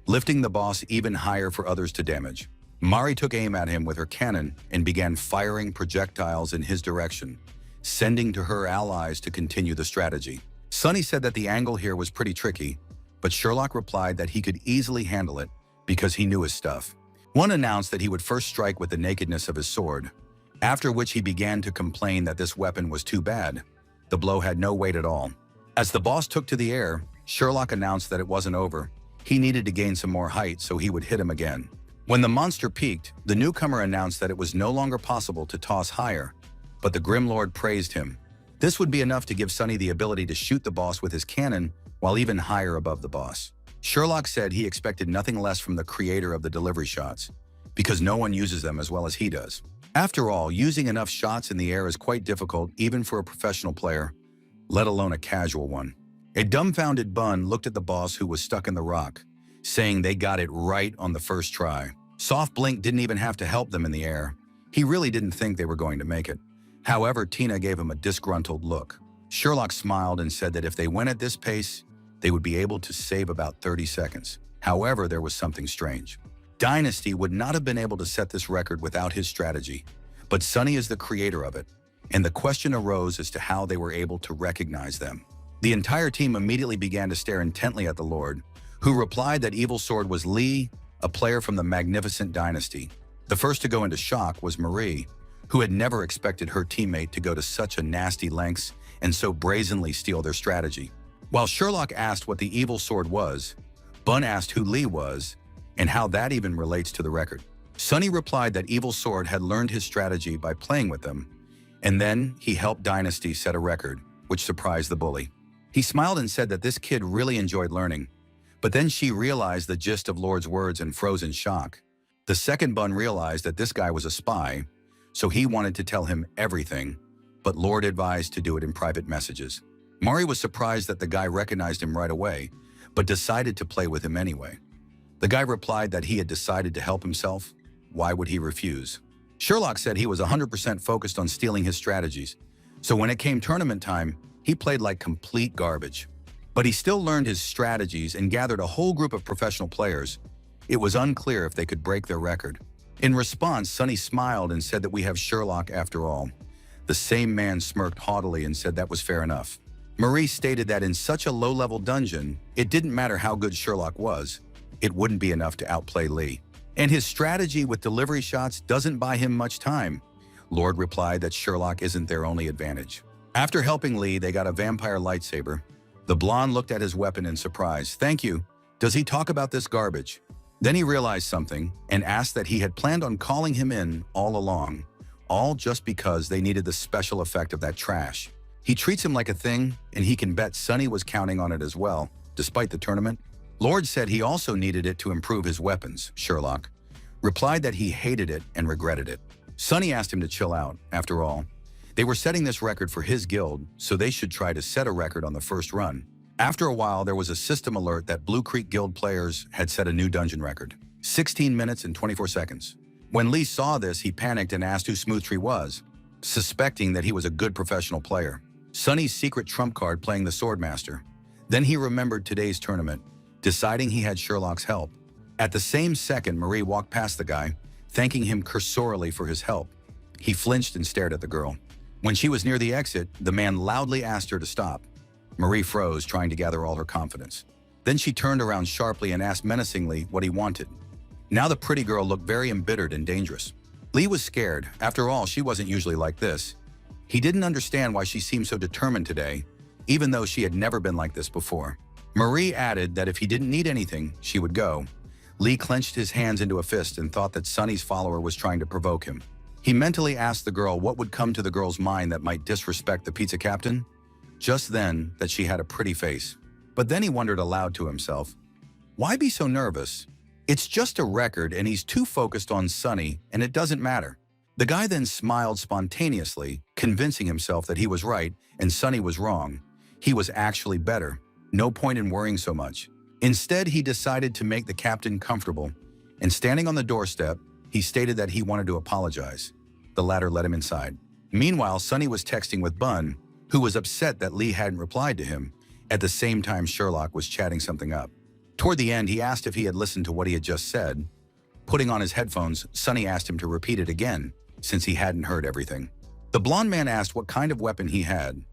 lifting the boss even higher for others to damage. Mari took aim at him with her cannon and began firing projectiles in his direction, sending to her allies to continue the strategy. Sunny said that the angle here was pretty tricky, but Sherlock replied that he could easily handle it because he knew his stuff. One announced that he would first strike with the nakedness of his sword, after which he began to complain that this weapon was too bad. The blow had no weight at all. As the boss took to the air, Sherlock announced that it wasn't over. He needed to gain some more height so he would hit him again. When the monster peaked, the newcomer announced that it was no longer possible to toss higher, but the Grim Lord praised him. This would be enough to give Sunny the ability to shoot the boss with his cannon while even higher above the boss. Sherlock said he expected nothing less from the creator of the delivery shots, because no one uses them as well as he does. After all, using enough shots in the air is quite difficult even for a professional player, let alone a casual one. A dumbfounded Bun looked at the boss who was stuck in the rock, saying they got it right on the first try. Soft Blink didn't even have to help them in the air. He really didn't think they were going to make it. However, Tina gave him a disgruntled look. Sherlock smiled and said that if they went at this pace, they would be able to save about 30 seconds. However, there was something strange. Dynasty would not have been able to set this record without his strategy, but Sunny is the creator of it, and the question arose as to how they were able to recognize them. The entire team immediately began to stare intently at the Lord, who replied that Evil Sword was Lee, a player from the Magnificent Dynasty. The first to go into shock was Marie, who had never expected her teammate to go to such a nasty lengths and so brazenly steal their strategy. While Sherlock asked what the Evil Sword was, Bun asked who Lee was and how that even relates to the record. Sunny replied that Evil Sword had learned his strategy by playing with them, and then he helped Dynasty set a record, which surprised the bully. He smiled and said that this kid really enjoyed learning, but then she realized the gist of Lord's words and froze in shock. The second Bun realized that this guy was a spy, so he wanted to tell him everything, but Lord advised to do it in private messages. Mari was surprised that the guy recognized him right away, but decided to play with him anyway. The guy replied that he had decided to help himself. Why would he refuse? Sherlock said he was 100% focused on stealing his strategies, so when it came tournament time, he played like complete garbage. But he still learned his strategies and gathered a whole group of professional players. It was unclear if they could break their record. In response, Sunny smiled and said that we have Sherlock after all. The same man smirked haughtily and said that was fair enough. Marie stated that in such a low-level dungeon, it didn't matter how good Sherlock was, it wouldn't be enough to outplay Lee. And his strategy with delivery shots doesn't buy him much time. Lord replied that Sherlock isn't their only advantage. After helping Lee, they got a vampire lightsaber. The blonde looked at his weapon in surprise. Thank you. Does he talk about this garbage? Then he realized something and asked that he had planned on calling him in all along, all just because they needed the special effect of that trash. He treats him like a thing, and he can bet Sunny was counting on it as well, despite the tournament. Lord said he also needed it to improve his weapons. Sherlock replied that he hated it and regretted it. Sunny asked him to chill out. After all, they were setting this record for his guild, so they should try to set a record on the first run. After a while, there was a system alert that Blue Creek Guild players had set a new dungeon record, 16 minutes and 24 seconds. When Lee saw this, he panicked and asked who Smooth Tree was, suspecting that he was a good professional player. Sunny's secret trump card playing the Swordmaster. Then he remembered today's tournament, deciding he had Sherlock's help. At the same second, Marie walked past the guy, thanking him cursorily for his help. He flinched and stared at the girl. When she was near the exit, the man loudly asked her to stop. Marie froze, trying to gather all her confidence. Then she turned around sharply and asked menacingly what he wanted. Now the pretty girl looked very embittered and dangerous. Lee was scared. After all, she wasn't usually like this. He didn't understand why she seemed so determined today, even though she had never been like this before. Marie added that if he didn't need anything, she would go. Lee clenched his hands into a fist and thought that Sunny's follower was trying to provoke him. He mentally asked the girl what would come to the girl's mind that might disrespect the pizza captain. Just then, that she had a pretty face. But then he wondered aloud to himself, why be so nervous? It's just a record and he's too focused on Sunny and it doesn't matter. The guy then smiled spontaneously, convincing himself that he was right and Sunny was wrong. He was actually better. No point in worrying so much. Instead, he decided to make the captain comfortable, and standing on the doorstep, he stated that he wanted to apologize. The latter let him inside. Meanwhile, Sunny was texting with Bun, who was upset that Lee hadn't replied to him. At the same time, Sherlock was chatting something up. Toward the end, he asked if he had listened to what he had just said. Putting on his headphones, Sunny asked him to repeat it again, since he hadn't heard everything. The blonde man asked what kind of weapon he had.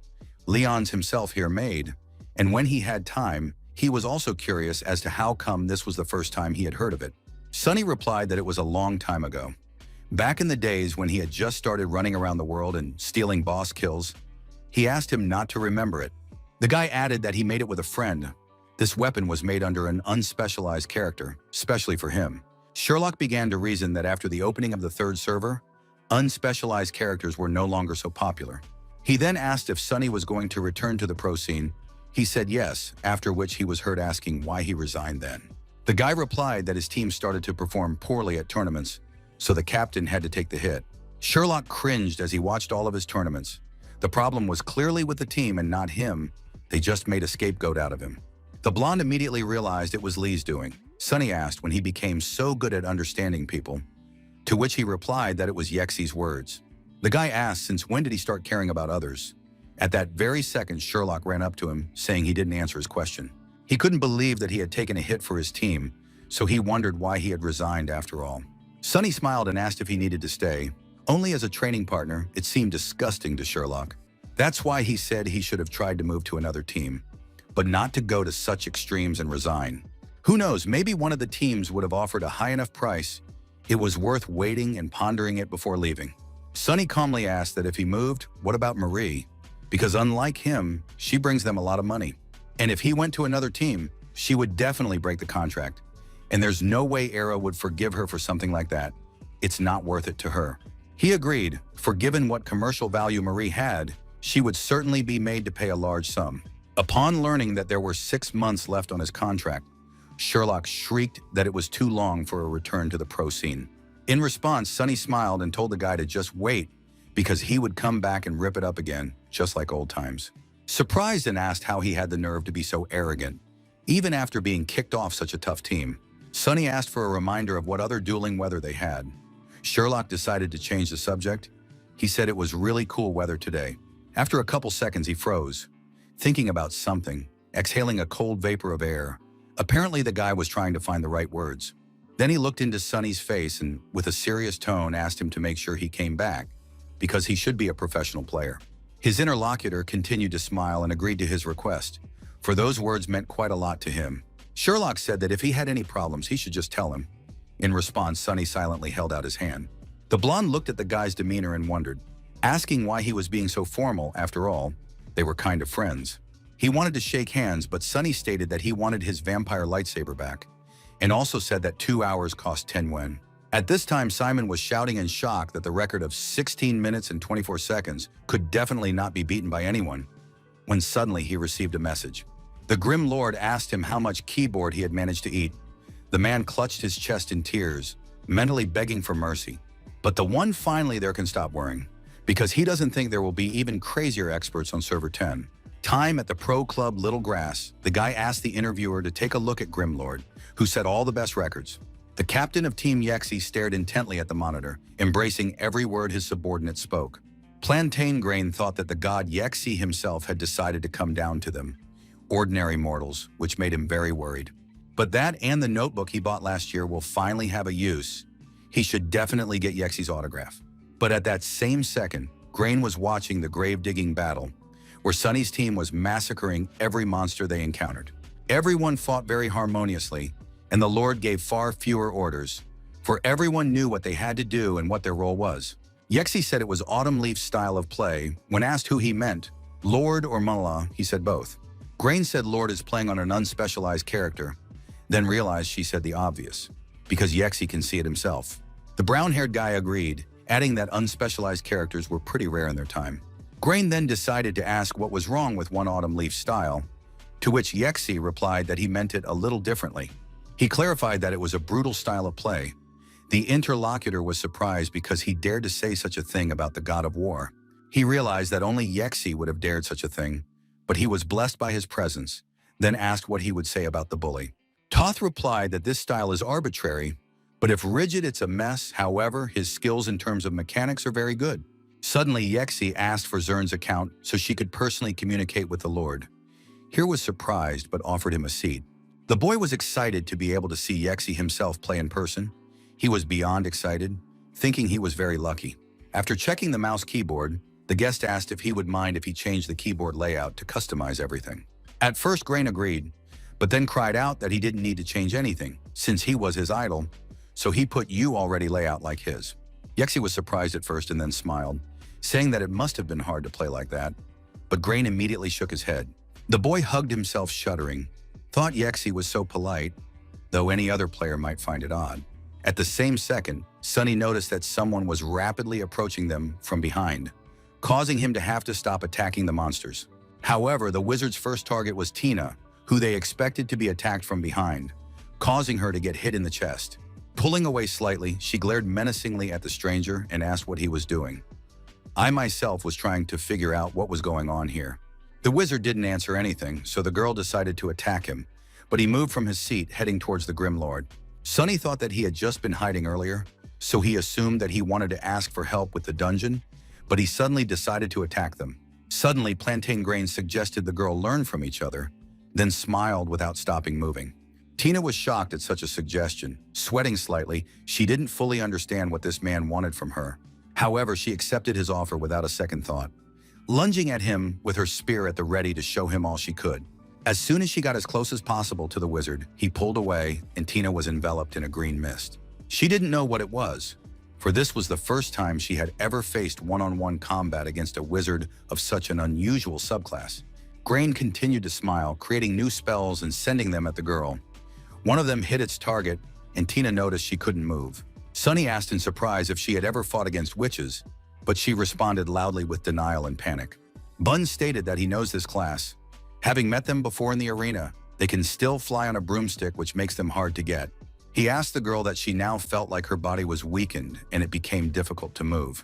Leon's himself here made, and when he had time, he was also curious as to how come this was the first time he had heard of it. Sunny replied that it was a long time ago. Back in the days when he had just started running around the world and stealing boss kills, he asked him not to remember it. The guy added that he made it with a friend. This weapon was made under an unspecialized character, especially for him. Sherlock began to reason that after the opening of the third server, unspecialized characters were no longer so popular. He then asked if Sunny was going to return to the pro scene. He said yes, after which he was heard asking why he resigned then. The guy replied that his team started to perform poorly at tournaments, so the captain had to take the hit. Sherlock cringed as he watched all of his tournaments. The problem was clearly with the team and not him. They just made a scapegoat out of him. The blonde immediately realized it was Lee's doing. Sunny asked when he became so good at understanding people, to which he replied that it was Yexi's words. The guy asked since when did he start caring about others. At that very second, Sherlock ran up to him, saying he didn't answer his question. He couldn't believe that he had taken a hit for his team, so he wondered why he had resigned after all. Sunny smiled and asked if he needed to stay. Only as a training partner, it seemed disgusting to Sherlock. That's why he said he should have tried to move to another team, but not to go to such extremes and resign. Who knows, maybe one of the teams would have offered a high enough price. It was worth waiting and pondering it before leaving. Sunny calmly asked that if he moved, what about Marie? Because unlike him, she brings them a lot of money. And if he went to another team, she would definitely break the contract. And there's no way Arrow would forgive her for something like that. It's not worth it to her. He agreed, for given what commercial value Marie had, she would certainly be made to pay a large sum. Upon learning that there were 6 months left on his contract, Sherlock shrieked that it was too long for a return to the pro scene. In response, Sunny smiled and told the guy to just wait, because he would come back and rip it up again, just like old times. Surprised and asked how he had the nerve to be so arrogant, even after being kicked off such a tough team. Sunny asked for a reminder of what other dueling weather they had. Sherlock decided to change the subject. He said it was really cool weather today. After a couple seconds, he froze, thinking about something, exhaling a cold vapor of air. Apparently, the guy was trying to find the right words. Then he looked into Sunny's face and, with a serious tone, asked him to make sure he came back, because he should be a professional player. His interlocutor continued to smile and agreed to his request, for those words meant quite a lot to him. Sherlock said that if he had any problems, he should just tell him. In response, Sunny silently held out his hand. The blonde looked at the guy's demeanor and wondered, asking why he was being so formal. After all, they were kind of friends. He wanted to shake hands, but Sunny stated that he wanted his vampire lightsaber back, and also said that 2 hours cost 10 yen. At this time, Simon was shouting in shock that the record of 16 minutes and 24 seconds could definitely not be beaten by anyone, when suddenly he received a message. The Grim Lord asked him how much keyboard he had managed to eat. The man clutched his chest in tears, mentally begging for mercy. But the one finally there can stop worrying, because he doesn't think there will be even crazier experts on Server 10. Time at the pro club Little Grass, the guy asked the interviewer to take a look at Grimlord, who set all the best records. The captain of Team Yexi stared intently at the monitor, embracing every word his subordinate spoke. Plantain Grain thought that the god Yexi himself had decided to come down to them, ordinary mortals, which made him very worried. But that and the notebook he bought last year will finally have a use. He should definitely get Yexi's autograph. But at that same second, Grain was watching the grave-digging battle, where Sunny's team was massacring every monster they encountered. Everyone fought very harmoniously, and the Lord gave far fewer orders, for everyone knew what they had to do and what their role was. Yexi said it was Autumn Leaf's style of play. When asked who he meant, Lord or Manhwa, he said both. Grain said Lord is playing on an unspecialized character, then realized she said the obvious, because Yexi can see it himself. The brown-haired guy agreed, adding that unspecialized characters were pretty rare in their time. Grain then decided to ask what was wrong with one Autumn Leaf style, to which Yexi replied that he meant it a little differently. He clarified that it was a brutal style of play. The interlocutor was surprised because he dared to say such a thing about the god of war. He realized that only Yexi would have dared such a thing, but he was blessed by his presence, then asked what he would say about the bully. Toth replied that this style is arbitrary, but if rigid it's a mess. However, his skills in terms of mechanics are very good. Suddenly, Yexi asked for Zern's account so she could personally communicate with the Lord. Here was surprised but offered him a seat. The boy was excited to be able to see Yexi himself play in person. He was beyond excited, thinking he was very lucky. After checking the mouse keyboard, the guest asked if he would mind if he changed the keyboard layout to customize everything. At first, Grain agreed, but then cried out that he didn't need to change anything, since he was his idol, so he put you already layout like his. Yexi was surprised at first and then smiled, saying that it must have been hard to play like that, but Grain immediately shook his head. The boy hugged himself, shuddering, thought Yexi was so polite, though any other player might find it odd. At the same second, Sunny noticed that someone was rapidly approaching them from behind, causing him to have to stop attacking the monsters. However, the wizard's first target was Tina, who they expected to be attacked from behind, causing her to get hit in the chest. Pulling away slightly, she glared menacingly at the stranger and asked what he was doing. I myself was trying to figure out what was going on here. The wizard didn't answer anything, so the girl decided to attack him, but he moved from his seat, heading towards the Grimlord. Sunny thought that he had just been hiding earlier, so he assumed that he wanted to ask for help with the dungeon, but he suddenly decided to attack them. Suddenly, Plantain Grain suggested the girl learn from each other, then smiled without stopping moving. Tina was shocked at such a suggestion. Sweating slightly, she didn't fully understand what this man wanted from her. However, she accepted his offer without a second thought, lunging at him with her spear at the ready to show him all she could. As soon as she got as close as possible to the wizard, he pulled away and Tina was enveloped in a green mist. She didn't know what it was, for this was the first time she had ever faced one-on-one combat against a wizard of such an unusual subclass. Grain continued to smile, creating new spells and sending them at the girl. One of them hit its target, and Tina noticed she couldn't move. Sunny asked in surprise if she had ever fought against witches, but she responded loudly with denial and panic. Bun stated that he knows this class. Having met them before in the arena, they can still fly on a broomstick, which makes them hard to get. He asked the girl that she now felt like her body was weakened and it became difficult to move.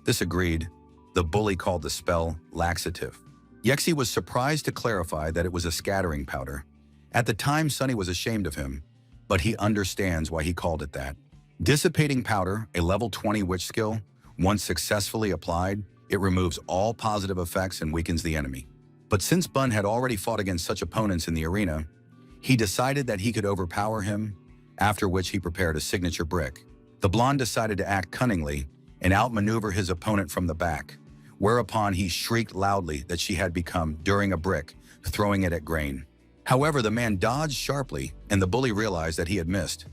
This agreed. The bully called the spell laxative. Yexi was surprised to clarify that it was a scattering powder. At the time, Sunny was ashamed of him, but he understands why he called it that. Dissipating powder, a level 20 witch skill, once successfully applied, it removes all positive effects and weakens the enemy. But since Bun had already fought against such opponents in the arena, he decided that he could overpower him, after which he prepared a signature brick. The blonde decided to act cunningly and outmaneuver his opponent from the back, whereupon he shrieked loudly that she had become during a brick, throwing it at Grain. However, the man dodged sharply and the bully realized that he had missed.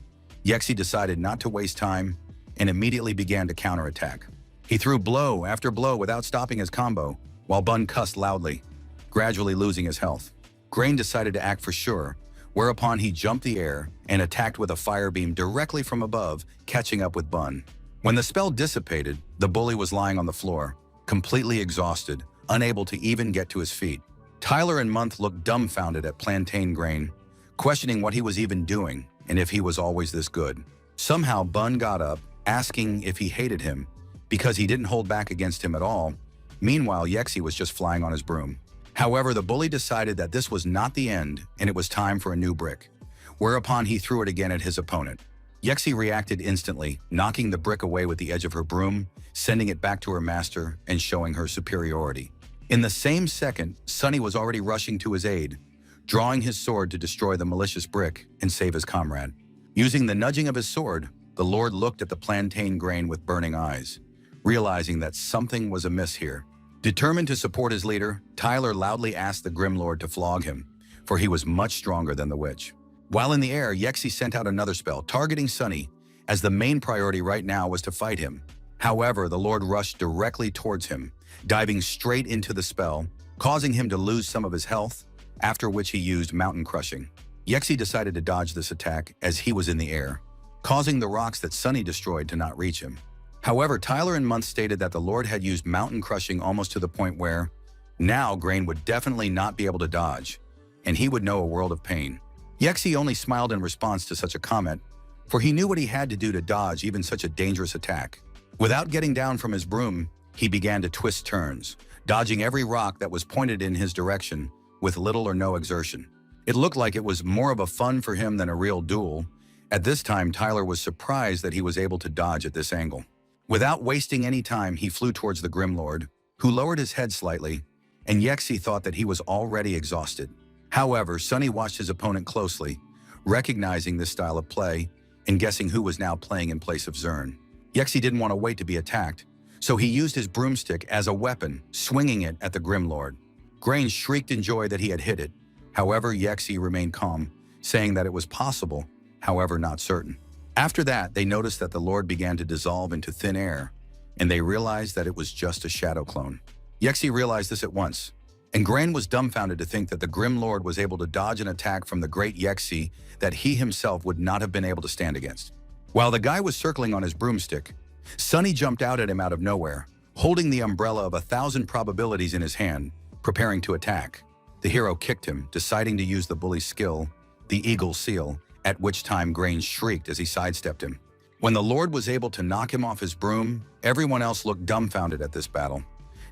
Yexi decided not to waste time and immediately began to counterattack. He threw blow after blow without stopping his combo, while Bun cussed loudly, gradually losing his health. Grain decided to act for sure, whereupon he jumped the air and attacked with a fire beam directly from above, catching up with Bun. When the spell dissipated, the bully was lying on the floor, completely exhausted, unable to even get to his feet. Tyler and Month looked dumbfounded at Plantain Grain, questioning what he was even doing and if he was always this good. Somehow Bun got up, asking if he hated him because he didn't hold back against him at all. Meanwhile, Yexi was just flying on his broom. However, the bully decided that this was not the end and it was time for a new brick, whereupon he threw it again at his opponent. Yexi reacted instantly, knocking the brick away with the edge of her broom, sending it back to her master and showing her superiority. In the same second, Sunny was already rushing to his aid, drawing his sword to destroy the malicious brick and save his comrade. Using the nudging of his sword, the Lord looked at the plantain grain with burning eyes, realizing that something was amiss here. Determined to support his leader, Tyler loudly asked the Grim Lord to flog him, for he was much stronger than the witch. While in the air, Yexi sent out another spell, targeting Sunny, as the main priority right now was to fight him. However, the Lord rushed directly towards him, diving straight into the spell, causing him to lose some of his health, after which he used mountain crushing. Yexi decided to dodge this attack as he was in the air, causing the rocks that Sunny destroyed to not reach him. However, Tyler and Month stated that the Lord had used mountain crushing almost to the point where now Grain would definitely not be able to dodge, and he would know a world of pain. Yexi only smiled in response to such a comment, for he knew what he had to do to dodge even such a dangerous attack. Without getting down from his broom, he began to twist turns, dodging every rock that was pointed in his direction with little or no exertion. It looked like it was more of a fun for him than a real duel. At this time, Tyler was surprised that he was able to dodge at this angle. Without wasting any time, he flew towards the Grim Lord, who lowered his head slightly, and Yexi thought that he was already exhausted. However, Sunny watched his opponent closely, recognizing this style of play and guessing who was now playing in place of Zern. Yexi didn't want to wait to be attacked, so he used his broomstick as a weapon, swinging it at the Grim Lord. Grain shrieked in joy that he had hit it. However, Yexi remained calm, saying that it was possible, however not certain. After that, they noticed that the Lord began to dissolve into thin air, and they realized that it was just a shadow clone. Yexi realized this at once, and Grain was dumbfounded to think that the Grim Lord was able to dodge an attack from the great Yexi that he himself would not have been able to stand against. While the guy was circling on his broomstick, Sunny jumped out at him out of nowhere, holding the umbrella of 1,000 probabilities in his hand, preparing to attack. The hero kicked him, deciding to use the bully's skill, the Eagle Seal, at which time Grain shrieked as he sidestepped him. When the Lord was able to knock him off his broom, everyone else looked dumbfounded at this battle,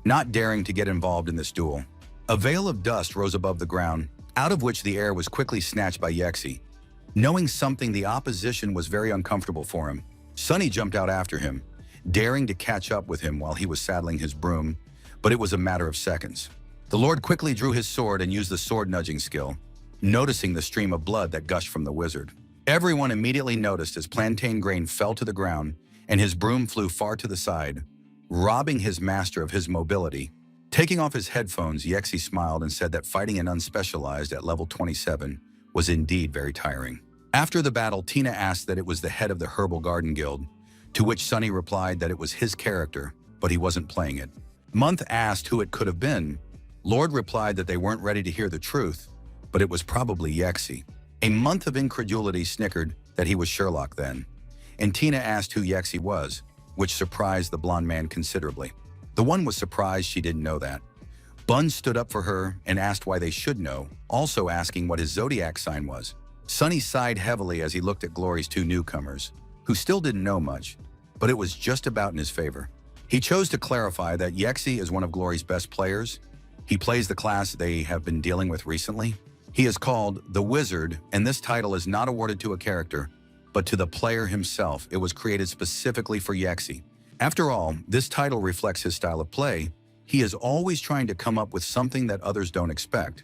not daring to get involved in this duel. A veil of dust rose above the ground, out of which the air was quickly snatched by Yexi. Knowing something, the opposition was very uncomfortable for him. Sunny jumped out after him, daring to catch up with him while he was saddling his broom, but it was a matter of seconds. The Lord quickly drew his sword and used the sword nudging skill, noticing the stream of blood that gushed from the wizard. Everyone immediately noticed as Plantain Grain fell to the ground and his broom flew far to the side, robbing his master of his mobility. Taking off his headphones, Yexi smiled and said that fighting an unspecialized at level 27 was indeed very tiring. After the battle, Tina asked that it was the head of the Herbal Garden Guild, to which Sunny replied that it was his character, but he wasn't playing it. Month asked who it could have been. Lord replied that they weren't ready to hear the truth, but it was probably Yexi. A Month of incredulity snickered that he was Sherlock then, and Tina asked who Yexi was, which surprised the blonde man considerably. The one was surprised she didn't know that. Bun stood up for her and asked why they should know, also asking what his zodiac sign was. Sunny sighed heavily as he looked at Glory's two newcomers, who still didn't know much, but it was just about in his favor. He chose to clarify that Yexi is one of Glory's best players. He plays the class they have been dealing with recently. He is called the Wizard, and this title is not awarded to a character, but to the player himself. It was created specifically for Yexi. After all, this title reflects his style of play. He is always trying to come up with something that others don't expect.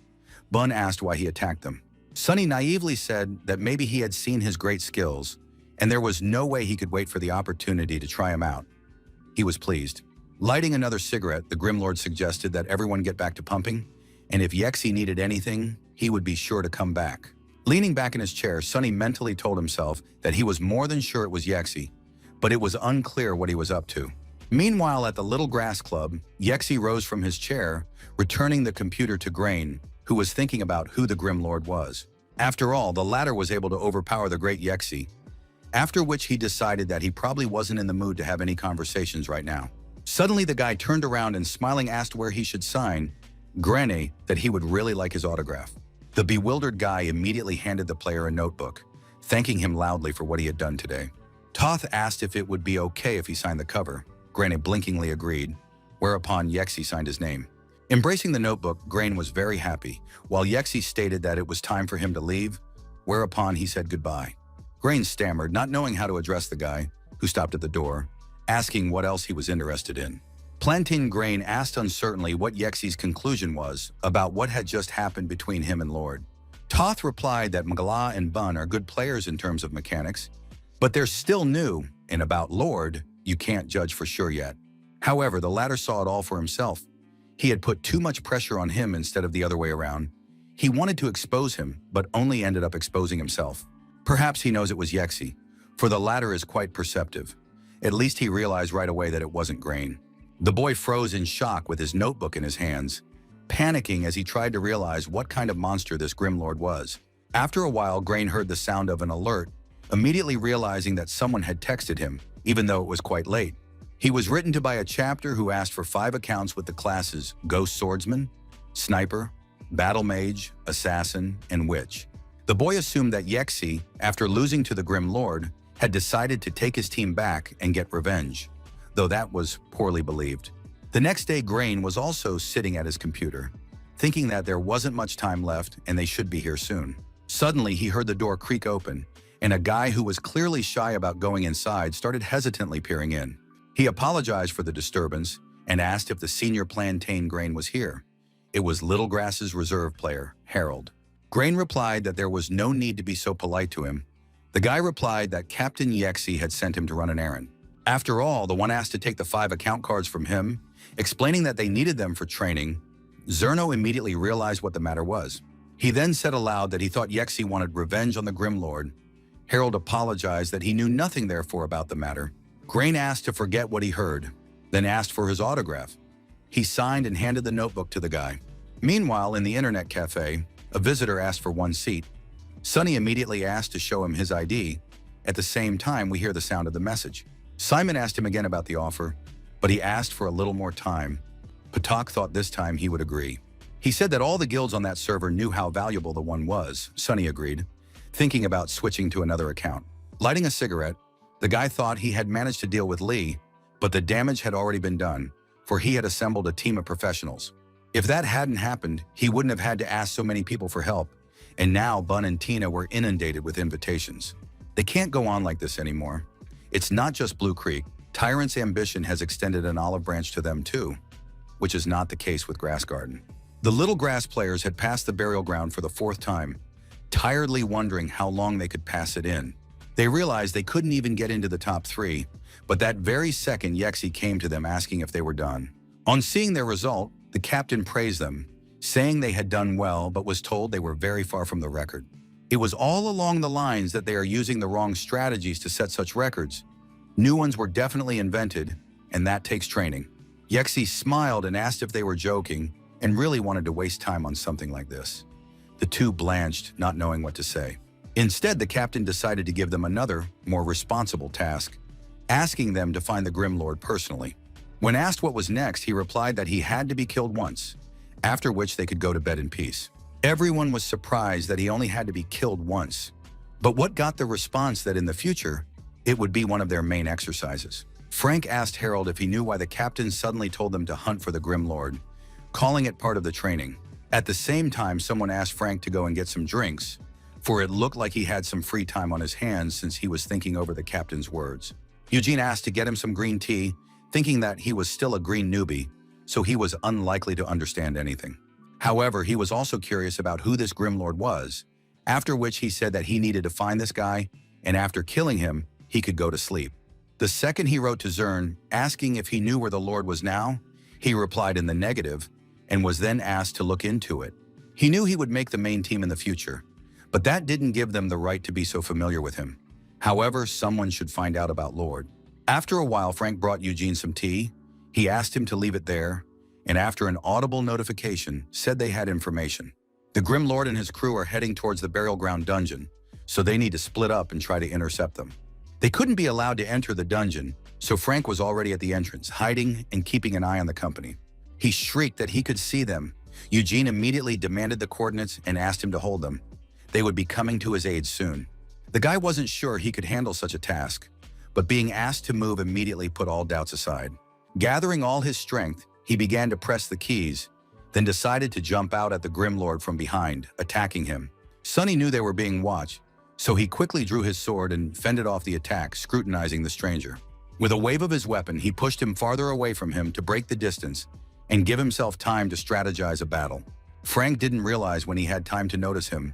Bun asked why he attacked them. Sunny naively said that maybe he had seen his great skills, and there was no way he could wait for the opportunity to try him out. He was pleased. Lighting another cigarette, the Grim Lord suggested that everyone get back to pumping, and if Yexi needed anything, he would be sure to come back. Leaning back in his chair, Sunny mentally told himself that he was more than sure it was Yexi, but it was unclear what he was up to. Meanwhile, at the Little Grass Club, Yexi rose from his chair, returning the computer to Grain, who was thinking about who the Grim Lord was. After all, the latter was able to overpower the great Yexi, after which he decided that he probably wasn't in the mood to have any conversations right now. Suddenly, the guy turned around and smiling asked where he should sign, Granny, that he would really like his autograph. The bewildered guy immediately handed the player a notebook, thanking him loudly for what he had done today. Toth asked if it would be okay if he signed the cover. Granny blinkingly agreed, whereupon Yexi signed his name. Embracing the notebook, Grain was very happy, while Yexi stated that it was time for him to leave, whereupon he said goodbye. Grain stammered, not knowing how to address the guy, who stopped at the door, asking what else he was interested in. Plantain Grain asked uncertainly what Yexi's conclusion was about what had just happened between him and Lord. Toth replied that Mangala and Bun are good players in terms of mechanics, but they're still new, and about Lord, you can't judge for sure yet. However, the latter saw it all for himself. He had put too much pressure on him instead of the other way around. He wanted to expose him, but only ended up exposing himself. Perhaps he knows it was Yexi, for the latter is quite perceptive. At least he realized right away that it wasn't Grain. The boy froze in shock with his notebook in his hands, panicking as he tried to realize what kind of monster this Grim Lord was. After a while, Grain heard the sound of an alert, immediately realizing that someone had texted him, even though it was quite late. He was written to by a chapter who asked for 5 accounts with the classes Ghost Swordsman, Sniper, Battle Mage, Assassin, and Witch. The boy assumed that Yexi, after losing to the Grim Lord, had decided to take his team back and get revenge, though that was poorly believed. The next day, Grain was also sitting at his computer, thinking that there wasn't much time left and they should be here soon. Suddenly, he heard the door creak open, and a guy who was clearly shy about going inside started hesitantly peering in. He apologized for the disturbance and asked if the senior Plantain Grain was here. It was Little Grass's reserve player, Harold. Grain replied that there was no need to be so polite to him. The guy replied that Captain Yexi had sent him to run an errand. After all, the one asked to take the 5 account cards from him, explaining that they needed them for training. Zerno immediately realized what the matter was. He then said aloud that he thought Yexi wanted revenge on the Grim Lord. Harold apologized that he knew nothing therefore about the matter. Grain asked to forget what he heard, then asked for his autograph. He signed and handed the notebook to the guy. Meanwhile, in the internet cafe, a visitor asked for 1 seat. Sonny immediately asked to show him his ID. At the same time, we hear the sound of the message. Simon asked him again about the offer, but he asked for a little more time. Patak thought this time he would agree. He said that all the guilds on that server knew how valuable the one was. Sonny agreed, thinking about switching to another account. Lighting a cigarette, the guy thought he had managed to deal with Lee, but the damage had already been done, for he had assembled a team of professionals. If that hadn't happened, he wouldn't have had to ask so many people for help, and now Bun and Tina were inundated with invitations. They can't go on like this anymore. It's not just Blue Creek. Tyrant's ambition has extended an olive branch to them too, which is not the case with Grass Garden. The Little Grass players had passed the burial ground for the 4th time, tiredly wondering how long they could pass it in. They realized they couldn't even get into the top 3, but that very second Yexi came to them asking if they were done. On seeing their result, the captain praised them, saying they had done well but was told they were very far from the record. It was all along the lines that they are using the wrong strategies to set such records. New ones were definitely invented, and that takes training. Yexi smiled and asked if they were joking and really wanted to waste time on something like this. The two blanched, not knowing what to say. Instead, the captain decided to give them another, more responsible task, asking them to find the Grim Lord personally. When asked what was next, he replied that he had to be killed once, after which they could go to bed in peace. Everyone was surprised that he only had to be killed once. But what got the response that in the future, it would be one of their main exercises? Frank asked Harold if he knew why the captain suddenly told them to hunt for the Grim Lord, calling it part of the training. At the same time, someone asked Frank to go and get some drinks, for it looked like he had some free time on his hands since he was thinking over the captain's words. Eugene asked to get him some green tea, thinking that he was still a green newbie, so he was unlikely to understand anything. However, he was also curious about who this Grim Lord was, after which he said that he needed to find this guy, and after killing him, he could go to sleep. The second he wrote to Zern, asking if he knew where the Lord was now, he replied in the negative, and was then asked to look into it. He knew he would make the main team in the future, but that didn't give them the right to be so familiar with him. However, someone should find out about Lord. After a while, Frank brought Eugene some tea. He asked him to leave it there, and after an audible notification, said they had information. The Grim Lord and his crew are heading towards the burial ground dungeon, so they need to split up and try to intercept them. They couldn't be allowed to enter the dungeon, so Frank was already at the entrance, hiding and keeping an eye on the company. He shrieked that he could see them. Eugene immediately demanded the coordinates and asked him to hold them. They would be coming to his aid soon. The guy wasn't sure he could handle such a task, but being asked to move immediately put all doubts aside. Gathering all his strength, he began to press the keys, then decided to jump out at the Grim Lord from behind, attacking him. Sunny knew they were being watched, so he quickly drew his sword and fended off the attack, scrutinizing the stranger. With a wave of his weapon, he pushed him farther away from him to break the distance and give himself time to strategize a battle. Frank didn't realize when he had time to notice him.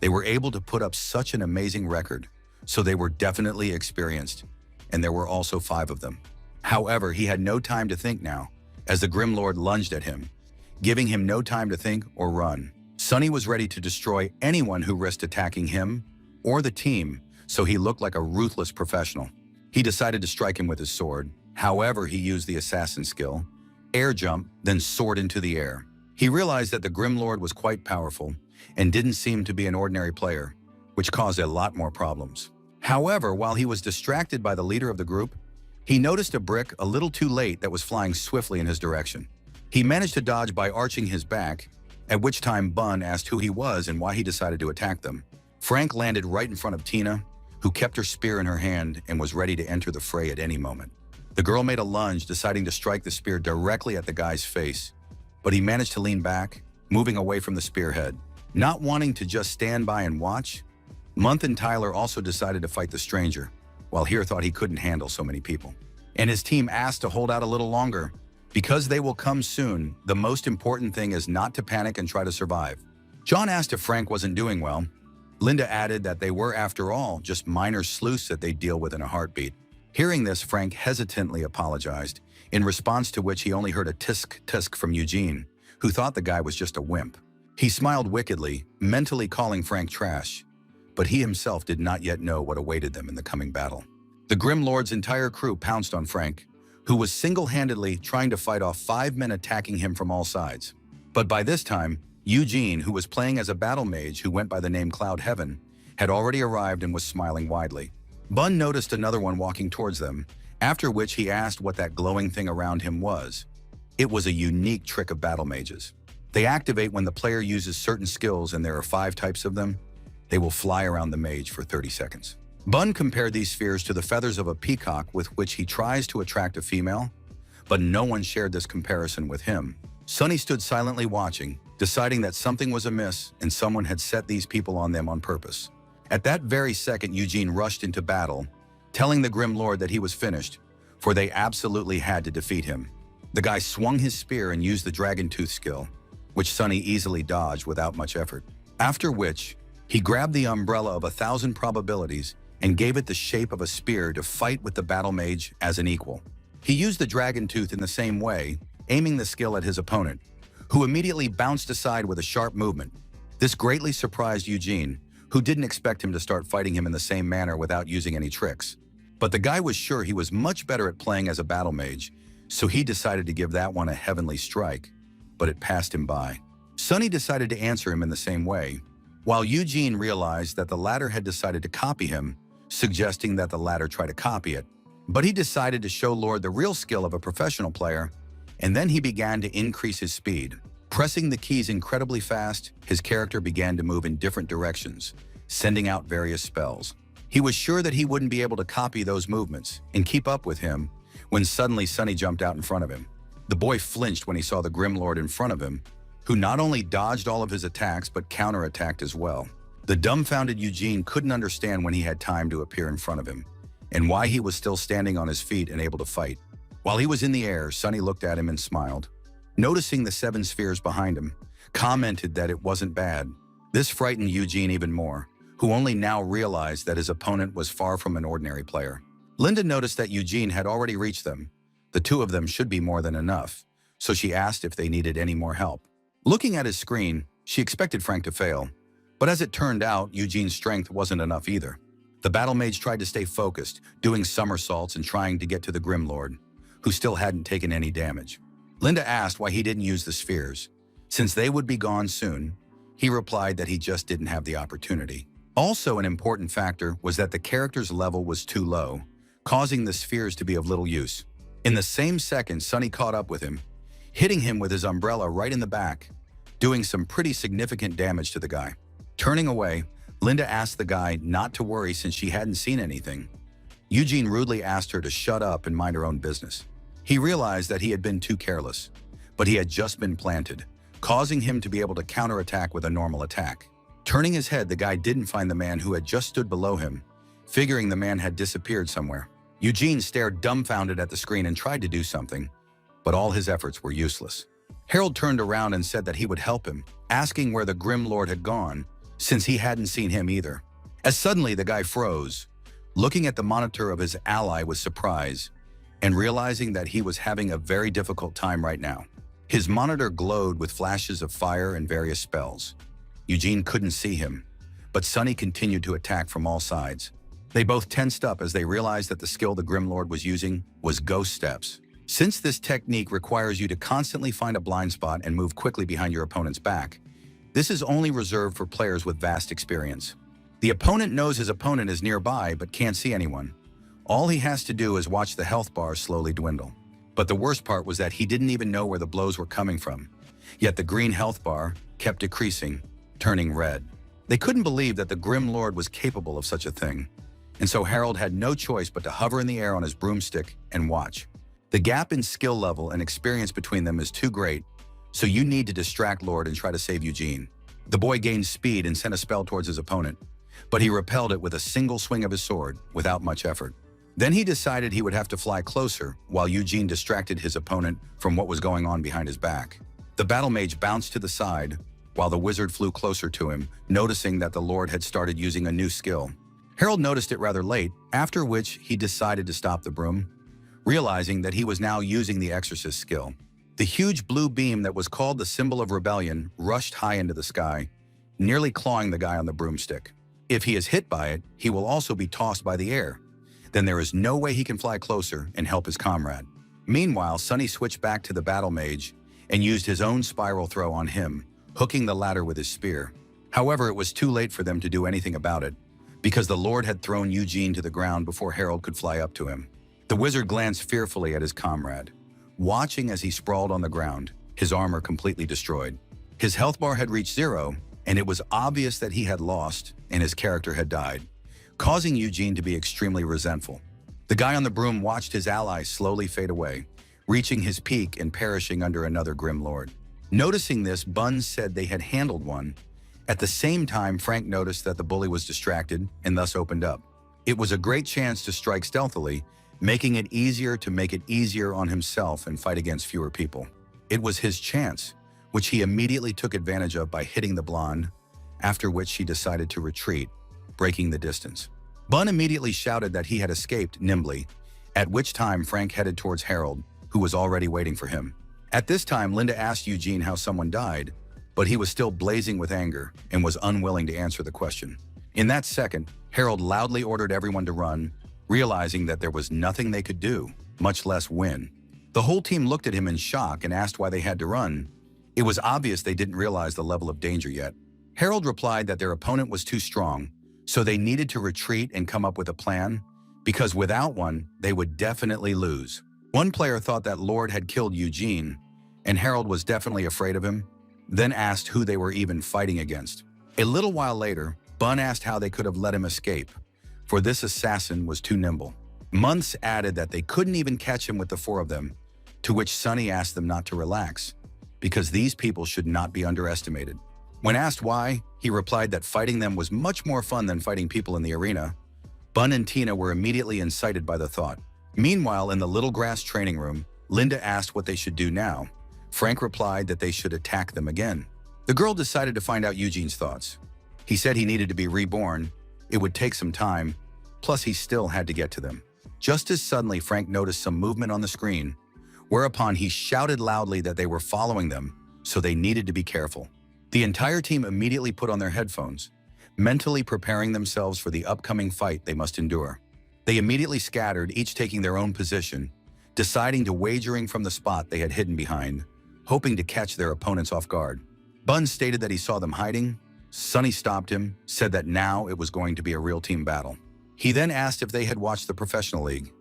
They were able to put up such an amazing record, so they were definitely experienced, and there were also 5 of them. However, he had no time to think now, as the Grim Lord lunged at him, giving him no time to think or run. Sunny was ready to destroy anyone who risked attacking him or the team, so he looked like a ruthless professional. He decided to strike him with his sword. However, he used the assassin skill, air jump, then soared into the air. He realized that the Grim Lord was quite powerful and didn't seem to be an ordinary player, which caused a lot more problems. However, while he was distracted by the leader of the group, he noticed a brick a little too late that was flying swiftly in his direction. He managed to dodge by arching his back, at which time Bun asked who he was and why he decided to attack them. Frank landed right in front of Tina, who kept her spear in her hand and was ready to enter the fray at any moment. The girl made a lunge, deciding to strike the spear directly at the guy's face, but he managed to lean back, moving away from the spearhead. Not wanting to just stand by and watch, Month and Tyler also decided to fight the stranger, while Here thought he couldn't handle so many people. And his team asked to hold out a little longer. Because they will come soon, the most important thing is not to panic and try to survive. John asked if Frank wasn't doing well. Linda added that they were, after all, just minor sleuths that they'd deal with in a heartbeat. Hearing this, Frank hesitantly apologized, in response to which he only heard a tisk-tisk from Eugene, who thought the guy was just a wimp. He smiled wickedly, mentally calling Frank trash, but he himself did not yet know what awaited them in the coming battle. The Grim Lord's entire crew pounced on Frank, who was single-handedly trying to fight off 5 men attacking him from all sides. But by this time, Eugene, who was playing as a battle mage who went by the name Cloud Heaven, had already arrived and was smiling widely. Bun noticed another one walking towards them, after which he asked what that glowing thing around him was. It was a unique trick of battle mages. They activate when the player uses certain skills, and there are 5 types of them. They will fly around the mage for 30 seconds. Bun compared these spheres to the feathers of a peacock with which he tries to attract a female, but no one shared this comparison with him. Sunny stood silently watching, deciding that something was amiss and someone had set these people on them on purpose. At that very second, Eugene rushed into battle, telling the Grim Lord that he was finished, for they absolutely had to defeat him. The guy swung his spear and used the Dragon Tooth skill, which Sunny easily dodged without much effort. After which, he grabbed the umbrella of 1,000 probabilities and gave it the shape of a spear to fight with the battle mage as an equal. He used the Dragon Tooth in the same way, aiming the skill at his opponent, who immediately bounced aside with a sharp movement. This greatly surprised Eugene, who didn't expect him to start fighting him in the same manner without using any tricks. But the guy was sure he was much better at playing as a battle mage, so he decided to give that one a heavenly strike, but it passed him by. Sunny decided to answer him in the same way, while Eugene realized that the latter had decided to copy him, suggesting that the latter try to copy it. But he decided to show Lord the real skill of a professional player, and then he began to increase his speed. Pressing the keys incredibly fast, his character began to move in different directions, sending out various spells. He was sure that he wouldn't be able to copy those movements and keep up with him when suddenly Sunny jumped out in front of him. The boy flinched when he saw the Grim Lord in front of him, who not only dodged all of his attacks but counterattacked as well. The dumbfounded Eugene couldn't understand when he had time to appear in front of him, and why he was still standing on his feet and able to fight. While he was in the air, Sunny looked at him and smiled. Noticing the 7 spheres behind him, commented that it wasn't bad. This frightened Eugene even more, who only now realized that his opponent was far from an ordinary player. Linda noticed that Eugene had already reached them. The 2 of them should be more than enough, so she asked if they needed any more help. Looking at his screen, she expected Frank to fail, but as it turned out, Eugene's strength wasn't enough either. The battle mage tried to stay focused, doing somersaults and trying to get to the Grim Lord, who still hadn't taken any damage. Linda asked why he didn't use the spheres. Since they would be gone soon, he replied that he just didn't have the opportunity. Also, an important factor was that the character's level was too low, causing the spheres to be of little use. In the same second, Sunny caught up with him, hitting him with his umbrella right in the back, doing some pretty significant damage to the guy. Turning away, Linda asked the guy not to worry since she hadn't seen anything. Eugene rudely asked her to shut up and mind her own business. He realized that he had been too careless, but he had just been planted, causing him to be able to counterattack with a normal attack. Turning his head, the guy didn't find the man who had just stood below him, figuring the man had disappeared somewhere. Eugene stared dumbfounded at the screen and tried to do something, but all his efforts were useless. Harold turned around and said that he would help him, asking where the Grim Lord had gone, since he hadn't seen him either. As suddenly the guy froze, looking at the monitor of his ally with surprise, and realizing that he was having a very difficult time right now. His monitor glowed with flashes of fire and various spells. Eugene couldn't see him, but Sunny continued to attack from all sides. They both tensed up as they realized that the skill the Grim Lord was using was Ghost Steps. Since this technique requires you to constantly find a blind spot and move quickly behind your opponent's back, this is only reserved for players with vast experience. The opponent knows his opponent is nearby but can't see anyone. All he has to do is watch the health bar slowly dwindle. But the worst part was that he didn't even know where the blows were coming from. Yet the green health bar kept decreasing, turning red. They couldn't believe that the Grim Lord was capable of such a thing. And so Harold had no choice but to hover in the air on his broomstick and watch. The gap in skill level and experience between them is too great, so you need to distract Lord and try to save Eugene. The boy gained speed and sent a spell towards his opponent, but he repelled it with a single swing of his sword without much effort. Then he decided he would have to fly closer while Eugene distracted his opponent from what was going on behind his back. The battle mage bounced to the side while the wizard flew closer to him, noticing that the Lord had started using a new skill. Harold noticed it rather late, after which he decided to stop the broom, realizing that he was now using the exorcist skill. The huge blue beam that was called the symbol of rebellion rushed high into the sky, nearly clawing the guy on the broomstick. If he is hit by it, he will also be tossed by the air. Then there is no way he can fly closer and help his comrade. Meanwhile, Sunny switched back to the battle mage and used his own spiral throw on him, hooking the latter with his spear. However, it was too late for them to do anything about it, because the Lord had thrown Eugene to the ground before Harold could fly up to him. The wizard glanced fearfully at his comrade, watching as he sprawled on the ground, his armor completely destroyed. His health bar had reached 0, and it was obvious that he had lost and his character had died, causing Eugene to be extremely resentful. The guy on the broom watched his ally slowly fade away, reaching his peak and perishing under another Grim Lord. Noticing this, Buns said they had handled one. At the same time, Frank noticed that the bully was distracted and thus opened up. It was a great chance to strike stealthily, making it easier to make it easier on himself and fight against fewer people. It was his chance, which he immediately took advantage of by hitting the blonde, after which she decided to retreat, breaking the distance. Bun immediately shouted that he had escaped nimbly, at which time Frank headed towards Harold, who was already waiting for him. At this time, Linda asked Eugene how someone died, but he was still blazing with anger and was unwilling to answer the question. In that second, Harold loudly ordered everyone to run, realizing that there was nothing they could do, much less win. The whole team looked at him in shock and asked why they had to run. It was obvious they didn't realize the level of danger yet. Harold replied that their opponent was too strong, so they needed to retreat and come up with a plan, because without one, they would definitely lose. One player thought that Lord had killed Eugene, and Harold was definitely afraid of him, then asked who they were even fighting against. A little while later, Bun asked how they could have let him escape, for this assassin was too nimble. Months added that they couldn't even catch him with the 4 of them, to which Sunny asked them not to relax, because these people should not be underestimated. When asked why, he replied that fighting them was much more fun than fighting people in the arena. Bun and Tina were immediately incited by the thought. Meanwhile, in the little grass training room, Linda asked what they should do now. Frank replied that they should attack them again. The girl decided to find out Eugene's thoughts. He said he needed to be reborn. It would take some time, plus he still had to get to them. Just as suddenly, Frank noticed some movement on the screen, whereupon he shouted loudly that they were following them, so they needed to be careful. The entire team immediately put on their headphones, mentally preparing themselves for the upcoming fight they must endure. They immediately scattered, each taking their own position, deciding to wagering from the spot they had hidden behind, hoping to catch their opponents off guard. Bun stated that he saw them hiding. Sunny stopped him, said that now it was going to be a real team battle. He then asked if they had watched the professional league.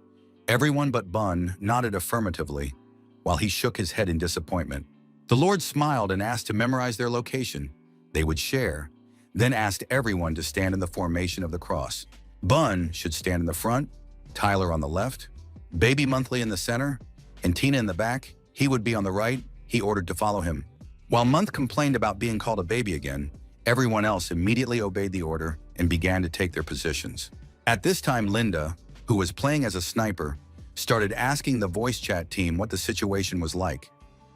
Everyone but Bun nodded affirmatively, while he shook his head in disappointment. The Lord smiled and asked to memorize their location. They would share, then asked everyone to stand in the formation of the cross. Bun should stand in the front, Tyler on the left, Baby Monthly in the center, and Tina in the back. He would be on the right. He ordered to follow him. While Month complained about being called a baby again, everyone else immediately obeyed the order and began to take their positions. At this time, Linda, who was playing as a sniper, started asking the voice chat team what the situation was like,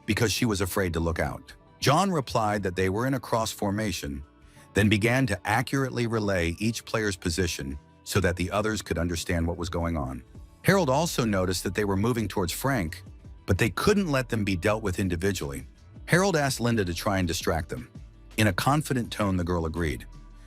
because she was afraid to look out. John replied that they were in a cross formation, then began to accurately relay each player's position so that the others could understand what was going on. Harold also noticed that they were moving towards Frank, but they couldn't let them be dealt with individually. Harold asked Linda to try and distract them. In a confident tone, the girl agreed,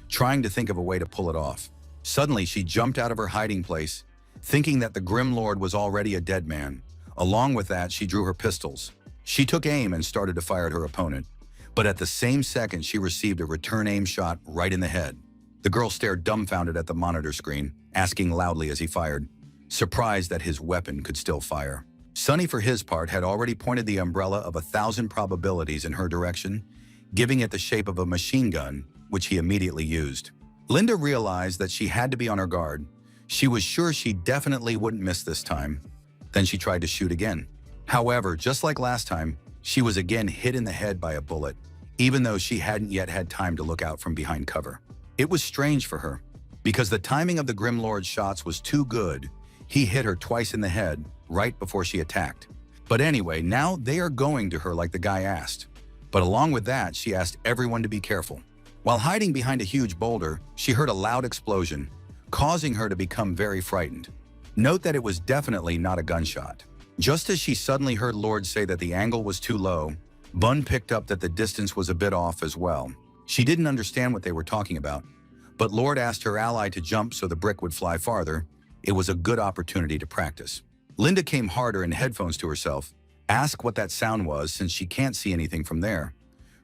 trying to think of a way to pull it off. Suddenly, she jumped out of her hiding place, thinking that the Grim Lord was already a dead man. Along with that, she drew her pistols. She took aim and started to fire at her opponent, but at the same second, she received a return aim shot right in the head. The girl stared dumbfounded at the monitor screen, asking loudly as he fired, surprised that his weapon could still fire. Sonny, for his part, had already pointed the umbrella of 1,000 probabilities in her direction, giving it the shape of a machine gun, which he immediately used. Linda realized that she had to be on her guard. She was sure she definitely wouldn't miss this time. Then she tried to shoot again. However, just like last time, she was again hit in the head by a bullet, even though she hadn't yet had time to look out from behind cover. It was strange for her, because the timing of the Grim Lord's shots was too good. He hit her twice in the head, right before she attacked. But anyway, now they are going to her like the guy asked. But along with that, she asked everyone to be careful. While hiding behind a huge boulder, she heard a loud explosion, causing her to become very frightened. Note that it was definitely not a gunshot. Just as she suddenly heard Lord say that the angle was too low, Bun picked up that the distance was a bit off as well. She didn't understand what they were talking about, but Lord asked her ally to jump so the brick would fly farther. It was a good opportunity to practice. Linda came harder in headphones to herself, asked what that sound was since she can't see anything from there.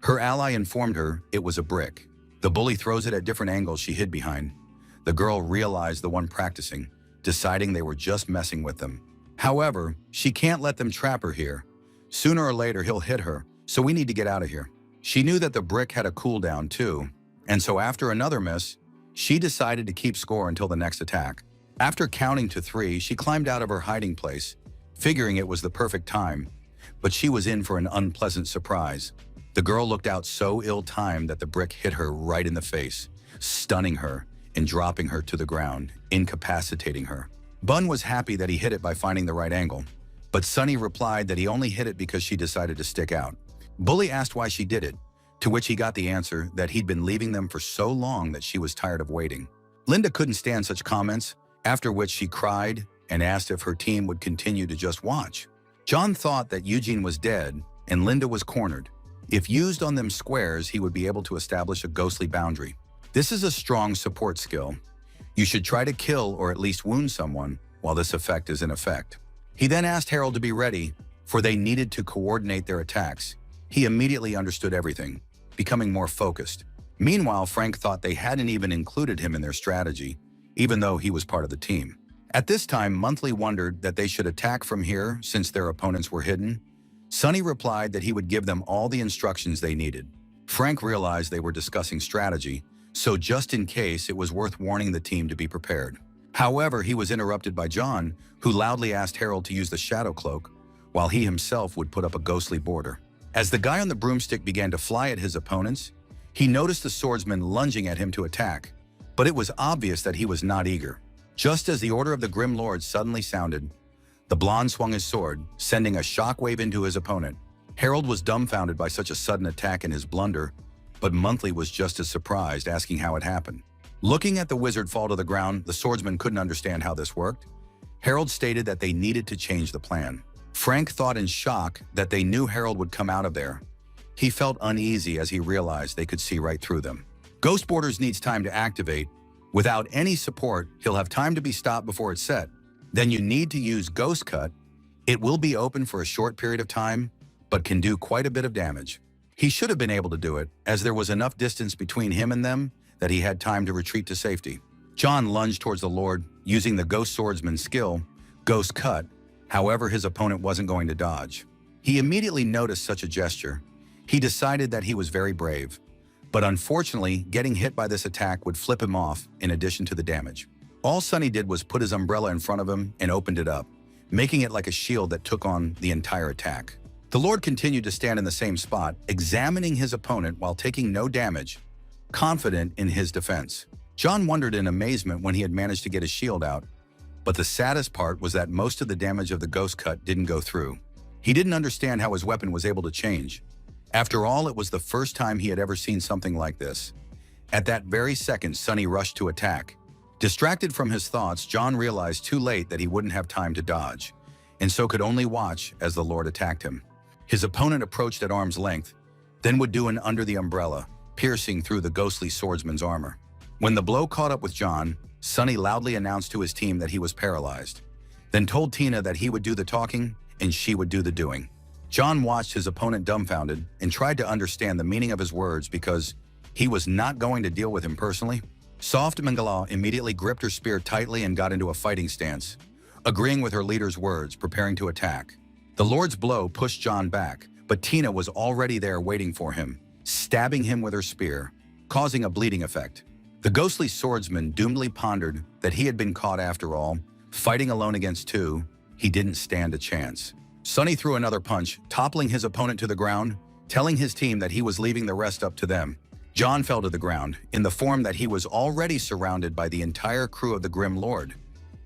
Her ally informed her it was a brick. The bully throws it at different angles she hid behind. The girl realized the one practicing, deciding they were just messing with them. However, she can't let them trap her here. Sooner or later he'll hit her, so we need to get out of here. She knew that the brick had a cooldown too, and so after another miss, she decided to keep score until the next attack. After counting to 3, she climbed out of her hiding place, figuring it was the perfect time, but she was in for an unpleasant surprise. The girl looked out so ill-timed that the brick hit her right in the face, stunning her and dropping her to the ground, incapacitating her. Bun was happy that he hit it by finding the right angle, but Sonny replied that he only hit it because she decided to stick out. Bully asked why she did it, to which he got the answer that he'd been leaving them for so long that she was tired of waiting. Linda couldn't stand such comments, after which she cried and asked if her team would continue to just watch. John thought that Eugene was dead and Linda was cornered. If used on them squares, he would be able to establish a ghostly boundary. This is a strong support skill. You should try to kill or at least wound someone while this effect is in effect. He then asked Harold to be ready, for they needed to coordinate their attacks. He immediately understood everything, becoming more focused. Meanwhile, Frank thought they hadn't even included him in their strategy, even though he was part of the team. At this time, Monthly wondered that they should attack from here since their opponents were hidden. Sonny replied that he would give them all the instructions they needed. Frank realized they were discussing strategy, so just in case, it was worth warning the team to be prepared. However, he was interrupted by John, who loudly asked Harold to use the shadow cloak, while he himself would put up a ghostly border. As the guy on the broomstick began to fly at his opponents, he noticed the swordsman lunging at him to attack, but it was obvious that he was not eager. Just as the order of the Grim Lord suddenly sounded, the blonde swung his sword, sending a shockwave into his opponent. Harold was dumbfounded by such a sudden attack and his blunder, but Monthly was just as surprised, asking how it happened. Looking at the wizard fall to the ground, the swordsman couldn't understand how this worked. Harold stated that they needed to change the plan. Frank thought in shock that they knew Harold would come out of there. He felt uneasy as he realized they could see right through them. Ghost Borders needs time to activate. Without any support, he'll have time to be stopped before it's set. Then you need to use Ghost Cut. It will be open for a short period of time, but can do quite a bit of damage. He should have been able to do it, as there was enough distance between him and them that he had time to retreat to safety. John lunged towards the Lord, using the Ghost Swordsman's skill, Ghost Cut. However, his opponent wasn't going to dodge. He immediately noticed such a gesture. He decided that he was very brave. But unfortunately, getting hit by this attack would flip him off in addition to the damage. All Sonny did was put his umbrella in front of him and opened it up, making it like a shield that took on the entire attack. The Lord continued to stand in the same spot, examining his opponent while taking no damage, confident in his defense. John wondered in amazement when he had managed to get his shield out, but the saddest part was that most of the damage of the ghost cut didn't go through. He didn't understand how his weapon was able to change. After all, it was the first time he had ever seen something like this. At that very second, Sunny rushed to attack. Distracted from his thoughts, John realized too late that he wouldn't have time to dodge, and so could only watch as the Lord attacked him. His opponent approached at arm's length, then would do an under the umbrella, piercing through the ghostly swordsman's armor. When the blow caught up with John, Sunny loudly announced to his team that he was paralyzed, then told Tina that he would do the talking and she would do the doing. John watched his opponent dumbfounded and tried to understand the meaning of his words because he was not going to deal with him personally. Soft Mangala immediately gripped her spear tightly and got into a fighting stance, agreeing with her leader's words, preparing to attack. The Lord's blow pushed John back, but Tina was already there waiting for him, stabbing him with her spear, causing a bleeding effect. The ghostly swordsman doomedly pondered that he had been caught after all. Fighting alone against two, he didn't stand a chance. Sunny threw another punch, toppling his opponent to the ground, telling his team that he was leaving the rest up to them. John fell to the ground, in the form that he was already surrounded by the entire crew of the Grim Lord.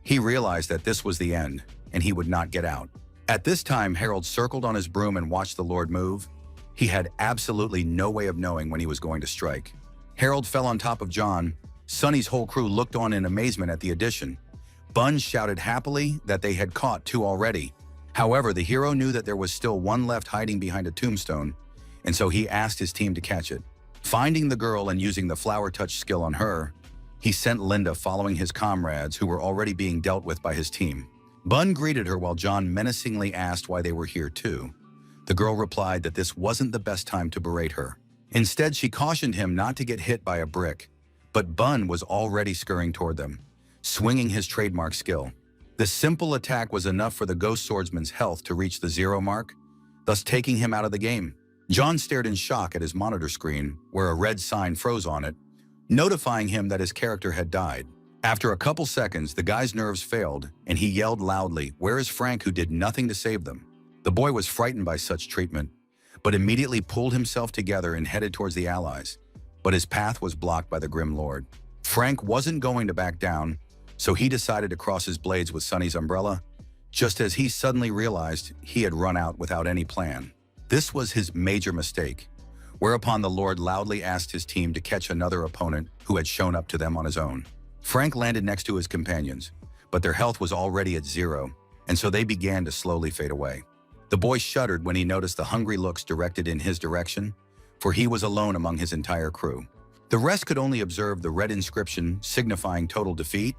He realized that this was the end, and he would not get out. At this time, Harold circled on his broom and watched the Lord move. He had absolutely no way of knowing when he was going to strike. Harold fell on top of John. Sunny's whole crew looked on in amazement at the addition. Bun shouted happily that they had caught two already. However, the hero knew that there was still one left hiding behind a tombstone, and so he asked his team to catch it. Finding the girl and using the flower touch skill on her, he sent Linda following his comrades who were already being dealt with by his team. Bun greeted her while John menacingly asked why they were here too. The girl replied that this wasn't the best time to berate her. Instead, she cautioned him not to get hit by a brick, but Bun was already scurrying toward them, swinging his trademark skill. This simple attack was enough for the ghost swordsman's health to reach the 0 mark, thus taking him out of the game. John stared in shock at his monitor screen, where a red sign froze on it, notifying him that his character had died. After a couple seconds, the guy's nerves failed, and he yelled loudly, "Where is Frank, who did nothing to save them?" The boy was frightened by such treatment, but immediately pulled himself together and headed towards the Allies. But his path was blocked by the Grim Lord. Frank wasn't going to back down, so he decided to cross his blades with Sunny's umbrella, just as he suddenly realized he had run out without any plan. This was his major mistake, whereupon the Lord loudly asked his team to catch another opponent who had shown up to them on his own. Frank landed next to his companions, but their health was already at 0, and so they began to slowly fade away. The boy shuddered when he noticed the hungry looks directed in his direction, for he was alone among his entire crew. The rest could only observe the red inscription signifying total defeat.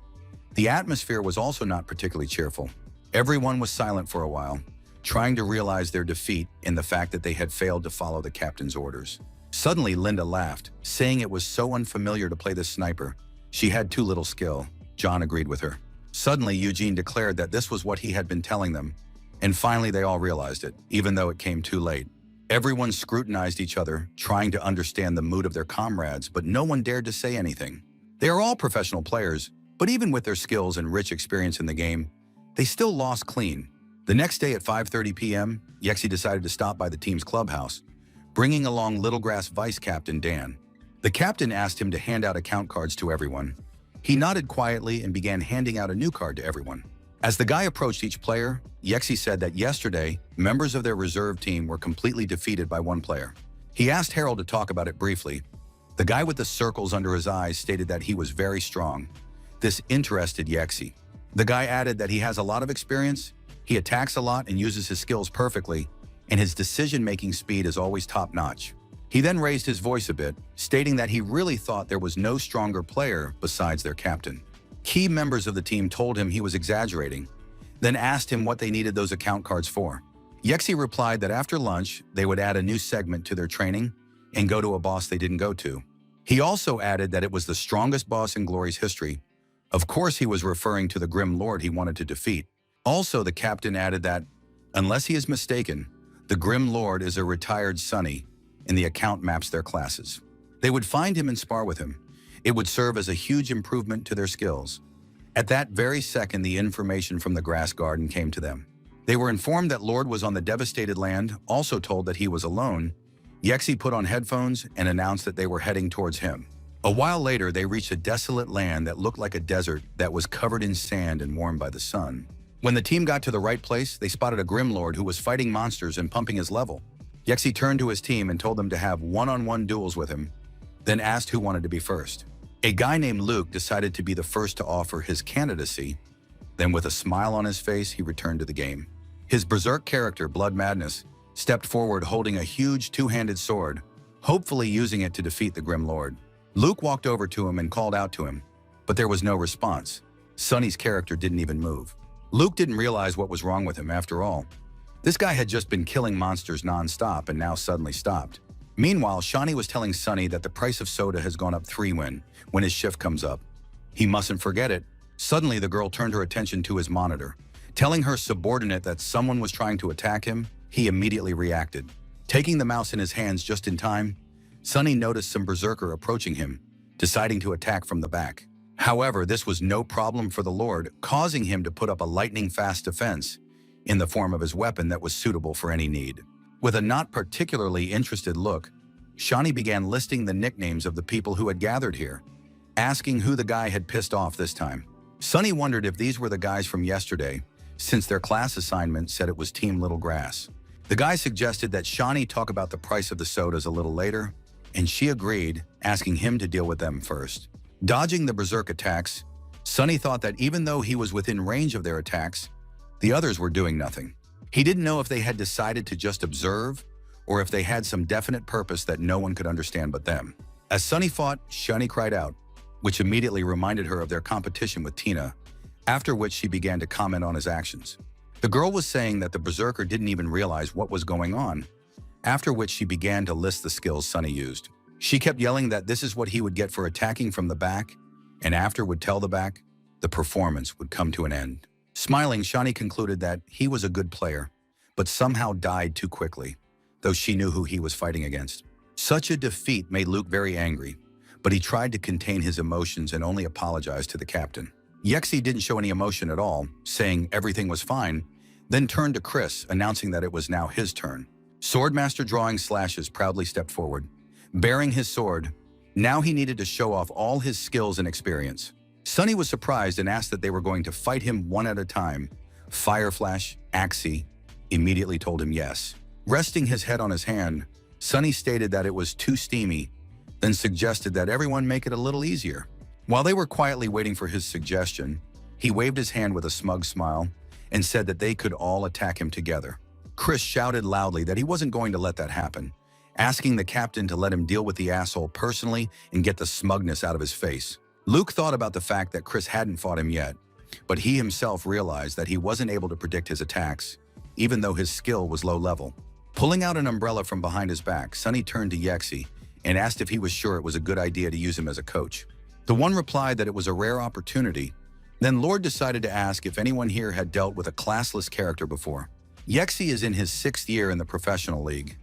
The atmosphere was also not particularly cheerful. Everyone was silent for a while, trying to realize their defeat in the fact that they had failed to follow the captain's orders. Suddenly, Linda laughed, saying it was so unfamiliar to play this sniper. She had too little skill. John agreed with her. Suddenly, Eugene declared that this was what he had been telling them, and finally they all realized it, even though it came too late. Everyone scrutinized each other, trying to understand the mood of their comrades, but no one dared to say anything. They are all professional players, but even with their skills and rich experience in the game, they still lost clean. The next day at 5:30 p.m., Yexi decided to stop by the team's clubhouse, bringing along Littlegrass Vice Captain Dan. The captain asked him to hand out account cards to everyone. He nodded quietly and began handing out a new card to everyone. As the guy approached each player, Yexi said that yesterday, members of their reserve team were completely defeated by one player. He asked Harold to talk about it briefly. The guy with the circles under his eyes stated that he was very strong. This interested Yexi. The guy added that he has a lot of experience, he attacks a lot and uses his skills perfectly, and his decision-making speed is always top-notch. He then raised his voice a bit, stating that he really thought there was no stronger player besides their captain. Key members of the team told him he was exaggerating, then asked him what they needed those account cards for. Yexi replied that after lunch, they would add a new segment to their training and go to a boss they didn't go to. He also added that it was the strongest boss in Glory's history. Of course, he was referring to the Grim Lord he wanted to defeat. Also, the captain added that, unless he is mistaken, the Grim Lord is a retired Sunny, and the account maps their classes. They would find him and spar with him. It would serve as a huge improvement to their skills. At that very second, the information from the grass garden came to them. They were informed that Lord was on the devastated land, also told that he was alone. Yexi put on headphones and announced that they were heading towards him. A while later, they reached a desolate land that looked like a desert that was covered in sand and warmed by the sun. When the team got to the right place, they spotted a Grim Lord who was fighting monsters and pumping his level. Yexi turned to his team and told them to have one-on-one duels with him, then asked who wanted to be first. A guy named Luke decided to be the first to offer his candidacy. Then with a smile on his face, he returned to the game. His berserk character, Blood Madness, stepped forward holding a huge two-handed sword, hopefully using it to defeat the Grim Lord. Luke walked over to him and called out to him, but there was no response. Sunny's character didn't even move. Luke didn't realize what was wrong with him after all. This guy had just been killing monsters non-stop and now suddenly stopped. Meanwhile, Shawnee was telling Sunny that the price of soda has gone up 3 when his shift comes up. He mustn't forget it. Suddenly, the girl turned her attention to his monitor. Telling her subordinate that someone was trying to attack him, he immediately reacted. Taking the mouse in his hands just in time, Sunny noticed some berserker approaching him, deciding to attack from the back. However, this was no problem for the Lord, causing him to put up a lightning-fast defense in the form of his weapon that was suitable for any need. With a not particularly interested look, Shawnee began listing the nicknames of the people who had gathered here, asking who the guy had pissed off this time. Sunny wondered if these were the guys from yesterday, since their class assignment said it was Team Little Grass. The guy suggested that Shawnee talk about the price of the sodas a little later, and she agreed, asking him to deal with them first. Dodging the berserk attacks, Sunny thought that even though he was within range of their attacks, the others were doing nothing. He didn't know if they had decided to just observe, or if they had some definite purpose that no one could understand but them. As Sunny fought, Shawnee cried out, which immediately reminded her of their competition with Tina, after which she began to comment on his actions. The girl was saying that the berserker didn't even realize what was going on, after which she began to list the skills Sunny used. She kept yelling that this is what he would get for attacking from the back, and after would tell the back, the performance would come to an end. Smiling, Shawnee concluded that he was a good player, but somehow died too quickly, though she knew who he was fighting against. Such a defeat made Luke very angry, but he tried to contain his emotions and only apologized to the captain. Yexi didn't show any emotion at all, saying everything was fine, then turned to Chris, announcing that it was now his turn. Swordmaster Drawing Slashes proudly stepped forward, bearing his sword. Now he needed to show off all his skills and experience. Sunny was surprised and asked that they were going to fight him one at a time. Fireflash, Axie, immediately told him yes. Resting his head on his hand, Sunny stated that it was too steamy, then suggested that everyone make it a little easier. While they were quietly waiting for his suggestion, he waved his hand with a smug smile and said that they could all attack him together. Chris shouted loudly that he wasn't going to let that happen, asking the captain to let him deal with the asshole personally and get the smugness out of his face. Luke thought about the fact that Chris hadn't fought him yet, but he himself realized that he wasn't able to predict his attacks, even though his skill was low level. Pulling out an umbrella from behind his back, Sunny turned to Yexi and asked if he was sure it was a good idea to use him as a coach. The one replied that it was a rare opportunity. Then Lord decided to ask if anyone here had dealt with a classless character before. Yexi is in his 6th year in the professional league,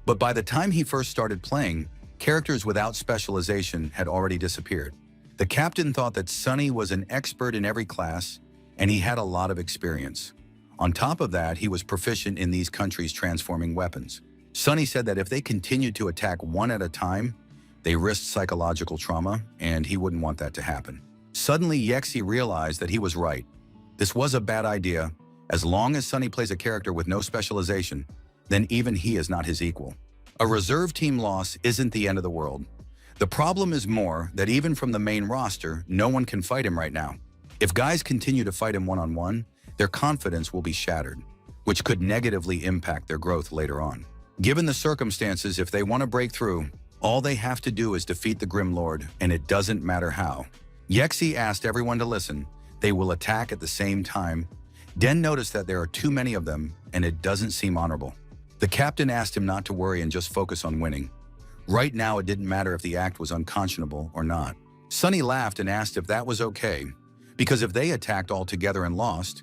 but by the time he first started playing, characters without specialization had already disappeared. The captain thought that Sunny was an expert in every class, and he had a lot of experience. On top of that, he was proficient in these countries' transforming weapons. Sunny said that if they continued to attack one at a time, they risked psychological trauma, and he wouldn't want that to happen. Suddenly, Yexi realized that he was right. This was a bad idea. As long as Sunny plays a character with no specialization, then even he is not his equal. A reserve team loss isn't the end of the world. The problem is more that even from the main roster, no one can fight him right now. If guys continue to fight him one-on-one, their confidence will be shattered, which could negatively impact their growth later on. Given the circumstances, if they want to break through, all they have to do is defeat the Grim Lord, and it doesn't matter how. Yexi asked everyone to listen. They will attack at the same time. Den noticed that there are too many of them, and it doesn't seem honorable. The captain asked him not to worry and just focus on winning. Right now, it didn't matter if the act was unconscionable or not. Sunny laughed and asked if that was okay, because if they attacked all together and lost,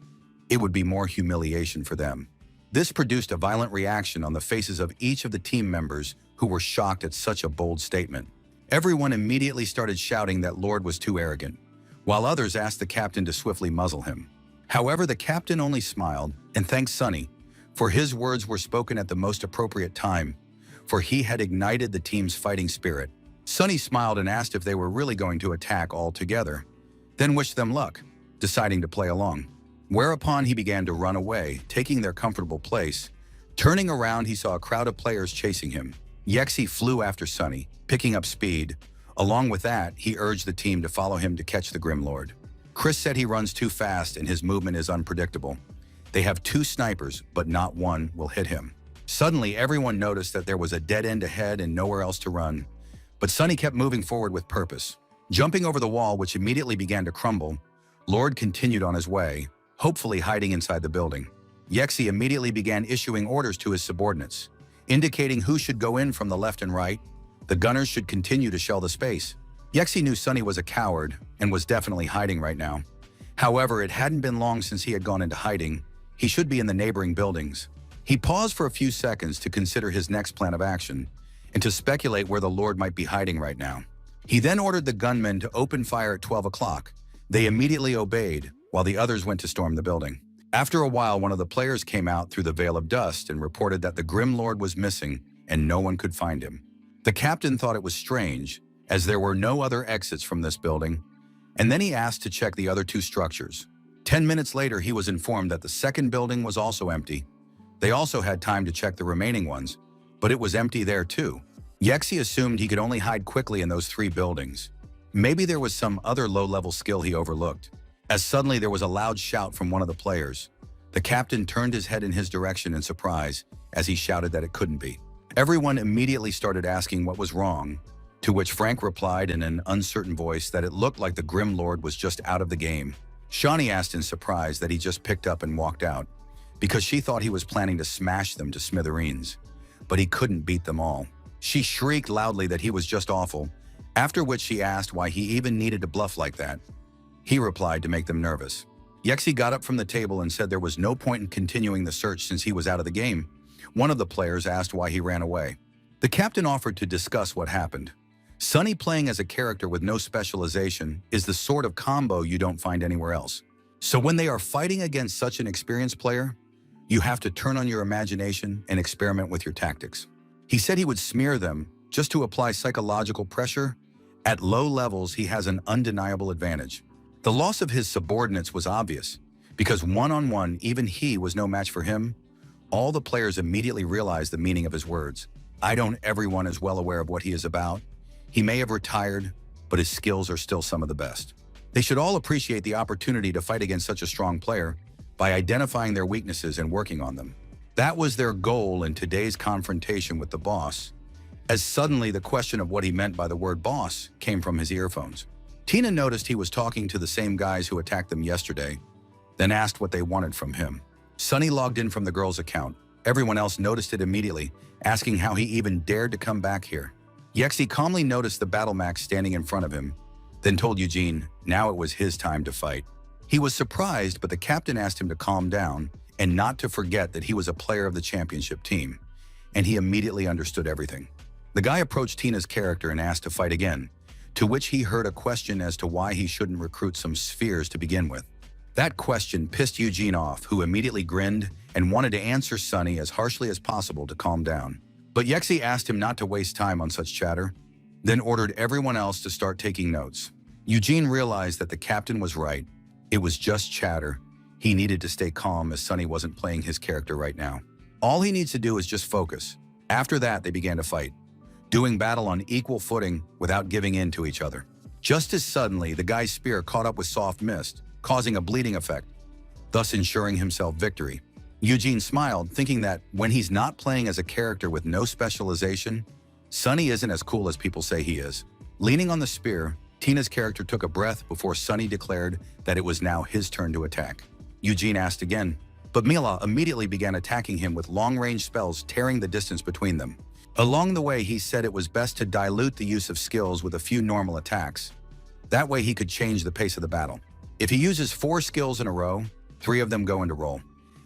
it would be more humiliation for them. This produced a violent reaction on the faces of each of the team members who were shocked at such a bold statement. Everyone immediately started shouting that Lord was too arrogant, while others asked the captain to swiftly muzzle him. However, the captain only smiled and thanked Sunny, for his words were spoken at the most appropriate time, for he had ignited the team's fighting spirit. Sunny smiled and asked if they were really going to attack all together, then wished them luck, deciding to play along. Whereupon he began to run away, taking their comfortable place. Turning around, he saw a crowd of players chasing him. Yexi flew after Sunny, picking up speed. Along with that, he urged the team to follow him to catch the Grim Lord. Chris said he runs too fast and his movement is unpredictable. They have 2 snipers, but not one will hit him. Suddenly, everyone noticed that there was a dead end ahead and nowhere else to run. But Sunny kept moving forward with purpose. Jumping over the wall, which immediately began to crumble, Lord continued on his way, hopefully hiding inside the building. Yexi immediately began issuing orders to his subordinates, indicating who should go in from the left and right. The gunners should continue to shell the space. Yexi knew Sunny was a coward and was definitely hiding right now. However, it hadn't been long since he had gone into hiding. He should be in the neighboring buildings. He paused for a few seconds to consider his next plan of action and to speculate where the Lord might be hiding right now. He then ordered the gunmen to open fire at 12 o'clock. They immediately obeyed, while the others went to storm the building. After a while, one of the players came out through the veil of dust and reported that the Grim Lord was missing and no one could find him. The captain thought it was strange, as there were no other exits from this building, and then he asked to check the other 2 structures. 10 minutes later, he was informed that the second building was also empty. They also had time to check the remaining ones, but it was empty there too. Yexi assumed he could only hide quickly in those 3 buildings. Maybe there was some other low-level skill he overlooked, as suddenly there was a loud shout from one of the players. The captain turned his head in his direction in surprise as he shouted that it couldn't be. Everyone immediately started asking what was wrong, to which Frank replied in an uncertain voice that it looked like the Grim Lord was just out of the game. Shawnee asked in surprise that he just picked up and walked out, because she thought he was planning to smash them to smithereens. But he couldn't beat them all. She shrieked loudly that he was just awful, after which she asked why he even needed to bluff like that. He replied to make them nervous. Yexi got up from the table and said there was no point in continuing the search since he was out of the game. One of the players asked why he ran away. The captain offered to discuss what happened. Sunny playing as a character with no specialization is the sort of combo you don't find anywhere else. So when they are fighting against such an experienced player, you have to turn on your imagination and experiment with your tactics. He said he would smear them just to apply psychological pressure. At low levels, he has an undeniable advantage. The loss of his subordinates was obvious, because one-on-one, even he was no match for him. All the players immediately realized the meaning of his words. Everyone is well aware of what he is about. He may have retired, but his skills are still some of the best. They should all appreciate the opportunity to fight against such a strong player by identifying their weaknesses and working on them. That was their goal in today's confrontation with the boss, as suddenly the question of what he meant by the word boss came from his earphones. Tina noticed he was talking to the same guys who attacked them yesterday, then asked what they wanted from him. Sunny logged in from the girl's account. Everyone else noticed it immediately, asking how he even dared to come back here. Yexi calmly noticed the battle max standing in front of him, then told Eugene now it was his time to fight. He was surprised, but the captain asked him to calm down and not to forget that he was a player of the championship team, and he immediately understood everything. The guy approached Tina's character and asked to fight again, to which he heard a question as to why he shouldn't recruit some spheres to begin with. That question pissed Eugene off, who immediately grinned and wanted to answer Sunny as harshly as possible to calm down. But Yexi asked him not to waste time on such chatter, then ordered everyone else to start taking notes. Eugene realized that the captain was right. It was just chatter. He needed to stay calm as Sunny wasn't playing his character right now. All he needs to do is just focus. After that, they began to fight, doing battle on equal footing without giving in to each other. Just as suddenly, the guy's spear caught up with soft mist, causing a bleeding effect, thus ensuring himself victory. Eugene smiled, thinking that when he's not playing as a character with no specialization, Sunny isn't as cool as people say he is. Leaning on the spear, Tina's character took a breath before Sunny declared that it was now his turn to attack. Eugene asked again, but Mila immediately began attacking him with long-range spells, tearing the distance between them. Along the way, he said it was best to dilute the use of skills with a few normal attacks. That way he could change the pace of the battle. If he uses 4 skills in a row, 3 of them go into roll,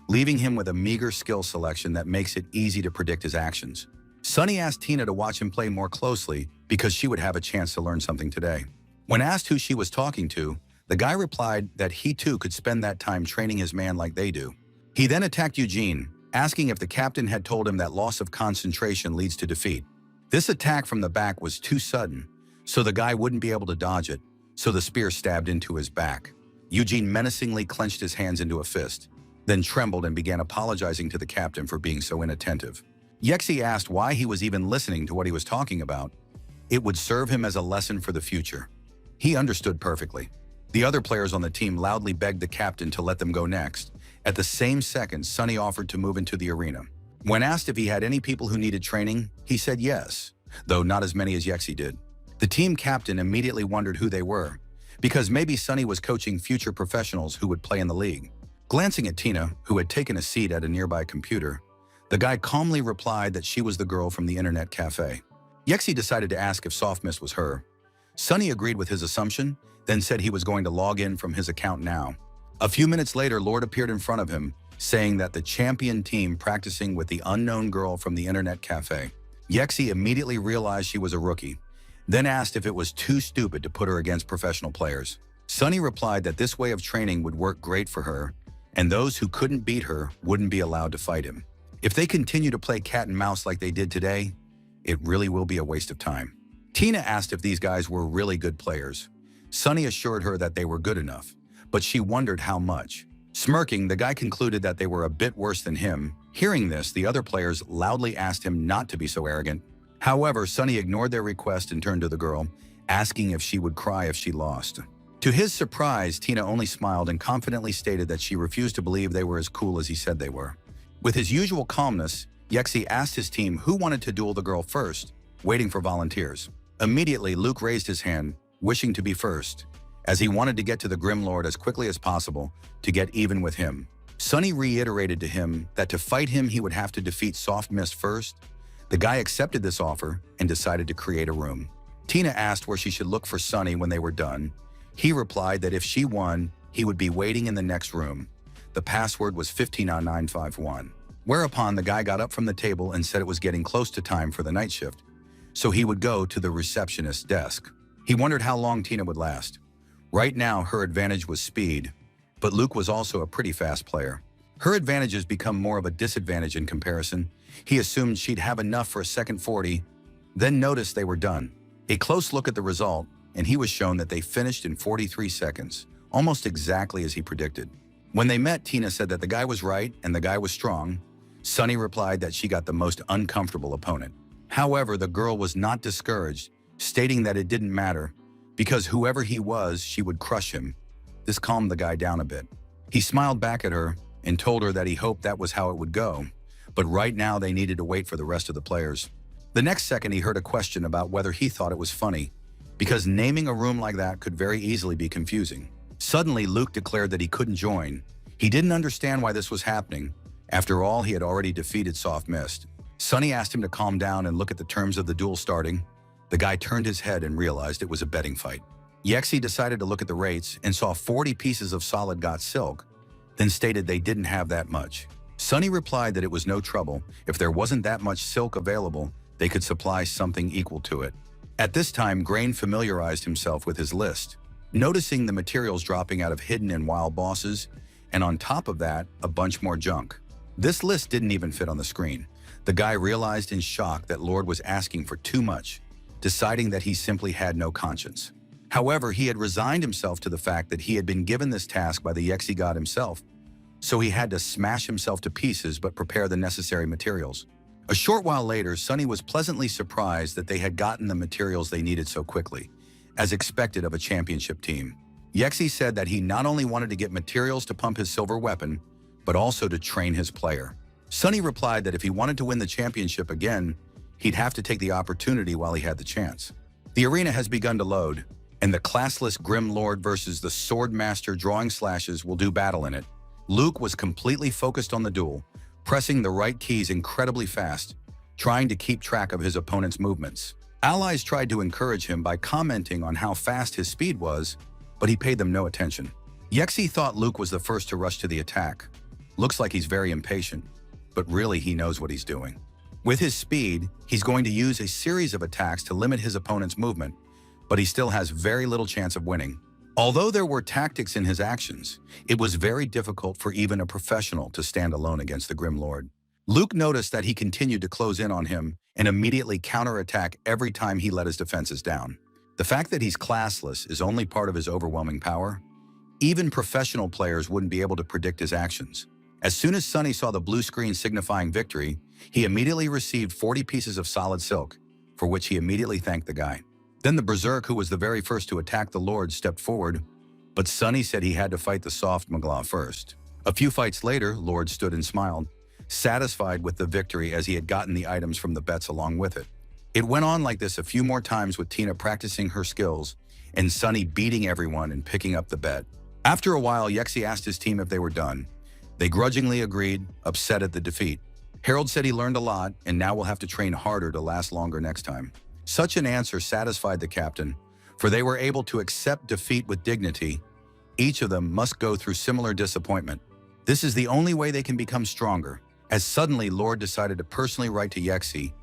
leaving him with a meager skill selection that makes it easy to predict his actions. Sunny asked Tina to watch him play more closely because she would have a chance to learn something today. When asked who she was talking to, The guy replied that he too could spend that time training his man like they do. He then attacked Eugene, asking if the captain had told him that loss of concentration leads to defeat. This attack from the back was too sudden, so the guy wouldn't be able to dodge it, so the spear stabbed into his back. Eugene menacingly clenched his hands into a fist, then trembled and began apologizing to the captain for being so inattentive. Yexi asked why he was even listening to what he was talking about. It would serve him as a lesson for the future. He understood perfectly. The other players on the team loudly begged the captain to let them go next. At the same second, Sunny offered to move into the arena. When asked if he had any people who needed training, he said yes, though not as many as Yexi did. The team captain immediately wondered who they were, because maybe Sunny was coaching future professionals who would play in the league. Glancing at Tina, who had taken a seat at a nearby computer, the guy calmly replied that she was the girl from the internet cafe. Yexi decided to ask if Soft Mist was her. Sunny agreed with his assumption, then said he was going to log in from his account now. A few minutes later, Lord appeared in front of him, saying that the champion team practicing with the unknown girl from the internet cafe. Yexi immediately realized she was a rookie, then asked if it was too stupid to put her against professional players. Sunny replied that this way of training would work great for her, and those who couldn't beat her wouldn't be allowed to fight him. If they continue to play cat and mouse like they did today, it really will be a waste of time. Tina asked if these guys were really good players. Sunny assured her that they were good enough, but she wondered how much. Smirking, the guy concluded that they were a bit worse than him. Hearing this, the other players loudly asked him not to be so arrogant. However, Sunny ignored their request and turned to the girl, asking if she would cry if she lost. To his surprise, Tina only smiled and confidently stated that she refused to believe they were as cool as he said they were. With his usual calmness, Yexi asked his team who wanted to duel the girl first, waiting for volunteers. Immediately, Luke raised his hand, wishing to be first, as he wanted to get to the Grim Lord as quickly as possible to get even with him. Sunny reiterated to him that to fight him he would have to defeat Soft Mist first. The guy accepted this offer and decided to create a room. Tina asked where she should look for Sunny when they were done. He replied that if she won, he would be waiting in the next room. The password was 15951. Whereupon the guy got up from the table and said it was getting close to time for the night shift, so he would go to the receptionist's desk. He wondered how long Tina would last. Right now, her advantage was speed, but Luke was also a pretty fast player. Her advantages become more of a disadvantage in comparison. He assumed she'd have enough for a second 40, then noticed they were done. A close look at the result, and he was shown that they finished in 43 seconds, almost exactly as he predicted. When they met, Tina said that the guy was right and the guy was strong. Sunny replied that she got the most uncomfortable opponent. However, the girl was not discouraged, stating that it didn't matter, because whoever he was, she would crush him. This calmed the guy down a bit. He smiled back at her and told her that he hoped that was how it would go, but right now they needed to wait for the rest of the players. The next second, he heard a question about whether he thought it was funny, because naming a room like that could very easily be confusing. Suddenly, Luke declared that he couldn't join. He didn't understand why this was happening. After all, he had already defeated Soft Mist. Sunny asked him to calm down and look at the terms of the duel starting. The guy turned his head and realized it was a betting fight. Yexi decided to look at the rates and saw 40 pieces of solid got silk, then stated they didn't have that much. Sunny replied that it was no trouble. If there wasn't that much silk available, they could supply something equal to it. At this time, Grain familiarized himself with his list, noticing the materials dropping out of hidden and wild bosses, and on top of that, a bunch more junk. This list didn't even fit on the screen. The guy realized in shock that Lord was asking for too much, deciding that he simply had no conscience. However, he had resigned himself to the fact that he had been given this task by the Yexi god himself, so he had to smash himself to pieces but prepare the necessary materials. A short while later, Sunny was pleasantly surprised that they had gotten the materials they needed so quickly, as expected of a championship team. Yexi said that he not only wanted to get materials to pump his silver weapon, but also to train his player. Sunny replied that if he wanted to win the championship again, he'd have to take the opportunity while he had the chance. The arena has begun to load, and the classless Grim Lord versus the Sword Master drawing slashes will do battle in it. Luke was completely focused on the duel, pressing the right keys incredibly fast, trying to keep track of his opponent's movements. Allies tried to encourage him by commenting on how fast his speed was, but he paid them no attention. Yexi thought Luke was the first to rush to the attack. Looks like he's very impatient, but really he knows what he's doing. With his speed, he's going to use a series of attacks to limit his opponent's movement, but he still has very little chance of winning. Although there were tactics in his actions, it was very difficult for even a professional to stand alone against the Grim Lord. Luke noticed that he continued to close in on him and immediately counterattack every time he let his defenses down. The fact that he's classless is only part of his overwhelming power. Even professional players wouldn't be able to predict his actions. As soon as Sunny saw the blue screen signifying victory, he immediately received 40 pieces of solid silk, for which he immediately thanked the guy. Then the Berserk, who was the very first to attack the Lord, stepped forward, but Sunny said he had to fight the soft Mangla first. A few fights later, Lord stood and smiled, satisfied with the victory as he had gotten the items from the bets along with it. It went on like this a few more times, with Tina practicing her skills and Sunny beating everyone and picking up the bet. After a while, Yexi asked his team if they were done. They grudgingly agreed, upset at the defeat. Harold said he learned a lot and now will have to train harder to last longer next time. Such an answer satisfied the captain, for they were able to accept defeat with dignity. Each of them must go through similar disappointment. This is the only way they can become stronger, as suddenly Lord decided to personally write to Yexi,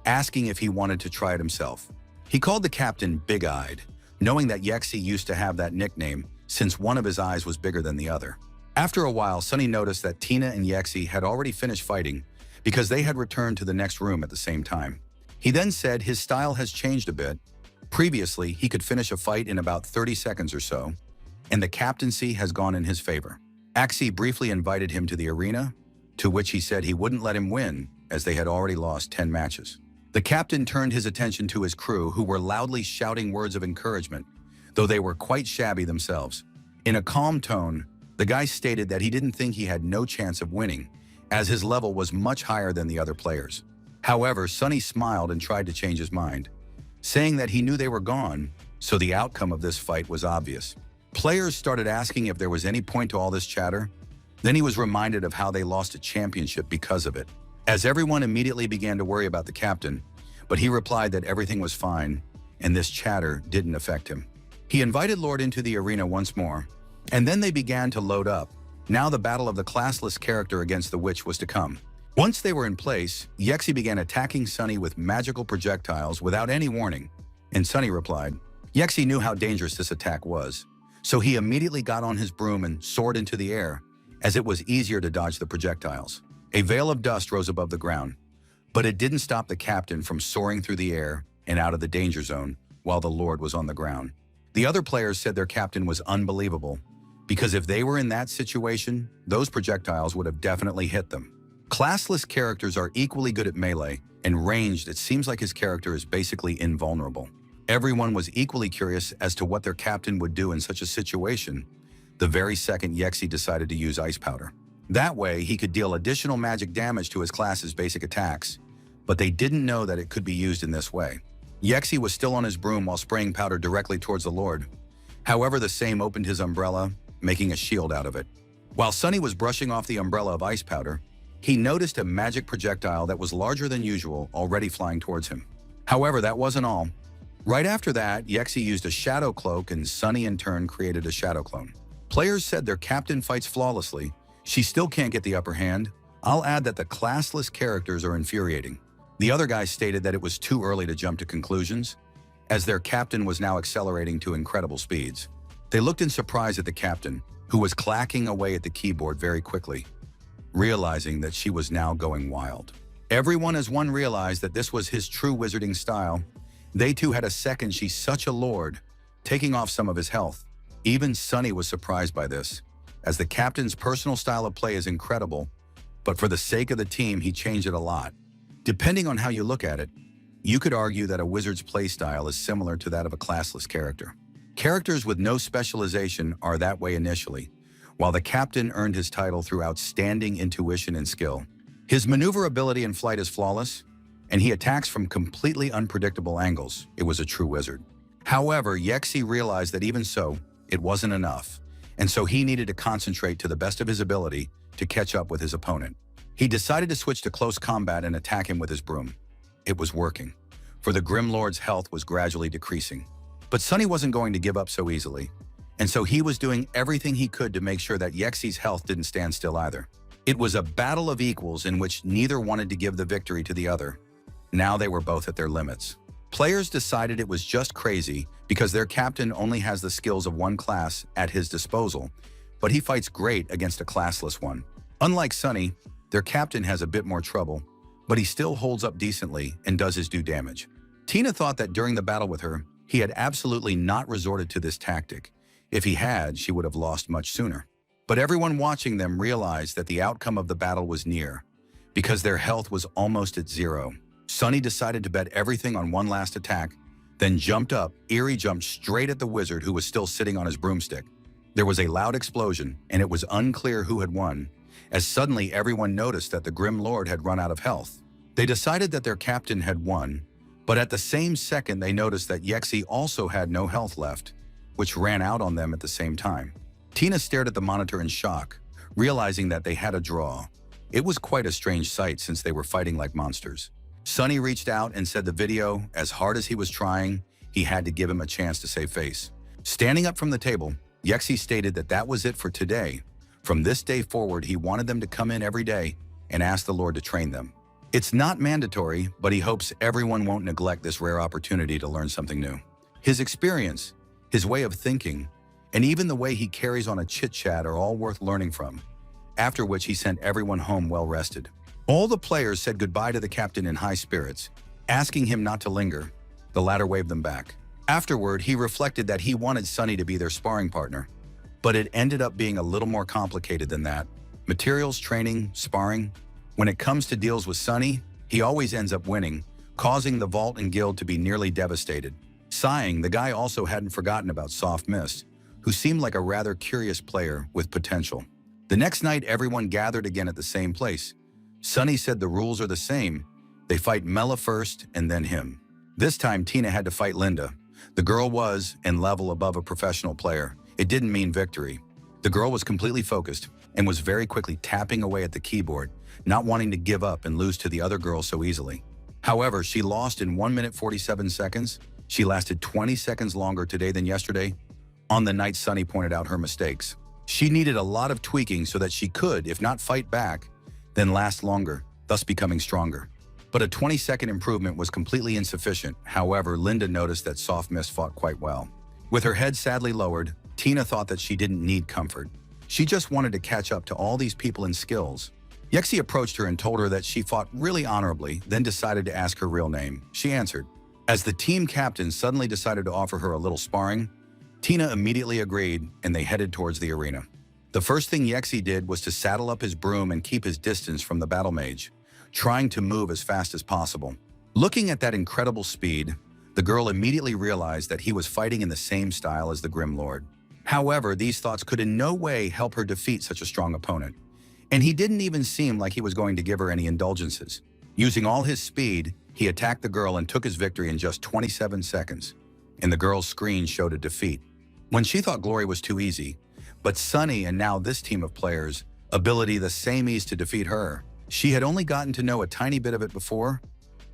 asking if he wanted to try it himself. He called the captain Big-Eyed, knowing that Yexi used to have that nickname since one of his eyes was bigger than the other. After a while, Sunny noticed that Tina and Yexi had already finished fighting because they had returned to the next room at the same time. He then said his style has changed a bit. Previously, he could finish a fight in about 30 seconds or so, and the captaincy has gone in his favor. Axie briefly invited him to the arena, to which he said he wouldn't let him win as they had already lost 10 matches. The captain turned his attention to his crew, who were loudly shouting words of encouragement, though they were quite shabby themselves. In a calm tone, the guy stated that he didn't think he had no chance of winning, as his level was much higher than the other players. However, Sunny smiled and tried to change his mind, saying that he knew they were gone, so the outcome of this fight was obvious. Players started asking if there was any point to all this chatter. Then he was reminded of how they lost a championship because of it, as everyone immediately began to worry about the captain, but he replied that everything was fine, and this chatter didn't affect him. He invited Lord into the arena once more, and then they began to load up. Now the battle of the classless character against the witch was to come. Once they were in place, Yexi began attacking Sunny with magical projectiles without any warning, and Sunny replied. Yexi knew how dangerous this attack was, so he immediately got on his broom and soared into the air, as it was easier to dodge the projectiles. A veil of dust rose above the ground, but it didn't stop the captain from soaring through the air and out of the danger zone while the Lord was on the ground. The other players said their captain was unbelievable, because if they were in that situation, those projectiles would have definitely hit them. Classless characters are equally good at melee, and ranged, it seems like his character is basically invulnerable. Everyone was equally curious as to what their captain would do in such a situation, the very second Yexi decided to use ice powder. That way, he could deal additional magic damage to his class's basic attacks, but they didn't know that it could be used in this way. Yexi was still on his broom while spraying powder directly towards the Lord. However, the same opened his umbrella, making a shield out of it. While Sunny was brushing off the umbrella of ice powder, he noticed a magic projectile that was larger than usual already flying towards him. However, that wasn't all. Right after that, Yexi used a shadow cloak, and Sunny in turn created a shadow clone. Players said their captain fights flawlessly. She still can't get the upper hand. I'll add that the classless characters are infuriating. The other guys stated that it was too early to jump to conclusions, as their captain was now accelerating to incredible speeds. They looked in surprise at the captain, who was clacking away at the keyboard very quickly, realizing that she was now going wild. Everyone as one realized that this was his true wizarding style. They too had a second "she's such a lord," taking off some of his health. Even Sunny was surprised by this, as the captain's personal style of play is incredible, but for the sake of the team, he changed it a lot. Depending on how you look at it, you could argue that a wizard's play style is similar to that of a classless character. Characters with no specialization are that way initially, while the captain earned his title through outstanding intuition and skill. His maneuverability in flight is flawless, and he attacks from completely unpredictable angles. It was a true wizard. However, Yexi realized that even so, it wasn't enough, and so he needed to concentrate to the best of his ability to catch up with his opponent. He decided to switch to close combat and attack him with his broom. It was working, for the Grim Lord's health was gradually decreasing. But Sunny wasn't going to give up so easily, and so he was doing everything he could to make sure that Yexi's health didn't stand still either. It was a battle of equals in which neither wanted to give the victory to the other. Now they were both at their limits. Players decided it was just crazy because their captain only has the skills of one class at his disposal, but he fights great against a classless one. Unlike Sunny, their captain has a bit more trouble, but he still holds up decently and does his due damage. Tina thought that during the battle with her, he had absolutely not resorted to this tactic. If he had, she would have lost much sooner. But everyone watching them realized that the outcome of the battle was near, because their health was almost at zero. Sunny decided to bet everything on one last attack, then jumped up, jumped straight at the wizard who was still sitting on his broomstick. There was a loud explosion, and it was unclear who had won, as suddenly everyone noticed that the Grim Lord had run out of health. They decided that their captain had won, but at the same second they noticed that Yexi also had no health left, which ran out on them at the same time. Tina stared at the monitor in shock, realizing that they had a draw. It was quite a strange sight since they were fighting like monsters. Sunny reached out and said the video, as hard as he was trying, he had to give him a chance to save face. Standing up from the table, Yexi stated that that was it for today. From this day forward, he wanted them to come in every day and ask the Lord to train them. It's not mandatory, but he hopes everyone won't neglect this rare opportunity to learn something new. His experience, his way of thinking, and even the way he carries on a chit-chat are all worth learning from, after which he sent everyone home well-rested. All the players said goodbye to the captain in high spirits, asking him not to linger. The latter waved them back. Afterward, he reflected that he wanted Sunny to be their sparring partner, but it ended up being a little more complicated than that. Materials, training, sparring. When it comes to deals with Sunny, he always ends up winning, causing the vault and guild to be nearly devastated. Sighing, the guy also hadn't forgotten about Soft Mist, who seemed like a rather curious player with potential. The next night, everyone gathered again at the same place. Sunny said the rules are the same. They fight Mela first and then him. This time, Tina had to fight Linda. The girl was, and level above a professional player. It didn't mean victory. The girl was completely focused and was very quickly tapping away at the keyboard, not wanting to give up and lose to the other girl so easily. However, she lost in 1 minute 47 seconds. She lasted 20 seconds longer today than yesterday. On the night, Sunny pointed out her mistakes. She needed a lot of tweaking so that she could, if not fight back, then last longer, thus becoming stronger. But a 20-second improvement was completely insufficient. However, Linda noticed that Soft Mist fought quite well. With her head sadly lowered, Tina thought that she didn't need comfort. She just wanted to catch up to all these people and skills. Yexi approached her and told her that she fought really honorably, then decided to ask her real name. She answered. As the team captain suddenly decided to offer her a little sparring, Tina immediately agreed and they headed towards the arena. The first thing Yexi did was to saddle up his broom and keep his distance from the battle mage, trying to move as fast as possible. Looking at that incredible speed, the girl immediately realized that he was fighting in the same style as the Grim Lord. However, these thoughts could in no way help her defeat such a strong opponent, and he didn't even seem like he was going to give her any indulgences. Using all his speed, he attacked the girl and took his victory in just 27 seconds, and the girl's screen showed a defeat. When she thought glory was too easy, but Sunny and now this team of players, ability the same ease to defeat her. She had only gotten to know a tiny bit of it before,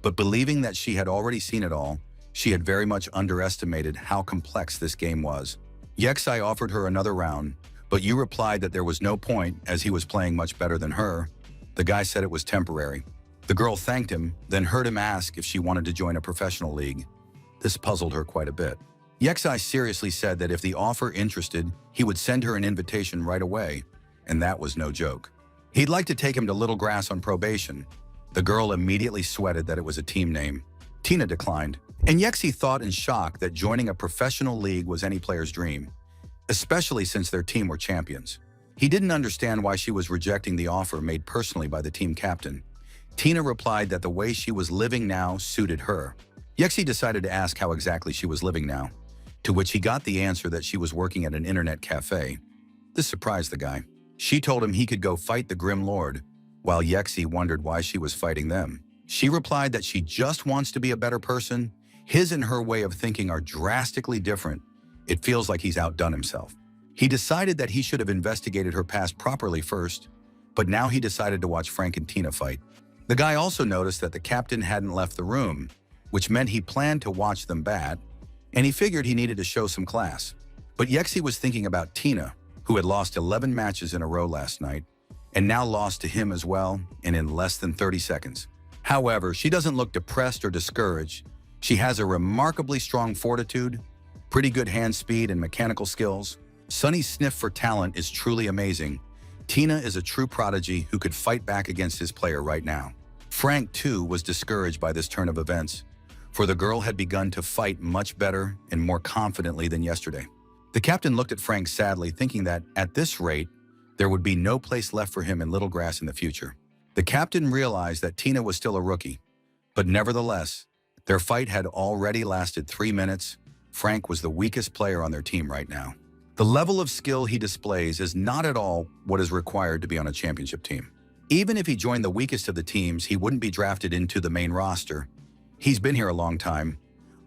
but believing that she had already seen it all, she had very much underestimated how complex this game was. Yexi offered her another round, but you replied that there was no point as he was playing much better than her. The guy said it was temporary. The girl thanked him, then heard him ask if she wanted to join a professional league. This puzzled her quite a bit. Yexi seriously said that if the offer interested, he would send her an invitation right away, and that was no joke. He'd like to take him to Little Grass on probation. The girl immediately sweated that it was a team name. Tina declined, and Yexi thought in shock that joining a professional league was any player's dream, especially since their team were champions. He didn't understand why she was rejecting the offer made personally by the team captain. Tina replied that the way she was living now suited her. Yexi decided to ask how exactly she was living now, to which he got the answer that she was working at an internet cafe. This surprised the guy. She told him he could go fight the Grim Lord, while Yexi wondered why she was fighting them. She replied that she just wants to be a better person. His and her way of thinking are drastically different. It feels like he's outdone himself. He decided that he should have investigated her past properly first, but now he decided to watch Frank and Tina fight. The guy also noticed that the captain hadn't left the room, which meant he planned to watch them bat, and he figured he needed to show some class. But Yexi was thinking about Tina, who had lost 11 matches in a row last night, and now lost to him as well, and in less than 30 seconds. However, she doesn't look depressed or discouraged. She has a remarkably strong fortitude, pretty good hand speed and mechanical skills. Sunny's sniff for talent is truly amazing. Tina is a true prodigy who could fight back against his player right now. Frank, too, was discouraged by this turn of events, for the girl had begun to fight much better and more confidently than yesterday. The captain looked at Frank sadly, thinking that, at this rate, there would be no place left for him in Little Grass in the future. The captain realized that Tina was still a rookie, but nevertheless, their fight had already lasted 3 minutes. Frank was the weakest player on their team right now. The level of skill he displays is not at all what is required to be on a championship team. Even if he joined the weakest of the teams, he wouldn't be drafted into the main roster. He's been here a long time.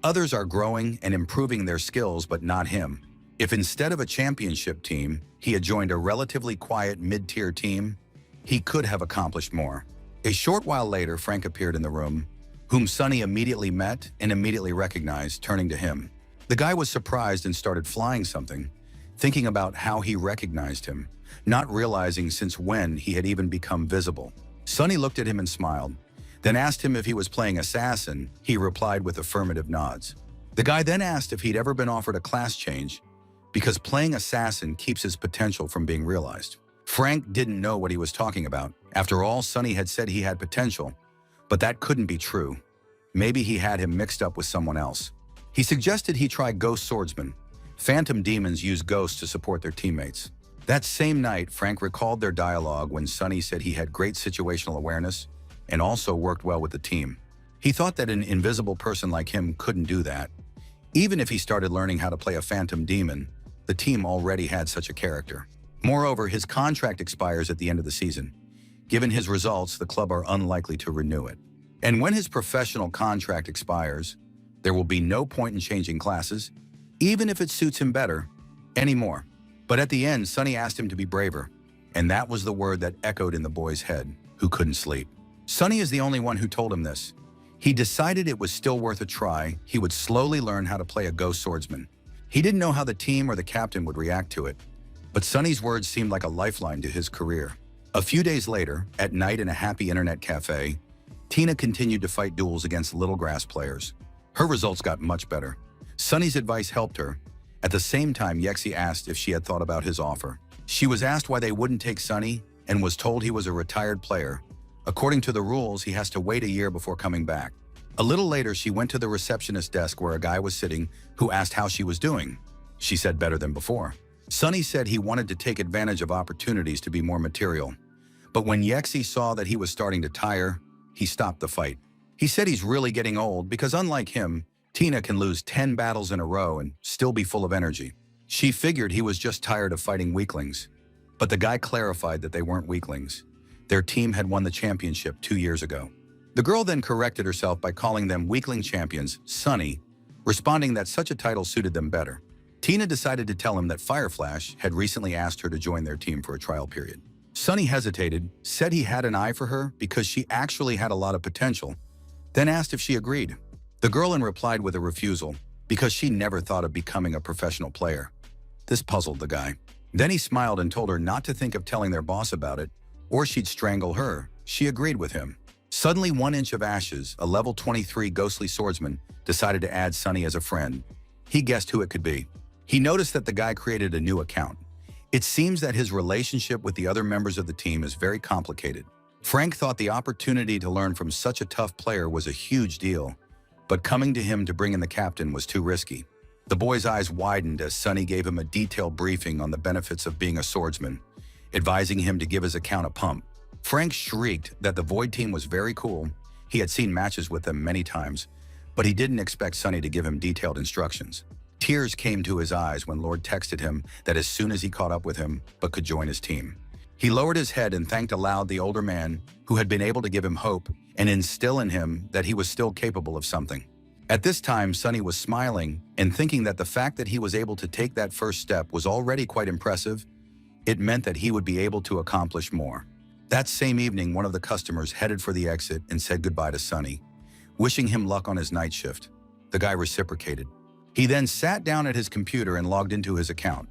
Others are growing and improving their skills, but not him. If instead of a championship team, he had joined a relatively quiet mid-tier team, he could have accomplished more. A short while later, Frank appeared in the room, whom Sunny immediately met and immediately recognized, turning to him. The guy was surprised and started flying something, thinking about how he recognized him, not realizing since when he had even become visible. Sunny looked at him and smiled, then asked him if he was playing assassin. He replied with affirmative nods. The guy then asked if he'd ever been offered a class change, because playing assassin keeps his potential from being realized. Frank didn't know what he was talking about. After all, Sunny had said he had potential, but that couldn't be true. Maybe he had him mixed up with someone else. He suggested he try Ghost Swordsman. Phantom demons use ghosts to support their teammates. That same night, Frank recalled their dialogue when Sunny said he had great situational awareness and also worked well with the team. He thought that an invisible person like him couldn't do that. Even if he started learning how to play a phantom demon, the team already had such a character. Moreover, his contract expires at the end of the season. Given his results, the club are unlikely to renew it. And when his professional contract expires, there will be no point in changing classes, even if it suits him better, anymore. But at the end, Sunny asked him to be braver, and that was the word that echoed in the boy's head, who couldn't sleep. Sunny is the only one who told him this. He decided it was still worth a try. He would slowly learn how to play a ghost swordsman. He didn't know how the team or the captain would react to it, but Sunny's words seemed like a lifeline to his career. A few days later, at night in a happy internet cafe, Tina continued to fight duels against Little Grass players. Her results got much better. Sunny's advice helped her. At the same time, Yexi asked if she had thought about his offer. She was asked why they wouldn't take Sunny and was told he was a retired player. According to the rules, he has to wait a year before coming back. A little later, she went to the receptionist desk where a guy was sitting who asked how she was doing. She said better than before. Sunny said he wanted to take advantage of opportunities to be more material. But when Yexi saw that he was starting to tire, he stopped the fight. He said he's really getting old because unlike him, Tina can lose 10 battles in a row and still be full of energy. She figured he was just tired of fighting weaklings. But the guy clarified that they weren't weaklings. Their team had won the championship 2 years ago. The girl then corrected herself by calling them weakling champions, Sunny, responding that such a title suited them better. Tina decided to tell him that Fireflash had recently asked her to join their team for a trial period. Sunny hesitated, said he had an eye for her because she actually had a lot of potential, then asked if she agreed. The girl replied with a refusal because she never thought of becoming a professional player. This puzzled the guy. Then he smiled and told her not to think of telling their boss about it, or she'd strangle her. She agreed with him. Suddenly, 1 Inch of Ashes, a level 23 ghostly swordsman, decided to add Sunny as a friend. He guessed who it could be. He noticed that the guy created a new account. It seems that his relationship with the other members of the team is very complicated. Frank thought the opportunity to learn from such a tough player was a huge deal, but coming to him to bring in the captain was too risky. The boy's eyes widened as Sunny gave him a detailed briefing on the benefits of being a swordsman, advising him to give his account a pump. Frank shrieked that the Void team was very cool. He had seen matches with them many times, but he didn't expect Sunny to give him detailed instructions. Tears came to his eyes when Lord texted him that as soon as he caught up with him, but could join his team. He lowered his head and thanked aloud the older man who had been able to give him hope and instill in him that he was still capable of something. At this time, Sunny was smiling and thinking that the fact that he was able to take that first step was already quite impressive. It meant that he would be able to accomplish more. That same evening, one of the customers headed for the exit and said goodbye to Sunny, wishing him luck on his night shift. The guy reciprocated. He then sat down at his computer and logged into his account.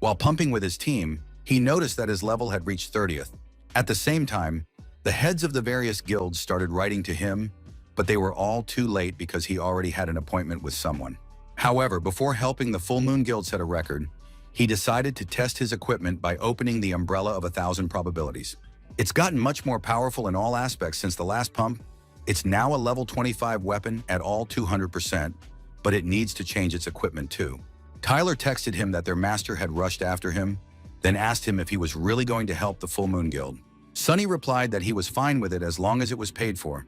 While pumping with his team, he noticed that his level had reached 30th. At the same time, the heads of the various guilds started writing to him, but they were all too late because he already had an appointment with someone. However, before helping the Full Moon Guild set a record, he decided to test his equipment by opening the umbrella of 1,000 probabilities. It's gotten much more powerful in all aspects since the last pump. It's now a level 25 weapon at all 200%, but it needs to change its equipment too. Tyler texted him that their master had rushed after him, then asked him if he was really going to help the Full Moon Guild. Sonny replied that he was fine with it as long as it was paid for,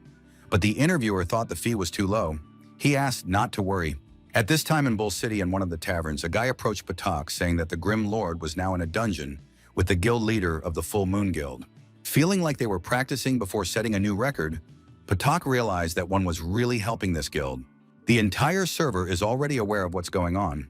but the interviewer thought the fee was too low. He asked not to worry. At this time in Bull City in one of the taverns, a guy approached Patak saying that the Grim Lord was now in a dungeon with the guild leader of the Full Moon Guild. Feeling like they were practicing before setting a new record, Patak realized that one was really helping this guild. The entire server is already aware of what's going on.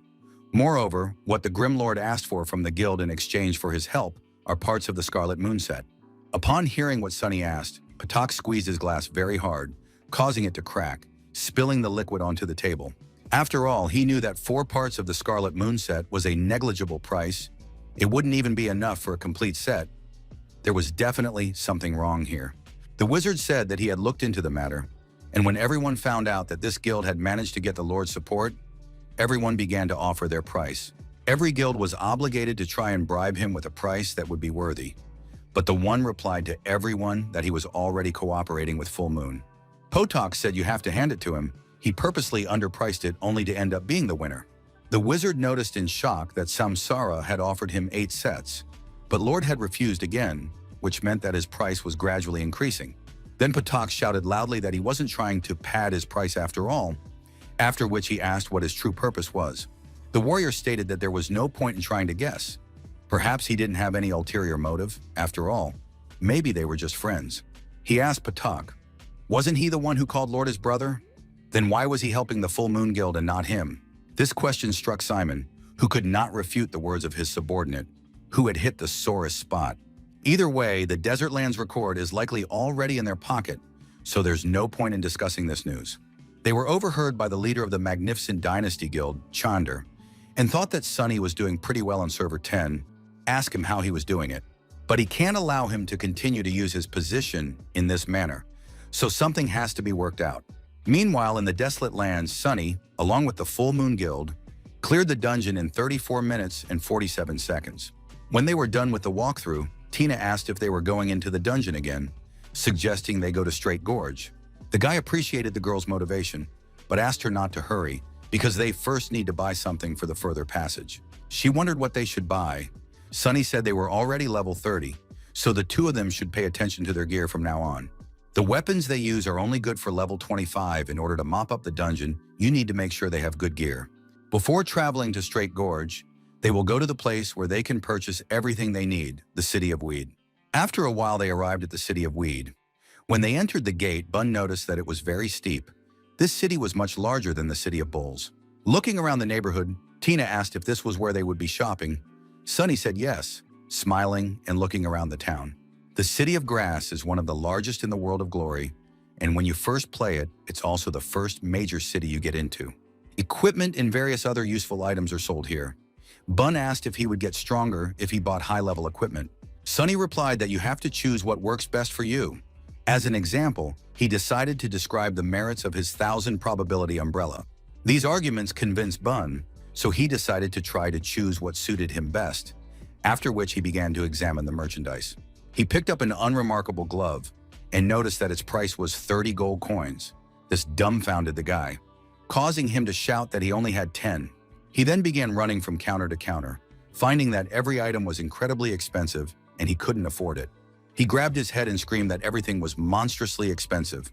Moreover, what the Grim Lord asked for from the guild in exchange for his help are parts of the Scarlet Moon set. Upon hearing what Sonny asked, Patak squeezed his glass very hard, causing it to crack, spilling the liquid onto the table. After all, he knew that 4 parts of the Scarlet Moon set was a negligible price. It wouldn't even be enough for a complete set. There was definitely something wrong here. The wizard said that he had looked into the matter, and when everyone found out that this guild had managed to get the Lord's support, everyone began to offer their price. Every guild was obligated to try and bribe him with a price that would be worthy. But the one replied to everyone that he was already cooperating with Full Moon. Potok said you have to hand it to him. He purposely underpriced it only to end up being the winner. The wizard noticed in shock that Samsara had offered him 8 sets, but Lord had refused again, which meant that his price was gradually increasing. Then Patak shouted loudly that he wasn't trying to pad his price after all, after which he asked what his true purpose was. The warrior stated that there was no point in trying to guess. Perhaps he didn't have any ulterior motive, after all. Maybe they were just friends. He asked Patak, wasn't he the one who called Lord his brother? Then why was he helping the Full Moon Guild and not him? This question struck Simon, who could not refute the words of his subordinate, who had hit the sorest spot. Either way, the Desert Lands record is likely already in their pocket, so there's no point in discussing this news. They were overheard by the leader of the Magnificent Dynasty Guild, Chander, and thought that Sonny was doing pretty well on Server 10, asked him how he was doing it. But he can't allow him to continue to use his position in this manner, so something has to be worked out. Meanwhile, in the Desolate Lands, Sonny, along with the Full Moon Guild, cleared the dungeon in 34 minutes and 47 seconds. When they were done with the walkthrough, Tina asked if they were going into the dungeon again, suggesting they go to Straight Gorge. The guy appreciated the girl's motivation, but asked her not to hurry because they first need to buy something for the further passage. She wondered what they should buy. Sonny said they were already level 30, so the two of them should pay attention to their gear from now on. The weapons they use are only good for level 25. In order to mop up the dungeon, you need to make sure they have good gear. Before traveling to Straight Gorge, they will go to the place where they can purchase everything they need, the City of Weed. After a while, they arrived at the City of Weed. When they entered the gate, Bun noticed that it was very steep. This city was much larger than the City of Bulls. Looking around the neighborhood, Tina asked if this was where they would be shopping. Sonny said yes, smiling and looking around the town. The City of Grass is one of the largest in the world of Glory, and when you first play it, it's also the first major city you get into. Equipment and various other useful items are sold here. Bun asked if he would get stronger if he bought high-level equipment. Sonny replied that you have to choose what works best for you. As an example, he decided to describe the merits of his 1,000 probability umbrella. These arguments convinced Bun, so he decided to try to choose what suited him best, after which he began to examine the merchandise. He picked up an unremarkable glove and noticed that its price was 30 gold coins. This dumbfounded the guy, causing him to shout that he only had 10. He then began running from counter to counter, finding that every item was incredibly expensive and he couldn't afford it. He grabbed his head and screamed that everything was monstrously expensive.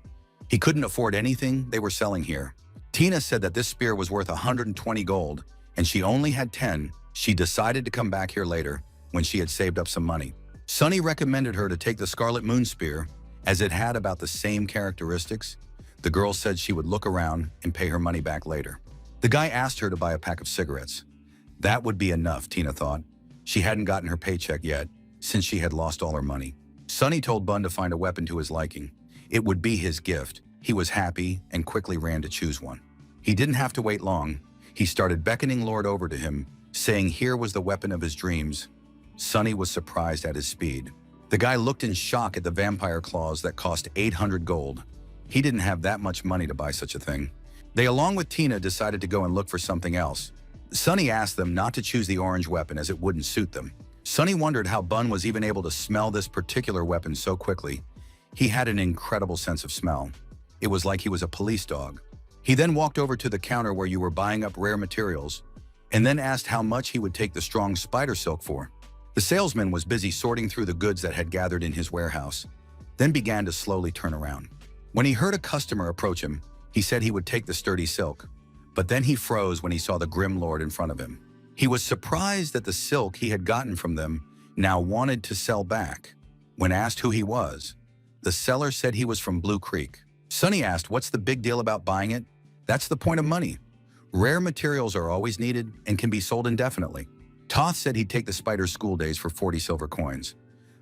He couldn't afford anything they were selling here. Tina said that this spear was worth 120 gold and she only had 10. She decided to come back here later when she had saved up some money. Sonny recommended her to take the Scarlet Moon Spear as it had about the same characteristics. The girl said she would look around and pay her money back later. The guy asked her to buy a pack of cigarettes. That would be enough, Tina thought. She hadn't gotten her paycheck yet, since she had lost all her money. Sonny told Bun to find a weapon to his liking. It would be his gift. He was happy and quickly ran to choose one. He didn't have to wait long. He started beckoning Lord over to him, saying here was the weapon of his dreams. Sonny was surprised at his speed. The guy looked in shock at the vampire claws that cost 800 gold. He didn't have that much money to buy such a thing. They, along with Tina, decided to go and look for something else. Sunny asked them not to choose the orange weapon as it wouldn't suit them. Sunny wondered how Bun was even able to smell this particular weapon so quickly. He had an incredible sense of smell. It was like he was a police dog. He then walked over to the counter where you were buying up rare materials and then asked how much he would take the strong spider silk for. The salesman was busy sorting through the goods that had gathered in his warehouse, then began to slowly turn around. When he heard a customer approach him, he said he would take the sturdy silk, but then he froze when he saw the Grim Lord in front of him. He was surprised that the silk he had gotten from them now wanted to sell back. When asked who he was, the seller said he was from Blue Creek. Sunny asked, "What's the big deal about buying it?" "That's the point of money. Rare materials are always needed and can be sold indefinitely." Toth said he'd take the spider's school days for 40 silver coins.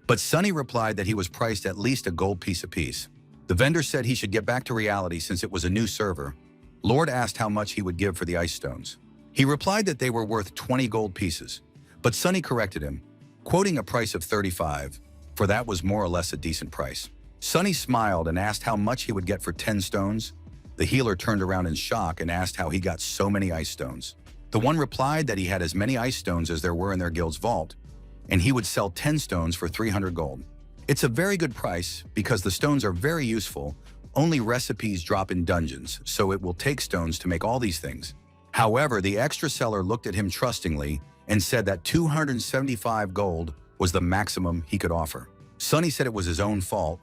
But Sunny replied that he was priced at least a gold piece apiece. The vendor said he should get back to reality since it was a new server. Lord asked how much he would give for the ice stones. He replied that they were worth 20 gold pieces, but Sunny corrected him, quoting a price of 35, for that was more or less a decent price. Sunny smiled and asked how much he would get for 10 stones. The healer turned around in shock and asked how he got so many ice stones. The one replied that he had as many ice stones as there were in their guild's vault, and he would sell 10 stones for 300 gold. It's a very good price because the stones are very useful. Only recipes drop in dungeons, so it will take stones to make all these things. However, the extra seller looked at him trustingly and said that 275 gold was the maximum he could offer. Sunny said it was his own fault,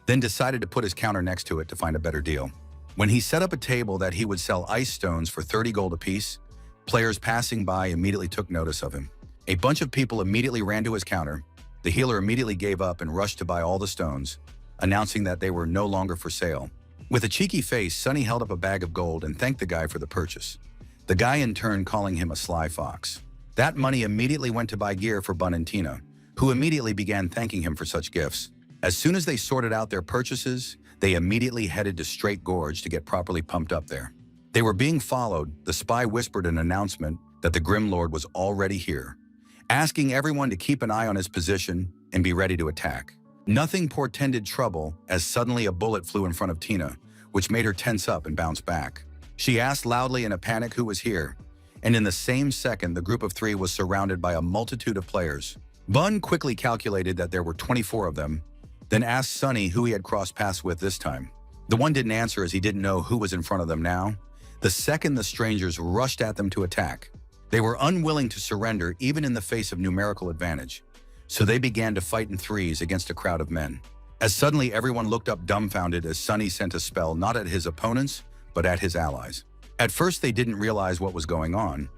then decided to put his counter next to it to find a better deal. When he set up a table that he would sell ice stones for 30 gold apiece, players passing by immediately took notice of him. A bunch of people immediately ran to his counter. The healer immediately gave up and rushed to buy all the stones, announcing that they were no longer for sale. With a cheeky face, Sunny held up a bag of gold and thanked the guy for the purchase. The guy in turn calling him a sly fox. That money immediately went to buy gear for Bun and Tina, who immediately began thanking him for such gifts. As soon as they sorted out their purchases, they immediately headed to Straight Gorge to get properly pumped up there. They were being followed. The spy whispered an announcement that the Grim Lord was already here, asking everyone to keep an eye on his position and be ready to attack. Nothing portended trouble as suddenly a bullet flew in front of Tina, which made her tense up and bounce back. She asked loudly in a panic who was here, and in the same second the group of 3 was surrounded by a multitude of players. Bun quickly calculated that there were 24 of them, then asked Sunny who he had crossed paths with this time. The one didn't answer as he didn't know who was in front of them now. The second the strangers rushed at them to attack, they were unwilling to surrender even in the face of numerical advantage, so they began to fight in threes against a crowd of men. As suddenly everyone looked up dumbfounded as Sunny sent a spell not at his opponents, but at his allies. At first they didn't realize what was going on.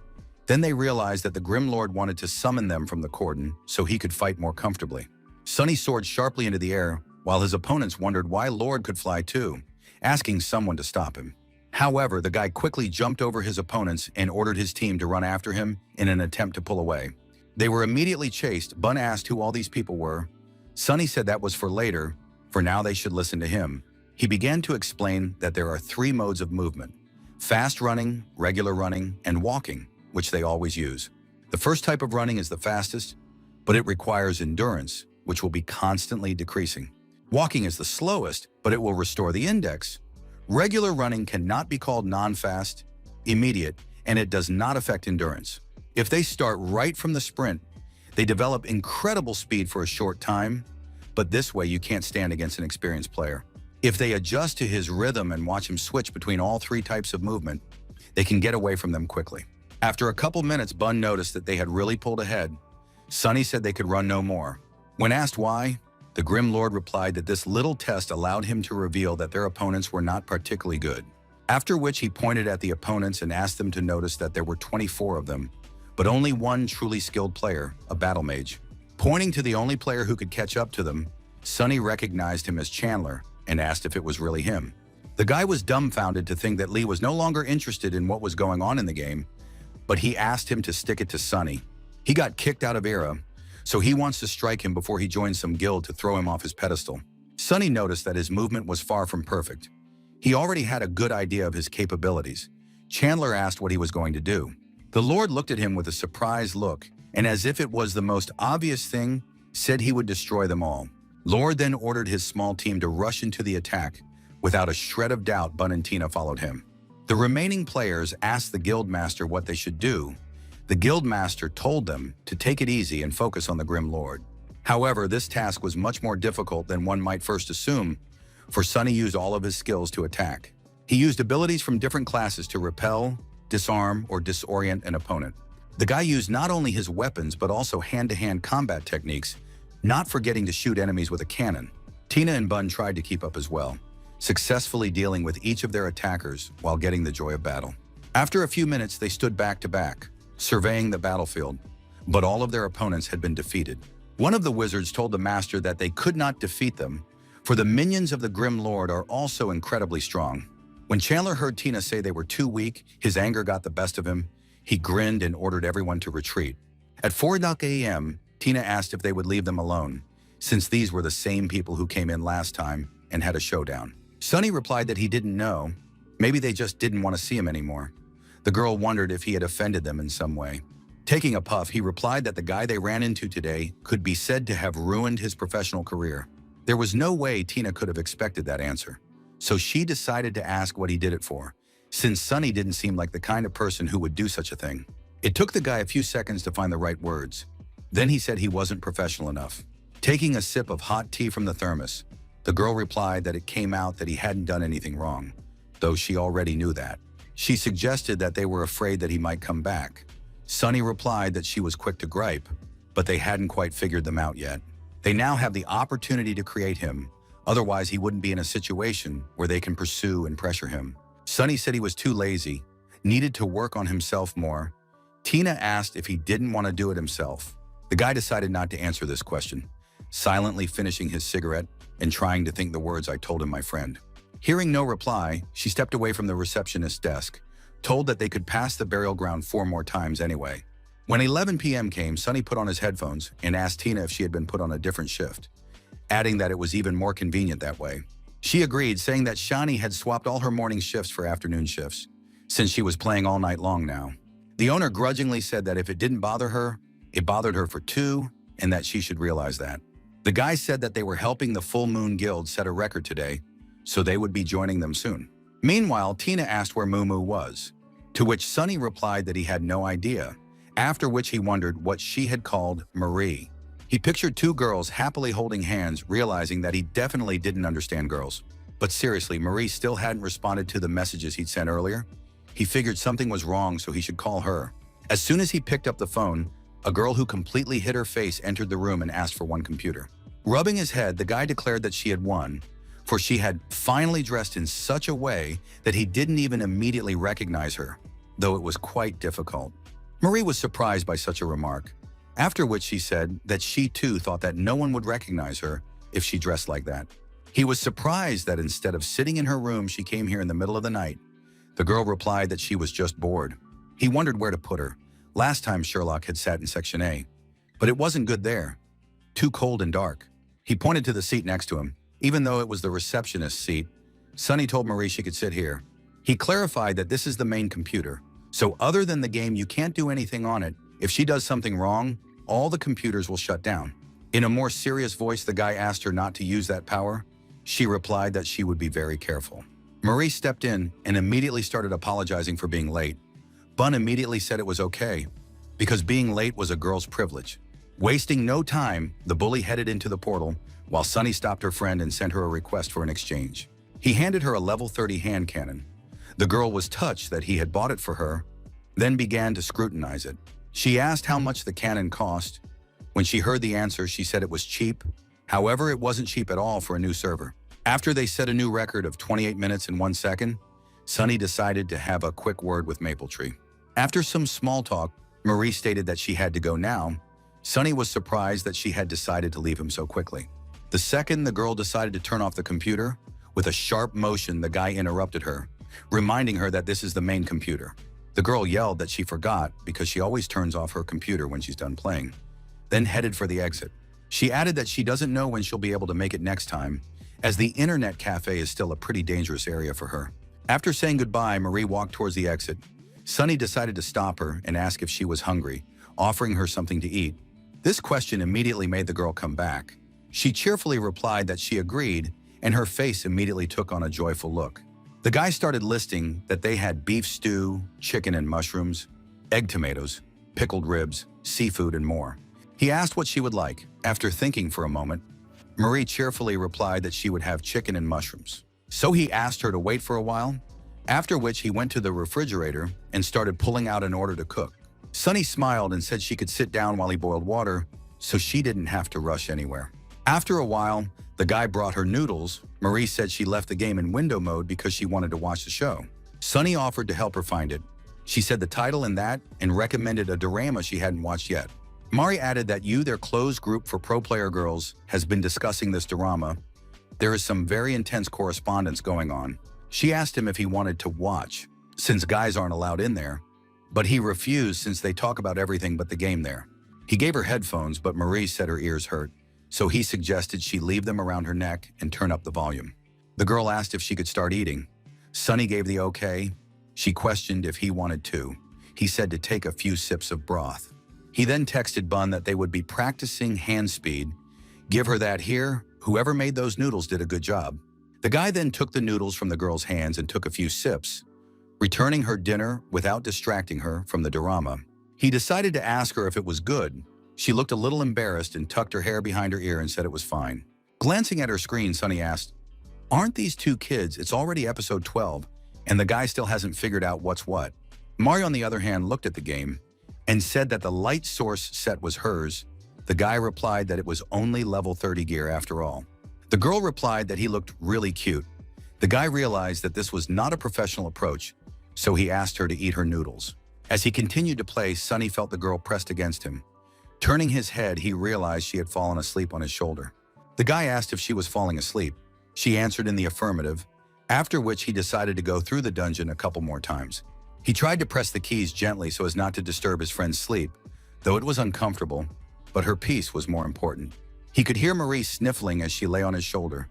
Then they realized that the Grim Lord wanted to summon them from the cordon so he could fight more comfortably. Sunny soared sharply into the air, while his opponents wondered why Lord could fly too, asking someone to stop him. However, the guy quickly jumped over his opponents and ordered his team to run after him in an attempt to pull away. They were immediately chased. Bun asked who all these people were. Sunny said that was for later. For now they should listen to him. He began to explain that there are 3 modes of movement: fast running, regular running, and walking, which they always use. The first type of running is the fastest, but it requires endurance, which will be constantly decreasing. Walking is the slowest, but it will restore the index. Regular running cannot be called non-fast, immediate, and it does not affect endurance. If they start right from the sprint, they develop incredible speed for a short time, but this way you can't stand against an experienced player. If they adjust to his rhythm and watch him switch between all 3 types of movement, they can get away from them quickly. After a couple minutes, Bun noticed that they had really pulled ahead. Sunny said they could run no more. When asked why, the Grim Lord replied that this little test allowed him to reveal that their opponents were not particularly good. After which he pointed at the opponents and asked them to notice that there were 24 of them, but only one truly skilled player, a battle mage. Pointing to the only player who could catch up to them, Sunny recognized him as Chandler and asked if it was really him. The guy was dumbfounded to think that Lee was no longer interested in what was going on in the game, but he asked him to stick it to Sunny. He got kicked out of Era, so he wants to strike him before he joins some guild to throw him off his pedestal. Sunny noticed that his movement was far from perfect. He already had a good idea of his capabilities. Chandler asked what he was going to do. The Lord looked at him with a surprised look, and as if it was the most obvious thing, said he would destroy them all. Lord then ordered his small team to rush into the attack, Without a shred of doubt, Bun and Tina followed him. The remaining players asked the guildmaster what they should do. The guildmaster told them to take it easy and focus on the Grim Lord. However, this task was much more difficult than one might first assume, for Sunny used all of his skills to attack. He used abilities from different classes to repel, disarm, or disorient an opponent. The guy used not only his weapons but also hand-to-hand combat techniques, not forgetting to shoot enemies with a cannon. Tina and Bun tried to keep up as well, successfully dealing with each of their attackers while getting the joy of battle. After a few minutes, they stood back to back, surveying the battlefield, but all of their opponents had been defeated. One of the wizards told the master that they could not defeat them, for the minions of the Grim Lord are also incredibly strong. When Chandler heard Tina say they were too weak, his anger got the best of him. He grinned and ordered everyone to retreat. At 4 a.m., Tina asked if they would leave them alone, since these were the same people who came in last time and had a showdown. Sunny replied that he didn't know. Maybe they just didn't want to see him anymore. The girl wondered if he had offended them in some way. Taking a puff, he replied that the guy they ran into today could be said to have ruined his professional career. There was no way Tina could have expected that answer, so she decided to ask what he did it for, since Sunny didn't seem like the kind of person who would do such a thing. It took the guy a few seconds to find the right words. Then he said he wasn't professional enough. Taking a sip of hot tea from the thermos, the girl replied that it came out that he hadn't done anything wrong, though she already knew that. She suggested that they were afraid that he might come back. Sunny replied that she was quick to gripe, but they hadn't quite figured them out yet. They now have the opportunity to create him, otherwise he wouldn't be in a situation where they can pursue and pressure him. Sunny said he was too lazy, needed to work on himself more. Tina asked if he didn't want to do it himself. The guy decided not to answer this question, silently finishing his cigarette and trying to think the words I told him my friend. Hearing no reply, she stepped away from the receptionist's desk, told that they could pass the burial ground 4 more times anyway. When 11 p.m. came, Sunny put on his headphones and asked Tina if she had been put on a different shift, adding that it was even more convenient that way. She agreed, saying that Shani had swapped all her morning shifts for afternoon shifts, since she was playing all night long now. The owner grudgingly said that if it didn't bother her, it bothered her for 2, and that she should realize that. The guy said that they were helping the Full Moon Guild set a record today, so they would be joining them soon. Meanwhile, Tina asked where Moo was, to which Sunny replied that he had no idea, after which he wondered what she had called Marie. He pictured 2 girls happily holding hands, realizing that he definitely didn't understand girls. But seriously, Marie still hadn't responded to the messages he'd sent earlier. He figured something was wrong, so he should call her. As soon as he picked up the phone, a girl who completely hid her face entered the room and asked for one computer. Rubbing his head, the guy declared that she had won, for she had finally dressed in such a way that he didn't even immediately recognize her, though it was quite difficult. Marie was surprised by such a remark, after which she said that she too thought that no one would recognize her if she dressed like that. He was surprised that instead of sitting in her room, she came here in the middle of the night. The girl replied that she was just bored. He wondered where to put her. Last time Sherlock had sat in Section A, but it wasn't good there. Too cold and dark. He pointed to the seat next to him. Even though it was the receptionist's seat, Sunny told Marie she could sit here. He clarified that this is the main computer, so other than the game, you can't do anything on it. If she does something wrong, all the computers will shut down. In a more serious voice, the guy asked her not to use that power. She replied that she would be very careful. Marie stepped in and immediately started apologizing for being late. Bun immediately said it was okay, because being late was a girl's privilege. Wasting no time, the bully headed into the portal, while Sunny stopped her friend and sent her a request for an exchange. He handed her a level 30 hand cannon. The girl was touched that he had bought it for her, then began to scrutinize it. She asked how much the cannon cost. When she heard the answer, she said it was cheap. However, it wasn't cheap at all for a new server. After they set a new record of 28 minutes and 1 second, Sunny decided to have a quick word with Mapletree. After some small talk, Marie stated that she had to go now. Sunny was surprised that she had decided to leave him so quickly. The second the girl decided to turn off the computer, with a sharp motion, the guy interrupted her, reminding her that this is the main computer. The girl yelled that she forgot because she always turns off her computer when she's done playing, then headed for the exit. She added that she doesn't know when she'll be able to make it next time, as the internet cafe is still a pretty dangerous area for her. After saying goodbye, Marie walked towards the exit. Sunny decided to stop her and ask if she was hungry, offering her something to eat. This question immediately made the girl come back. She cheerfully replied that she agreed and her face immediately took on a joyful look. The guy started listing that they had beef stew, chicken and mushrooms, egg tomatoes, pickled ribs, seafood, and more. He asked what she would like. After thinking for a moment, Marie cheerfully replied that she would have chicken and mushrooms. So he asked her to wait for a while, after which he went to the refrigerator and started pulling out an order to cook. Sunny smiled and said she could sit down while he boiled water, so she didn't have to rush anywhere. After a while, the guy brought her noodles. Marie said she left the game in window mode because she wanted to watch the show. Sunny offered to help her find it. She said the title and that and recommended a drama she hadn't watched yet. Mari added that their closed group for pro player girls, has been discussing this drama. There is some very intense correspondence going on. She asked him if he wanted to watch, since guys aren't allowed in there, but he refused since they talk about everything but the game there. He gave her headphones, but Marie said her ears hurt, so he suggested she leave them around her neck and turn up the volume. The girl asked if she could start eating. Sunny gave the okay. She questioned if he wanted to. He said to take a few sips of broth. He then texted Bun that they would be practicing hand speed. Give her that here. Whoever made those noodles did a good job. The guy then took the noodles from the girl's hands and took a few sips, returning her dinner without distracting her from the drama. He decided to ask her if it was good. She looked a little embarrassed and tucked her hair behind her ear and said it was fine. Glancing at her screen, Sunny asked, "Aren't these two kids? It's already episode 12, and the guy still hasn't figured out what's what." Mario, on the other hand, looked at the game and said that the light source set was hers. The guy replied that it was only level 30 gear after all. The girl replied that he looked really cute. The guy realized that this was not a professional approach, so he asked her to eat her noodles. As he continued to play, Sunny felt the girl pressed against him. Turning his head, he realized she had fallen asleep on his shoulder. The guy asked if she was falling asleep. She answered in the affirmative, after which he decided to go through the dungeon a couple more times. He tried to press the keys gently so as not to disturb his friend's sleep, though it was uncomfortable, but her peace was more important. He could hear Marie sniffling as she lay on his shoulder,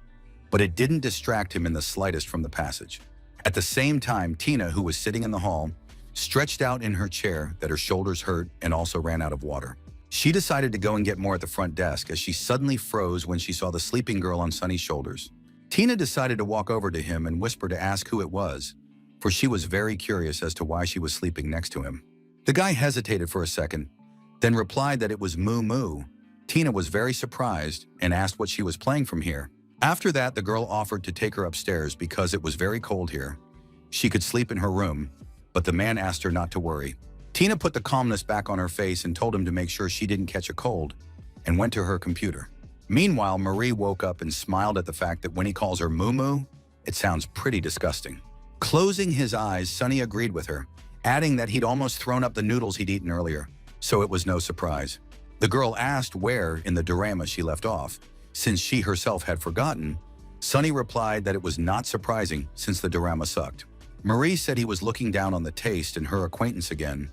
but it didn't distract him in the slightest from the passage. At the same time, Tina, who was sitting in the hall, stretched out in her chair that her shoulders hurt and also ran out of water. She decided to go and get more at the front desk as she suddenly froze when she saw the sleeping girl on Sunny's shoulders. Tina decided to walk over to him and whisper to ask who it was, for she was very curious as to why she was sleeping next to him. The guy hesitated for a second, then replied that it was Moo Moo. Tina was very surprised and asked what she was playing from here. After that, the girl offered to take her upstairs because it was very cold here. She could sleep in her room, but the man asked her not to worry. Tina put the calmness back on her face and told him to make sure she didn't catch a cold, and went to her computer. Meanwhile, Marie woke up and smiled at the fact that when he calls her Moo Moo, it sounds pretty disgusting. Closing his eyes, Sunny agreed with her, adding that he'd almost thrown up the noodles he'd eaten earlier, so it was no surprise. The girl asked where in the drama she left off. Since she herself had forgotten, Sunny replied that it was not surprising since the drama sucked. Marie said he was looking down on the taste and her acquaintance again.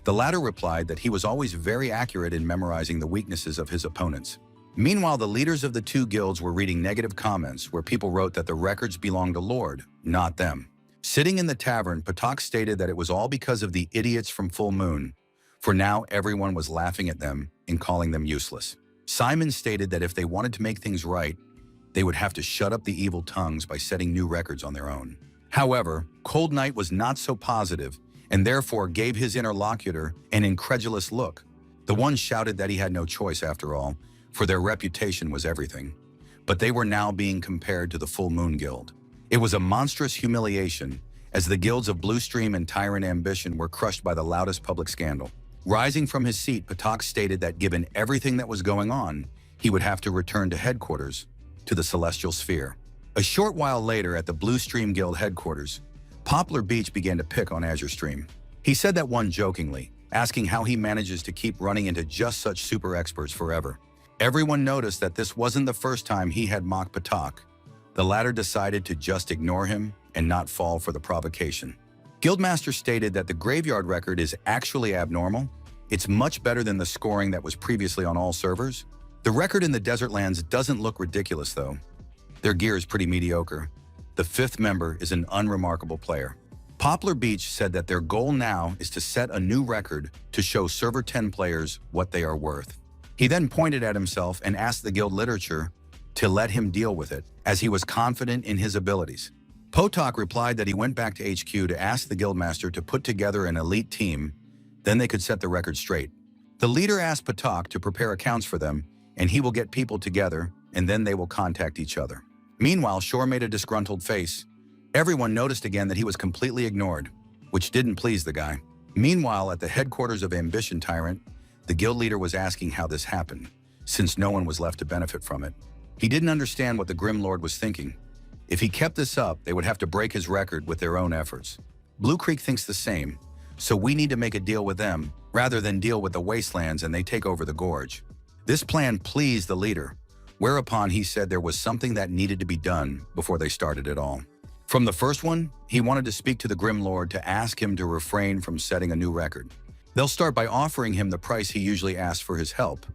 The latter replied that he was always very accurate in memorizing the weaknesses of his opponents. Meanwhile, the leaders of the two guilds were reading negative comments where people wrote that the records belonged to Lord, not them. Sitting in the tavern, Patak stated that it was all because of the idiots from Full Moon, for now everyone was laughing at them and calling them useless. Simon stated that if they wanted to make things right, they would have to shut up the evil tongues by setting new records on their own. However, Cold Knight was not so positive and therefore gave his interlocutor an incredulous look. The one shouted that he had no choice after all, for their reputation was everything. But they were now being compared to the Full Moon Guild. It was a monstrous humiliation, as the guilds of Blue Stream and Tyrant Ambition were crushed by the loudest public scandal. Rising from his seat, Patak stated that given everything that was going on, he would have to return to headquarters, to the Celestial Sphere. A short while later, at the Blue Stream Guild headquarters, Poplar Beach began to pick on Azure Stream. He said that one jokingly, asking how he manages to keep running into just such super experts forever. Everyone noticed that this wasn't the first time he had mocked Patak. The latter decided to just ignore him and not fall for the provocation. Guildmaster stated that the graveyard record is actually abnormal. It's much better than the scoring that was previously on all servers. The record in the Desert Lands doesn't look ridiculous though. Their gear is pretty mediocre. The fifth member is an unremarkable player. Poplar Beach said that their goal now is to set a new record to show server 10 players what they are worth. He then pointed at himself and asked the guild literature, to let him deal with it, as he was confident in his abilities. Potok replied that he went back to HQ to ask the guildmaster to put together an elite team, then they could set the record straight. The leader asked Potok to prepare accounts for them, and he will get people together, and then they will contact each other. Meanwhile, Shore made a disgruntled face. Everyone noticed again that he was completely ignored, which didn't please the guy. Meanwhile, at the headquarters of Ambition Tyrant, the guild leader was asking how this happened, since no one was left to benefit from it. He didn't understand what the Grim Lord was thinking. If he kept this up, they would have to break his record with their own efforts. Blue Creek thinks the same, so we need to make a deal with them, rather than deal with the wastelands and they take over the gorge. This plan pleased the leader, whereupon he said there was something that needed to be done before they started it all. From the first one, he wanted to speak to the Grim Lord to ask him to refrain from setting a new record. They'll start by offering him the price he usually asks for his help,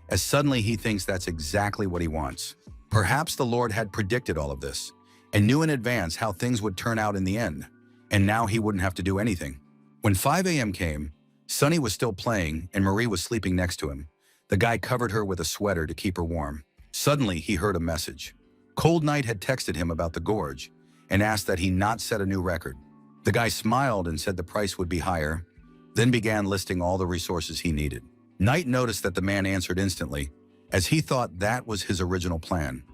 as suddenly he thinks that's exactly what he wants. Perhaps the Lord had predicted all of this, and knew in advance how things would turn out in the end, and now he wouldn't have to do anything. When 5 a.m. came, Sunny was still playing and Marie was sleeping next to him. The guy covered her with a sweater to keep her warm. Suddenly, he heard a message. Cold Knight had texted him about the gorge and asked that he not set a new record. The guy smiled and said the price would be higher, then began listing all the resources he needed. Knight noticed that the man answered instantly, as he thought that was his original plan,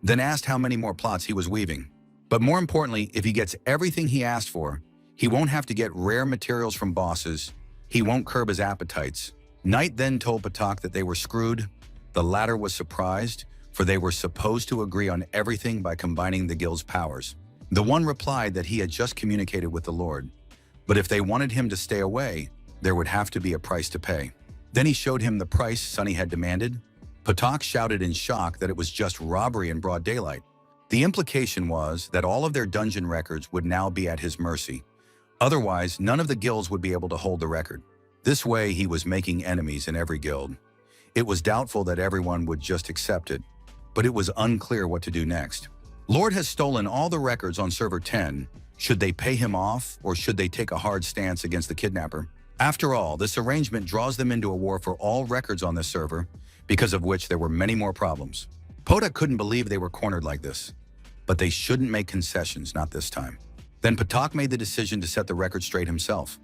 then asked how many more plots he was weaving. But more importantly, if he gets everything he asked for, he won't have to get rare materials from bosses, he won't curb his appetites. Knight then told Potok that they were screwed. The latter was surprised, for they were supposed to agree on everything by combining the guild's powers. The one replied that he had just communicated with the Lord, but if they wanted him to stay away, there would have to be a price to pay. Then he showed him the price Sunny had demanded. Potok shouted in shock that it was just robbery in broad daylight. The implication was that all of their dungeon records would now be at his mercy. Otherwise, none of the guilds would be able to hold the record. This way, he was making enemies in every guild. It was doubtful that everyone would just accept it, but it was unclear what to do next. Lord has stolen all the records on server 10. Should they pay him off, or should they take a hard stance against the kidnapper? After all, this arrangement draws them into a war for all records on this server, because of which there were many more problems. Potok couldn't believe they were cornered like this, but they shouldn't make concessions, not this time. Then Potok made the decision to set the record straight himself.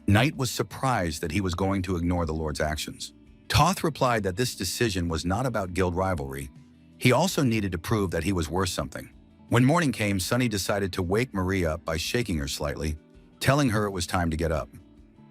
Knight was surprised that he was going to ignore the Lord's actions. Toth replied that this decision was not about guild rivalry. He also needed to prove that he was worth something. When morning came, Sunny decided to wake Marie up by shaking her slightly, telling her it was time to get up.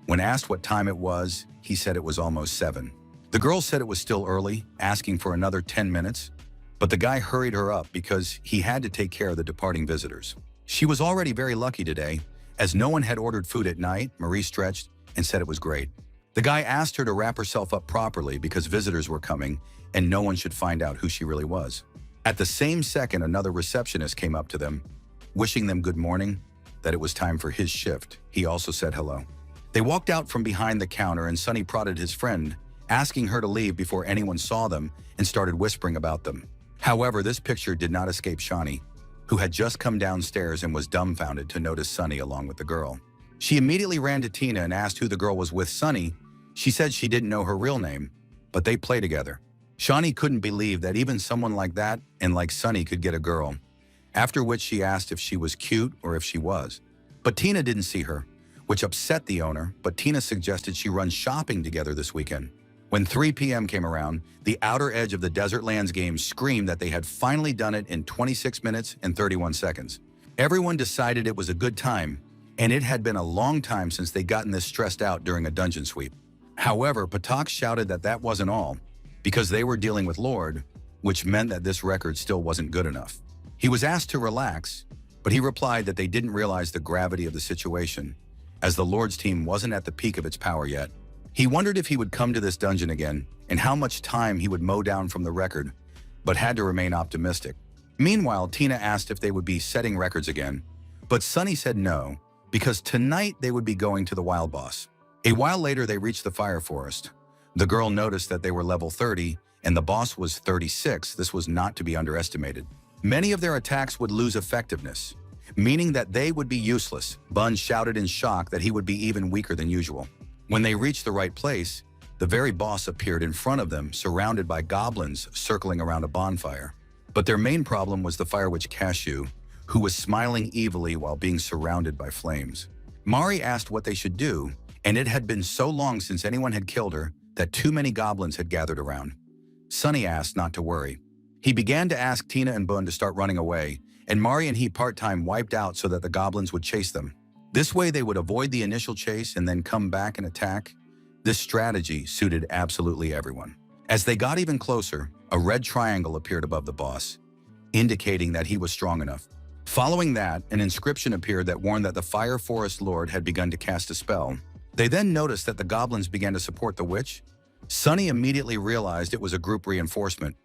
When asked what time it was, he said it was almost 7. The girl said it was still early, asking for another 10 minutes, but the guy hurried her up because he had to take care of the departing visitors. She was already very lucky today, as no one had ordered food at night. Marie stretched and said it was great. The guy asked her to wrap herself up properly because visitors were coming and no one should find out who she really was. At the same second, another receptionist came up to them, wishing them good morning, that it was time for his shift. He also said hello. They walked out from behind the counter and Sunny prodded his friend, asking her to leave before anyone saw them, and started whispering about them. However, this picture did not escape Shawnee, who had just come downstairs and was dumbfounded to notice Sunny along with the girl. She immediately ran to Tina and asked who the girl was with. Sunny, she said she didn't know her real name, but they play together. Shawnee couldn't believe that even someone like that and like Sunny could get a girl, after which she asked if she was cute or if she was. But Tina didn't see her, which upset the owner, but Tina suggested she run shopping together this weekend. When 3 p.m. came around, the outer edge of the Desert Lands game screamed that they had finally done it in 26 minutes and 31 seconds. Everyone decided it was a good time, and it had been a long time since they'd gotten this stressed out during a dungeon sweep. However, Potok shouted that that wasn't all, because they were dealing with Lord, which meant that this record still wasn't good enough. He was asked to relax, but he replied that they didn't realize the gravity of the situation, as the Lord's team wasn't at the peak of its power yet. He wondered if he would come to this dungeon again and how much time he would mow down from the record, but had to remain optimistic. Meanwhile, Tina asked if they would be setting records again, but Sunny said no, because tonight they would be going to the wild boss. A while later, they reached the fire forest. The girl noticed that they were level 30 and the boss was 36. This was not to be underestimated. Many of their attacks would lose effectiveness, meaning that they would be useless. Bun shouted in shock that he would be even weaker than usual. When they reached the right place, the very boss appeared in front of them, surrounded by goblins circling around a bonfire. But their main problem was the Fire Witch Cashew, who was smiling evilly while being surrounded by flames. Mari asked what they should do, and it had been so long since anyone had killed her that too many goblins had gathered around. Sunny asked not to worry. He began to ask Tina and Bun to start running away, and Mari and he part-time wiped out so that the goblins would chase them. This way they would avoid the initial chase and then come back and attack. This strategy suited absolutely everyone. As they got even closer, a red triangle appeared above the boss, indicating that he was strong enough. Following that, an inscription appeared that warned that the Fire Forest Lord had begun to cast a spell. They then noticed that the goblins began to support the witch. Sunny immediately realized it was a group reinforcement,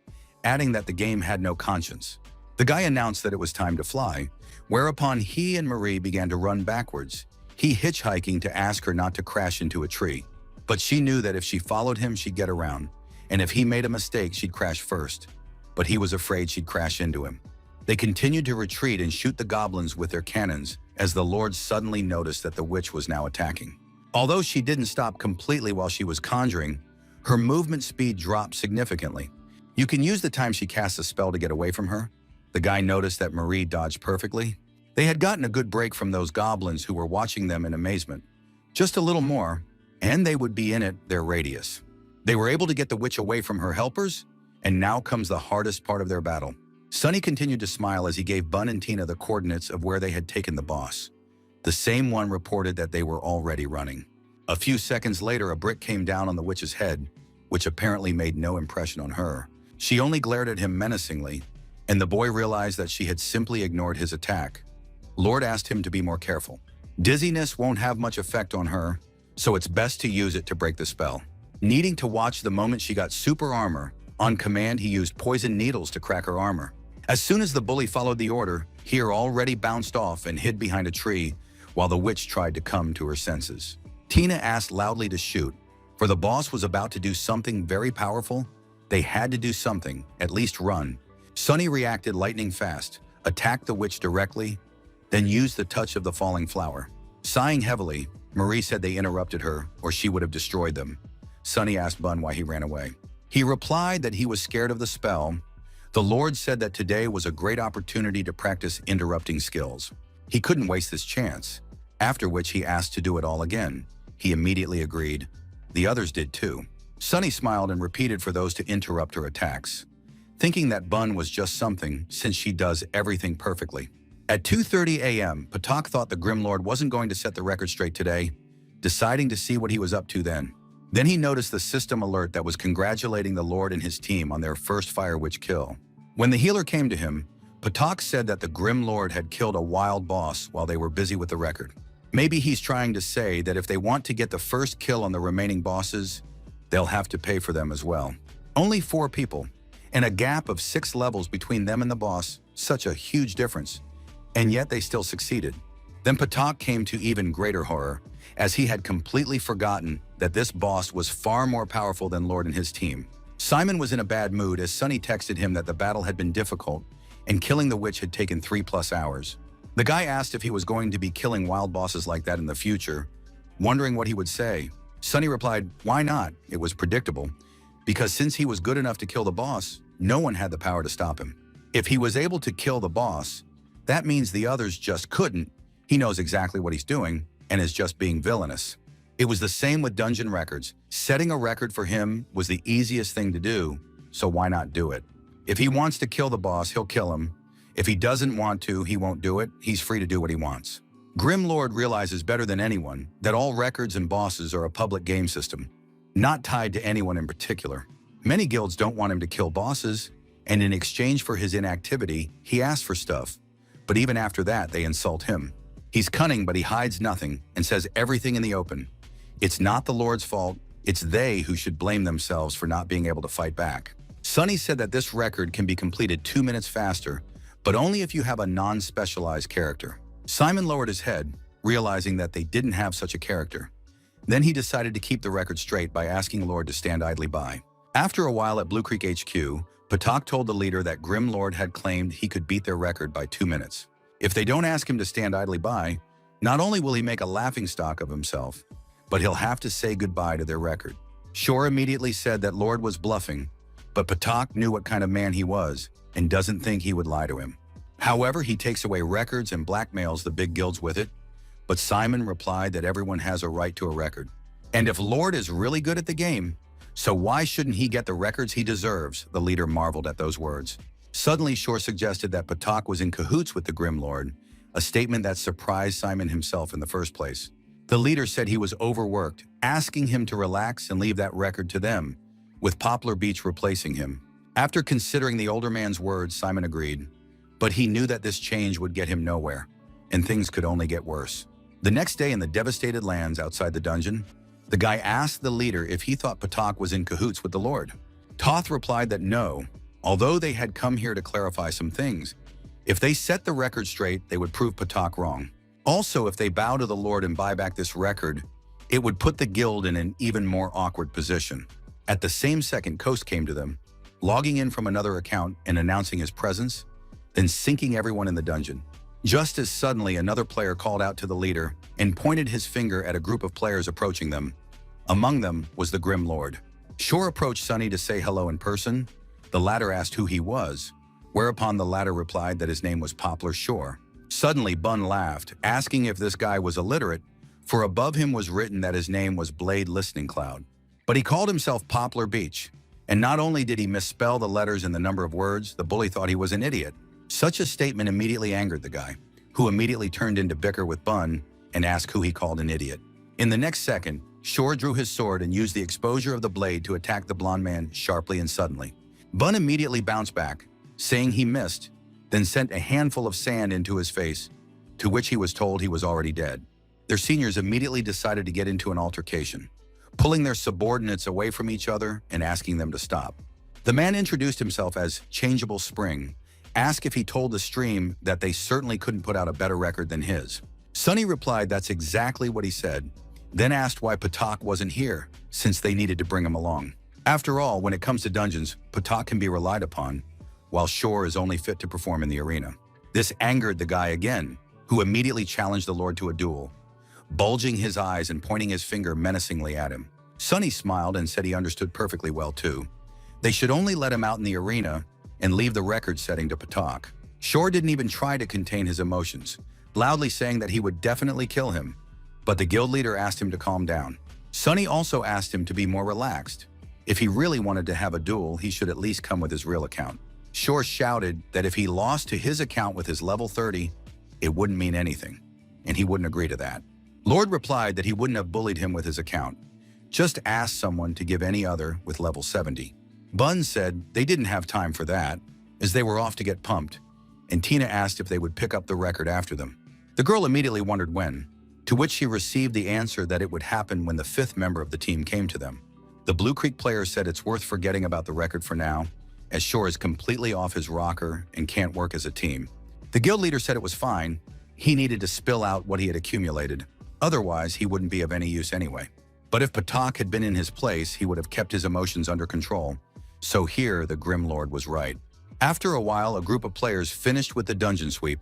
adding that the game had no conscience. The guy announced that it was time to fly, whereupon he and Marie began to run backwards, he hitchhiking to ask her not to crash into a tree. But she knew that if she followed him, she'd get around, and if he made a mistake, she'd crash first. But he was afraid she'd crash into him. They continued to retreat and shoot the goblins with their cannons as the Lord suddenly noticed that the witch was now attacking. Although she didn't stop completely while she was conjuring, her movement speed dropped significantly. You can use the time she casts a spell to get away from her. The guy noticed that Marie dodged perfectly. They had gotten a good break from those goblins who were watching them in amazement. Just a little more, and they would be in their radius. They were able to get the witch away from her helpers, and now comes the hardest part of their battle. Sunny continued to smile as he gave Bun and Tina the coordinates of where they had taken the boss. The same one reported that they were already running. A few seconds later, a brick came down on the witch's head, which apparently made no impression on her. She only glared at him menacingly, and the boy realized that she had simply ignored his attack. Lord asked him to be more careful. Dizziness won't have much effect on her, so it's best to use it to break the spell. Needing to watch the moment she got super armor, on command he used poison needles to crack her armor. As soon as the bully followed the order, he already bounced off and hid behind a tree while the witch tried to come to her senses. Tina asked loudly to shoot, for the boss was about to do something very powerful. They had to do something, at least run. Sunny reacted lightning fast, attacked the witch directly, then used the touch of the falling flower. Sighing heavily, Marie said they interrupted her or she would have destroyed them. Sunny asked Bun why he ran away. He replied that he was scared of the spell. The Lord said that today was a great opportunity to practice interrupting skills. He couldn't waste this chance, after which he asked to do it all again. He immediately agreed. The others did too. Sunny smiled and repeated for those to interrupt her attacks, thinking that Bun was just something since she does everything perfectly. At 2:30 a.m., Patak thought the Grim Lord wasn't going to set the record straight today, deciding to see what he was up to then. Then he noticed the system alert that was congratulating the Lord and his team on their first Fire Witch kill. When the healer came to him, Patak said that the Grim Lord had killed a wild boss while they were busy with the record. Maybe he's trying to say that if they want to get the first kill on the remaining bosses, they'll have to pay for them as well. Only 4 people, and a gap of 6 levels between them and the boss, such a huge difference. And yet they still succeeded. Then Patak came to even greater horror, as he had completely forgotten that this boss was far more powerful than Lord and his team. Simon was in a bad mood as Sunny texted him that the battle had been difficult and killing the witch had taken 3+ hours. The guy asked if he was going to be killing wild bosses like that in the future, wondering what he would say. Sunny replied, why not? It was predictable, because since he was good enough to kill the boss, no one had the power to stop him. If he was able to kill the boss, that means the others just couldn't. He knows exactly what he's doing and is just being villainous. It was the same with dungeon records. Setting a record for him was the easiest thing to do, so why not do it? If he wants to kill the boss, he'll kill him. If he doesn't want to, he won't do it. He's free to do what he wants. Grim Lord realizes better than anyone that all records and bosses are a public game system, not tied to anyone in particular. Many guilds don't want him to kill bosses, and in exchange for his inactivity, he asks for stuff. But even after that, they insult him. He's cunning, but he hides nothing and says everything in the open. It's not the Lord's fault. It's they who should blame themselves for not being able to fight back. Sunny said that this record can be completed 2 minutes faster, but only if you have a non-specialized character. Simon lowered his head, realizing that they didn't have such a character. Then he decided to keep the record straight by asking Lord to stand idly by. After a while at Blue Creek HQ, Patak told the leader that Grim Lord had claimed he could beat their record by 2 minutes. If they don't ask him to stand idly by, not only will he make a laughingstock of himself, but he'll have to say goodbye to their record. Shore immediately said that Lord was bluffing, but Patak knew what kind of man he was. and doesn't think he would lie to him. However, he takes away records and blackmails the big guilds with it, but Simon replied that everyone has a right to a record. And if Lord is really good at the game, so why shouldn't he get the records he deserves? The leader marveled at those words. Suddenly, Shore suggested that Patak was in cahoots with the Grim Lord, a statement that surprised Simon himself in the first place. The leader said he was overworked, asking him to relax and leave that record to them, with Poplar Beach replacing him. After considering the older man's words, Simon agreed, but he knew that this change would get him nowhere, and things could only get worse. The next day in the devastated lands outside the dungeon, the guy asked the leader if he thought Patak was in cahoots with the Lord. Toth replied that no, although they had come here to clarify some things. If they set the record straight, they would prove Patak wrong. Also, if they bow to the Lord and buy back this record, it would put the guild in an even more awkward position. At the same second, Coast came to them, logging in from another account and announcing his presence, then sinking everyone in the dungeon. Just as suddenly, another player called out to the leader and pointed his finger at a group of players approaching them. Among them was the Grim Lord. Shore approached Sunny to say hello in person. The latter asked who he was, whereupon the latter replied that his name was Poplar Shore. Suddenly, Bun laughed, asking if this guy was illiterate, for above him was written that his name was Blade Listening Cloud. But he called himself Poplar Beach, and not only did he misspell the letters and the number of words, the bully thought he was an idiot. Such a statement immediately angered the guy, who immediately turned into bicker with Bun and asked who he called an idiot. In the next second, Shore drew his sword and used the exposure of the blade to attack the blonde man sharply and suddenly. Bun immediately bounced back, saying he missed, then sent a handful of sand into his face, to which he was told he was already dead. Their seniors immediately decided to get into an altercation, pulling their subordinates away from each other and asking them to stop. The man introduced himself as Changeable Spring, asked if he told the stream that they certainly couldn't put out a better record than his. Sunny replied that's exactly what he said, then asked why Patak wasn't here, since they needed to bring him along. After all, when it comes to dungeons, Patak can be relied upon, while Shore is only fit to perform in the arena. This angered the guy again, who immediately challenged the Lord to a duel, bulging his eyes and pointing his finger menacingly at him. Sunny smiled and said he understood perfectly well too. They should only let him out in the arena and leave the record setting to Patak. Shore didn't even try to contain his emotions, loudly saying that he would definitely kill him, but the guild leader asked him to calm down. Sunny also asked him to be more relaxed. If he really wanted to have a duel, he should at least come with his real account. Shore shouted that if he lost to his account with his level 30, it wouldn't mean anything, and he wouldn't agree to that. Lord replied that he wouldn't have bullied him with his account, just asked someone to give any other with level 70. Bun said they didn't have time for that, as they were off to get pumped, and Tina asked if they would pick up the record after them. The girl immediately wondered when, to which she received the answer that it would happen when the 5th member of the team came to them. The Blue Creek player said it's worth forgetting about the record for now, as Shore is completely off his rocker and can't work as a team. The guild leader said it was fine. He needed to spill out what he had accumulated. Otherwise, he wouldn't be of any use anyway. But if Patak had been in his place, he would have kept his emotions under control. So here, the Grim Lord was right. After a while, a group of players finished with the dungeon sweep.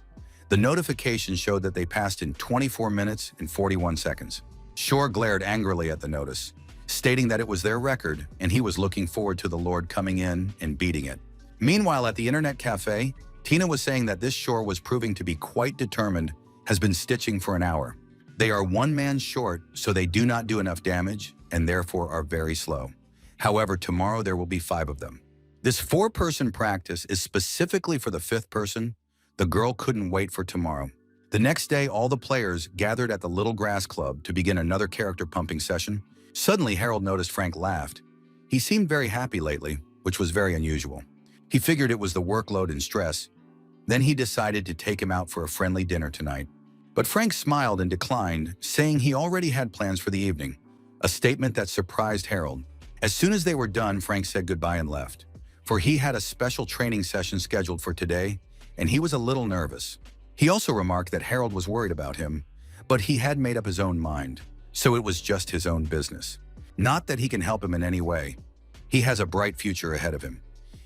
The notification showed that they passed in 24 minutes and 41 seconds. Shore glared angrily at the notice, stating that it was their record and he was looking forward to the Lord coming in and beating it. Meanwhile, at the internet cafe, Tina was saying that this Shore was proving to be quite determined, has been stitching for an hour. They are one man short, so they do not do enough damage and therefore are very slow. However, tomorrow there will be 5 of them. This 4-person practice is specifically for the 5th person. The girl couldn't wait for tomorrow. The next day, all the players gathered at the Little Grass Club to begin another character pumping session. Suddenly, Harold noticed Frank laughed. He seemed very happy lately, which was very unusual. He figured it was the workload and stress. Then he decided to take him out for a friendly dinner tonight. But Frank smiled and declined, saying he already had plans for the evening, a statement that surprised Harold. As soon as they were done, Frank said goodbye and left, for he had a special training session scheduled for today, and he was a little nervous. He also remarked that Harold was worried about him, but he had made up his own mind, so it was just his own business. Not that he can help him in any way. He has a bright future ahead of him.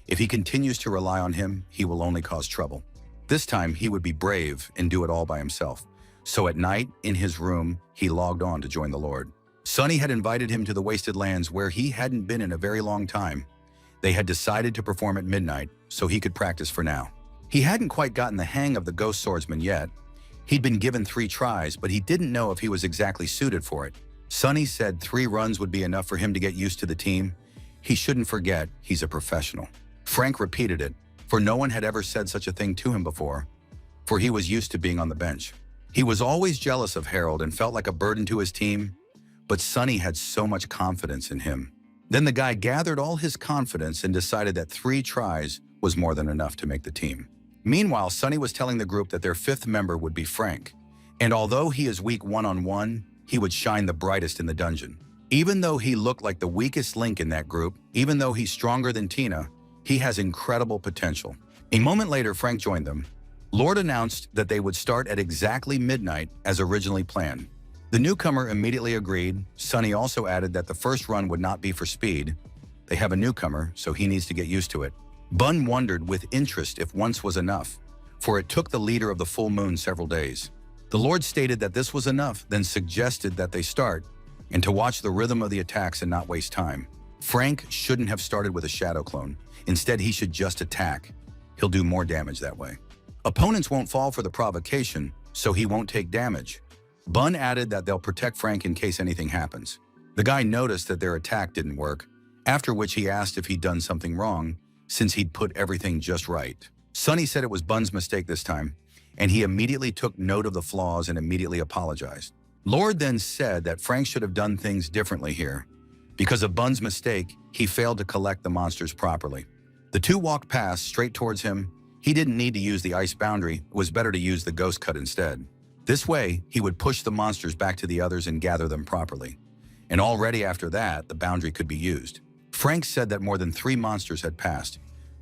If he continues to rely on him, he will only cause trouble. This time, he would be brave and do it all by himself. So at night, in his room, he logged on to join the Lord. Sunny had invited him to the Wasted Lands where he hadn't been in a very long time. They had decided to perform at midnight so he could practice for now. He hadn't quite gotten the hang of the ghost swordsman yet. He'd been given 3 tries, but he didn't know if he was exactly suited for it. Sunny said 3 runs would be enough for him to get used to the team. He shouldn't forget he's a professional. Frank repeated it, for no one had ever said such a thing to him before, for he was used to being on the bench. He was always jealous of Harold and felt like a burden to his team, but Sunny had so much confidence in him. Then the guy gathered all his confidence and decided that 3 tries was more than enough to make the team. Meanwhile, Sunny was telling the group that their 5th member would be Frank, and although he is weak one-on-one, he would shine the brightest in the dungeon. Even though he looked like the weakest link in that group, even though he's stronger than Tina, he has incredible potential. A moment later, Frank joined them. Lord announced that they would start at exactly midnight as originally planned. The newcomer immediately agreed. Sunny also added that the first run would not be for speed. They have a newcomer, so he needs to get used to it. Bun wondered with interest if once was enough, for it took the leader of the full moon several days. The Lord stated that this was enough, then suggested that they start, and to watch the rhythm of the attacks and not waste time. Frank shouldn't have started with a shadow clone. Instead, he should just attack. He'll do more damage that way. Opponents won't fall for the provocation, so he won't take damage. Bun added that they'll protect Frank in case anything happens. The guy noticed that their attack didn't work, after which he asked if he'd done something wrong, since he'd put everything just right. Sunny said it was Bun's mistake this time, and he immediately took note of the flaws and immediately apologized. Lord then said that Frank should have done things differently here. Because of Bun's mistake, he failed to collect the monsters properly. The 2 walked past straight towards him. He didn't need to use the ice boundary. It was better to use the ghost cut instead. This way, he would push the monsters back to the others and gather them properly. And already after that, the boundary could be used. Frank said that more than 3 monsters had passed,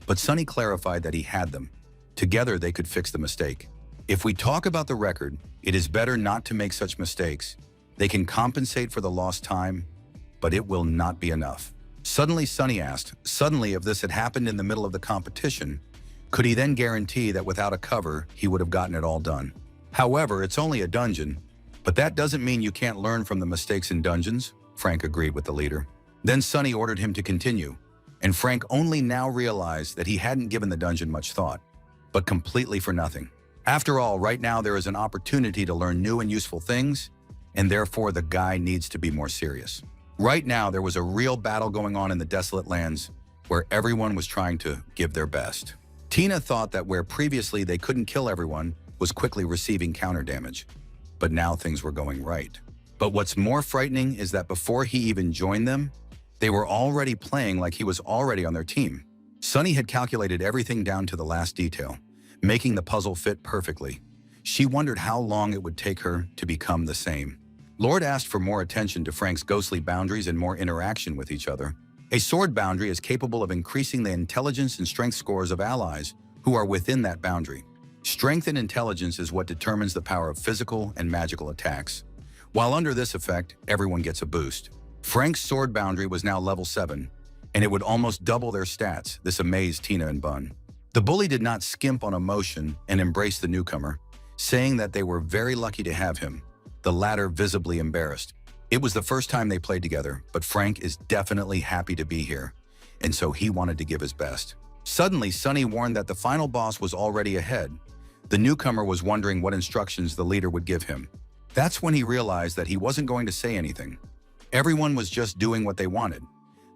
but Sunny clarified that he had them. Together, they could fix the mistake. If we talk about the record, it is better not to make such mistakes. They can compensate for the lost time, but it will not be enough. Suddenly, Sunny asked, if this had happened in the middle of the competition, could he then guarantee that without a cover, he would have gotten it all done? However, it's only a dungeon, but that doesn't mean you can't learn from the mistakes in dungeons, Frank agreed with the leader. Then Sunny ordered him to continue, and Frank only now realized that he hadn't given the dungeon much thought, but completely for nothing. After all, right now there is an opportunity to learn new and useful things, and therefore the guy needs to be more serious. Right now there was a real battle going on in the desolate lands where everyone was trying to give their best. Tina thought that where previously they couldn't kill everyone was quickly receiving counter damage, but now things were going right. But what's more frightening is that before he even joined them, they were already playing like he was already on their team. Sunny had calculated everything down to the last detail, making the puzzle fit perfectly. She wondered how long it would take her to become the same. Lord asked for more attention to Frank's ghostly boundaries and more interaction with each other. A sword boundary is capable of increasing the intelligence and strength scores of allies who are within that boundary. Strength and intelligence is what determines the power of physical and magical attacks. While under this effect, everyone gets a boost. Frank's sword boundary was now level 7, and it would almost double their stats. This amazed Tina and Bun. The bully did not skimp on emotion and embraced the newcomer, saying that they were very lucky to have him, the latter visibly embarrassed. It was the first time they played together, but Frank is definitely happy to be here, and so he wanted to give his best. Suddenly, Sunny warned that the final boss was already ahead. The newcomer was wondering what instructions the leader would give him. That's when he realized that he wasn't going to say anything. Everyone was just doing what they wanted.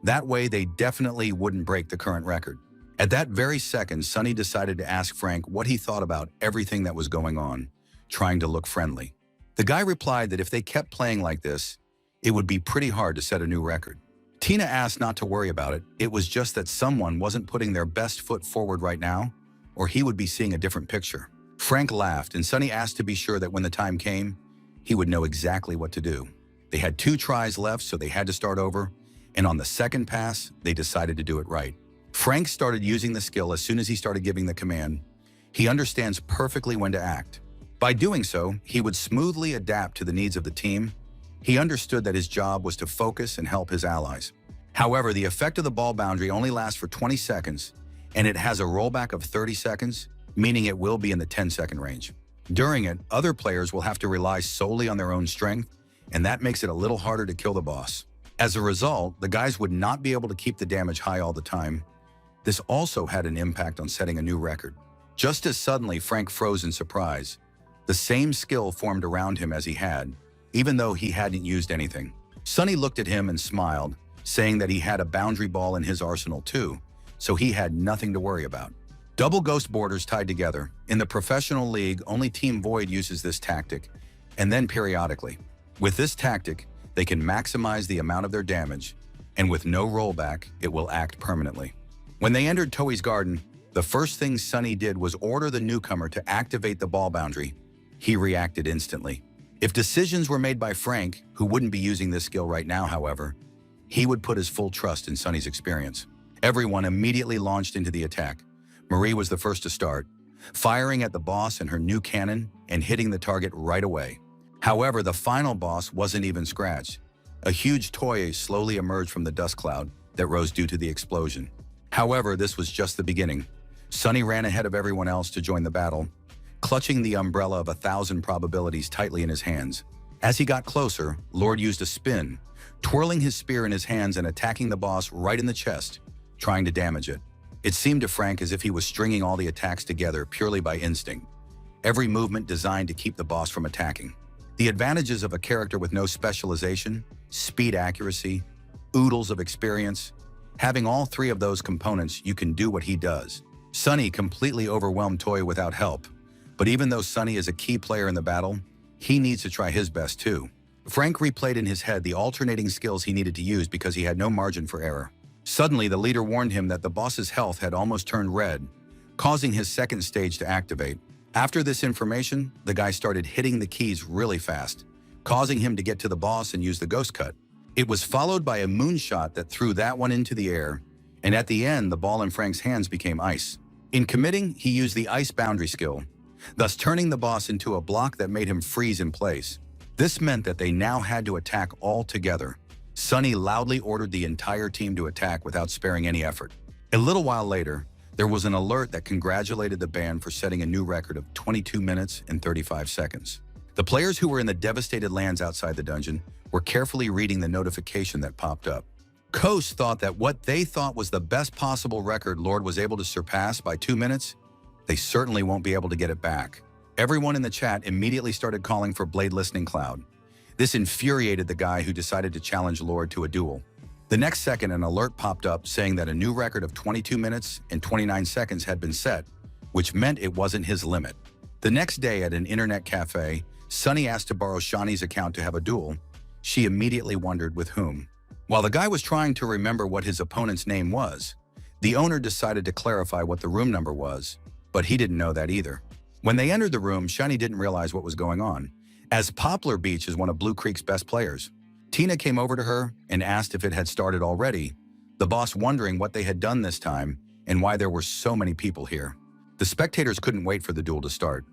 That way, they definitely wouldn't break the current record. At that very second, Sunny decided to ask Frank what he thought about everything that was going on, trying to look friendly. The guy replied that if they kept playing like this, it would be pretty hard to set a new record. Tina asked not to worry about it. It was just that someone wasn't putting their best foot forward right now, or he would be seeing a different picture. Frank laughed, and Sunny asked to be sure that when the time came, he would know exactly what to do. They had 2 tries left, so they had to start over, and on the second pass, they decided to do it right. Frank started using the skill as soon as he started giving the command. He understands perfectly when to act. By doing so, he would smoothly adapt to the needs of the team. He understood that his job was to focus and help his allies. However, the effect of the ball boundary only lasts for 20 seconds, and it has a rollback of 30 seconds, meaning it will be in the 10-second range. During it, other players will have to rely solely on their own strength, and that makes it a little harder to kill the boss. As a result, the guys would not be able to keep the damage high all the time. This also had an impact on setting a new record. Just as suddenly, Frank froze in surprise. The same skill formed around him as he had, even though he hadn't used anything. Sunny looked at him and smiled, saying that he had a boundary ball in his arsenal too, so he had nothing to worry about. Double ghost borders tied together. In the professional league, only Team Void uses this tactic, and then periodically. With this tactic, they can maximize the amount of their damage, and with no rollback, it will act permanently. When they entered Toei's garden, the first thing Sunny did was order the newcomer to activate the ball boundary. He reacted instantly. If decisions were made by Frank, who wouldn't be using this skill right now, however, he would put his full trust in Sunny's experience. Everyone immediately launched into the attack. Marie was the first to start, firing at the boss and her new cannon and hitting the target right away. However, the final boss wasn't even scratched. A huge toy slowly emerged from the dust cloud that rose due to the explosion. However, this was just the beginning. Sunny ran ahead of everyone else to join the battle, clutching the umbrella of 1,000 probabilities tightly in his hands. As he got closer, Lord used a spin, twirling his spear in his hands and attacking the boss right in the chest, trying to damage it. It seemed to Frank as if he was stringing all the attacks together purely by instinct, every movement designed to keep the boss from attacking. The advantages of a character with no specialization, speed accuracy, oodles of experience. Having all three of those components, you can do what he does. Sunny completely overwhelmed Toei without help, but even though Sunny is a key player in the battle, he needs to try his best too. Frank replayed in his head the alternating skills he needed to use because he had no margin for error. Suddenly, the leader warned him that the boss's health had almost turned red, causing his second stage to activate. After this information, the guy started hitting the keys really fast, causing him to get to the boss and use the ghost cut. It was followed by a moonshot that threw that one into the air, and at the end, the ball in Frank's hands became ice. In committing, he used the ice boundary skill, thus turning the boss into a block that made him freeze in place. This meant that they now had to attack all together. Sunny loudly ordered the entire team to attack without sparing any effort. A little while later, there was an alert that congratulated the band for setting a new record of 22 minutes and 35 seconds. The players who were in the devastated lands outside the dungeon were carefully reading the notification that popped up. Coast thought that what they thought was the best possible record Lord was able to surpass by 2 minutes, they certainly won't be able to get it back. Everyone in the chat immediately started calling for Blade Listening Cloud. This infuriated the guy who decided to challenge Lord to a duel. The next second, an alert popped up saying that a new record of 22 minutes and 29 seconds had been set, which meant it wasn't his limit. The next day at an internet cafe, Sunny asked to borrow Shani's account to have a duel. She immediately wondered with whom. While the guy was trying to remember what his opponent's name was, the owner decided to clarify what the room number was, but he didn't know that either. When they entered the room, Shani didn't realize what was going on, as Poplar Beach is one of Blue Creek's best players. Tina came over to her and asked if it had started already, the boss wondering what they had done this time and why there were so many people here. The spectators couldn't wait for the duel to start,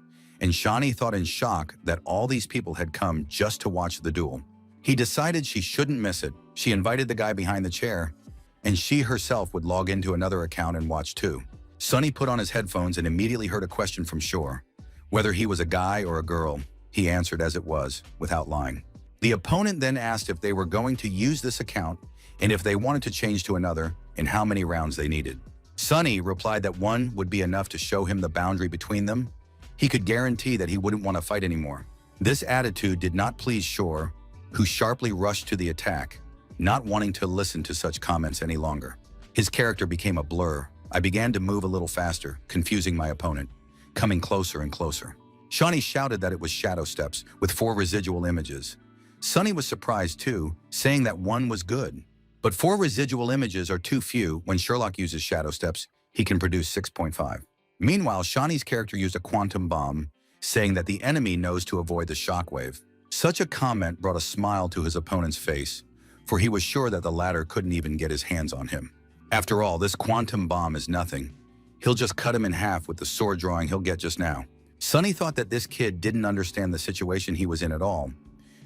and Shani thought in shock that all these people had come just to watch the duel. He decided she shouldn't miss it. She invited the guy behind the chair, and she herself would log into another account and watch too. Sunny put on his headphones and immediately heard a question from Shore. Whether he was a guy or a girl, he answered as it was, without lying. The opponent then asked if they were going to use this account and if they wanted to change to another and how many rounds they needed. Sunny replied that one would be enough to show him the boundary between them. He could guarantee that he wouldn't want to fight anymore. This attitude did not please Shore, who sharply rushed to the attack, not wanting to listen to such comments any longer. His character became a blur. I began to move a little faster, confusing my opponent, coming closer and closer. Shani shouted that it was shadow steps with 4 residual images. Sunny was surprised too, saying that 1 was good. But 4 residual images are too few. When Sherlock uses shadow steps, he can produce 6.5. Meanwhile, Shani's character used a quantum bomb, saying that the enemy knows to avoid the shockwave. Such a comment brought a smile to his opponent's face, for he was sure that the latter couldn't even get his hands on him. After all, this quantum bomb is nothing. He'll just cut him in half with the sword drawing he'll get just now. Sunny thought that this kid didn't understand the situation he was in at all.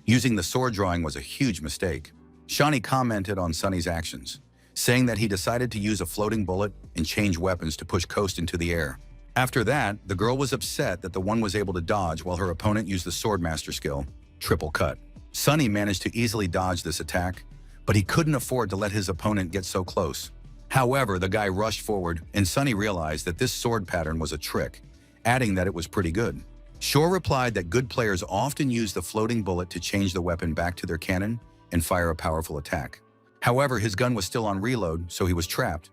Using the sword drawing was a huge mistake. Shani commented on Sunny's actions, saying that he decided to use a floating bullet and change weapons to push Coast into the air. After that, the girl was upset that the one was able to dodge while her opponent used the Swordmaster skill, Triple Cut. Sunny managed to easily dodge this attack, but he couldn't afford to let his opponent get so close. However, the guy rushed forward, and Sunny realized that this sword pattern was a trick, adding that it was pretty good. Shore replied that good players often use the floating bullet to change the weapon back to their cannon and fire a powerful attack. However, his gun was still on reload, so he was trapped.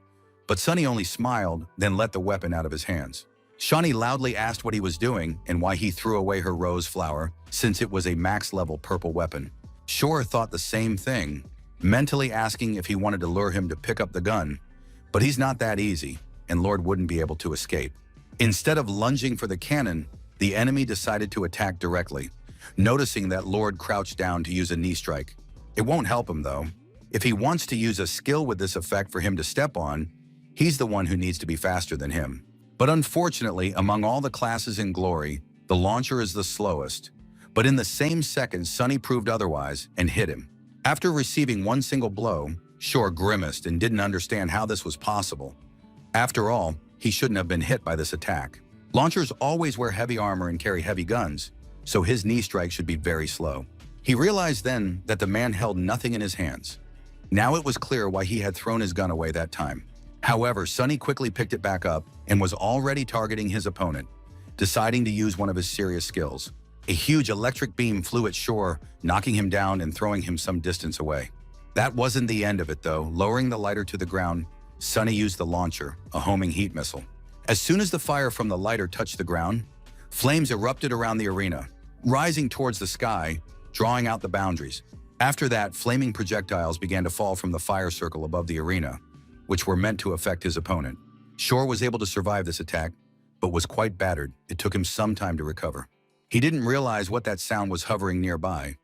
But Sunny only smiled, then let the weapon out of his hands. Shawnee loudly asked what he was doing and why he threw away her rose flower, since it was a max-level purple weapon. Shore thought the same thing, mentally asking if he wanted to lure him to pick up the gun. But he's not that easy, and Lord wouldn't be able to escape. Instead of lunging for the cannon, the enemy decided to attack directly, noticing that Lord crouched down to use a knee strike. It won't help him, though. If he wants to use a skill with this effect for him to step on, he's the one who needs to be faster than him. But unfortunately, among all the classes in Glory, the launcher is the slowest. But in the same second, Sunny proved otherwise and hit him. After receiving one single blow, Shore grimaced and didn't understand how this was possible. After all, he shouldn't have been hit by this attack. Launchers always wear heavy armor and carry heavy guns, so his knee strike should be very slow. He realized then that the man held nothing in his hands. Now it was clear why he had thrown his gun away that time. However, Sunny quickly picked it back up and was already targeting his opponent, deciding to use one of his serious skills. A huge electric beam flew at Shore, knocking him down and throwing him some distance away. That wasn't the end of it, though. Lowering the lighter to the ground, Sunny used the launcher, a homing heat missile. As soon as the fire from the lighter touched the ground, flames erupted around the arena, rising towards the sky, drawing out the boundaries. After that, flaming projectiles began to fall from the fire circle above the arena, which were meant to affect his opponent. Shore was able to survive this attack, but was quite battered. It took him some time to recover. He didn't realize what that sound was hovering nearby.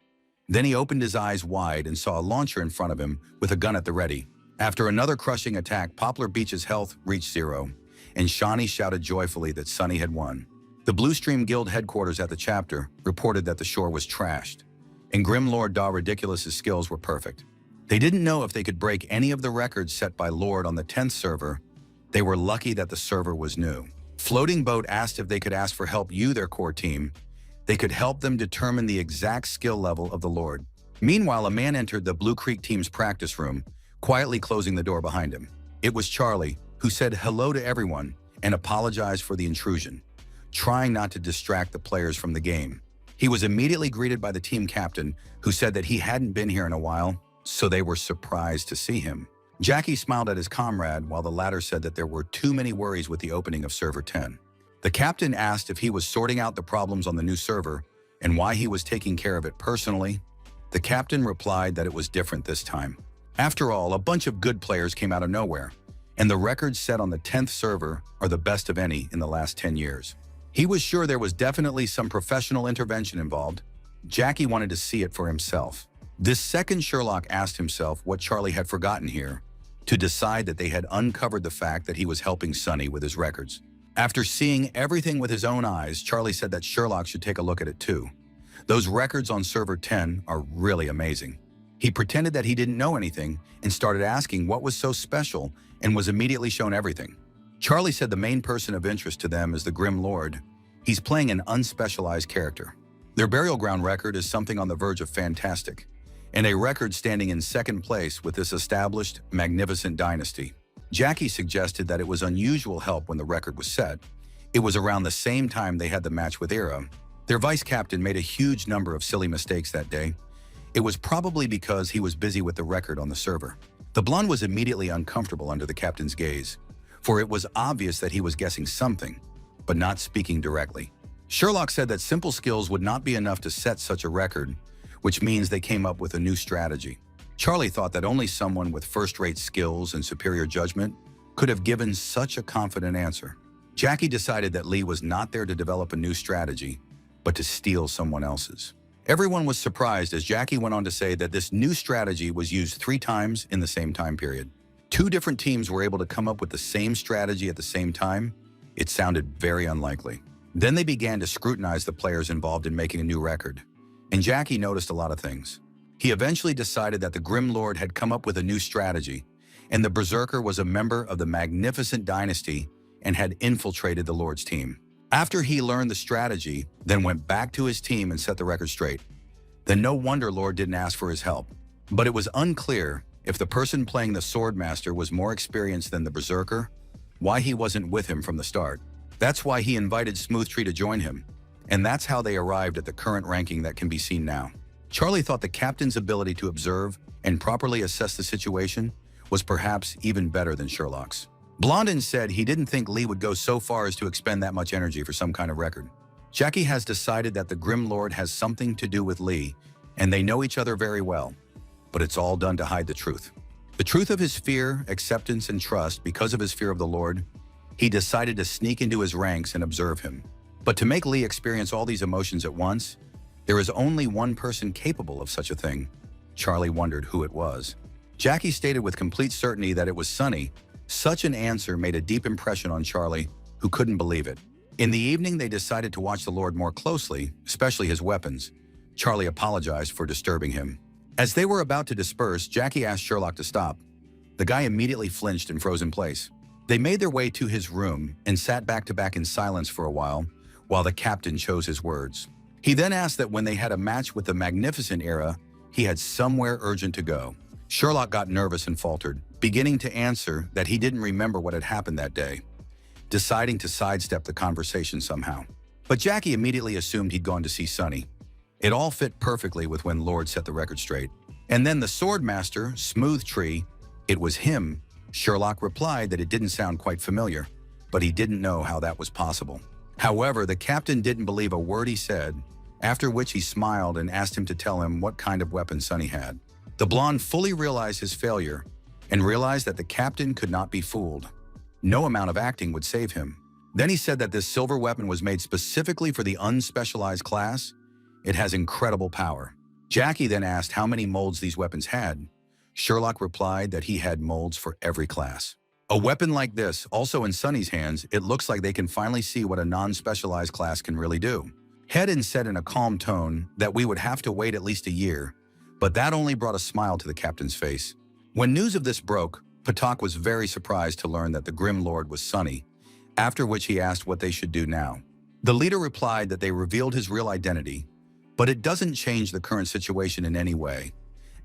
Then he opened his eyes wide and saw a launcher in front of him with a gun at the ready. After another crushing attack, Poplar Beach's health reached 0, and Shawnee shouted joyfully that Sunny had won. The Blue Stream Guild headquarters at the chapter reported that the shore was trashed, and Grim Lord Da Ridiculous's skills were perfect. They didn't know if they could break any of the records set by Lord on the 10th server. They were lucky that the server was new. Floating Boat asked if they could ask for help their core team. They could help them determine the exact skill level of the Lord. Meanwhile, a man entered the Blue Creek team's practice room, quietly closing the door behind him. It was Charlie, who said hello to everyone and apologized for the intrusion, trying not to distract the players from the game. He was immediately greeted by the team captain, who said that he hadn't been here in a while, so they were surprised to see him. Jackie smiled at his comrade while the latter said that there were too many worries with the opening of Server 10. The captain asked if he was sorting out the problems on the new server and why he was taking care of it personally. The captain replied that it was different this time. After all, a bunch of good players came out of nowhere, and the records set on the 10th server are the best of any in the last 10 years. He was sure there was definitely some professional intervention involved. Jackie wanted to see it for himself. This second Sherlock asked himself what Charlie had forgotten here, to decide that they had uncovered the fact that he was helping Sunny with his records. After seeing everything with his own eyes, Charlie said that Sherlock should take a look at it too. Those records on Server 10 are really amazing. He pretended that he didn't know anything and started asking what was so special and was immediately shown everything. Charlie said the main person of interest to them is the Grim Lord. He's playing an unspecialized character. Their burial ground record is something on the verge of fantastic, and a record standing in second place with this established, magnificent dynasty. Jackie suggested that it was unusual help when the record was set. It was around the same time they had the match with Era. Their vice captain made a huge number of silly mistakes that day. It was probably because he was busy with the record on the server. The blonde was immediately uncomfortable under the captain's gaze, for it was obvious that he was guessing something, but not speaking directly. Sherlock said that simple skills would not be enough to set such a record, which means they came up with a new strategy. Charlie thought that only someone with first-rate skills and superior judgment could have given such a confident answer. Jackie decided that Lee was not there to develop a new strategy, but to steal someone else's. Everyone was surprised as Jackie went on to say that this new strategy was used 3 times in the same time period. 2 different teams were able to come up with the same strategy at the same time. It sounded very unlikely. Then they began to scrutinize the players involved in making a new record, and Jackie noticed a lot of things. He eventually decided that the Grim Lord had come up with a new strategy, and the Berserker was a member of the Magnificent Dynasty and had infiltrated the Lord's team. After he learned the strategy, then went back to his team and set the record straight. Then no wonder Lord didn't ask for his help. But it was unclear if the person playing the Swordmaster was more experienced than the Berserker, why he wasn't with him from the start. That's why he invited Smoothtree to join him, and that's how they arrived at the current ranking that can be seen now. Charlie thought the captain's ability to observe and properly assess the situation was perhaps even better than Sherlock's. Blondin said he didn't think Lee would go so far as to expend that much energy for some kind of record. Jackie has decided that the Grim Lord has something to do with Lee, and they know each other very well, but it's all done to hide the truth. The truth of his fear, acceptance, and trust because of his fear of the Lord, he decided to sneak into his ranks and observe him. But to make Lee experience all these emotions at once, there is only one person capable of such a thing. Charlie wondered who it was. Jackie stated with complete certainty that it was Sunny. Such an answer made a deep impression on Charlie, who couldn't believe it. In the evening, they decided to watch the Lord more closely, especially his weapons. Charlie apologized for disturbing him. As they were about to disperse, Jackie asked Sherlock to stop. The guy immediately flinched and froze in place. They made their way to his room and sat back to back in silence for a while the captain chose his words. He then asked that when they had a match with the Magnificent Era, he had somewhere urgent to go. Sherlock got nervous and faltered, beginning to answer that he didn't remember what had happened that day, deciding to sidestep the conversation somehow. But Jackie immediately assumed he'd gone to see Sunny. It all fit perfectly with when Lord set the record straight. And then the Swordmaster, Smoothtree, it was him. Sherlock replied that it didn't sound quite familiar, but he didn't know how that was possible. However, the captain didn't believe a word he said, after which he smiled and asked him to tell him what kind of weapon Sunny had. The blonde fully realized his failure and realized that the captain could not be fooled. No amount of acting would save him. Then he said that this silver weapon was made specifically for the unspecialized class. It has incredible power. Jackie then asked how many molds these weapons had. Sherlock replied that he had molds for every class. A weapon like this, also in Sunny's hands, it looks like they can finally see what a non-specialized class can really do. Hedden said in a calm tone that we would have to wait at least a year, but that only brought a smile to the captain's face. When news of this broke, Patak was very surprised to learn that the Grim Lord was Sunny, after which he asked what they should do now. The leader replied that they revealed his real identity, but it doesn't change the current situation in any way.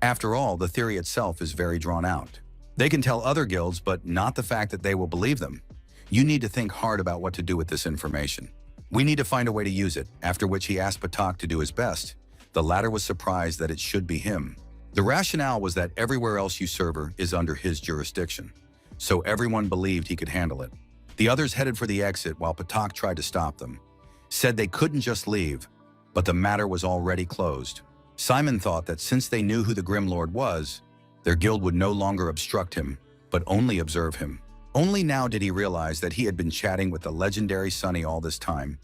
After all, the theory itself is very drawn out. They can tell other guilds, but not the fact that they will believe them. You need to think hard about what to do with this information. We need to find a way to use it, after which he asked Patak to do his best. The latter was surprised that it should be him. The rationale was that everywhere else usurper is under his jurisdiction, so everyone believed he could handle it. The others headed for the exit while Patak tried to stop them. Said they couldn't just leave, but the matter was already closed. Simon thought that since they knew who the Grim Lord was, their guild would no longer obstruct him, but only observe him. Only now did he realize that he had been chatting with the legendary Sunny all this time.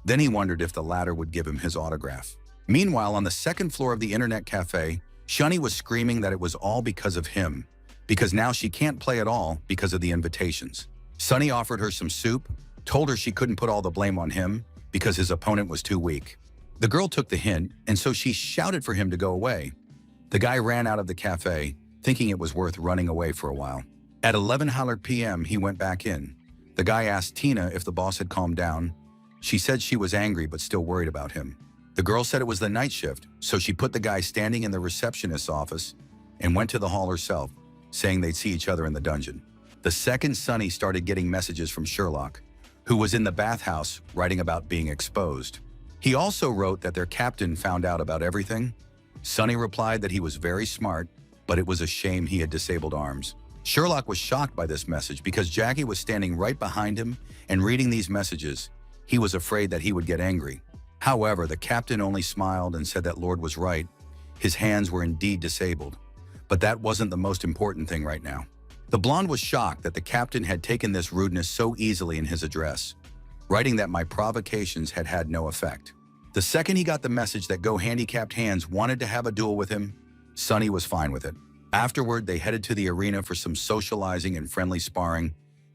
Then he wondered if the latter would give him his autograph. Meanwhile, on the second floor of the internet cafe, Shunny was screaming that it was all because of him, because now she can't play at all because of the invitations. Sunny offered her some soup, told her she couldn't put all the blame on him because his opponent was too weak. The girl took the hint, and so she shouted for him to go away. The guy ran out of the cafe, thinking it was worth running away for a while. At 11:00 p.m., he went back in. The guy asked Tina if the boss had calmed down. She said she was angry but still worried about him. The girl said it was the night shift, so she put the guy standing in the receptionist's office and went to the hall herself, saying they'd see each other in the dungeon. The second Sunny started getting messages from Sherlock, who was in the bathhouse writing about being exposed. He also wrote that their captain found out about everything. Sunny replied that he was very smart, but it was a shame he had disabled arms. Sherlock was shocked by this message because Jackie was standing right behind him and reading these messages. He was afraid that he would get angry. However, the captain only smiled and said that Lord was right. His hands were indeed disabled, but that wasn't the most important thing right now. The blonde was shocked that the captain had taken this rudeness so easily in his address, writing that my provocations had had no effect. The second he got the message that Go Handicapped Hands wanted to have a duel with him, Sunny was fine with it. Afterward, they headed to the arena for some socializing and friendly sparring,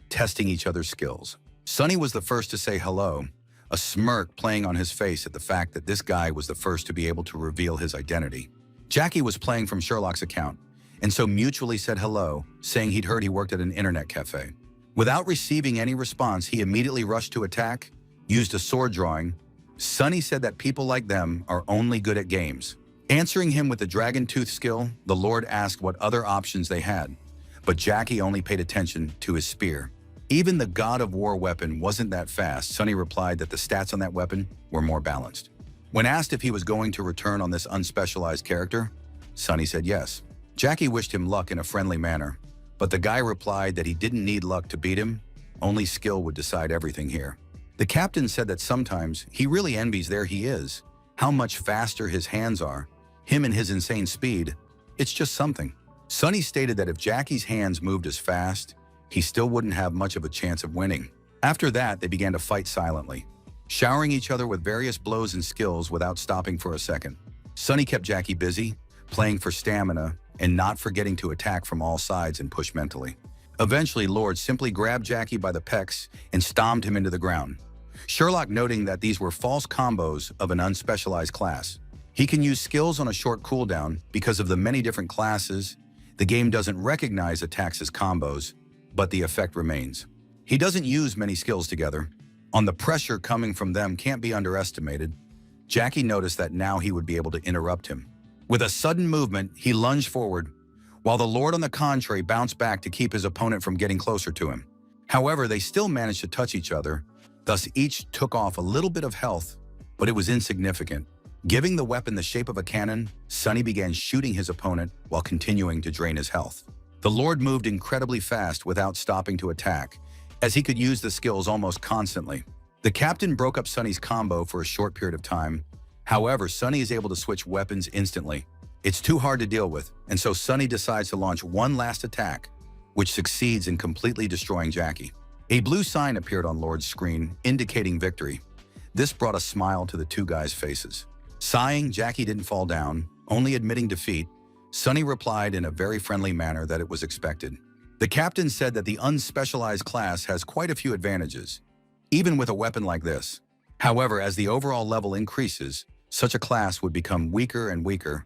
testing each other's skills. Sunny was the first to say hello, a smirk playing on his face at the fact that this guy was the first to be able to reveal his identity. Jackie was playing from Sherlock's account, and so mutually said hello, saying he'd heard he worked at an internet cafe. Without receiving any response, he immediately rushed to attack, used a sword drawing. Sunny said that people like them are only good at games. Answering him with the dragon tooth skill, the Lord asked what other options they had, but Jackie only paid attention to his spear. Even the God of War weapon wasn't that fast. Sunny replied that the stats on that weapon were more balanced. When asked if he was going to return on this unspecialized character, Sunny said yes. Jackie wished him luck in a friendly manner, but the guy replied that he didn't need luck to beat him, only skill would decide everything here. The captain said that sometimes he really envies there he is, how much faster his hands are, him and his insane speed, it's just something. Sunny stated that if Jackie's hands moved as fast, he still wouldn't have much of a chance of winning. After that, they began to fight silently, showering each other with various blows and skills without stopping for a second. Sunny kept Jackie busy, playing for stamina, and not forgetting to attack from all sides and push mentally. Eventually, Lord simply grabbed Jackie by the pecs and stomped him into the ground. Sherlock noting that these were false combos of an unspecialized class. He can use skills on a short cooldown because of the many different classes. The game doesn't recognize attacks as combos, but the effect remains. He doesn't use many skills together. On the pressure coming from them can't be underestimated. Jackie noticed that now he would be able to interrupt him. With a sudden movement, he lunged forward, while the Lord on the contrary bounced back to keep his opponent from getting closer to him. However, they still managed to touch each other, thus each took off a little bit of health, but it was insignificant. Giving the weapon the shape of a cannon, Sunny began shooting his opponent while continuing to drain his health. The Lord moved incredibly fast without stopping to attack, as he could use the skills almost constantly. The captain broke up Sunny's combo for a short period of time. However, Sunny is able to switch weapons instantly. It's too hard to deal with, and so Sunny decides to launch one last attack, which succeeds in completely destroying Jackie. A blue sign appeared on Lord's screen, indicating victory. This brought a smile to the two guys' faces. Sighing, Jackie didn't fall down, only admitting defeat. Sunny replied in a very friendly manner that it was expected. The captain said that the unspecialized class has quite a few advantages, even with a weapon like this. However, as the overall level increases, such a class would become weaker and weaker.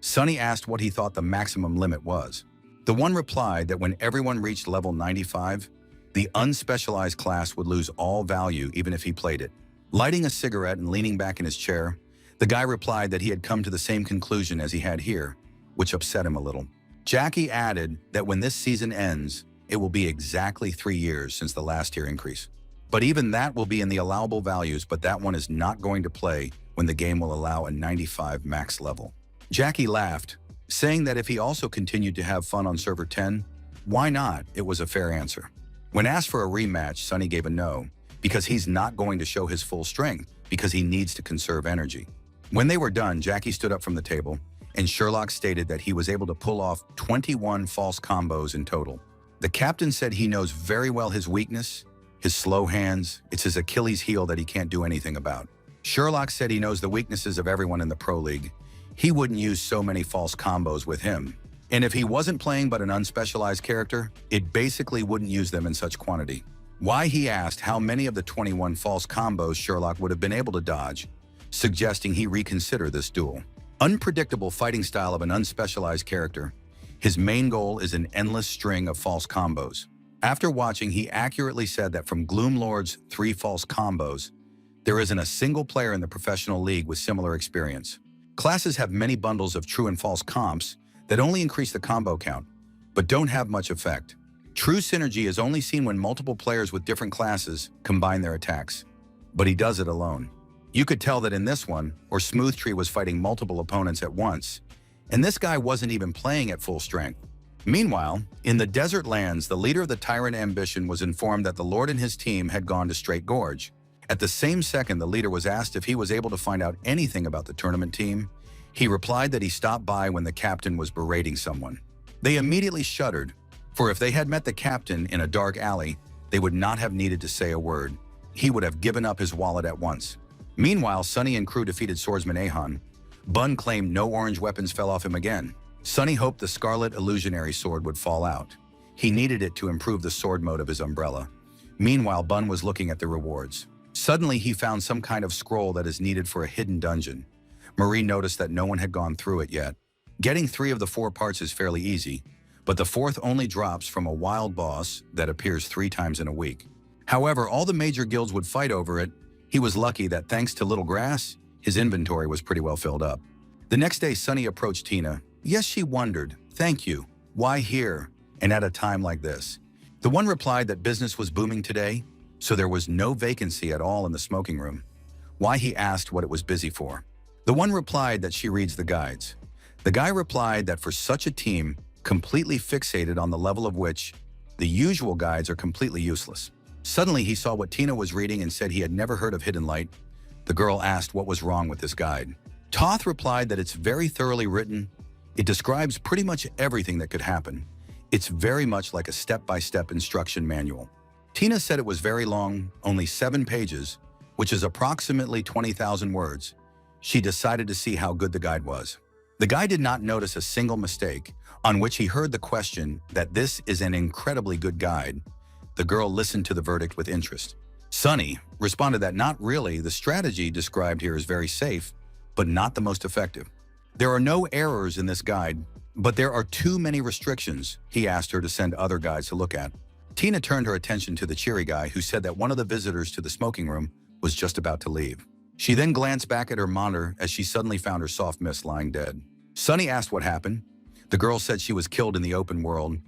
Sunny asked what he thought the maximum limit was. The one replied that when everyone reached level 95, the unspecialized class would lose all value even if he played it. Lighting a cigarette and leaning back in his chair, the guy replied that he had come to the same conclusion as he had here, which upset him a little. Jackie added that when this season ends, it will be exactly 3 years since the last tier increase. But even that will be in the allowable values, but that one is not going to play when the game will allow a 95 max level. Jackie laughed, saying that if he also continued to have fun on server 10, why not? It was a fair answer. When asked for a rematch, Sunny gave a no, because he's not going to show his full strength because he needs to conserve energy. When they were done, Jackie stood up from the table, and Sherlock stated that he was able to pull off 21 false combos in total. The captain said he knows very well his weakness, his slow hands. It's his Achilles heel that he can't do anything about. Sherlock said he knows the weaknesses of everyone in the Pro League. He wouldn't use so many false combos with him. And if he wasn't playing but an unspecialized character, it basically wouldn't use them in such quantity. Why, he asked how many of the 21 false combos Sherlock would have been able to dodge, suggesting he reconsider this duel. Unpredictable fighting style of an unspecialized character. His main goal is an endless string of false combos. After watching, he accurately said that from Gloomlord's 3 false combos, there isn't a single player in the professional league with similar experience. Classes have many bundles of true and false comps that only increase the combo count, but don't have much effect. True synergy is only seen when multiple players with different classes combine their attacks, but he does it alone. You could tell that in this one, or Smooth Tree was fighting multiple opponents at once, and this guy wasn't even playing at full strength. Meanwhile, in the desert lands, the leader of the Tyrant Ambition was informed that the Lord and his team had gone to Straight Gorge. At the same second, the leader was asked if he was able to find out anything about the tournament team. He replied that he stopped by when the captain was berating someone. They immediately shuddered, for if they had met the captain in a dark alley, they would not have needed to say a word. He would have given up his wallet at once. Meanwhile, Sunny and crew defeated swordsman Ahan. Bun claimed no orange weapons fell off him again. Sunny hoped the Scarlet Illusionary sword would fall out. He needed it to improve the sword mode of his umbrella. Meanwhile, Bun was looking at the rewards. Suddenly, he found some kind of scroll that is needed for a hidden dungeon. Marie noticed that no one had gone through it yet. Getting 3 of the 4 parts is fairly easy, but the 4th only drops from a wild boss that appears 3 times in a week. However, all the major guilds would fight over it. He was lucky that thanks to Little Grass, his inventory was pretty well filled up. The next day, Sunny approached Tina. Yes, she wondered. Thank you. Why here? And at a time like this? The one replied that business was booming today, so there was no vacancy at all in the smoking room. Why, he asked what it was busy for. The one replied that she reads the guides. The guy replied that for such a team, completely fixated on the level of which the usual guides are completely useless. Suddenly, he saw what Tina was reading and said he had never heard of Hidden Light. The girl asked what was wrong with this guide. Toth replied that it's very thoroughly written. It describes pretty much everything that could happen. It's very much like a step-by-step instruction manual. Tina said it was very long, only 7 pages, which is approximately 20,000 words. She decided to see how good the guide was. The guy did not notice a single mistake, on which he heard the question that this is an incredibly good guide. The girl listened to the verdict with interest. Sunny responded that not really, the strategy described here is very safe, but not the most effective. There are no errors in this guide, but there are too many restrictions. He asked her to send other guides to look at. Tina turned her attention to the cheery guy who said that one of the visitors to the smoking room was just about to leave. She then glanced back at her monitor as she suddenly found her soft miss lying dead. Sunny asked what happened. The girl said she was killed in the open world.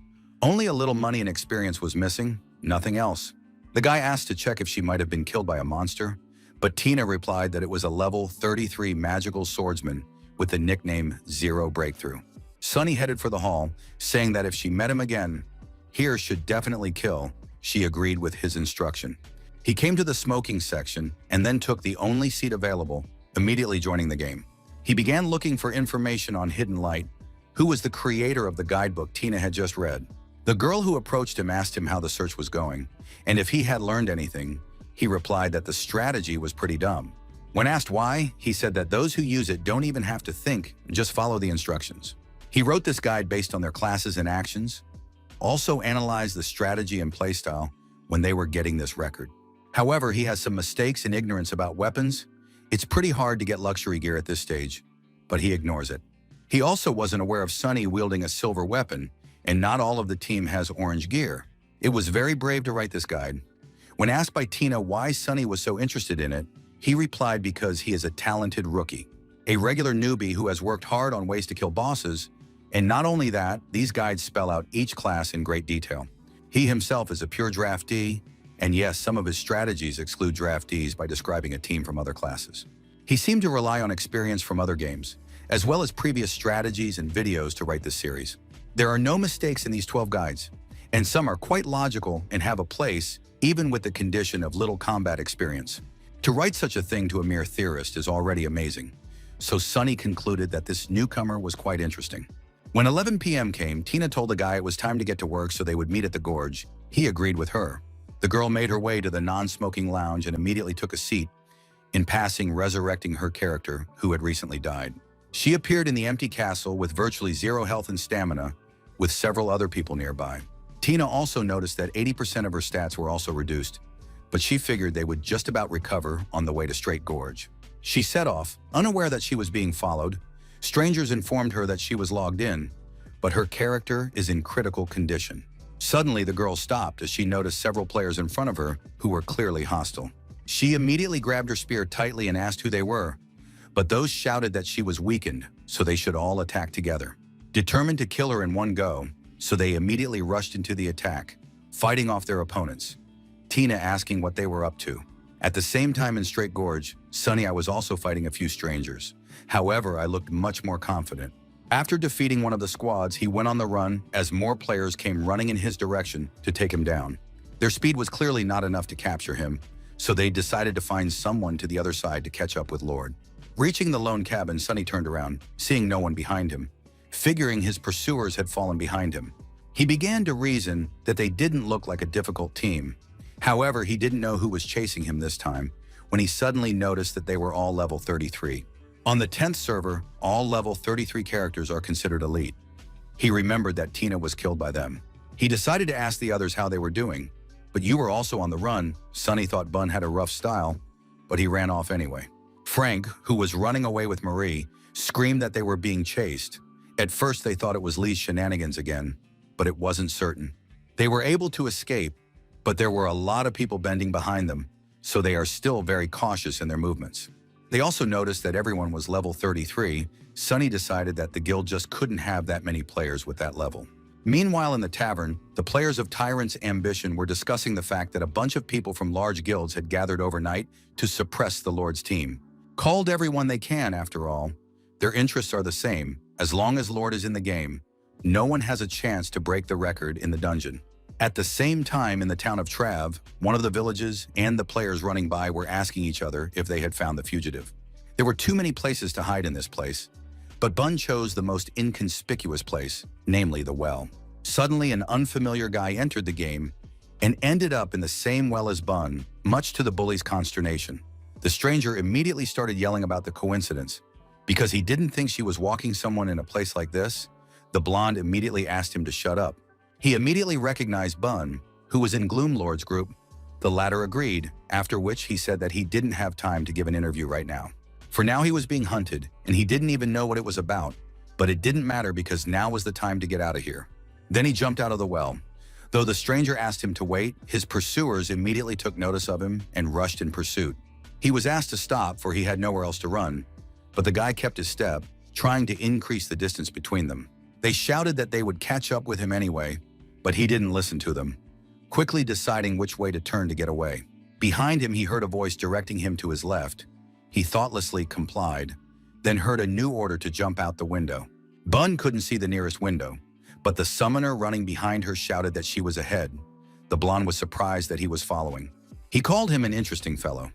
Only a little money and experience was missing, nothing else. The guy asked to check if she might have been killed by a monster, but Tina replied that it was a level 33 magical swordsman with the nickname Zero Breakthrough. Sunny headed for the hall, saying that if she met him again, here should definitely kill. She agreed with his instruction. He came to the smoking section and then took the only seat available, immediately joining the game. He began looking for information on Hidden Light, who was the creator of the guidebook Tina had just read. The girl who approached him asked him how the search was going, and if he had learned anything. He replied that the strategy was pretty dumb. When asked why, he said that those who use it don't even have to think, just follow the instructions. He wrote this guide based on their classes and actions, also analyzed the strategy and playstyle when they were getting this record. However, he has some mistakes and ignorance about weapons. It's pretty hard to get luxury gear at this stage, but he ignores it. He also wasn't aware of Sunny wielding a silver weapon, and not all of the team has orange gear. It was very brave to write this guide. When asked by Tina why Sunny was so interested in it, he replied because he is a talented rookie, a regular newbie who has worked hard on ways to kill bosses, and not only that, these guides spell out each class in great detail. He himself is a pure draftee, and yes, some of his strategies exclude draftees by describing a team from other classes. He seemed to rely on experience from other games, as well as previous strategies and videos to write this series. There are no mistakes in these 12 guides, and some are quite logical and have a place, even with the condition of little combat experience. To write such a thing to a mere theorist is already amazing, so Sunny concluded that this newcomer was quite interesting. When 11 p.m. came, Tina told the guy it was time to get to work so they would meet at the gorge. He agreed with her. The girl made her way to the non-smoking lounge and immediately took a seat, in passing resurrecting her character, who had recently died. She appeared in the empty castle with virtually zero health and stamina, with several other people nearby. Tina also noticed that 80% of her stats were also reduced, but she figured they would just about recover on the way to Straight Gorge. She set off, unaware that she was being followed. Strangers informed her that she was logged in, but her character is in critical condition. Suddenly, the girl stopped as she noticed several players in front of her who were clearly hostile. She immediately grabbed her spear tightly and asked who they were, but those shouted that she was weakened, so they should all attack together. Determined to kill her in one go, so they immediately rushed into the attack, fighting off their opponents. Tina asking what they were up to. At the same time in Straight Gorge, Sunny I was also fighting a few strangers. However, I looked much more confident. After defeating one of the squads, he went on the run as more players came running in his direction to take him down. Their speed was clearly not enough to capture him, so they decided to find someone to the other side to catch up with Lord. Reaching the lone cabin, Sunny turned around, seeing no one behind him, figuring his pursuers had fallen behind him. He began to reason that they didn't look like a difficult team. However, he didn't know who was chasing him this time, when he suddenly noticed that they were all level 33. On the 10th server, all level 33 characters are considered elite. He remembered that Tina was killed by them. He decided to ask the others how they were doing, but you were also on the run. Sunny thought Bun had a rough style, but he ran off anyway. Frank, who was running away with Marie, screamed that they were being chased. At first, they thought it was Lee's shenanigans again, but it wasn't certain. They were able to escape, but there were a lot of people bending behind them, so they are still very cautious in their movements. They also noticed that everyone was level 33. Sunny decided that the guild just couldn't have that many players with that level. Meanwhile, in the tavern, the players of Tyrant's Ambition were discussing the fact that a bunch of people from large guilds had gathered overnight to suppress the Lord's team. Called everyone they can, after all. Their interests are the same. As long as Lord is in the game, no one has a chance to break the record in the dungeon. At the same time, in the town of Trav, one of the villages and the players running by were asking each other if they had found the fugitive. There were too many places to hide in this place, but Bun chose the most inconspicuous place, namely the well. Suddenly, an unfamiliar guy entered the game and ended up in the same well as Bun, much to the bully's consternation. The stranger immediately started yelling about the coincidence. Because he didn't think she was walking someone in a place like this, the blonde immediately asked him to shut up. He immediately recognized Bun, who was in Gloomlord's group. The latter agreed, after which he said that he didn't have time to give an interview right now. For now he was being hunted, and he didn't even know what it was about, but it didn't matter because now was the time to get out of here. Then he jumped out of the well. Though the stranger asked him to wait, his pursuers immediately took notice of him and rushed in pursuit. He was asked to stop, for he had nowhere else to run, but the guy kept his step, trying to increase the distance between them. They shouted that they would catch up with him anyway, but he didn't listen to them, quickly deciding which way to turn to get away. Behind him, he heard a voice directing him to his left. He thoughtlessly complied, then heard a new order to jump out the window. Bun couldn't see the nearest window, but the summoner running behind her shouted that she was ahead. The blonde was surprised that he was following. He called him an interesting fellow,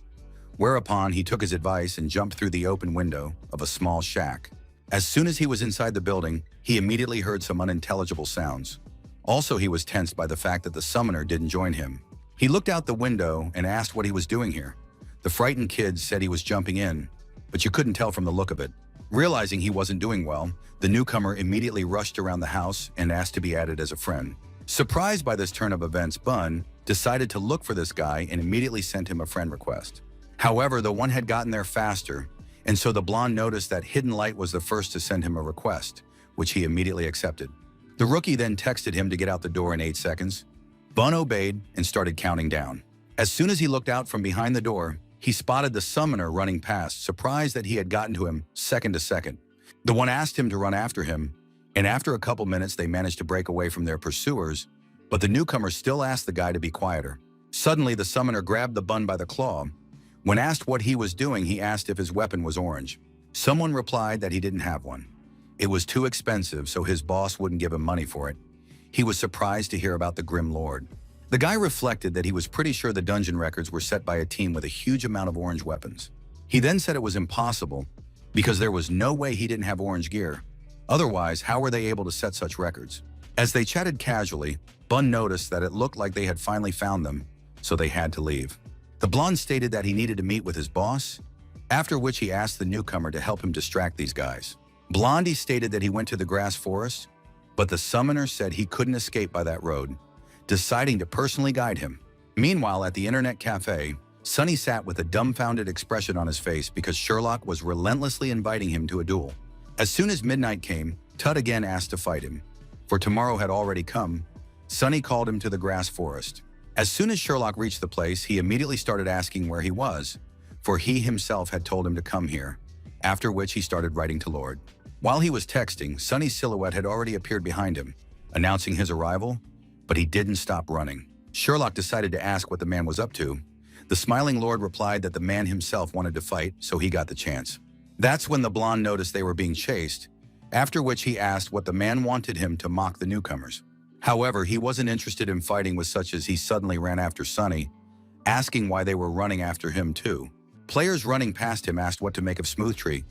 whereupon he took his advice and jumped through the open window of a small shack. As soon as he was inside the building, he immediately heard some unintelligible sounds. Also, he was tensed by the fact that the summoner didn't join him. He looked out the window and asked what he was doing here. The frightened kid said he was jumping in, but you couldn't tell from the look of it. Realizing he wasn't doing well, the newcomer immediately rushed around the house and asked to be added as a friend. Surprised by this turn of events, Bun decided to look for this guy and immediately sent him a friend request. However, the one had gotten there faster, and so the blonde noticed that Hidden Light was the first to send him a request, which he immediately accepted. The rookie then texted him to get out the door in 8 seconds. Bun obeyed and started counting down. As soon as he looked out from behind the door, he spotted the summoner running past, surprised that he had gotten to him second to second. The one asked him to run after him, and after a couple minutes they managed to break away from their pursuers, but the newcomer still asked the guy to be quieter. Suddenly, the summoner grabbed the Bun by the claw. When asked what he was doing, he asked if his weapon was orange. Someone replied that he didn't have one. It was too expensive, so his boss wouldn't give him money for it. He was surprised to hear about the Grim Lord. The guy reflected that he was pretty sure the dungeon records were set by a team with a huge amount of orange weapons. He then said it was impossible because there was no way he didn't have orange gear. Otherwise, how were they able to set such records? As they chatted casually, Bun noticed that it looked like they had finally found them, so they had to leave. The blonde stated that he needed to meet with his boss, after which he asked the newcomer to help him distract these guys. Blondie stated that he went to the grass forest, but the summoner said he couldn't escape by that road, deciding to personally guide him. Meanwhile, at the internet cafe, Sunny sat with a dumbfounded expression on his face because Sherlock was relentlessly inviting him to a duel. As soon as midnight came, Tut again asked to fight him. For tomorrow had already come, Sunny called him to the grass forest. As soon as Sherlock reached the place, he immediately started asking where he was, for he himself had told him to come here, after which he started writing to Lord. While he was texting, Sunny's silhouette had already appeared behind him, announcing his arrival, but he didn't stop running. Sherlock decided to ask what the man was up to. The smiling Lord replied that the man himself wanted to fight, so he got the chance. That's when the blonde noticed they were being chased, after which he asked what the man wanted him to mock the newcomers. However, he wasn't interested in fighting with such as he suddenly ran after Sunny, asking why they were running after him too. Players running past him asked what to make of Smooth Tree,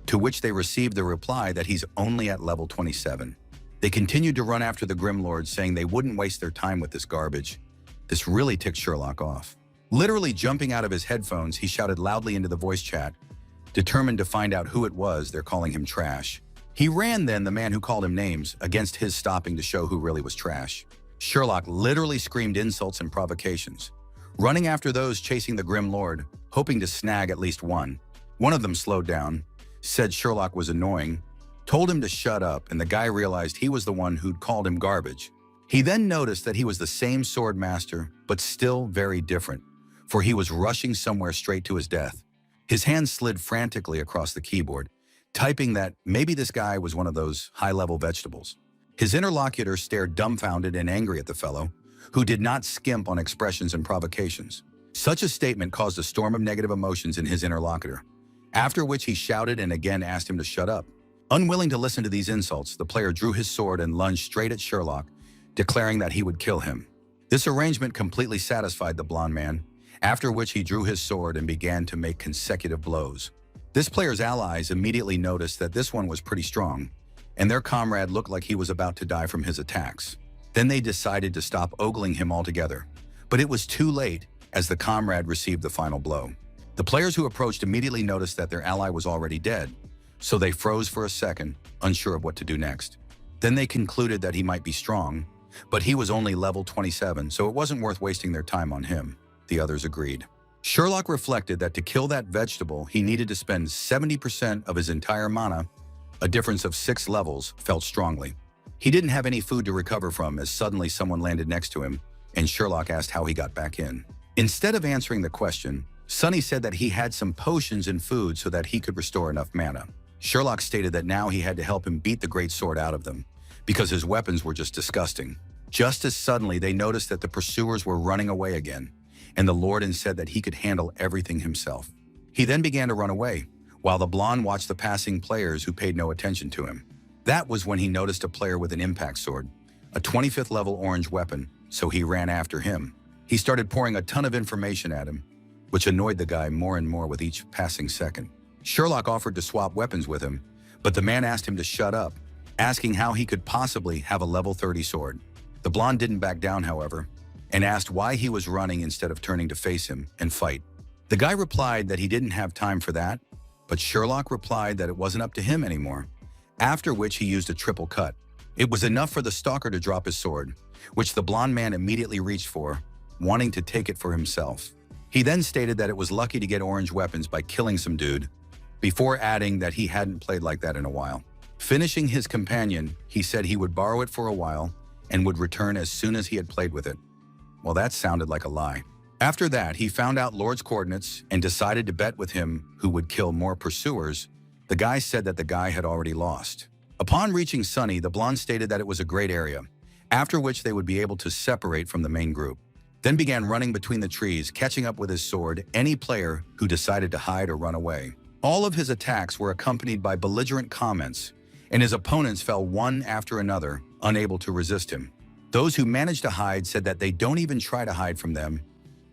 to which they received the reply that he's only at level 27. They continued to run after the Grim Lord, saying they wouldn't waste their time with this garbage. This really ticked Sherlock off. Literally jumping out of his headphones, he shouted loudly into the voice chat, determined to find out who it was they're calling him trash. He ran then the man who called him names, against his stopping to show who really was trash. Sherlock literally screamed insults and provocations, running after those chasing the Grim Lord, hoping to snag at least one. One of them slowed down, said Sherlock was annoying, told him to shut up, and the guy realized he was the one who'd called him garbage. He then noticed that he was the same sword master, but still very different, for he was rushing somewhere straight to his death. His hands slid frantically across the keyboard, typing that maybe this guy was one of those high-level vegetables. His interlocutor stared dumbfounded and angry at the fellow, who did not skimp on expressions and provocations. Such a statement caused a storm of negative emotions in his interlocutor, after which he shouted and again asked him to shut up. Unwilling to listen to these insults, the player drew his sword and lunged straight at Sherlock, declaring that he would kill him. This arrangement completely satisfied the blonde man, after which he drew his sword and began to make consecutive blows. This player's allies immediately noticed that this one was pretty strong, and their comrade looked like he was about to die from his attacks. Then they decided to stop ogling him altogether, but it was too late as the comrade received the final blow. The players who approached immediately noticed that their ally was already dead, so they froze for a second, unsure of what to do next. Then they concluded that he might be strong, but he was only level 27, so it wasn't worth wasting their time on him. The others agreed. Sherlock reflected that to kill that vegetable, he needed to spend 70% of his entire mana. A difference of 6 levels felt strongly. He didn't have any food to recover from as suddenly someone landed next to him, and Sherlock asked how he got back in. Instead of answering the question, Sonny said that he had some potions and food so that he could restore enough mana. Sherlock stated that now he had to help him beat the great sword out of them, because his weapons were just disgusting. Just as suddenly, they noticed that the pursuers were running away again, and the Lord said that he could handle everything himself. He then began to run away, while the blonde watched the passing players who paid no attention to him. That was when he noticed a player with an impact sword, a 25th level orange weapon, so he ran after him. He started pouring a ton of information at him, which annoyed the guy more and more with each passing second. Sherlock offered to swap weapons with him, but the man asked him to shut up, asking how he could possibly have a level 30 sword. The blonde didn't back down, however, and asked why he was running instead of turning to face him and fight. The guy replied that he didn't have time for that, but Sherlock replied that it wasn't up to him anymore, after which he used a triple cut. It was enough for the stalker to drop his sword, which the blonde man immediately reached for, wanting to take it for himself. He then stated that it was lucky to get orange weapons by killing some dude, before adding that he hadn't played like that in a while. Finishing his companion, he said he would borrow it for a while and would return as soon as he had played with it. Well, that sounded like a lie. After that, he found out Lord's coordinates and decided to bet with him who would kill more pursuers. The guy said that the guy had already lost. Upon reaching Sunny, the blonde stated that it was a great area, after which they would be able to separate from the main group. Then began running between the trees, catching up with his sword any player who decided to hide or run away. All of his attacks were accompanied by belligerent comments, and his opponents fell one after another, unable to resist him. Those who managed to hide said that they don't even try to hide from them.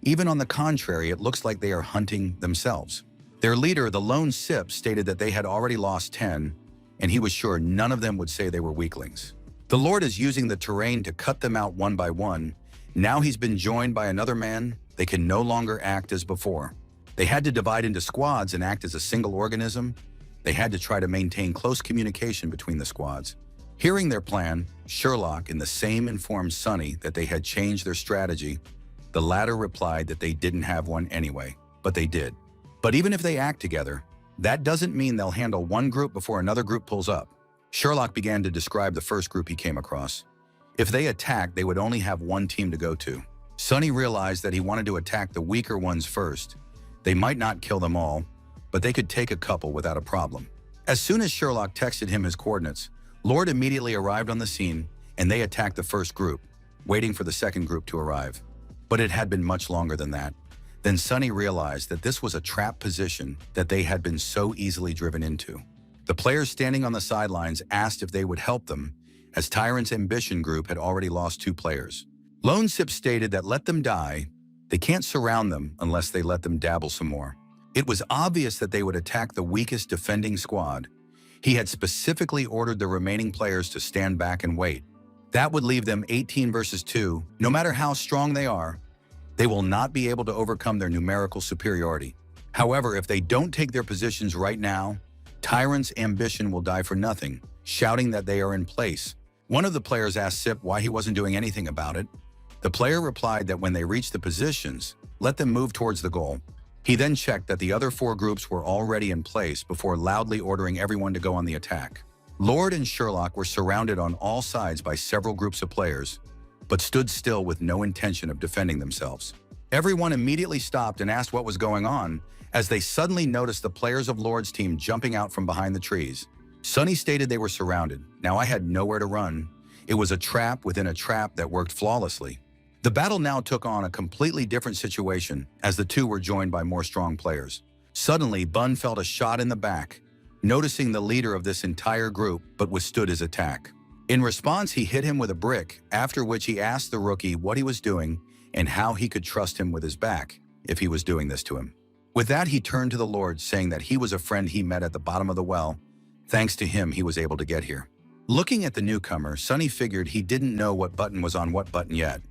Even on the contrary, it looks like they are hunting themselves. Their leader, the lone sip, stated that they had already lost 10, and he was sure none of them would say they were weaklings. The Lord is using the terrain to cut them out one by one. Now he's been joined by another man. They can no longer act as before. They had to divide into squads and act as a single organism. They had to try to maintain close communication between the squads. Hearing their plan, Sherlock in the same informed Sonny that they had changed their strategy. The latter replied that they didn't have one anyway, but they did. But even if they act together, that doesn't mean they'll handle one group before another group pulls up. Sherlock began to describe the first group he came across. If they attacked, they would only have one team to go to. Sonny realized that he wanted to attack the weaker ones first. They might not kill them all, but they could take a couple without a problem. As soon as Sherlock texted him his coordinates, Lord immediately arrived on the scene, and they attacked the first group, waiting for the second group to arrive. But it had been much longer than that. Then Sonny realized that this was a trap position that they had been so easily driven into. The players standing on the sidelines asked if they would help them, as Tyrant's Ambition group had already lost 2 players. Lone Sip stated that let them die. They can't surround them unless they let them dabble some more. It was obvious that they would attack the weakest defending squad. He had specifically ordered the remaining players to stand back and wait. That would leave them 18 versus 2. No matter how strong they are, they will not be able to overcome their numerical superiority. However, if they don't take their positions right now, Tyrant's Ambition will die for nothing, shouting that they are in place. One of the players asked Sip why he wasn't doing anything about it. The player replied that when they reach the positions, let them move towards the goal. He then checked that the other 4 groups were already in place before loudly ordering everyone to go on the attack. Lord and Sherlock were surrounded on all sides by several groups of players, but stood still with no intention of defending themselves. Everyone immediately stopped and asked what was going on, as they suddenly noticed the players of Lord's team jumping out from behind the trees. Sunny stated they were surrounded. Now I had nowhere to run. It was a trap within a trap that worked flawlessly. The battle now took on a completely different situation as the two were joined by more strong players. Suddenly, Bun felt a shot in the back, noticing the leader of this entire group but withstood his attack. In response, he hit him with a brick, after which he asked the rookie what he was doing and how he could trust him with his back if he was doing this to him. With that, he turned to the Lord, saying that he was a friend he met at the bottom of the well. Thanks to him, he was able to get here. Looking at the newcomer, Sunny figured he didn't know what button was on what button yet.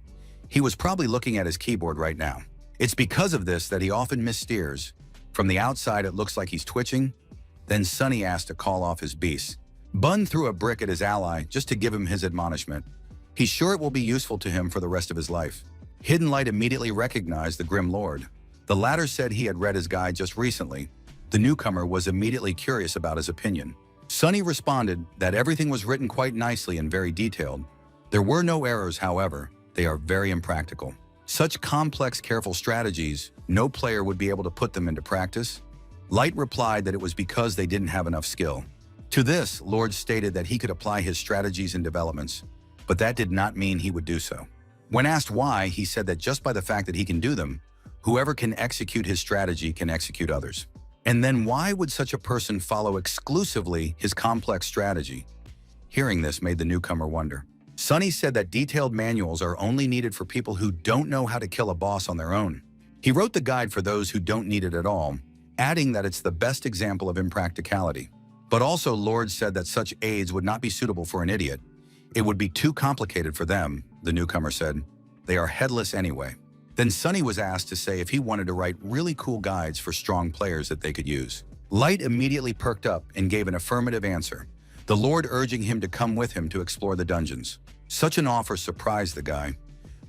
He was probably looking at his keyboard right now. It's because of this that he often missteers. From the outside, it looks like he's twitching. Then Sunny asked to call off his beast. Bun threw a brick at his ally just to give him his admonishment. He's sure it will be useful to him for the rest of his life. Hidden Light immediately recognized the Grim Lord. The latter said he had read his guide just recently. The newcomer was immediately curious about his opinion. Sunny responded that everything was written quite nicely and very detailed. There were no errors, however. They are very impractical. Such complex, careful strategies, no player would be able to put them into practice. Light replied that it was because they didn't have enough skill. To this, Lord stated that he could apply his strategies and developments, but that did not mean he would do so. When asked why, he said that just by the fact that he can do them, whoever can execute his strategy can execute others. And then why would such a person follow exclusively his complex strategy? Hearing this made the newcomer wonder. Sunny said that detailed manuals are only needed for people who don't know how to kill a boss on their own. He wrote the guide for those who don't need it at all, adding that it's the best example of impracticality. But also, Lord said that such aids would not be suitable for an idiot. It would be too complicated for them, the newcomer said. They are headless anyway. Then Sunny was asked to say if he wanted to write really cool guides for strong players that they could use. Light immediately perked up and gave an affirmative answer, the Lord urging him to come with him to explore the dungeons. Such an offer surprised the guy,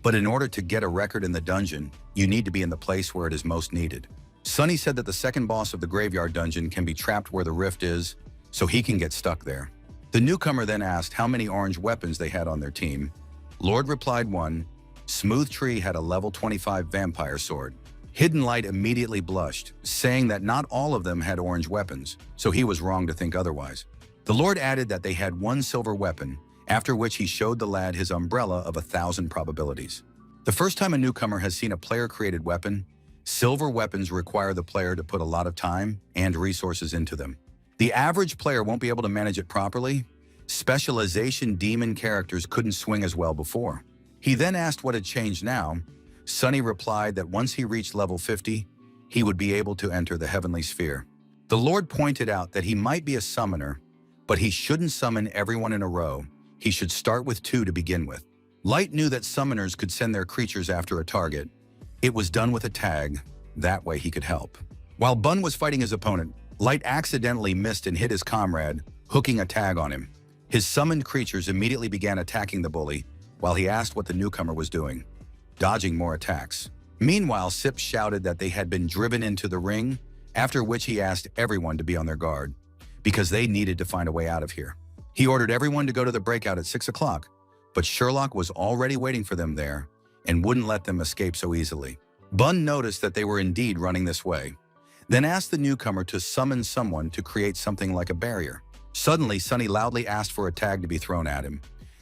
but in order to get a record in the dungeon, you need to be in the place where it is most needed. Sunny said that the second boss of the graveyard dungeon can be trapped where the rift is, so he can get stuck there. The newcomer then asked how many orange weapons they had on their team. Lord replied 1. Smooth Tree had a level 25 vampire sword. Hidden Light immediately blushed, saying that not all of them had orange weapons, so he was wrong to think otherwise. The Lord added that they had 1 silver weapon, after which he showed the lad his umbrella of 1,000 probabilities. The first time a newcomer has seen a player-created weapon, silver weapons require the player to put a lot of time and resources into them. The average player won't be able to manage it properly. Specialization demon characters couldn't swing as well before. He then asked what had changed now. Sunny replied that once he reached level 50, he would be able to enter the heavenly sphere. The Lord pointed out that he might be a summoner, but he shouldn't summon everyone in a row. He should start with 2 to begin with. Light knew that summoners could send their creatures after a target. It was done with a tag. That way he could help. While Bun was fighting his opponent, Light accidentally missed and hit his comrade, hooking a tag on him. His summoned creatures immediately began attacking the bully, while he asked what the newcomer was doing, dodging more attacks. Meanwhile, Sip shouted that they had been driven into the ring, after which he asked everyone to be on their guard, because they needed to find a way out of here. He ordered everyone to go to the breakout at 6 o'clock, but Sherlock was already waiting for them there and wouldn't let them escape so easily. Bun noticed that they were indeed running this way, then asked the newcomer to summon someone to create something like a barrier. Suddenly, Sunny loudly asked for a tag to be thrown at him,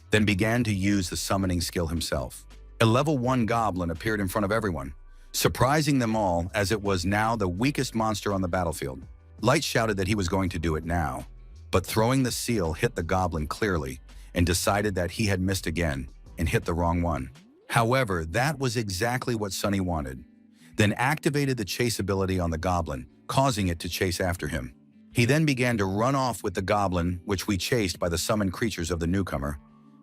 then began to use the summoning skill himself. A level 1 goblin appeared in front of everyone, surprising them all as it was now the weakest monster on the battlefield. Light shouted that he was going to do it now, but throwing the seal hit the goblin clearly and decided that he had missed again and hit the wrong one. However, that was exactly what Sunny wanted. Then activated the chase ability on the goblin, causing it to chase after him. He then began to run off with the goblin, which we chased by the summoned creatures of the newcomer.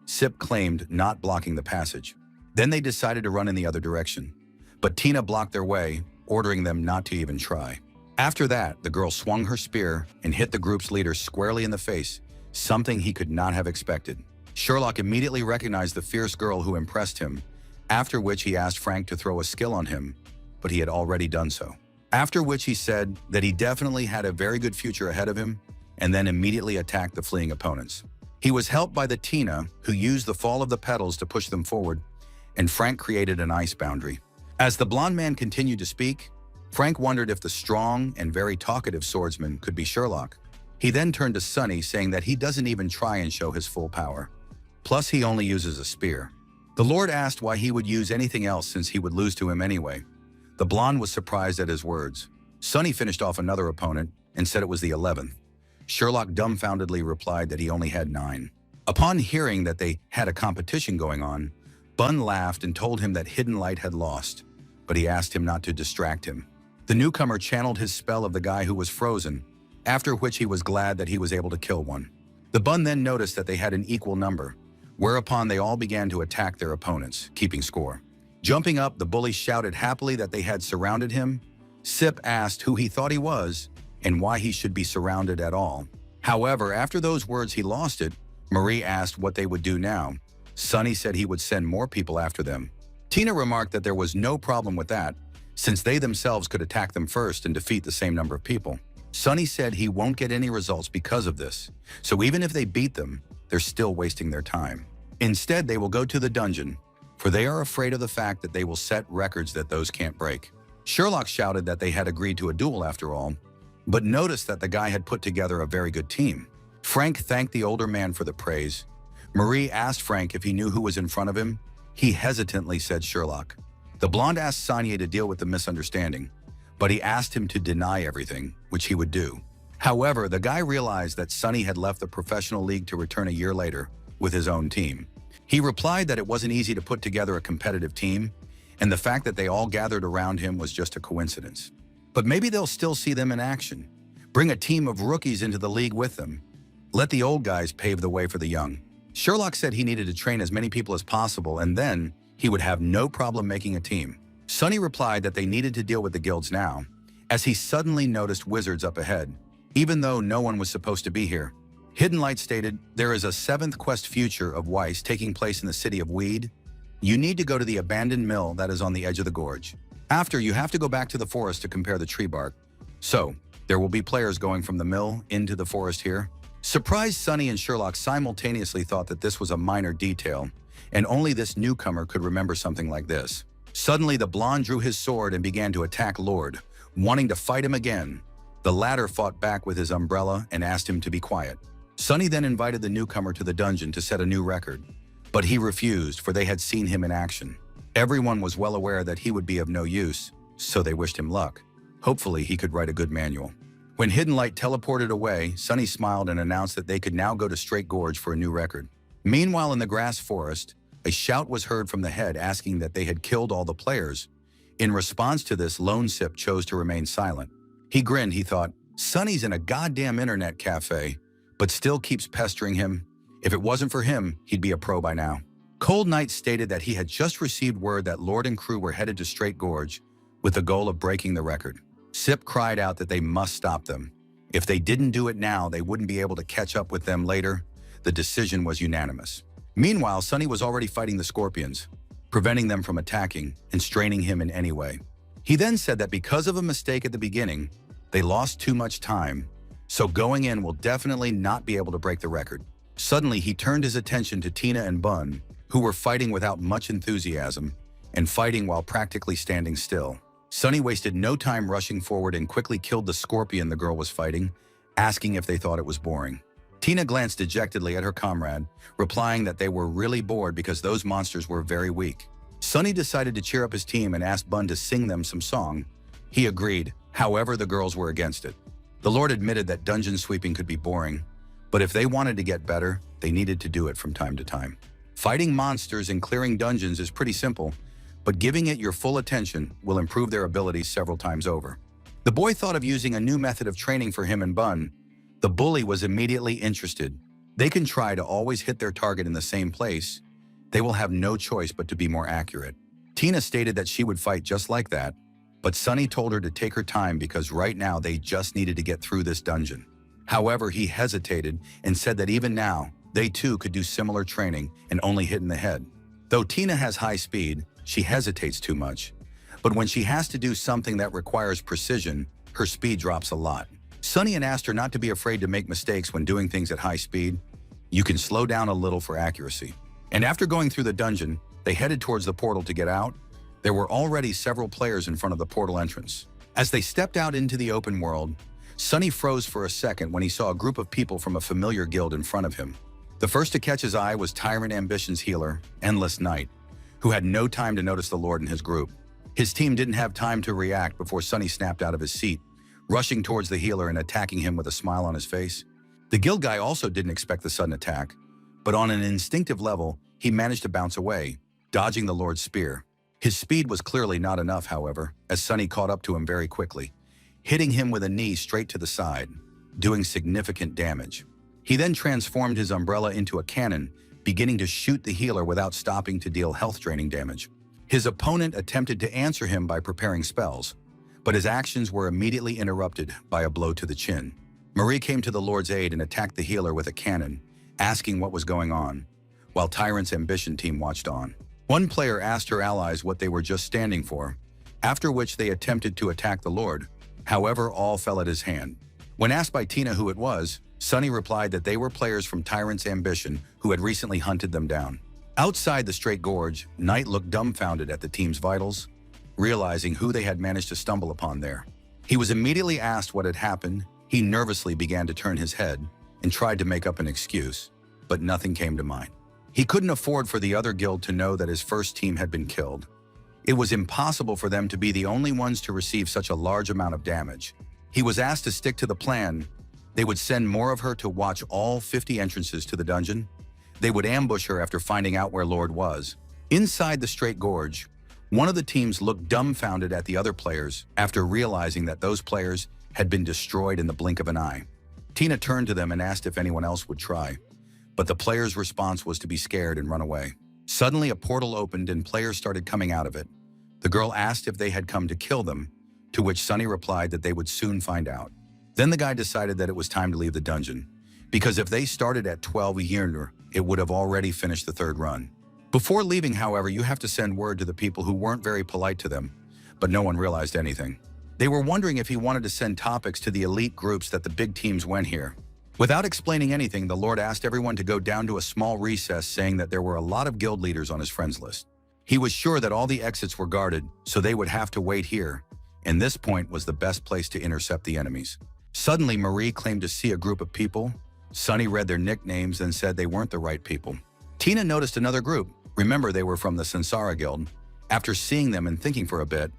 Sip claimed not blocking the passage. Then they decided to run in the other direction, but Tina blocked their way, ordering them not to even try. After that, the girl swung her spear and hit the group's leader squarely in the face, something he could not have expected. Sherlock immediately recognized the fierce girl who impressed him, after which he asked Frank to throw a skill on him, but he had already done so. After which he said that he definitely had a very good future ahead of him, and then immediately attacked the fleeing opponents. He was helped by the Tina, who used the fall of the petals to push them forward, and Frank created an ice boundary. As the blonde man continued to speak, Frank wondered if the strong and very talkative swordsman could be Sherlock. He then turned to Sunny, saying that he doesn't even try and show his full power. Plus, he only uses a spear. The Lord asked why he would use anything else since he would lose to him anyway. The blonde was surprised at his words. Sunny finished off another opponent and said it was the 11th. Sherlock dumbfoundedly replied that he only had 9. Upon hearing that they had a competition going on, Bun laughed and told him that Hidden Light had lost, but he asked him not to distract him. The newcomer channeled his spell of the guy who was frozen, after which he was glad that he was able to kill one. The Bun then noticed that they had an equal number, whereupon they all began to attack their opponents, keeping score. Jumping up, the bully shouted happily that they had surrounded him. Sip asked who he thought he was and why he should be surrounded at all. However, after those words he lost it. Marie asked what they would do now. Sunny said he would send more people after them. Tina remarked that there was no problem with that, since they themselves could attack them first and defeat the same number of people. Sunny said he won't get any results because of this, so even if they beat them, they're still wasting their time. Instead, they will go to the dungeon, for they are afraid of the fact that they will set records that those can't break. Sherlock shouted that they had agreed to a duel after all, but noticed that the guy had put together a very good team. Frank thanked the older man for the praise. Marie asked Frank if he knew who was in front of him. He hesitantly said Sherlock. The blonde asked Sonia to deal with the misunderstanding, but he asked him to deny everything, which he would do. However, the guy realized that Sunny had left the professional league to return a year later with his own team. He replied that it wasn't easy to put together a competitive team, and the fact that they all gathered around him was just a coincidence. But maybe they'll still see them in action. Bring a team of rookies into the league with them. Let the old guys pave the way for the young. Sherlock said he needed to train as many people as possible, and then he would have no problem making a team. Sunny replied that they needed to deal with the guilds now, as he suddenly noticed wizards up ahead, even though no one was supposed to be here. Hidden Light stated, there is a 7th quest future of Weiss taking place in the city of Weed. You need to go to the abandoned mill that is on the edge of the gorge. After, you have to go back to the forest to compare the tree bark. So, there will be players going from the mill into the forest here. Surprised, Sunny and Sherlock simultaneously thought that this was a minor detail, and only this newcomer could remember something like this. Suddenly, the blonde drew his sword and began to attack Lord, wanting to fight him again. The latter fought back with his umbrella and asked him to be quiet. Sunny then invited the newcomer to the dungeon to set a new record, but he refused, for they had seen him in action. Everyone was well aware that he would be of no use, so they wished him luck. Hopefully, he could write a good manual. When Hidden Light teleported away, Sunny smiled and announced that they could now go to Straight Gorge for a new record. Meanwhile, in the grass forest, a shout was heard from the head asking that they had killed all the players. In response to this, Lone Sip chose to remain silent. He grinned. He thought, Sunny's in a goddamn internet cafe, but still keeps pestering him. If it wasn't for him, he'd be a pro by now. Cold Knight stated that he had just received word that Lord and crew were headed to Straight Gorge with the goal of breaking the record. Sip cried out that they must stop them. If they didn't do it now, they wouldn't be able to catch up with them later. The decision was unanimous. Meanwhile, Sunny was already fighting the scorpions, preventing them from attacking and straining him in any way. He then said that because of a mistake at the beginning, they lost too much time, so going in will definitely not be able to break the record. Suddenly, he turned his attention to Tina and Bun, who were fighting without much enthusiasm and fighting while practically standing still. Sunny wasted no time rushing forward and quickly killed the scorpion the girl was fighting, asking if they thought it was boring. Tina glanced dejectedly at her comrade, replying that they were really bored because those monsters were very weak. Sunny decided to cheer up his team and asked Bun to sing them some song. He agreed, however the girls were against it. The Lord admitted that dungeon sweeping could be boring, but if they wanted to get better, they needed to do it from time to time. Fighting monsters and clearing dungeons is pretty simple, but giving it your full attention will improve their abilities several times over. The boy thought of using a new method of training for him and Bun. The bully was immediately interested. They can try to always hit their target in the same place. They will have no choice but to be more accurate. Tina stated that she would fight just like that, but Sunny told her to take her time because right now they just needed to get through this dungeon. However, he hesitated and said that even now, they too could do similar training and only hit in the head. Though Tina has high speed, she hesitates too much. But when she has to do something that requires precision, her speed drops a lot. Sunny asked her not to be afraid to make mistakes when doing things at high speed. You can slow down a little for accuracy. And after going through the dungeon, they headed towards the portal to get out. There were already several players in front of the portal entrance. As they stepped out into the open world, Sunny froze for a second when he saw a group of people from a familiar guild in front of him. The first to catch his eye was Tyrant Ambition's healer, Endless Night, who had no time to notice the Lord in his group. His team didn't have time to react before Sunny snapped out of his seat, rushing towards the healer and attacking him with a smile on his face. The guild guy also didn't expect the sudden attack, but on an instinctive level, he managed to bounce away, dodging the Lord's spear. His speed was clearly not enough, however, as Sunny caught up to him very quickly, hitting him with a knee straight to the side, doing significant damage. He then transformed his umbrella into a cannon, beginning to shoot the healer without stopping to deal health-draining damage. His opponent attempted to answer him by preparing spells, but his actions were immediately interrupted by a blow to the chin. Marie came to the Lord's aid and attacked the healer with a cannon, asking what was going on, while Tyrant's Ambition team watched on. One player asked her allies what they were just standing for, after which they attempted to attack the Lord. However, all fell at his hand. When asked by Tina who it was, Sunny replied that they were players from Tyrant's Ambition who had recently hunted them down. Outside the Straight Gorge, Knight looked dumbfounded at the team's vitals, realizing who they had managed to stumble upon there. He was immediately asked what had happened. He nervously began to turn his head and tried to make up an excuse, but nothing came to mind. He couldn't afford for the other guild to know that his first team had been killed. It was impossible for them to be the only ones to receive such a large amount of damage. He was asked to stick to the plan. They would send more of her to watch all 50 entrances to the dungeon. They would ambush her after finding out where Lord was. Inside the Straight Gorge, one of the teams looked dumbfounded at the other players after realizing that those players had been destroyed in the blink of an eye. Tina turned to them and asked if anyone else would try, but the players' response was to be scared and run away. Suddenly, a portal opened and players started coming out of it. The girl asked if they had come to kill them, to which Sunny replied that they would soon find out. Then the guy decided that it was time to leave the dungeon, because if they started at 12 Yenr, it would have already finished the third run. Before leaving, however, you have to send word to the people who weren't very polite to them, but no one realized anything. They were wondering if he wanted to send topics to the elite groups that the big teams went here. Without explaining anything, the Lord asked everyone to go down to a small recess, saying that there were a lot of guild leaders on his friends list. He was sure that all the exits were guarded, so they would have to wait here, and this point was the best place to intercept the enemies. Suddenly, Marie claimed to see a group of people. Sunny read their nicknames and said they weren't the right people. Tina noticed another group. Remember, they were from the Sansara Guild. After seeing them and thinking for a bit,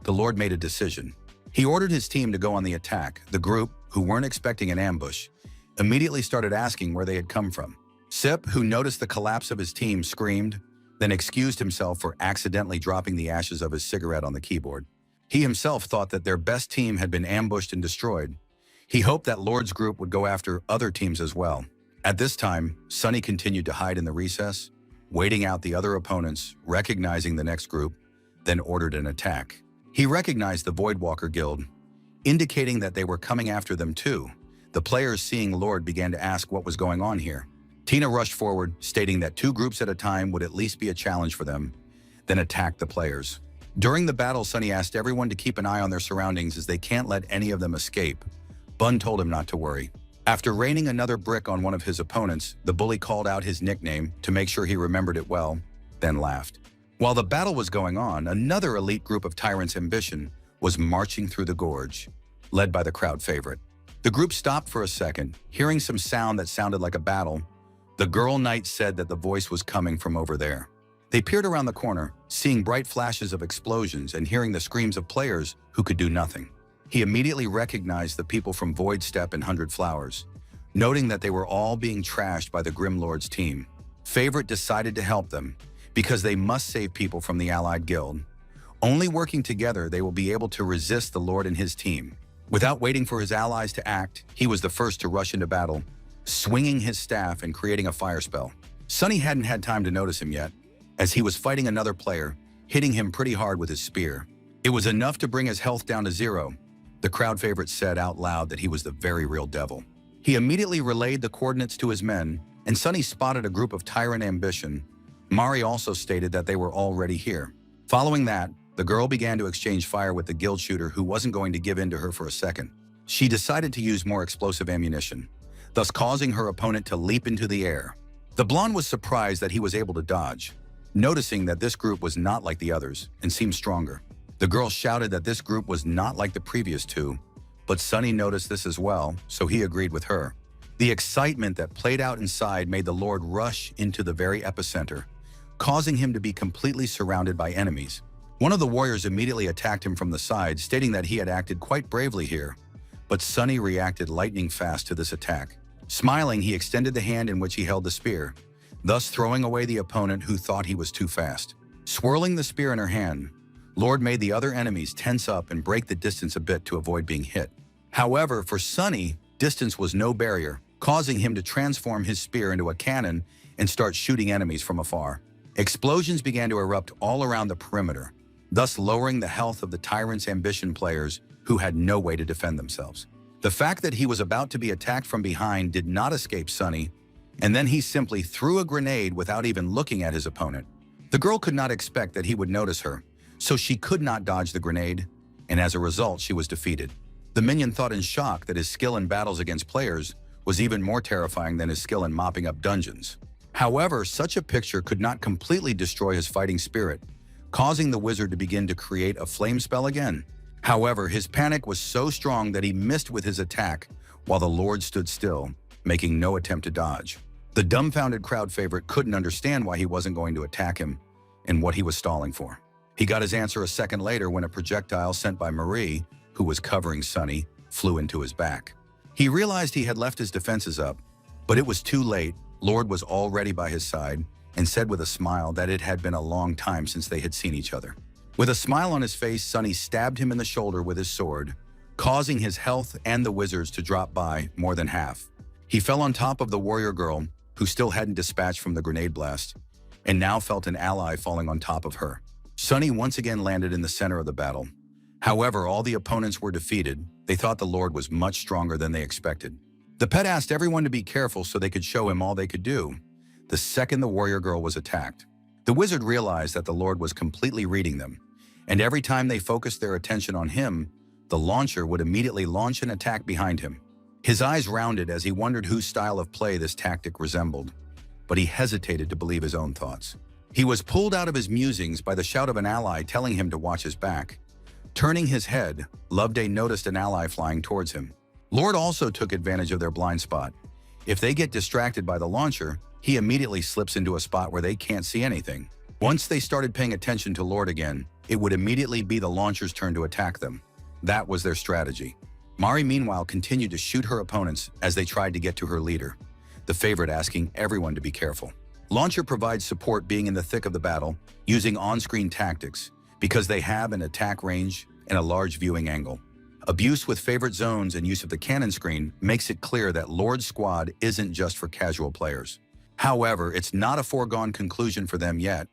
the Lord made a decision. He ordered his team to go on the attack. The group, who weren't expecting an ambush, immediately started asking where they had come from. Sip, who noticed the collapse of his team, screamed, then excused himself for accidentally dropping the ashes of his cigarette on the keyboard. He himself thought that their best team had been ambushed and destroyed. He hoped that Lord's group would go after other teams as well. At this time, Sunny continued to hide in the recess, waiting out the other opponents, recognizing the next group, then ordered an attack. He recognized the Voidwalker Guild, indicating that they were coming after them too. The players, seeing Lord, began to ask what was going on here. Tina rushed forward, stating that 2 groups at a time would at least be a challenge for them, then attacked the players. During the battle, Sunny asked everyone to keep an eye on their surroundings as they can't let any of them escape. Bun told him not to worry. After raining another brick on one of his opponents, the bully called out his nickname to make sure he remembered it well, then laughed. While the battle was going on, another elite group of Tyrant's Ambition was marching through the gorge, led by the crowd favorite. The group stopped for a second, hearing some sound that sounded like a battle. The girl Knight said that the voice was coming from over there. They peered around the corner, seeing bright flashes of explosions and hearing the screams of players who could do nothing. He immediately recognized the people from Void Step and 100 Flowers, noting that they were all being trashed by the Grim Lord's team. Favorite decided to help them, because they must save people from the Allied Guild. Only working together, they will be able to resist the Lord and his team. Without waiting for his allies to act, he was the first to rush into battle, swinging his staff and creating a fire spell. Sunny hadn't had time to notice him yet, as he was fighting another player, hitting him pretty hard with his spear. It was enough to bring his health down to 0. The crowd favorite said out loud that he was the very real devil. He immediately relayed the coordinates to his men, and Sunny spotted a group of Tyrant Ambition. Mari also stated that they were already here. Following that, the girl began to exchange fire with the guild shooter, who wasn't going to give in to her for a second. She decided to use more explosive ammunition, thus causing her opponent to leap into the air. The blonde was surprised that he was able to dodge, noticing that this group was not like the others and seemed stronger. The girl shouted that this group was not like the previous two, but Sunny noticed this as well, so he agreed with her. The excitement that played out inside made the Lord rush into the very epicenter, causing him to be completely surrounded by enemies. One of the warriors immediately attacked him from the side, stating that he had acted quite bravely here, but Sunny reacted lightning fast to this attack. Smiling, he extended the hand in which he held the spear, thus throwing away the opponent who thought he was too fast. Swirling the spear in her hand, Lord made the other enemies tense up and break the distance a bit to avoid being hit. However, for Sunny, distance was no barrier, causing him to transform his spear into a cannon and start shooting enemies from afar. Explosions began to erupt all around the perimeter, thus lowering the health of the tyrant's ambition players who had no way to defend themselves. The fact that he was about to be attacked from behind did not escape Sunny, and then he simply threw a grenade without even looking at his opponent. The girl could not expect that he would notice her, so she could not dodge the grenade, and as a result, she was defeated. The minion thought in shock that his skill in battles against players was even more terrifying than his skill in mopping up dungeons. However, such a picture could not completely destroy his fighting spirit, causing the wizard to begin to create a flame spell again. However, his panic was so strong that he missed with his attack while the Lord stood still, making no attempt to dodge. The dumbfounded crowd favorite couldn't understand why he wasn't going to attack him and what he was stalling for. He got his answer a second later when a projectile sent by Marie, who was covering Sunny, flew into his back. He realized he had left his defenses up, but it was too late. Lord was already by his side and said with a smile that it had been a long time since they had seen each other. With a smile on his face, Sunny stabbed him in the shoulder with his sword, causing his health and the wizard's to drop by more than half. He fell on top of the warrior girl, who still hadn't dispatched from the grenade blast, and now felt an ally falling on top of her. Sunny once again landed in the center of the battle. However, all the opponents were defeated. They thought the Lord was much stronger than they expected. The pet asked everyone to be careful so they could show him all they could do the second the warrior girl was attacked. The wizard realized that the Lord was completely reading them, and every time they focused their attention on him, the launcher would immediately launch an attack behind him. His eyes rounded as he wondered whose style of play this tactic resembled, but he hesitated to believe his own thoughts. He was pulled out of his musings by the shout of an ally telling him to watch his back. Turning his head, Loveday noticed an ally flying towards him. Lord also took advantage of their blind spot. If they get distracted by the launcher, he immediately slips into a spot where they can't see anything. Once they started paying attention to Lord again, it would immediately be the launcher's turn to attack them. That was their strategy. Mari, meanwhile, continued to shoot her opponents as they tried to get to her leader, the favorite asking everyone to be careful. Launcher provides support being in the thick of the battle, using on-screen tactics, because they have an attack range and a large viewing angle. Abuse with favorite zones and use of the cannon screen makes it clear that Lord's squad isn't just for casual players. However, it's not a foregone conclusion for them yet.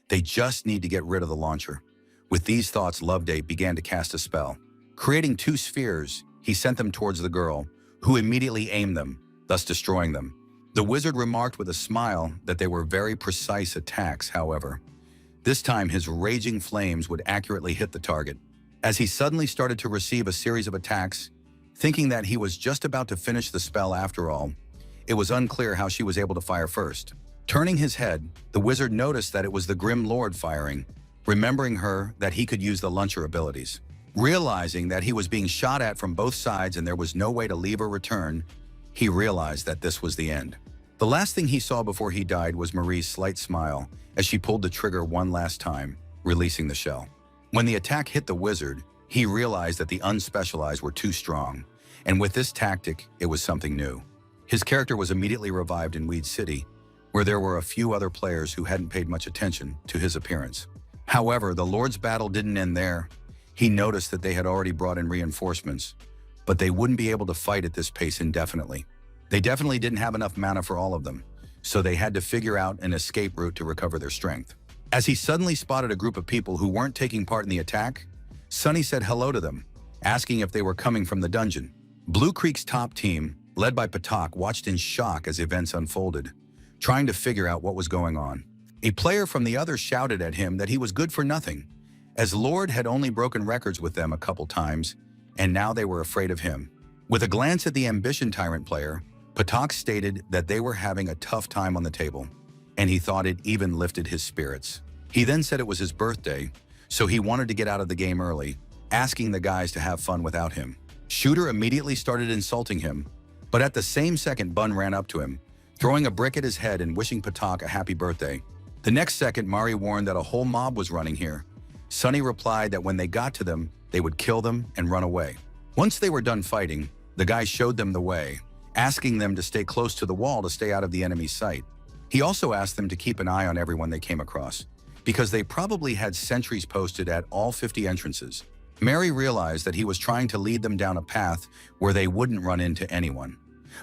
They just need to get rid of the launcher. With these thoughts, Loveday began to cast a spell. Creating two spheres, he sent them towards the girl, who immediately aimed them, thus destroying them. The wizard remarked with a smile that they were very precise attacks, however. This time, his raging flames would accurately hit the target. As he suddenly started to receive a series of attacks, thinking that he was just about to finish the spell after all, it was unclear how she was able to fire first. Turning his head, the wizard noticed that it was the Grim Lord firing, remembering her that he could use the launcher abilities. Realizing that he was being shot at from both sides and there was no way to leave or return, he realized that this was the end. The last thing he saw before he died was Marie's slight smile as she pulled the trigger one last time, releasing the shell. When the attack hit the wizard, he realized that the unspecialized were too strong, and with this tactic, it was something new. His character was immediately revived in Weed City, where there were a few other players who hadn't paid much attention to his appearance. However, the Lord's battle didn't end there. He noticed that they had already brought in reinforcements, but they wouldn't be able to fight at this pace indefinitely. They definitely didn't have enough mana for all of them, so they had to figure out an escape route to recover their strength. As he suddenly spotted a group of people who weren't taking part in the attack, Sunny said hello to them, asking if they were coming from the dungeon. Blue Creek's top team, led by Patak, watched in shock as events unfolded, trying to figure out what was going on. A player from the others shouted at him that he was good for nothing, as Lord had only broken records with them a couple times, and now they were afraid of him. With a glance at the Ambition Tyrant player, Patak stated that they were having a tough time on the table, and he thought it even lifted his spirits. He then said it was his birthday, so he wanted to get out of the game early, asking the guys to have fun without him. Shooter immediately started insulting him, but at the same second Bun ran up to him, throwing a brick at his head and wishing Patak a happy birthday. The next second, Mari warned that a whole mob was running here. Sunny replied that when they got to them, they would kill them and run away. Once they were done fighting, the guy showed them the way, asking them to stay close to the wall to stay out of the enemy's sight. He also asked them to keep an eye on everyone they came across, because they probably had sentries posted at all 50 entrances. Mary realized that he was trying to lead them down a path where they wouldn't run into anyone.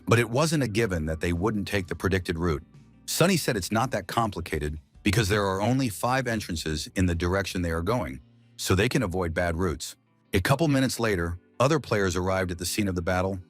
But it wasn't a given that they wouldn't take the predicted route. Sunny said it's not that complicated because there are only 5 entrances in the direction they are going, so they can avoid bad routes. A couple minutes later, other players arrived at the scene of the battle,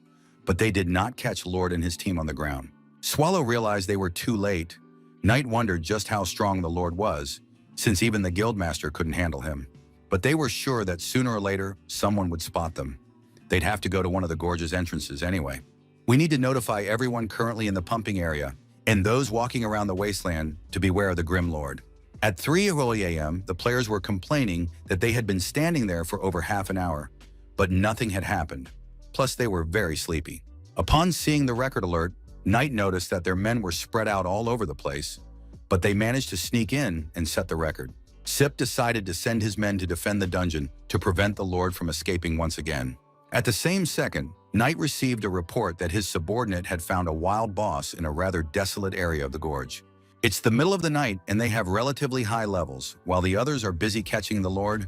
but they did not catch Lord and his team on the ground. Swallow realized they were too late. Knight wondered just how strong the Lord was, since even the guildmaster couldn't handle him. But they were sure that sooner or later, someone would spot them. They'd have to go to one of the gorge's entrances anyway. We need to notify everyone currently in the pumping area and those walking around the wasteland to beware of the Grim Lord. At 3:00 a.m., the players were complaining that they had been standing there for over half an hour, but nothing had happened. Plus, they were very sleepy. Upon seeing the record alert, Knight noticed that their men were spread out all over the place, but they managed to sneak in and set the record. Sip decided to send his men to defend the dungeon to prevent the Lord from escaping once again. At the same second, Knight received a report that his subordinate had found a wild boss in a rather desolate area of the gorge. It's the middle of the night and they have relatively high levels. While the others are busy catching the Lord,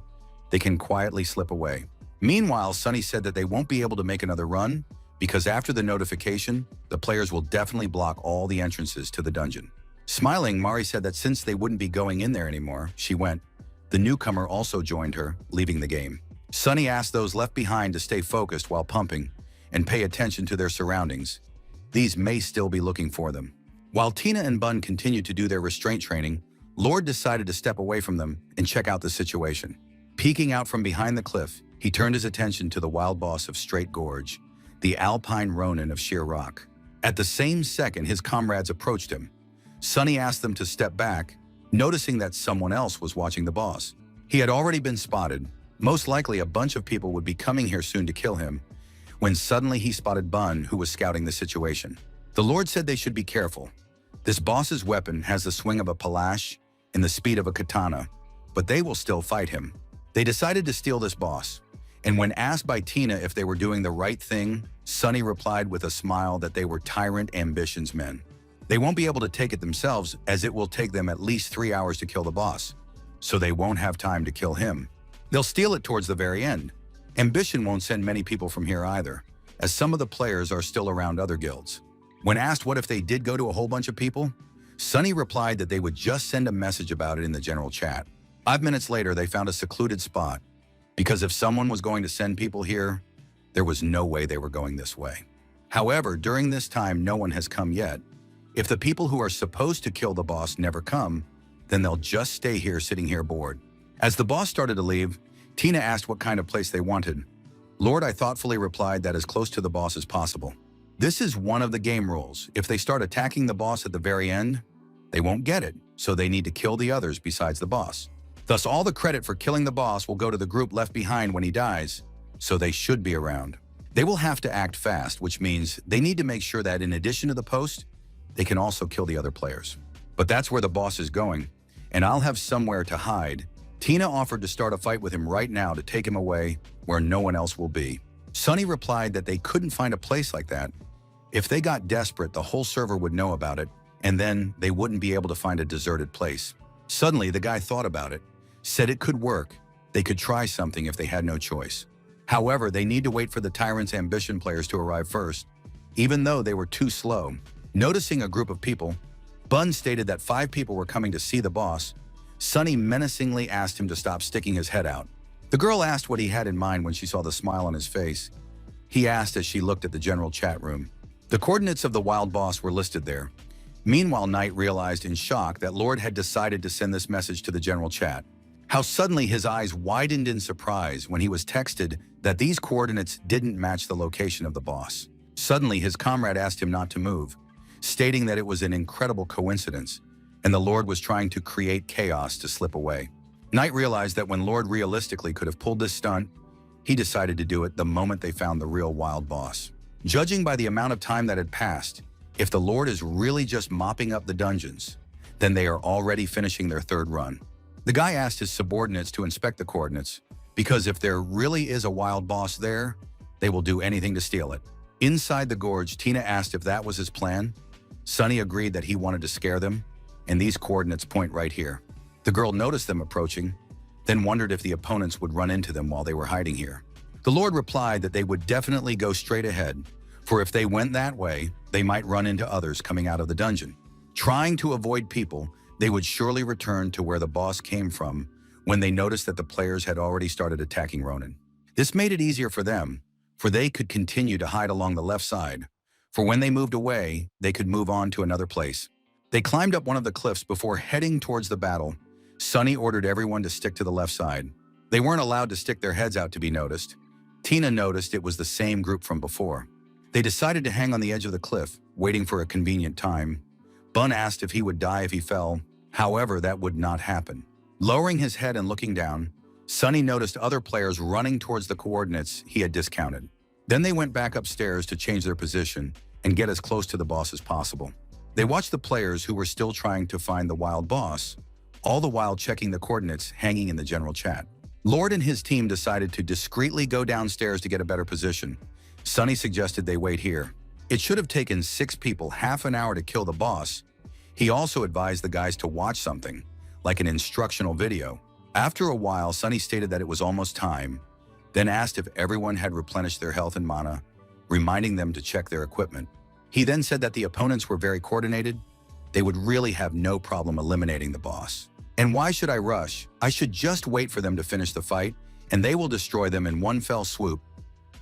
they can quietly slip away. Meanwhile, Sunny said that they won't be able to make another run because after the notification, the players will definitely block all the entrances to the dungeon. Smiling, Mari said that since they wouldn't be going in there anymore, she went. The newcomer also joined her, leaving the game. Sunny asked those left behind to stay focused while pumping and pay attention to their surroundings. These may still be looking for them. While Tina and Bun continued to do their restraint training, Lord decided to step away from them and check out the situation. Peeking out from behind the cliff, he turned his attention to the wild boss of Straight Gorge, the Alpine Ronin of Sheer Rock. At the same second, his comrades approached him. Sunny asked them to step back, noticing that someone else was watching the boss. He had already been spotted. Most likely a bunch of people would be coming here soon to kill him, when suddenly he spotted Bun, who was scouting the situation. The Lord said they should be careful. This boss's weapon has the swing of a palash and the speed of a katana, but they will still fight him. They decided to steal this boss, and when asked by Tina if they were doing the right thing, Sunny replied with a smile that they were Tyrant Ambition's men. They won't be able to take it themselves, as it will take them at least 3 hours to kill the boss, so they won't have time to kill him. They'll steal it towards the very end. Ambition won't send many people from here either, as some of the players are still around other guilds. When asked what if they did go to a whole bunch of people, Sunny replied that they would just send a message about it in the general chat. 5 minutes later, they found a secluded spot, because if someone was going to send people here, there was no way they were going this way. However, during this time, no one has come yet. If the people who are supposed to kill the boss never come, then they'll just stay here sitting here bored. As the boss started to leave, Tina asked what kind of place they wanted. Lord, I thoughtfully replied that as close to the boss as possible. This is one of the game rules. If they start attacking the boss at the very end, they won't get it, so they need to kill the others besides the boss. Thus, all the credit for killing the boss will go to the group left behind when he dies, so they should be around. They will have to act fast, which means they need to make sure that in addition to the post, they can also kill the other players. But that's where the boss is going, and I'll have somewhere to hide. Tina offered to start a fight with him right now to take him away where no one else will be. Sunny replied that they couldn't find a place like that. If they got desperate, the whole server would know about it, and then they wouldn't be able to find a deserted place. Suddenly, the guy thought about it, said it could work. They could try something if they had no choice. However, they need to wait for the Tyrant's Ambition players to arrive first, even though they were too slow. Noticing a group of people, Bun stated that 5 people were coming to see the boss. Sunny menacingly asked him to stop sticking his head out. The girl asked what he had in mind when she saw the smile on his face. He asked as she looked at the general chat room. The coordinates of the wild boss were listed there. Meanwhile, Knight realized in shock that Lord had decided to send this message to the general chat. How suddenly his eyes widened in surprise when he was texted that these coordinates didn't match the location of the boss. Suddenly, his comrade asked him not to move, stating that it was an incredible coincidence, and the Lord was trying to create chaos to slip away. Knight realized that when Lord realistically could have pulled this stunt, he decided to do it the moment they found the real wild boss. Judging by the amount of time that had passed, if the Lord is really just mopping up the dungeons, then they are already finishing their third run. The guy asked his subordinates to inspect the coordinates, because if there really is a wild boss there, they will do anything to steal it. Inside the gorge, Tina asked if that was his plan. Sunny agreed that he wanted to scare them, and these coordinates point right here. The girl noticed them approaching, then wondered if the opponents would run into them while they were hiding here. The Lord replied that they would definitely go straight ahead, for if they went that way, they might run into others coming out of the dungeon. Trying to avoid people, they would surely return to where the boss came from when they noticed that the players had already started attacking Ronan. This made it easier for them, for they could continue to hide along the left side, for when they moved away, they could move on to another place. They climbed up one of the cliffs before heading towards the battle. Sunny ordered everyone to stick to the left side. They weren't allowed to stick their heads out to be noticed. Tina noticed it was the same group from before. They decided to hang on the edge of the cliff, waiting for a convenient time. Bun asked if he would die if he fell. However, that would not happen. Lowering his head and looking down, Sunny noticed other players running towards the coordinates he had discounted. Then they went back upstairs to change their position and get as close to the boss as possible. They watched the players who were still trying to find the wild boss, all the while checking the coordinates hanging in the general chat. Lord and his team decided to discreetly go downstairs to get a better position. Sunny suggested they wait here. It should have taken 6 people half an hour to kill the boss. He also advised the guys to watch something, like an instructional video. After a while, Sunny stated that it was almost time, then asked if everyone had replenished their health and mana, reminding them to check their equipment. He then said that the opponents were very coordinated. They would really have no problem eliminating the boss. And why should I rush? I should just wait for them to finish the fight, and they will destroy them in one fell swoop.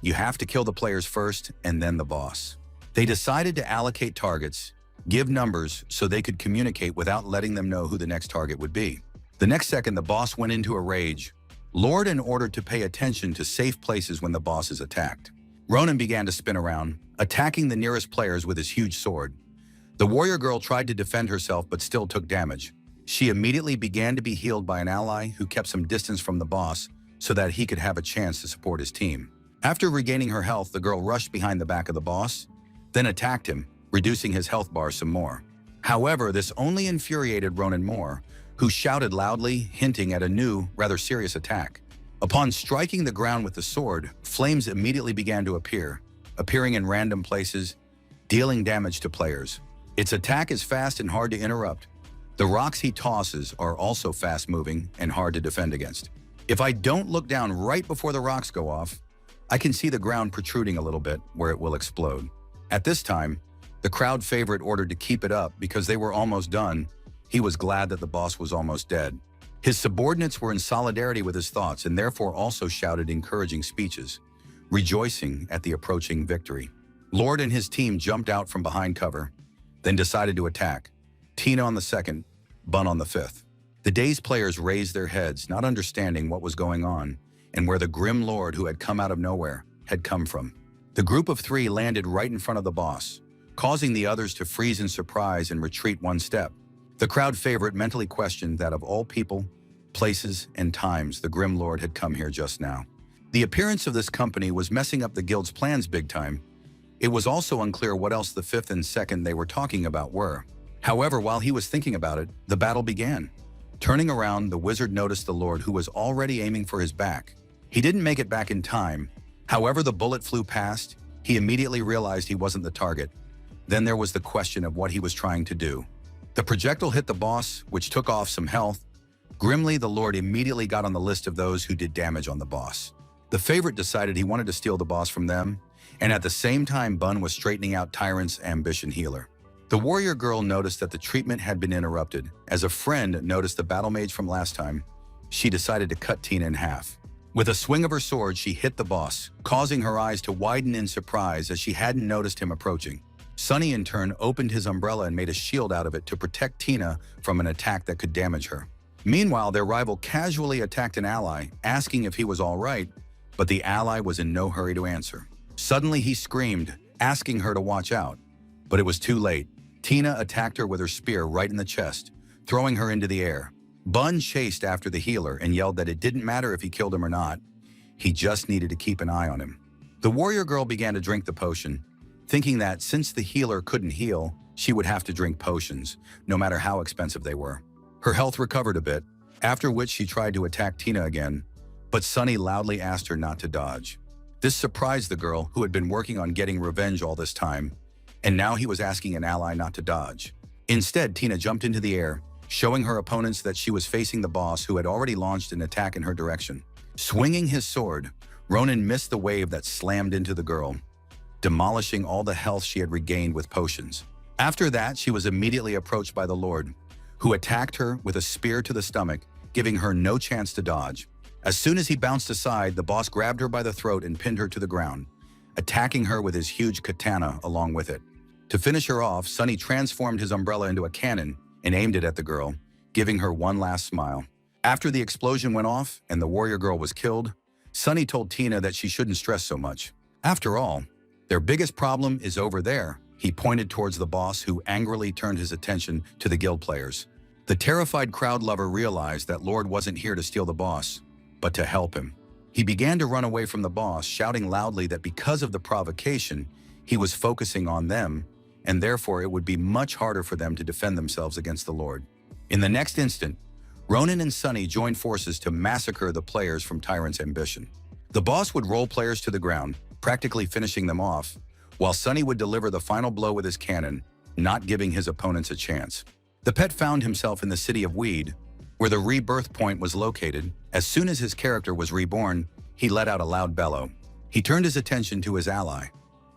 You have to kill the players first, and then the boss. They decided to allocate targets, give numbers so they could communicate without letting them know who the next target would be. The next second, the boss went into a rage. Lord and ordered to pay attention to safe places when the boss is attacked. Ronan began to spin around, attacking the nearest players with his huge sword. The warrior girl tried to defend herself but still took damage. She immediately began to be healed by an ally who kept some distance from the boss so that he could have a chance to support his team. After regaining her health, the girl rushed behind the back of the boss, then attacked him, reducing his health bar some more. However, this only infuriated Ronan more, who shouted loudly, hinting at a new, rather serious attack. Upon striking the ground with the sword, flames immediately began to appear, appearing in random places, dealing damage to players. Its attack is fast and hard to interrupt. The rocks he tosses are also fast-moving and hard to defend against. If I don't look down right before the rocks go off, I can see the ground protruding a little bit where it will explode. At this time, the crowd favorite ordered to keep it up because they were almost done. He was glad that the boss was almost dead. His subordinates were in solidarity with his thoughts and therefore also shouted encouraging speeches, rejoicing at the approaching victory. Lord and his team jumped out from behind cover, then decided to attack. Tina on the second, Bun on the fifth. The day's players raised their heads, not understanding what was going on and where the grim lord who had come out of nowhere had come from. The group of 3 landed right in front of the boss, causing the others to freeze in surprise and retreat one step. The crowd favorite mentally questioned that of all people, places, and times the grim lord had come here just now. The appearance of this company was messing up the guild's plans big time. It was also unclear what else the 5th and 2nd they were talking about were. However, while he was thinking about it, the battle began. Turning around, the wizard noticed the lord who was already aiming for his back. He didn't make it back in time. However, the bullet flew past. He immediately realized he wasn't the target. Then there was the question of what he was trying to do. The projectile hit the boss, which took off some health. Grimly, the lord immediately got on the list of those who did damage on the boss. The favorite decided he wanted to steal the boss from them, and at the same time Bun was straightening out Tyrant's ambition healer. The warrior girl noticed that the treatment had been interrupted. As a friend noticed the battle mage from last time, she decided to cut Tina in half. With a swing of her sword, she hit the boss, causing her eyes to widen in surprise as she hadn't noticed him approaching. Sunny, in turn, opened his umbrella and made a shield out of it to protect Tina from an attack that could damage her. Meanwhile, their rival casually attacked an ally, asking if he was all right, but the ally was in no hurry to answer. Suddenly, he screamed, asking her to watch out. But it was too late. Tina attacked her with her spear right in the chest, throwing her into the air. Bun chased after the healer and yelled that it didn't matter if he killed him or not. He just needed to keep an eye on him. The warrior girl began to drink the potion, thinking that since the healer couldn't heal, she would have to drink potions, no matter how expensive they were. Her health recovered a bit, after which she tried to attack Tina again, but Sunny loudly asked her not to dodge. This surprised the girl, who had been working on getting revenge all this time, and now he was asking an ally not to dodge. Instead, Tina jumped into the air, showing her opponents that she was facing the boss, who had already launched an attack in her direction. Swinging his sword, Ronan missed the wave that slammed into the girl, demolishing all the health she had regained with potions. After that, she was immediately approached by the Lord, who attacked her with a spear to the stomach, giving her no chance to dodge. As soon as he bounced aside, the boss grabbed her by the throat and pinned her to the ground, attacking her with his huge katana along with it. To finish her off, Sunny transformed his umbrella into a cannon and aimed it at the girl, giving her one last smile. After the explosion went off and the warrior girl was killed, Sunny told Tina that she shouldn't stress so much. After all, their biggest problem is over there. He pointed towards the boss, who angrily turned his attention to the guild players. The terrified crowd lover realized that Lord wasn't here to steal the boss, but to help him. He began to run away from the boss, shouting loudly that because of the provocation, he was focusing on them, and therefore it would be much harder for them to defend themselves against the Lord. In the next instant, Ronan and Sunny joined forces to massacre the players from Tyrant's ambition. The boss would roll players to the ground, practically finishing them off, while Sunny would deliver the final blow with his cannon, not giving his opponents a chance. The pet found himself in the city of Weed, where the rebirth point was located. As soon as his character was reborn, he let out a loud bellow. He turned his attention to his ally,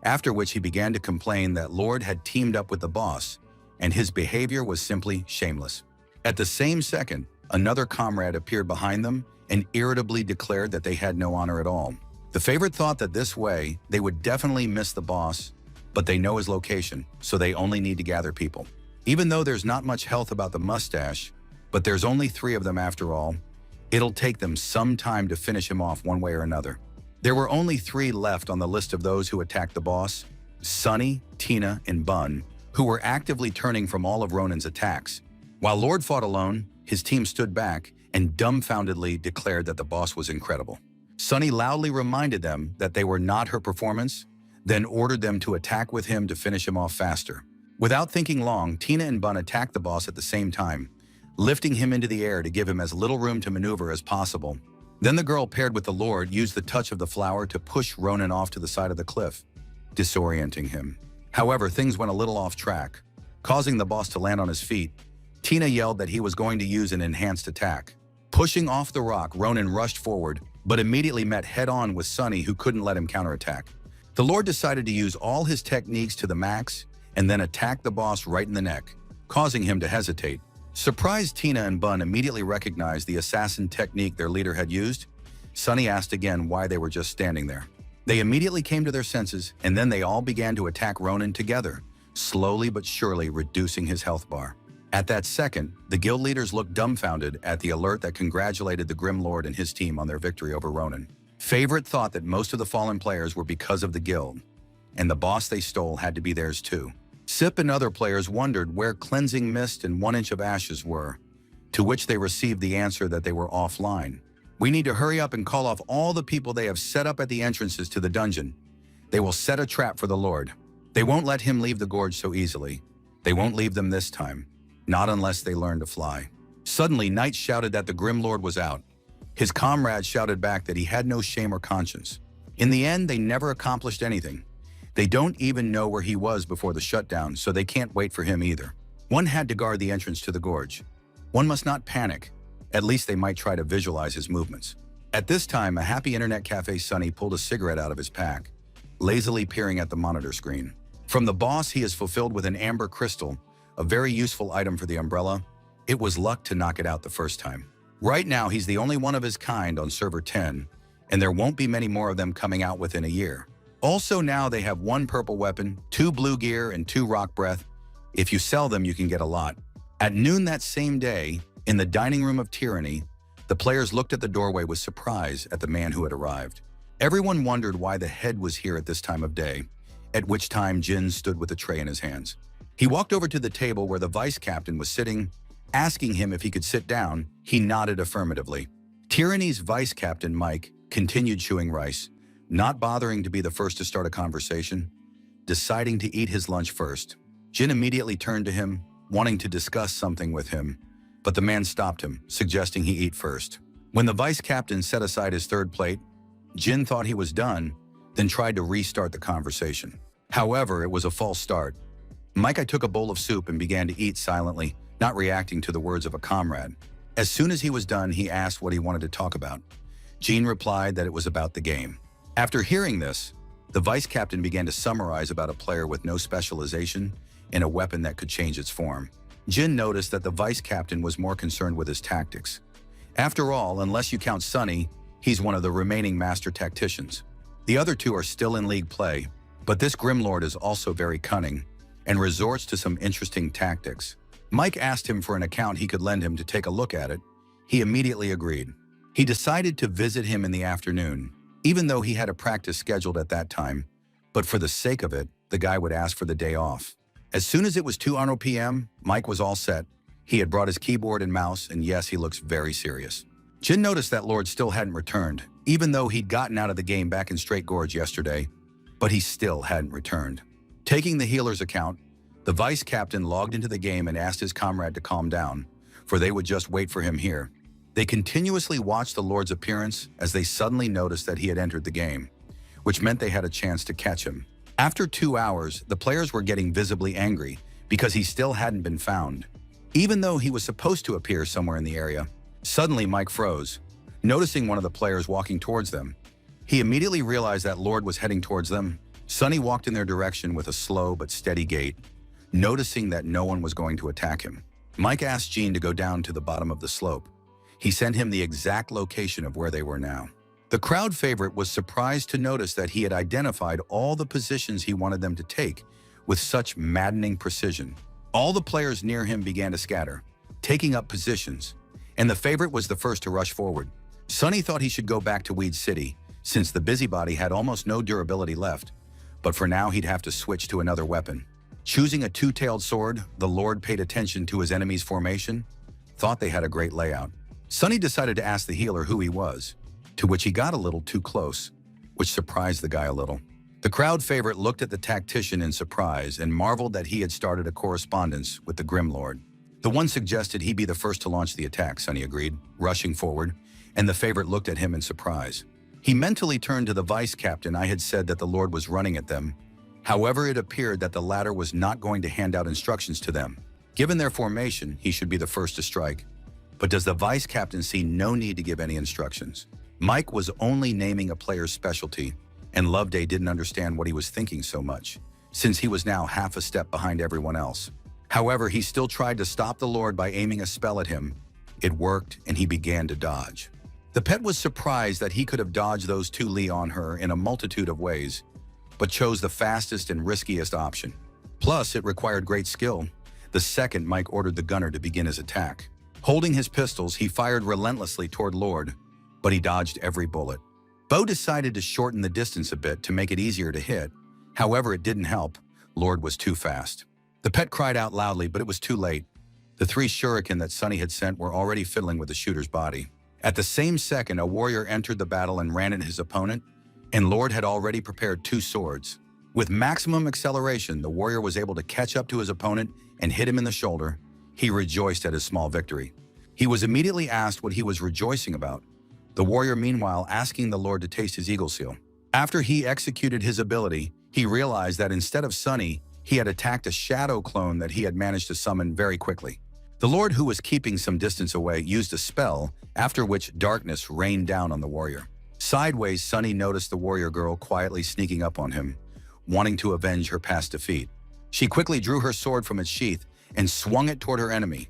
after which he began to complain that Lord had teamed up with the boss, and his behavior was simply shameless. At the same second, another comrade appeared behind them and irritably declared that they had no honor at all. The favorite thought that this way, they would definitely miss the boss, but they know his location, so they only need to gather people. Even though there's not much health about the mustache, but there's only 3 of them after all, it'll take them some time to finish him off one way or another. There were only 3 left on the list of those who attacked the boss: Sunny, Tina, and Bun, who were actively turning from all of Ronan's attacks. While Lord fought alone, his team stood back and dumbfoundedly declared that the boss was incredible. Sunny loudly reminded them that they were not her performance, then ordered them to attack with him to finish him off faster. Without thinking long, Tina and Bun attacked the boss at the same time, lifting him into the air to give him as little room to maneuver as possible. Then the girl, paired with the Lord, used the touch of the flower to push Ronan off to the side of the cliff, disorienting him. However, things went a little off track, causing the boss to land on his feet. Tina yelled that he was going to use an enhanced attack. Pushing off the rock, Ronan rushed forward, but immediately met head-on with Sunny, who couldn't let him counterattack. The Lord decided to use all his techniques to the max and then attack the boss right in the neck, causing him to hesitate. Surprised, Tina and Bun immediately recognized the assassin technique their leader had used. Sunny asked again why they were just standing there. They immediately came to their senses, and then they all began to attack Ronan together, slowly but surely reducing his health bar. At that second, the guild leaders looked dumbfounded at the alert that congratulated the Grim Lord and his team on their victory over Ronan. Favorite thought that most of the fallen players were because of the guild, and the boss they stole had to be theirs too. Sip and other players wondered where cleansing mist and 1 inch of ashes were, to which they received the answer that they were offline. We need to hurry up and call off all the people they have set up at the entrances to the dungeon. They will set a trap for the Lord. They won't let him leave the gorge so easily. They won't leave them this time. Not unless they learn to fly. Suddenly, Knight shouted that the Grim Lord was out. His comrades shouted back that he had no shame or conscience. In the end, they never accomplished anything. They don't even know where he was before the shutdown, so they can't wait for him either. One had to guard the entrance to the gorge. One must not panic. At least they might try to visualize his movements. At this time, a happy internet cafe Sunny pulled a cigarette out of his pack, lazily peering at the monitor screen. From the boss, he is fulfilled with an amber crystal, a very useful item for the umbrella. It was luck to knock it out the first time. Right now, he's the only one of his kind on server 10, and there won't be many more of them coming out within a year. Also, now they have 1 purple weapon, 2 blue gear, and 2 rock breath. If you sell them, you can get a lot. At noon that same day, in the dining room of Tyranny, the players looked at the doorway with surprise at the man who had arrived. Everyone wondered why the head was here at this time of day, at which time Jin stood with a tray in his hands. He walked over to the table where the vice captain was sitting Asking him if he could sit down, he nodded affirmatively. Tyranny's vice captain, Mike, continued chewing rice, not bothering to be the first to start a conversation, deciding to eat his lunch first. Jin immediately turned to him, wanting to discuss something with him, but the man stopped him, suggesting he eat first. When the vice captain set aside his third plate, Jin thought he was done, then tried to restart the conversation. However, it was a false start. Mike took a bowl of soup and began to eat silently, not reacting to the words of a comrade. As soon as he was done, he asked what he wanted to talk about. Jin replied that it was about the game. After hearing this, the vice captain began to summarize about a player with no specialization and a weapon that could change its form. Jin noticed that the vice captain was more concerned with his tactics. After all, unless you count Sunny, he's one of the remaining master tacticians. The other two are still in league play, but this Grimlord is also very cunning and resorts to some interesting tactics. Mike asked him for an account he could lend him to take a look at it. He immediately agreed. He decided to visit him in the afternoon, even though he had a practice scheduled at that time, but for the sake of it, the guy would ask for the day off. As soon as it was 2 p.m., Mike was all set. He had brought his keyboard and mouse, and yes, he looks very serious. Jin noticed that Lord still hadn't returned, even though he'd gotten out of the game back in Straight Gorge yesterday, but he still hadn't returned. Taking the healer's account, the vice captain logged into the game and asked his comrade to calm down, for they would just wait for him here. They continuously watched the Lord's appearance as they suddenly noticed that he had entered the game, which meant they had a chance to catch him. After 2 hours, the players were getting visibly angry because he still hadn't been found. Even though he was supposed to appear somewhere in the area, suddenly Mike froze, noticing one of the players walking towards them. He immediately realized that Lord was heading towards them. Sunny walked in their direction with a slow but steady gait, noticing that no one was going to attack him. Mike asked Gene to go down to the bottom of the slope. He sent him the exact location of where they were now. The crowd favorite was surprised to notice that he had identified all the positions he wanted them to take with such maddening precision. All the players near him began to scatter, taking up positions, and the favorite was the first to rush forward. Sunny thought he should go back to Weed City, since the busybody had almost no durability left, but for now he'd have to switch to another weapon. Choosing a two-tailed sword, the Lord paid attention to his enemy's formation, thought they had a great layout. Sunny decided to ask the healer who he was, to which he got a little too close, which surprised the guy a little. The crowd favorite looked at the tactician in surprise and marveled that he had started a correspondence with the Grimlord. The one suggested he be the first to launch the attack, Sunny agreed, rushing forward, and the favorite looked at him in surprise. He mentally turned to the vice captain. I had said that the Lord was running at them. However, it appeared that the latter was not going to hand out instructions to them. Given their formation, he should be the first to strike. But does the vice captain see no need to give any instructions? Mike was only naming a player's specialty, and Loveday didn't understand what he was thinking so much, since he was now half a step behind everyone else. However, he still tried to stop the Lord by aiming a spell at him. It worked, and he began to dodge. The pet was surprised that he could have dodged those two Lee on her in a multitude of ways, but chose the fastest and riskiest option. Plus, it required great skill. The second Mike ordered the gunner to begin his attack. Holding his pistols, he fired relentlessly toward Lord, but he dodged every bullet. Bo decided to shorten the distance a bit to make it easier to hit. However, it didn't help. Lord was too fast. The pet cried out loudly, but it was too late. The 3 shuriken that Sunny had sent were already fiddling with the shooter's body. At the same second, a warrior entered the battle and ran at his opponent, and Lord had already prepared 2 swords. With maximum acceleration, the warrior was able to catch up to his opponent and hit him in the shoulder. He rejoiced at his small victory. He was immediately asked what he was rejoicing about. The warrior, meanwhile, asking the Lord to taste his eagle seal. After he executed his ability, he realized that instead of Sunny, he had attacked a shadow clone that he had managed to summon very quickly. The Lord, who was keeping some distance away, used a spell, after which darkness rained down on the warrior. Sideways, Sunny noticed the warrior girl quietly sneaking up on him, wanting to avenge her past defeat. She quickly drew her sword from its sheath and swung it toward her enemy,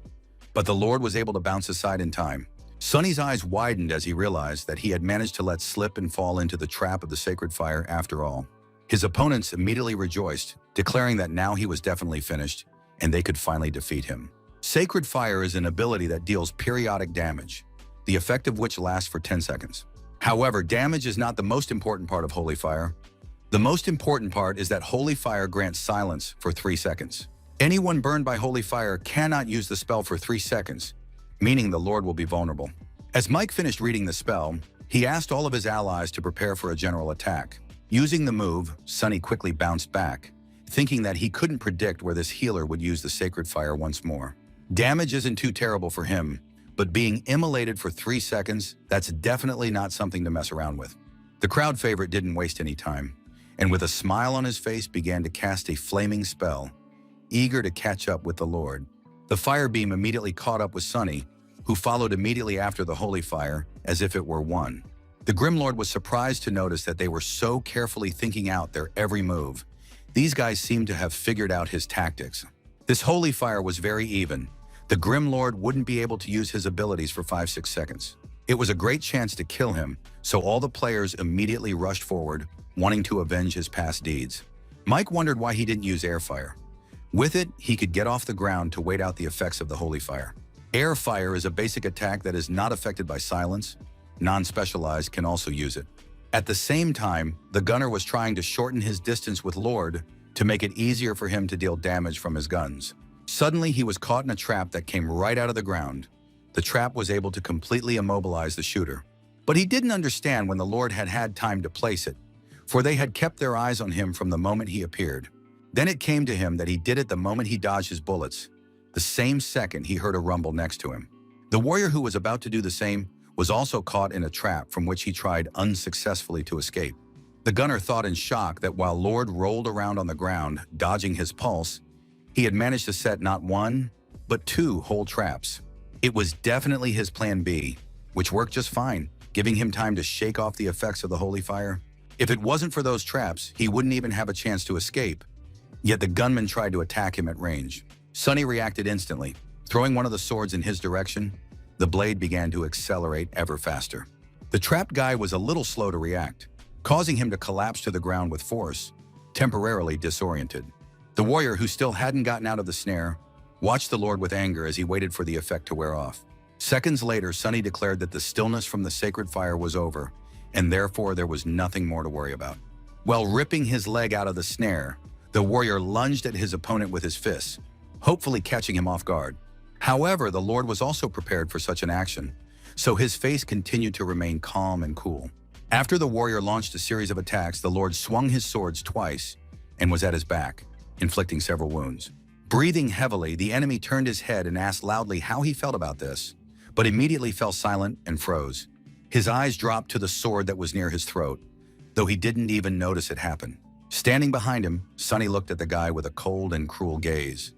but the Lord was able to bounce aside in time. Sunny's eyes widened as he realized that he had managed to let slip and fall into the trap of the sacred fire after all. His opponents immediately rejoiced, declaring that now he was definitely finished, and they could finally defeat him. Sacred Fire is an ability that deals periodic damage, the effect of which lasts for 10 seconds. However, damage is not the most important part of Holy Fire. The most important part is that Holy Fire grants silence for 3 seconds. Anyone burned by holy fire cannot use the spell for 3 seconds, meaning the Lord will be vulnerable. As Mike finished reading the spell, he asked all of his allies to prepare for a general attack. Using the move, Sunny quickly bounced back, thinking that he couldn't predict where this healer would use the sacred fire once more. Damage isn't too terrible for him, but being immolated for 3 seconds, that's definitely not something to mess around with. The crowd favorite didn't waste any time, and with a smile on his face began to cast a flaming spell, eager to catch up with the Lord. The fire beam immediately caught up with Sunny, who followed immediately after the holy fire, as if it were one. The Grim Lord was surprised to notice that they were so carefully thinking out their every move. These guys seemed to have figured out his tactics. This holy fire was very even. The Grim Lord wouldn't be able to use his abilities for 5-6 seconds. It was a great chance to kill him, so all the players immediately rushed forward, wanting to avenge his past deeds. Mike wondered why he didn't use air fire. With it, he could get off the ground to wait out the effects of the holy fire. Air fire is a basic attack that is not affected by silence. Non-specialized can also use it. At the same time, the gunner was trying to shorten his distance with Lord to make it easier for him to deal damage from his guns. Suddenly, he was caught in a trap that came right out of the ground. The trap was able to completely immobilize the shooter. But he didn't understand when the Lord had had time to place it, for they had kept their eyes on him from the moment he appeared. Then it came to him that he did it the moment he dodged his bullets. The same second, he heard a rumble next to him. The warrior who was about to do the same was also caught in a trap from which he tried unsuccessfully to escape. The gunner thought in shock that while Lord rolled around on the ground, dodging his pulse, he had managed to set not 1, but 2 whole traps. It was definitely his plan B, which worked just fine, giving him time to shake off the effects of the holy fire. If it wasn't for those traps, he wouldn't even have a chance to escape. Yet the gunman tried to attack him at range. Sunny reacted instantly. Throwing one of the swords in his direction, the blade began to accelerate ever faster. The trapped guy was a little slow to react, causing him to collapse to the ground with force, temporarily disoriented. The warrior, who still hadn't gotten out of the snare, watched the Lord with anger as he waited for the effect to wear off. Seconds later, Sunny declared that the stillness from the sacred fire was over, and therefore there was nothing more to worry about. While ripping his leg out of the snare, the warrior lunged at his opponent with his fists, hopefully catching him off guard. However, the Lord was also prepared for such an action, so his face continued to remain calm and cool. After the warrior launched a series of attacks, the Lord swung his swords twice and was at his back, inflicting several wounds. Breathing heavily, the enemy turned his head and asked loudly how he felt about this, but immediately fell silent and froze. His eyes dropped to the sword that was near his throat, though he didn't even notice it happen. Standing behind him, Sunny looked at the guy with a cold and cruel gaze,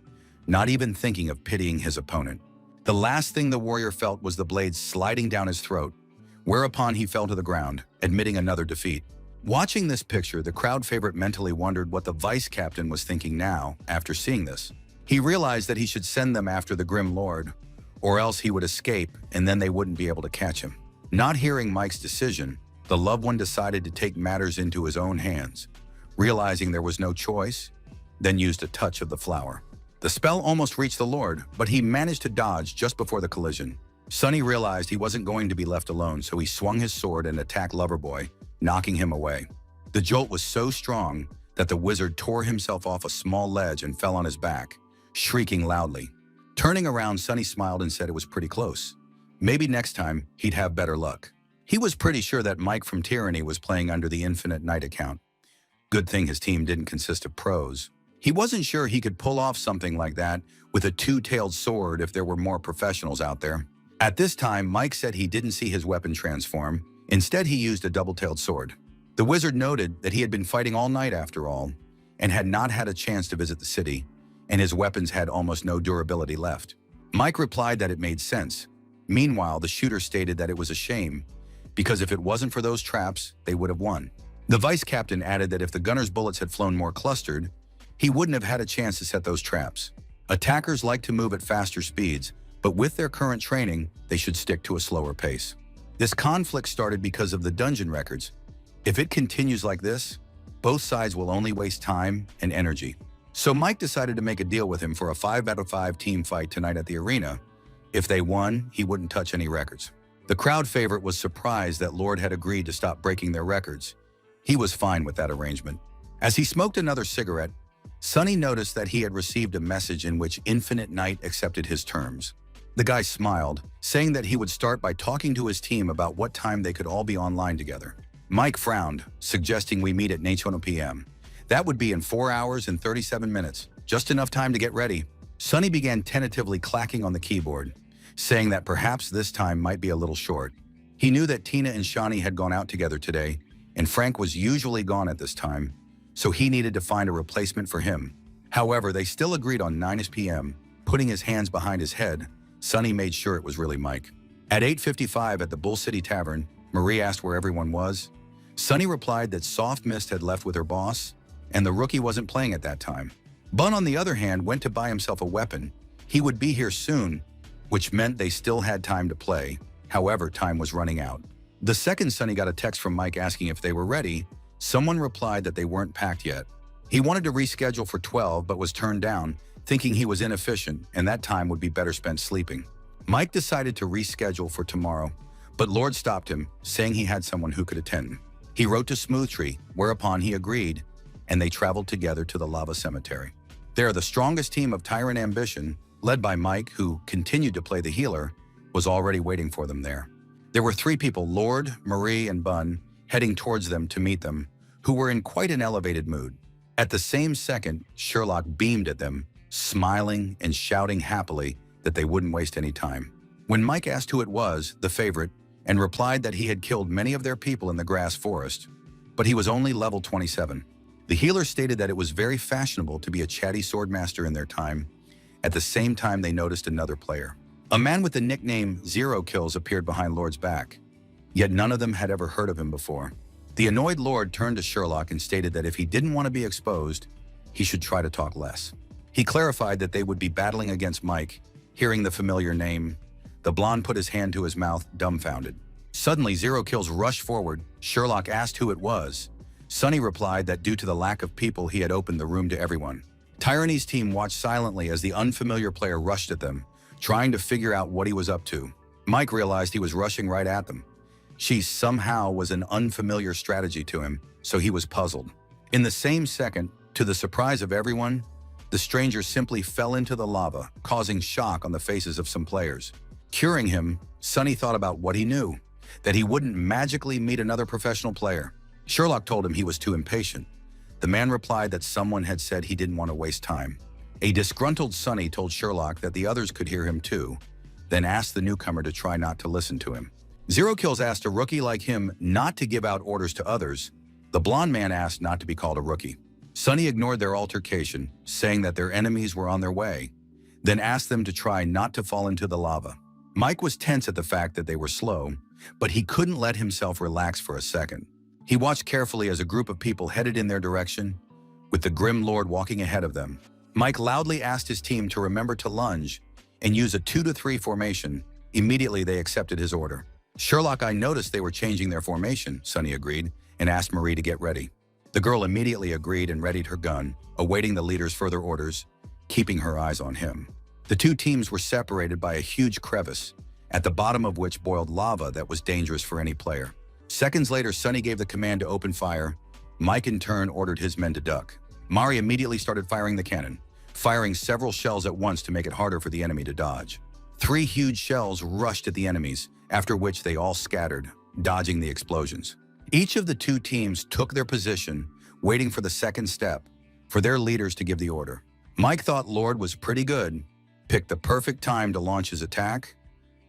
not even thinking of pitying his opponent. The last thing the warrior felt was the blade sliding down his throat, whereupon he fell to the ground, admitting another defeat. Watching this picture, the crowd favorite mentally wondered what the vice captain was thinking now after seeing this. He realized that he should send them after the Grim Lord, or else he would escape and then they wouldn't be able to catch him. Not hearing Mike's decision, the loved one decided to take matters into his own hands. Realizing there was no choice, then used a touch of the flower. The spell almost reached the Lord, but he managed to dodge just before the collision. Sunny realized he wasn't going to be left alone, so he swung his sword and attacked Loverboy, knocking him away. The jolt was so strong that the wizard tore himself off a small ledge and fell on his back, shrieking loudly. Turning around, Sunny smiled and said it was pretty close. Maybe next time he'd have better luck. He was pretty sure that Mike from Tyranny was playing under the Infinite Night account. Good thing his team didn't consist of pros. He wasn't sure he could pull off something like that with a two-tailed sword if there were more professionals out there. At this time, Mike said he didn't see his weapon transform. Instead, he used a double-tailed sword. The wizard noted that he had been fighting all night after all, and had not had a chance to visit the city, and his weapons had almost no durability left. Mike replied that it made sense. Meanwhile, the shooter stated that it was a shame, because if it wasn't for those traps, they would have won. The vice captain added that if the gunner's bullets had flown more clustered, he wouldn't have had a chance to set those traps. Attackers like to move at faster speeds, but with their current training, they should stick to a slower pace. This conflict started because of the dungeon records. If it continues like this, both sides will only waste time and energy. So Mike decided to make a deal with him for a 5-out-of-5 team fight tonight at the arena. If they won, he wouldn't touch any records. The crowd favorite was surprised that Lord had agreed to stop breaking their records. He was fine with that arrangement. As he smoked another cigarette, Sunny noticed that he had received a message in which Infinite Night accepted his terms. The guy smiled, saying that he would start by talking to his team about what time they could all be online together. Mike frowned, suggesting we meet at 9 p.m. That would be in 4 hours and 37 minutes, just enough time to get ready. Sunny began tentatively clacking on the keyboard, saying that perhaps this time might be a little short. He knew that Tina and Shani had gone out together today, and Frank was usually gone at this time, so he needed to find a replacement for him. However, they still agreed on 9 p.m. Putting his hands behind his head, Sunny made sure it was really Mike. At 8:55 at the Bull City Tavern, Marie asked where everyone was. Sunny replied that Soft Mist had left with her boss, and the rookie wasn't playing at that time. Bun, on the other hand, went to buy himself a weapon. He would be here soon, which meant they still had time to play. However, time was running out. The second Sunny got a text from Mike asking if they were ready, someone replied that they weren't packed yet. He wanted to reschedule for 12 but was turned down, thinking he was inefficient and that time would be better spent sleeping. Mike decided to reschedule for tomorrow, but Lord stopped him, saying he had someone who could attend. He wrote to Smoothtree, whereupon he agreed, and they traveled together to the lava cemetery. There, the strongest team of Tyrant Ambition, led by Mike, who continued to play the healer, was already waiting for them there. There were 3 people, Lord, Marie, and Bun, heading towards them to meet them, who were in quite an elevated mood. At the same second, Sherlock beamed at them, smiling and shouting happily that they wouldn't waste any time. When Mike asked who it was, the favorite, and replied that he had killed many of their people in the grass forest, but he was only level 27. The healer stated that it was very fashionable to be a chatty swordmaster in their time. At the same time, they noticed another player. A man with the nickname Zero Kills appeared behind Lord's back, yet none of them had ever heard of him before. The annoyed Lord turned to Sherlock and stated that if he didn't want to be exposed, he should try to talk less. He clarified that they would be battling against Mike. Hearing the familiar name, the blonde put his hand to his mouth, dumbfounded. Suddenly, Zero Kills rushed forward. Sherlock asked who it was. Sunny replied that due to the lack of people, he had opened the room to everyone. Tyranny's team watched silently as the unfamiliar player rushed at them, trying to figure out what he was up to. Mike realized he was rushing right at them. She somehow was an unfamiliar strategy to him, so he was puzzled. In the same second, to the surprise of everyone, the stranger simply fell into the lava, causing shock on the faces of some players. Curing him, Sunny thought about what he knew, that he wouldn't magically meet another professional player. Sherlock told him he was too impatient. The man replied that someone had said he didn't want to waste time. A disgruntled Sunny told Sherlock that the others could hear him too, then asked the newcomer to try not to listen to him. Zero Kills asked a rookie like him not to give out orders to others. The blonde man asked not to be called a rookie. Sunny ignored their altercation, saying that their enemies were on their way, then asked them to try not to fall into the lava. Mike was tense at the fact that they were slow, but he couldn't let himself relax for a second. He watched carefully as a group of people headed in their direction, with the Grim Lord walking ahead of them. Mike loudly asked his team to remember to lunge and use a 2-to-3 formation. Immediately, they accepted his order. Sherlock, I noticed they were changing their formation, Sunny agreed, and asked Marie to get ready. The girl immediately agreed and readied her gun, awaiting the leader's further orders, keeping her eyes on him. The 2 teams were separated by a huge crevice, at the bottom of which boiled lava that was dangerous for any player. Seconds later, Sunny gave the command to open fire. Mike in turn ordered his men to duck. Mari immediately started firing the cannon, firing several shells at once to make it harder for the enemy to dodge. 3 huge shells rushed at the enemies, after which they all scattered, dodging the explosions. Each of the 2 teams took their position, waiting for the second step, for their leaders to give the order. Mike thought Lord was pretty good, picked the perfect time to launch his attack.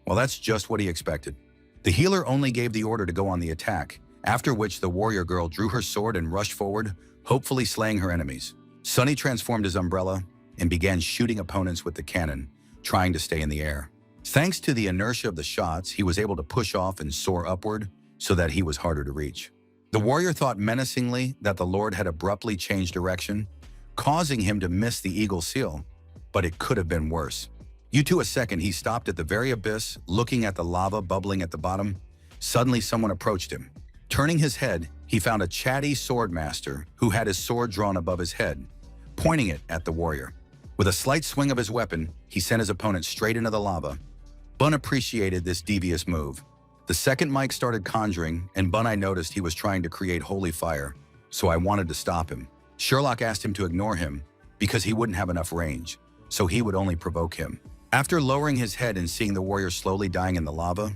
Well, that's just what he expected. The healer only gave the order to go on the attack, after which the warrior girl drew her sword and rushed forward, hopefully slaying her enemies. Sunny transformed his umbrella and began shooting opponents with the cannon, trying to stay in the air. Thanks to the inertia of the shots, he was able to push off and soar upward so that he was harder to reach. The warrior thought menacingly that the Lord had abruptly changed direction, causing him to miss the eagle seal, but it could have been worse. Due to a second, he stopped at the very abyss, looking at the lava bubbling at the bottom. Suddenly, someone approached him. Turning his head, he found a chatty swordmaster who had his sword drawn above his head, pointing it at the warrior. With a slight swing of his weapon, he sent his opponent straight into the lava. Bun appreciated this devious move. The second Mike started conjuring, and Bun, I noticed he was trying to create holy fire, so I wanted to stop him. Sherlock asked him to ignore him because he wouldn't have enough range, so he would only provoke him. After lowering his head and seeing the warrior slowly dying in the lava,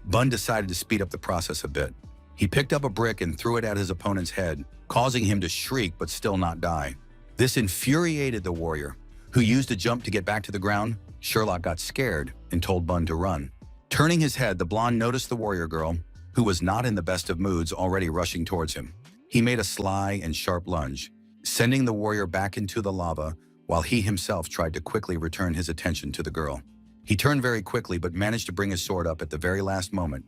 Bun decided to speed up the process a bit. He picked up a brick and threw it at his opponent's head, causing him to shriek but still not die. This infuriated the warrior, who used a jump to get back to the ground. Sherlock got scared and told Bun to run. Turning his head, the blonde noticed the warrior girl, who was not in the best of moods, already rushing towards him. He made a sly and sharp lunge, sending the warrior back into the lava while he himself tried to quickly return his attention to the girl. He turned very quickly but managed to bring his sword up at the very last moment,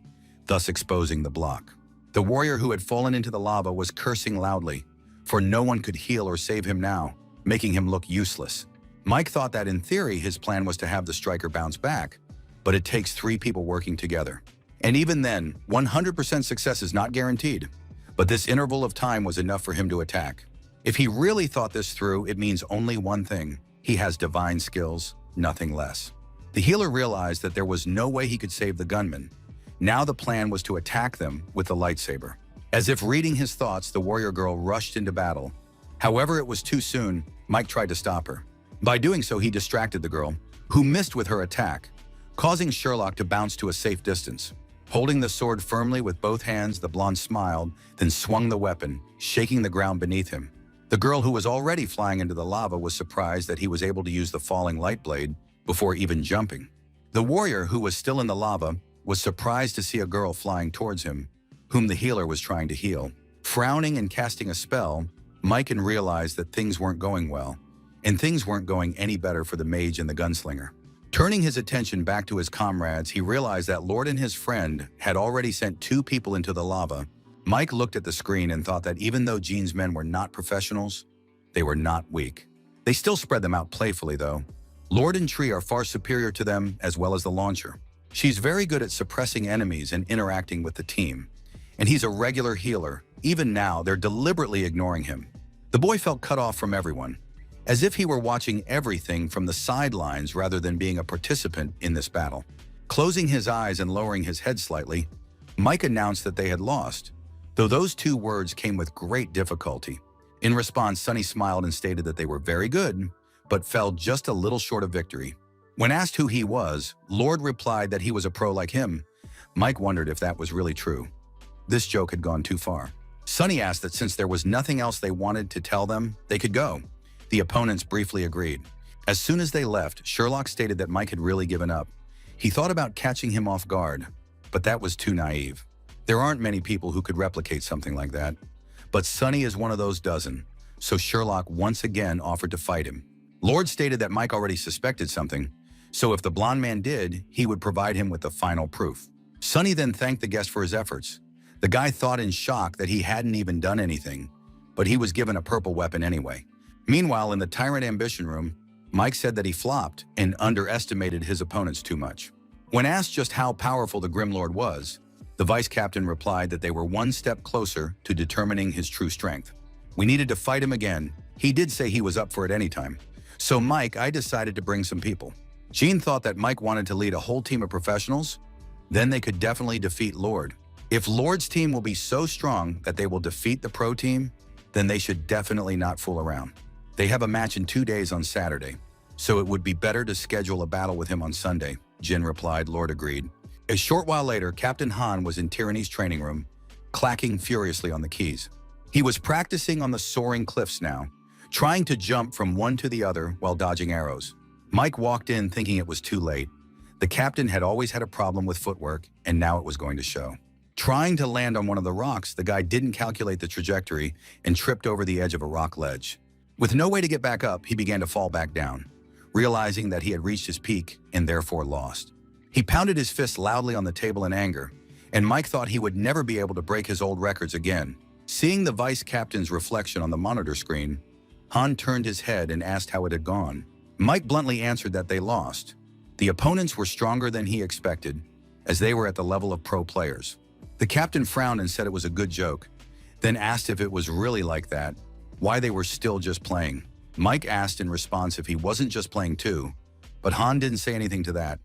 thus exposing the block. The warrior who had fallen into the lava was cursing loudly, for no one could heal or save him now, making him look useless. Mike thought that in theory his plan was to have the striker bounce back, but it takes 3 people working together. And even then, 100% success is not guaranteed, but this interval of time was enough for him to attack. If he really thought this through, it means only one thing: he has divine skills, nothing less. The healer realized that there was no way he could save the gunman. Now the plan was to attack them with the lightsaber. As if reading his thoughts, the warrior girl rushed into battle. However, it was too soon. Mike tried to stop her. By doing so, he distracted the girl, who missed with her attack, causing Sherlock to bounce to a safe distance. Holding the sword firmly with both hands, the blonde smiled, then swung the weapon, shaking the ground beneath him. The girl, who was already flying into the lava, was surprised that he was able to use the falling light blade before even jumping. The warrior, who was still in the lava, was surprised to see a girl flying towards him, whom the healer was trying to heal. Frowning and casting a spell, Mike realized that things weren't going well, and things weren't going any better for the mage and the gunslinger. Turning his attention back to his comrades, he realized that Lord and his friend had already sent 2 people into the lava. Mike looked at the screen and thought that even though Jean's men were not professionals, they were not weak. They still spread them out playfully, though. Lord and Tree are far superior to them, as well as the launcher. She's very good at suppressing enemies and interacting with the team. And he's a regular healer. Even now, they're deliberately ignoring him. The boy felt cut off from everyone, as if he were watching everything from the sidelines rather than being a participant in this battle. Closing his eyes and lowering his head slightly, Mike announced that they had lost, though those 2 words came with great difficulty. In response, Sonny smiled and stated that they were very good, but fell just a little short of victory. When asked who he was, Lord replied that he was a pro like him. Mike wondered if that was really true. This joke had gone too far. Sonny asked that since there was nothing else they wanted to tell them, they could go. The opponents briefly agreed. As soon as they left, Sherlock stated that Mike had really given up. He thought about catching him off guard, but that was too naive. There aren't many people who could replicate something like that. But Sonny is one of those dozen, so Sherlock once again offered to fight him. Lord stated that Mike already suspected something, so if the blonde man did, he would provide him with the final proof. Sonny then thanked the guest for his efforts. The guy thought in shock that he hadn't even done anything, but he was given a purple weapon anyway. Meanwhile, in the Tyrant Ambition room, Mike said that he flopped and underestimated his opponents too much. When asked just how powerful the Grim Lord was, the vice captain replied that they were one step closer to determining his true strength. We needed to fight him again. He did say he was up for it anytime. So Mike, I decided to bring some people. Jean thought that Mike wanted to lead a whole team of professionals. Then they could definitely defeat Lord. If Lord's team will be so strong that they will defeat the pro team, then they should definitely not fool around. They have a match in 2 days on Saturday, so it would be better to schedule a battle with him on Sunday, Jin replied. Lord agreed. A short while later, Captain Han was in Tyranny's training room, clacking furiously on the keys. He was practicing on the soaring cliffs now, trying to jump from one to the other while dodging arrows. Mike walked in thinking it was too late. The captain had always had a problem with footwork, and now it was going to show. Trying to land on one of the rocks, the guy didn't calculate the trajectory and tripped over the edge of a rock ledge. With no way to get back up, he began to fall back down, realizing that he had reached his peak and therefore lost. He pounded his fist loudly on the table in anger, and Mike thought he would never be able to break his old records again. Seeing the vice captain's reflection on the monitor screen, Han turned his head and asked how it had gone. Mike bluntly answered that they lost. The opponents were stronger than he expected, as they were at the level of pro players. The captain frowned and said it was a good joke, then asked if it was really like that, why they were still just playing. Mike asked in response if he wasn't just playing too, but Han didn't say anything to that,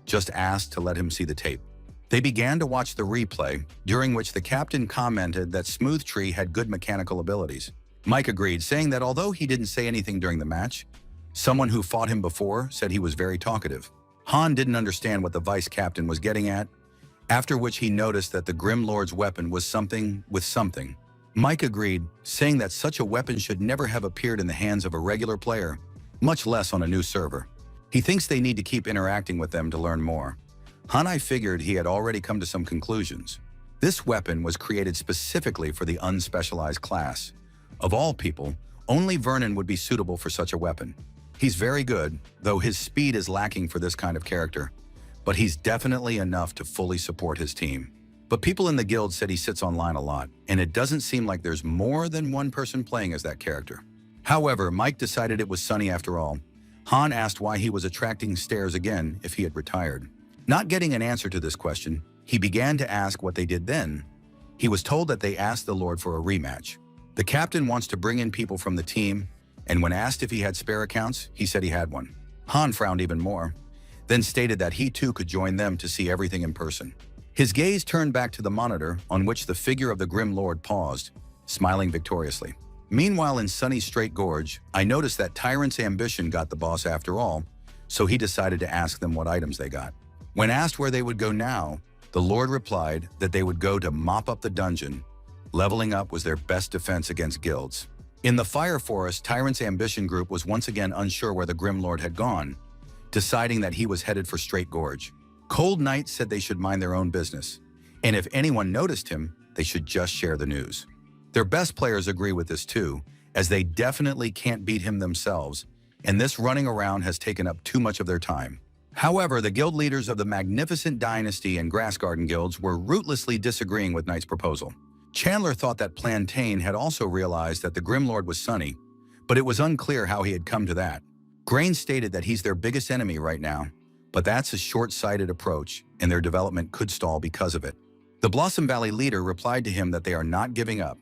just asked to let him see the tape. They began to watch the replay, during which the captain commented that Smooth Tree had good mechanical abilities. Mike agreed, saying that although he didn't say anything during the match, someone who fought him before said he was very talkative. Han didn't understand what the vice captain was getting at, after which he noticed that the Grim Lord's weapon was something with something. Mike agreed, saying that such a weapon should never have appeared in the hands of a regular player, much less on a new server. He thinks they need to keep interacting with them to learn more. Hanai figured he had already come to some conclusions. This weapon was created specifically for the unspecialized class. Of all people, only Vernon would be suitable for such a weapon. He's very good, though his speed is lacking for this kind of character, but he's definitely enough to fully support his team. But people in the guild said he sits online a lot, and it doesn't seem like there's more than one person playing as that character. However, Mike decided it was Sunny after all. Han asked why he was attracting stares again if he had retired. Not getting an answer to this question, he began to ask what they did then. He was told that they asked the Lord for a rematch. The captain wants to bring in people from the team, and when asked if he had spare accounts, he said he had one. Han frowned even more, then stated that he too could join them to see everything in person. His gaze turned back to the monitor on which the figure of the Grim Lord paused, smiling victoriously. Meanwhile, in Sunny's Straight Gorge, I noticed that Tyrant's ambition got the boss after all, so he decided to ask them what items they got. When asked where they would go now, the Lord replied that they would go to mop up the dungeon. Leveling up was their best defense against guilds. In the Fire Forest, Tyrant's ambition group was once again unsure where the Grim Lord had gone, deciding that he was headed for Straight Gorge. Cold Knight said they should mind their own business, and if anyone noticed him, they should just share the news. Their best players agree with this too, as they definitely can't beat him themselves, and this running around has taken up too much of their time. However, the guild leaders of the Magnificent Dynasty and Grass Garden guilds were rootlessly disagreeing with Knight's proposal. Chandler thought that Plantain had also realized that the Grim Lord was Sunny, but it was unclear how he had come to that. Grain stated that he's their biggest enemy right now, but that's a short-sighted approach, and their development could stall because of it. The Blossom Valley leader replied to him that they are not giving up.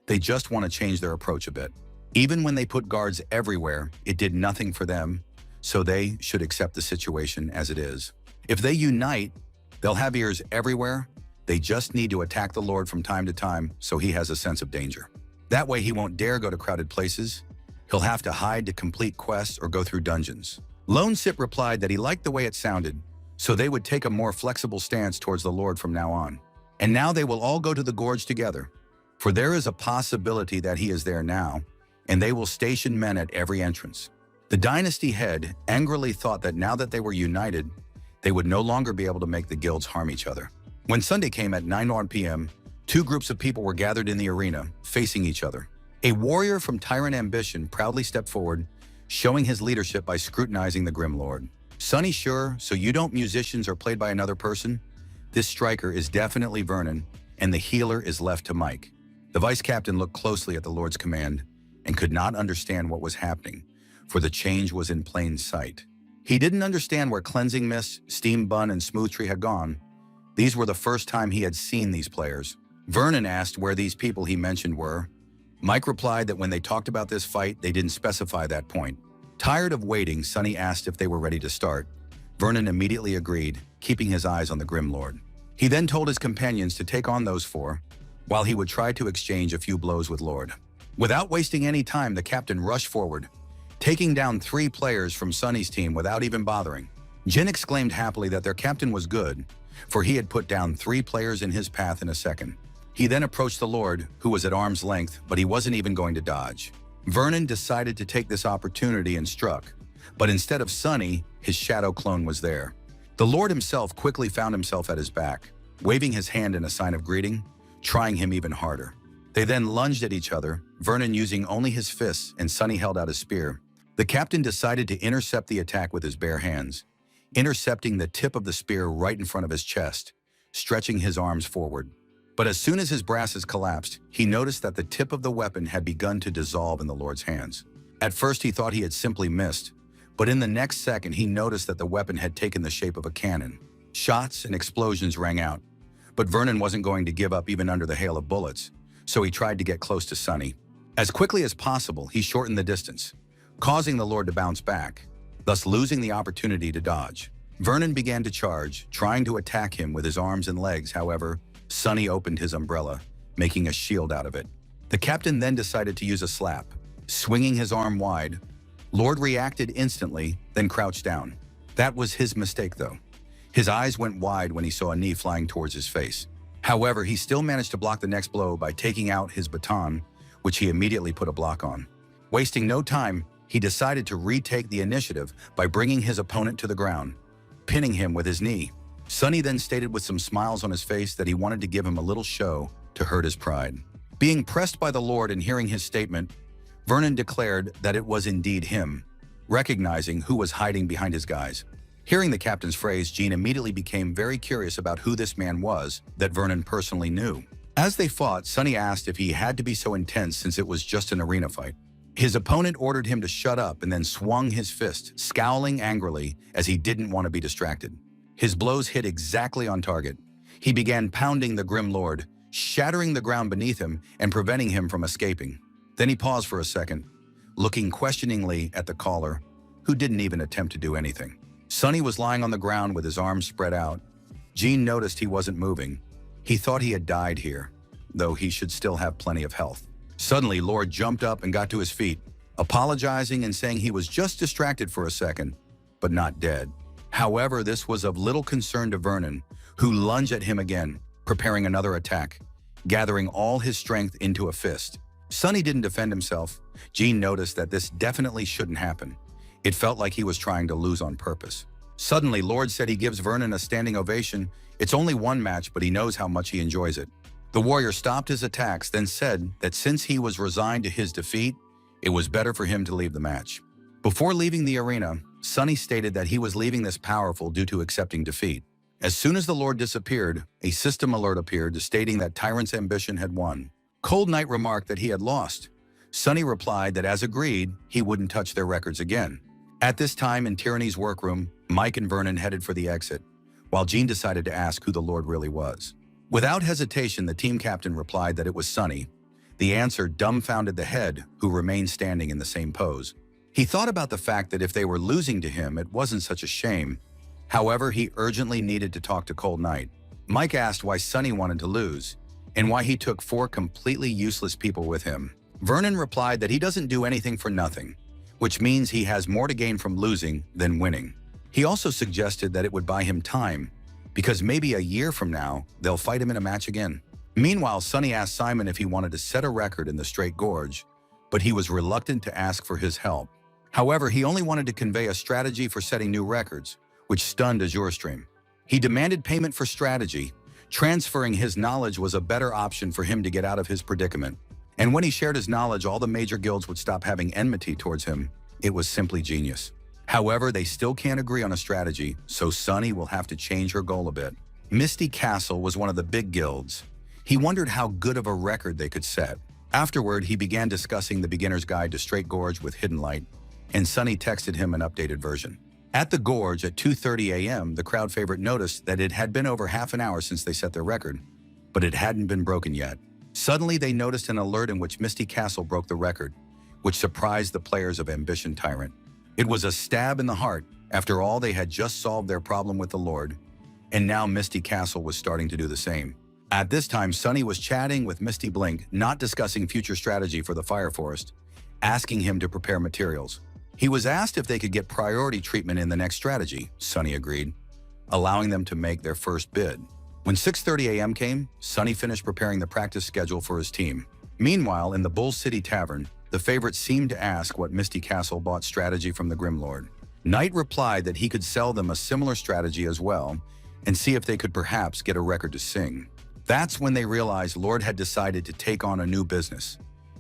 They just want to change their approach a bit. Even when they put guards everywhere, it did nothing for them, so they should accept the situation as it is. If they unite, they'll have ears everywhere. They just need to attack the Lord from time to time so he has a sense of danger. That way he won't dare go to crowded places. He'll have to hide to complete quests or go through dungeons. Lone Sip replied that he liked the way it sounded, so they would take a more flexible stance towards the Lord from now on. And now they will all go to the gorge together, for there is a possibility that he is there now, and they will station men at every entrance. The dynasty head angrily thought that now that they were united, they would no longer be able to make the guilds harm each other. When Sunday came at 9 p.m., two groups of people were gathered in the arena, facing each other. A warrior from Tyrant Ambition proudly stepped forward, showing his leadership by scrutinizing the Grim Lord. Sunny, sure, so you don't musicians are played by another person? This striker is definitely Vernon, and the healer is left to Mike. The vice captain looked closely at the Lord's command and could not understand what was happening, for the change was in plain sight. He didn't understand where Cleansing Mist, Steam Bun, and Smooth Tree had gone. These were the first time he had seen these players. Vernon asked where these people he mentioned were. Mike replied that when they talked about this fight, they didn't specify that point. Tired of waiting, Sunny asked if they were ready to start. Vernon immediately agreed, keeping his eyes on the Grim Lord. He then told his companions to take on those four, while he would try to exchange a few blows with Lord. Without wasting any time, the captain rushed forward, taking down 3 players from Sunny's team without even bothering. Jin exclaimed happily that their captain was good, for he had put down 3 players in his path in a second. He then approached the Lord, who was at arm's length, but he wasn't even going to dodge. Vernon decided to take this opportunity and struck, but instead of Sunny, his shadow clone was there. The Lord himself quickly found himself at his back, waving his hand in a sign of greeting, trying him even harder. They then lunged at each other, Vernon using only his fists and Sunny held out his spear. The captain decided to intercept the attack with his bare hands, intercepting the tip of the spear right in front of his chest, stretching his arms forward. But as soon as his brasses collapsed, he noticed that the tip of the weapon had begun to dissolve in the Lord's hands. At first he thought he had simply missed, but in the next second he noticed that the weapon had taken the shape of a cannon. Shots and explosions rang out, but Vernon wasn't going to give up even under the hail of bullets, so he tried to get close to Sunny. As quickly as possible, he shortened the distance, causing the Lord to bounce back, thus losing the opportunity to dodge. Vernon began to charge, trying to attack him with his arms and legs. However, Sunny opened his umbrella, making a shield out of it. The captain then decided to use a slap. Swinging his arm wide, Lord reacted instantly, then crouched down. That was his mistake, though. His eyes went wide when he saw a knee flying towards his face. However, he still managed to block the next blow by taking out his baton, which he immediately put a block on. Wasting no time, he decided to retake the initiative by bringing his opponent to the ground, pinning him with his knee. Sunny then stated with some smiles on his face that he wanted to give him a little show to hurt his pride. Being pressed by the Lord and hearing his statement, Vernon declared that it was indeed him, recognizing who was hiding behind his guise. Hearing the captain's phrase, Jean immediately became very curious about who this man was that Vernon personally knew. As they fought, Sunny asked if he had to be so intense since it was just an arena fight. His opponent ordered him to shut up and then swung his fist, scowling angrily as he didn't want to be distracted. His blows hit exactly on target. He began pounding the Grim Lord, shattering the ground beneath him and preventing him from escaping. Then he paused for a second, looking questioningly at the caller, who didn't even attempt to do anything. Sunny was lying on the ground with his arms spread out. Jean noticed he wasn't moving. He thought he had died here, though he should still have plenty of health. Suddenly, Lord jumped up and got to his feet, apologizing and saying he was just distracted for a second, but not dead. However, this was of little concern to Vernon, who lunged at him again, preparing another attack, gathering all his strength into a fist. Sunny didn't defend himself. Jean noticed that this definitely shouldn't happen. It felt like he was trying to lose on purpose. Suddenly, Lord said he gives Vernon a standing ovation. It's only one match, but he knows how much he enjoys it. The warrior stopped his attacks, then said that since he was resigned to his defeat, it was better for him to leave the match. Before leaving the arena, Sunny stated that he was leaving this powerful due to accepting defeat. As soon as the Lord disappeared, a system alert appeared stating that Tyrant's ambition had won. Cold Knight remarked that he had lost. Sunny replied that as agreed, he wouldn't touch their records again. At this time in Tyranny's workroom, Mike and Vernon headed for the exit, while Jean decided to ask who the Lord really was. Without hesitation, the team captain replied that it was Sunny. The answer dumbfounded the head, who remained standing in the same pose. He thought about the fact that if they were losing to him, it wasn't such a shame. However, he urgently needed to talk to Cold Knight. Mike asked why Sunny wanted to lose, and why he took 4 completely useless people with him. Vernon replied that he doesn't do anything for nothing, which means he has more to gain from losing than winning. He also suggested that it would buy him time, because maybe a year from now, they'll fight him in a match again. Meanwhile, Sunny asked Simon if he wanted to set a record in the Straight Gorge, but he was reluctant to ask for his help. However, he only wanted to convey a strategy for setting new records, which stunned Azure Stream. He demanded payment for strategy. Transferring his knowledge was a better option for him to get out of his predicament. And when he shared his knowledge, all the major guilds would stop having enmity towards him. It was simply genius. However, they still can't agree on a strategy, so Sunny will have to change her goal a bit. Misty Castle was one of the big guilds. He wondered how good of a record they could set. Afterward, he began discussing the beginner's guide to Straight Gorge with Hidden Light, and Sunny texted him an updated version. At the gorge at 2:30 a.m., the crowd favorite noticed that it had been over half an hour since they set their record, but it hadn't been broken yet. Suddenly, they noticed an alert in which Misty Castle broke the record, which surprised the players of Ambition Tyrant. It was a stab in the heart. After all, they had just solved their problem with the Lord, and now Misty Castle was starting to do the same. At this time, Sunny was chatting with Misty Blink, not discussing future strategy for the Fire Forest, asking him to prepare materials. He was asked if they could get priority treatment in the next strategy. Sunny agreed, allowing them to make their first bid. When 6:30 a.m. came, Sunny finished preparing the practice schedule for his team. Meanwhile, in the Bull City Tavern, the favorite seemed to ask what Misty Castle bought strategy from the Grim Lord. Knight replied that he could sell them a similar strategy as well and see if they could perhaps get a record to sing. That's when they realized Lord had decided to take on a new business,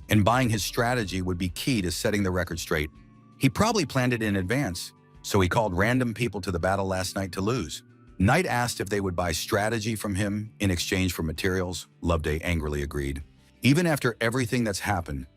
and buying his strategy would be key to setting the record straight. He probably planned it in advance, so he called random people to the battle last night to lose. Knight asked if they would buy strategy from him in exchange for materials. Loveday angrily agreed. Even after everything that's happened,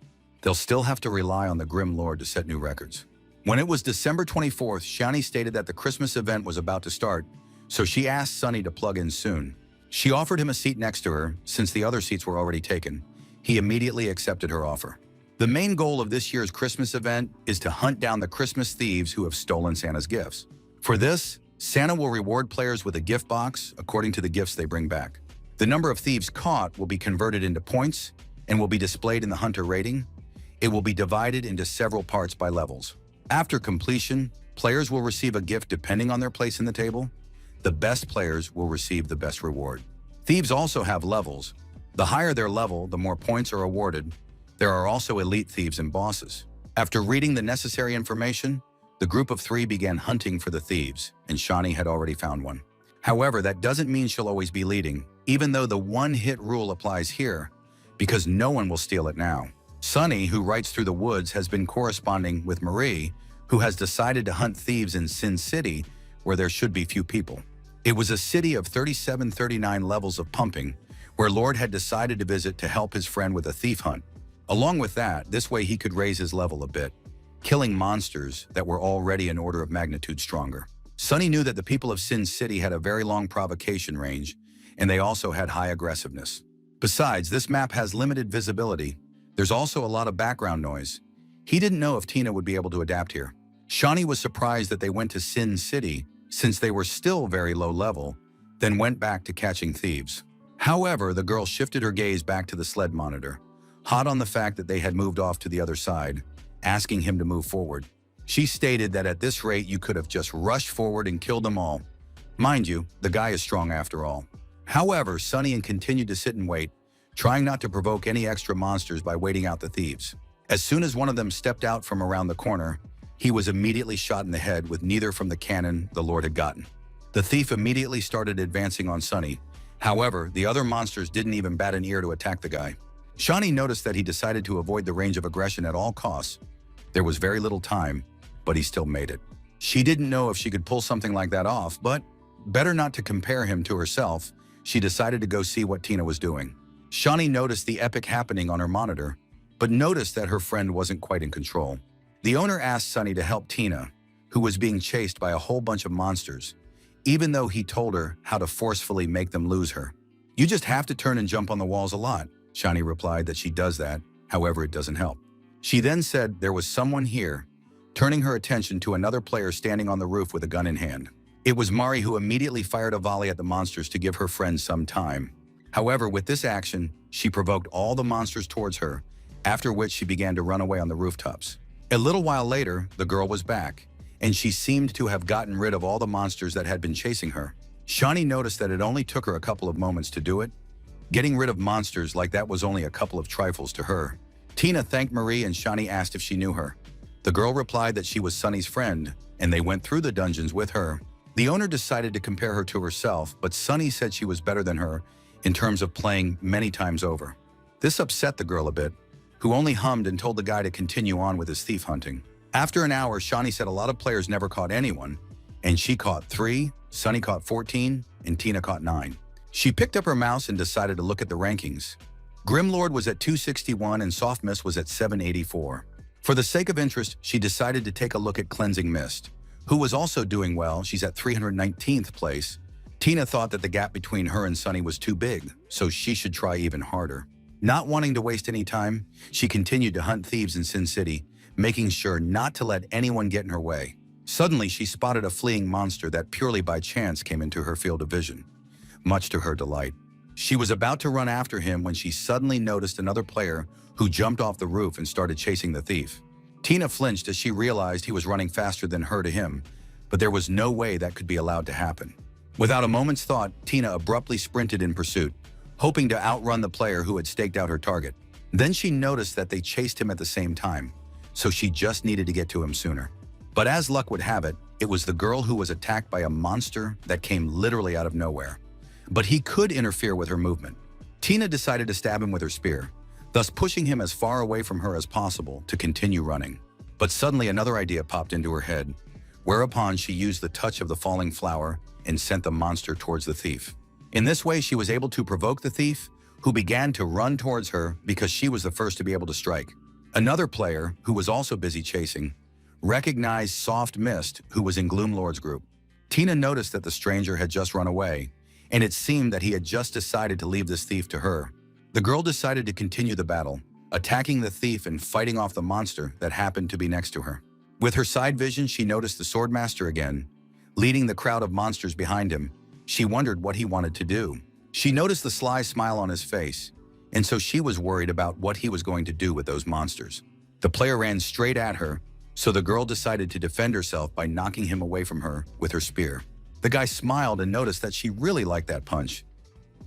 they'll still have to rely on the Grim Lord to set new records. When it was December 24th, Shani stated that the Christmas event was about to start, so she asked Sunny to plug in soon. She offered him a seat next to her, since the other seats were already taken. He immediately accepted her offer. The main goal of this year's Christmas event is to hunt down the Christmas thieves who have stolen Santa's gifts. For this, Santa will reward players with a gift box according to the gifts they bring back. The number of thieves caught will be converted into points, and will be displayed in the hunter rating. It will be divided into several parts by levels. After completion, players will receive a gift depending on their place in the table. The best players will receive the best reward. Thieves also have levels. The higher their level, the more points are awarded. There are also elite thieves and bosses. After reading the necessary information, the group of 3 began hunting for the thieves, and Shani had already found one. However, that doesn't mean she'll always be leading, even though the one-hit rule applies here, because no one will steal it now. Sunny, who writes through the woods, has been corresponding with Marie, who has decided to hunt thieves in Sin City, where there should be few people. It was a city of 37-39 levels of pumping, where Lord had decided to visit to help his friend with a thief hunt. Along with that, this way he could raise his level a bit, killing monsters that were already an order of magnitude stronger. Sunny knew that the people of Sin City had a very long provocation range, and they also had high aggressiveness. Besides, this map has limited visibility. There's also a lot of background noise. He didn't know if Tina would be able to adapt here. Shani was surprised that they went to Sin City, since they were still very low level, then went back to catching thieves. However, the girl shifted her gaze back to the sled monitor, hot on the fact that they had moved off to the other side, asking him to move forward. She stated that at this rate you could have just rushed forward and killed them all. Mind you, the guy is strong after all. However, Sunny continued to sit and wait, trying not to provoke any extra monsters by waiting out the thieves. As soon as one of them stepped out from around the corner, he was immediately shot in the head with neither from the cannon the Lord had gotten. The thief immediately started advancing on Sunny. However, the other monsters didn't even bat an ear to attack the guy. Shani noticed that he decided to avoid the range of aggression at all costs. There was very little time, but he still made it. She didn't know if she could pull something like that off, but better not to compare him to herself, she decided to go see what Tina was doing. Shani noticed the epic happening on her monitor, but noticed that her friend wasn't quite in control. The owner asked Sunny to help Tina, who was being chased by a whole bunch of monsters, even though he told her how to forcefully make them lose her. "You just have to turn and jump on the walls a lot." Shani replied that she does that, however it doesn't help. She then said there was someone here, turning her attention to another player standing on the roof with a gun in hand. It was Mari, who immediately fired a volley at the monsters to give her friend some time. However, with this action, she provoked all the monsters towards her, after which she began to run away on the rooftops. A little while later, the girl was back, and she seemed to have gotten rid of all the monsters that had been chasing her. Shani noticed that it only took her a couple of moments to do it. Getting rid of monsters like that was only a couple of trifles to her. Tina thanked Marie and Shani asked if she knew her. The girl replied that she was Sunny's friend, and they went through the dungeons with her. The owner decided to compare her to herself, but Sunny said she was better than her in terms of playing many times over. This upset the girl a bit, who only hummed and told the guy to continue on with his thief hunting. After an hour, Shani said a lot of players never caught anyone, and she caught 3, Sunny caught 14, and Tina caught 9. She picked up her mouse and decided to look at the rankings. Grimlord was at 261 and Soft Mist was at 784. For the sake of interest, she decided to take a look at Cleansing Mist, who was also doing well. She's at 319th place. Tina thought that the gap between her and Sunny was too big, so she should try even harder. Not wanting to waste any time, she continued to hunt thieves in Sin City, making sure not to let anyone get in her way. Suddenly, she spotted a fleeing monster that purely by chance came into her field of vision, much to her delight. She was about to run after him when she suddenly noticed another player who jumped off the roof and started chasing the thief. Tina flinched as she realized he was running faster than her to him, but there was no way that could be allowed to happen. Without a moment's thought, Tina abruptly sprinted in pursuit, hoping to outrun the player who had staked out her target. Then she noticed that they chased him at the same time, so she just needed to get to him sooner. But as luck would have it, it was the girl who was attacked by a monster that came literally out of nowhere. But he could interfere with her movement. Tina decided to stab him with her spear, thus pushing him as far away from her as possible to continue running. But suddenly another idea popped into her head, whereupon she used the touch of the falling flower and sent the monster towards the thief. In this way, she was able to provoke the thief, who began to run towards her because she was the first to be able to strike. Another player, who was also busy chasing, recognized Soft Mist, who was in Gloomlord's group. Tina noticed that the stranger had just run away, and it seemed that he had just decided to leave this thief to her. The girl decided to continue the battle, attacking the thief and fighting off the monster that happened to be next to her. With her side vision, she noticed the Swordmaster again, leading the crowd of monsters behind him. She wondered what he wanted to do. She noticed the sly smile on his face. and so she was worried about what he was going to do with those monsters. The player ran straight at her, so the girl decided to defend herself by knocking him away from her with her spear. The guy smiled and noticed that she really liked that punch.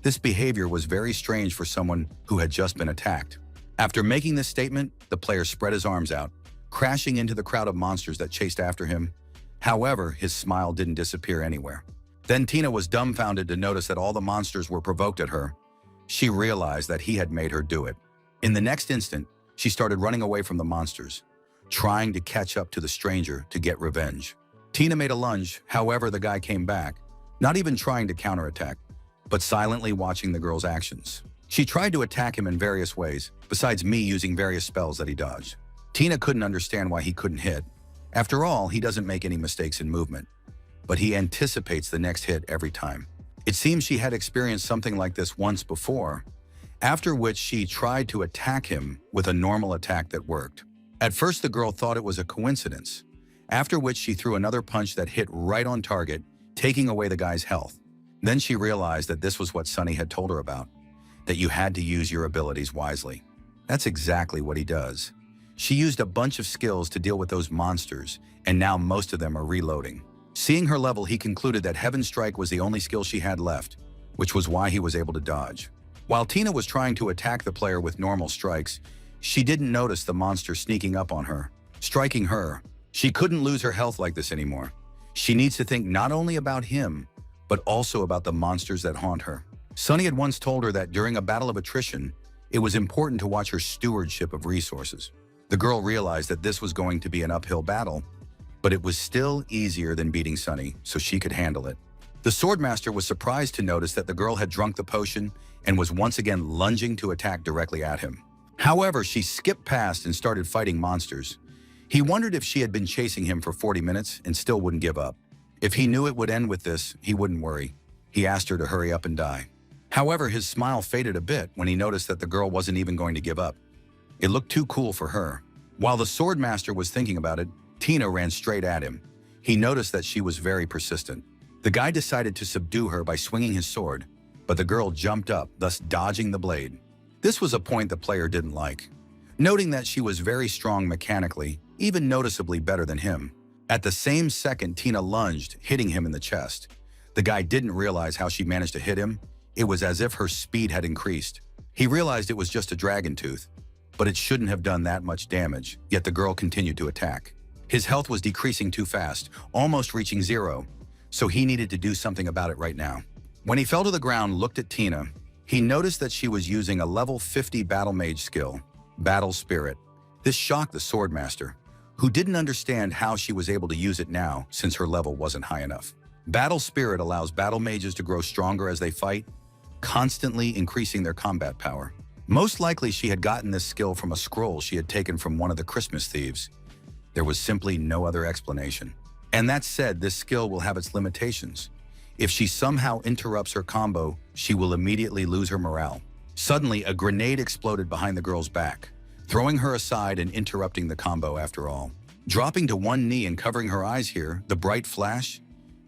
This behavior was very strange for someone who had just been attacked. After making this statement, the player spread his arms out, crashing into the crowd of monsters that chased after him. However, his smile didn't disappear anywhere. Then Tina was dumbfounded to notice that all the monsters were provoked at her. She realized that he had made her do it. In the next instant, she started running away from the monsters, trying to catch up to the stranger to get revenge. Tina made a lunge, however the guy came back, not even trying to counterattack, but silently watching the girl's actions. She tried to attack him in various ways, besides me using various spells that he dodged. Tina couldn't understand why he couldn't hit. After all, he doesn't make any mistakes in movement, but he anticipates the next hit every time. It seems she had experienced something like this once before, after which she tried to attack him with a normal attack that worked. At first, the girl thought it was a coincidence, after which she threw another punch that hit right on target, taking away the guy's health. Then she realized that this was what Sunny had told her about, that you had to use your abilities wisely. That's exactly what he does. She used a bunch of skills to deal with those monsters, and now most of them are reloading. Seeing her level, he concluded that Heaven Strike was the only skill she had left, which was why he was able to dodge. While Tina was trying to attack the player with normal strikes, she didn't notice the monster sneaking up on her, striking her. She couldn't lose her health like this anymore. She needs to think not only about him, but also about the monsters that haunt her. Sunny had once told her that during a battle of attrition, it was important to watch her stewardship of resources. The girl realized that this was going to be an uphill battle, but it was still easier than beating Sunny, so she could handle it. The Swordmaster was surprised to notice that the girl had drunk the potion and was once again lunging to attack directly at him. However, she skipped past and started fighting monsters. He wondered if she had been chasing him for 40 minutes and still wouldn't give up. If he knew it would end with this, he wouldn't worry. He asked her to hurry up and die. However, his smile faded a bit when he noticed that the girl wasn't even going to give up. It looked too cool for her. While the Swordmaster was thinking about it, Tina ran straight at him. He noticed that she was very persistent. The guy decided to subdue her by swinging his sword, but the girl jumped up, thus dodging the blade. This was a point the player didn't like, noting that she was very strong mechanically, even noticeably better than him. At the same second, Tina lunged, hitting him in the chest. The guy didn't realize how she managed to hit him. It was as if her speed had increased. He realized it was just a dragon tooth, but it shouldn't have done that much damage, yet the girl continued to attack. His health was decreasing too fast, almost reaching 0, so he needed to do something about it right now. When he fell to the ground and looked at Tina, he noticed that she was using a level 50 Battle Mage skill, Battle Spirit. This shocked the Swordmaster, who didn't understand how she was able to use it now since her level wasn't high enough. Battle Spirit allows Battle Mages to grow stronger as they fight, constantly increasing their combat power. Most likely she had gotten this skill from a scroll she had taken from one of the Christmas thieves. There was simply no other explanation. And that said, this skill will have its limitations. If she somehow interrupts her combo, she will immediately lose her morale. Suddenly, a grenade exploded behind the girl's back, throwing her aside and interrupting the combo after all. Dropping to one knee and covering her eyes here, the bright flash,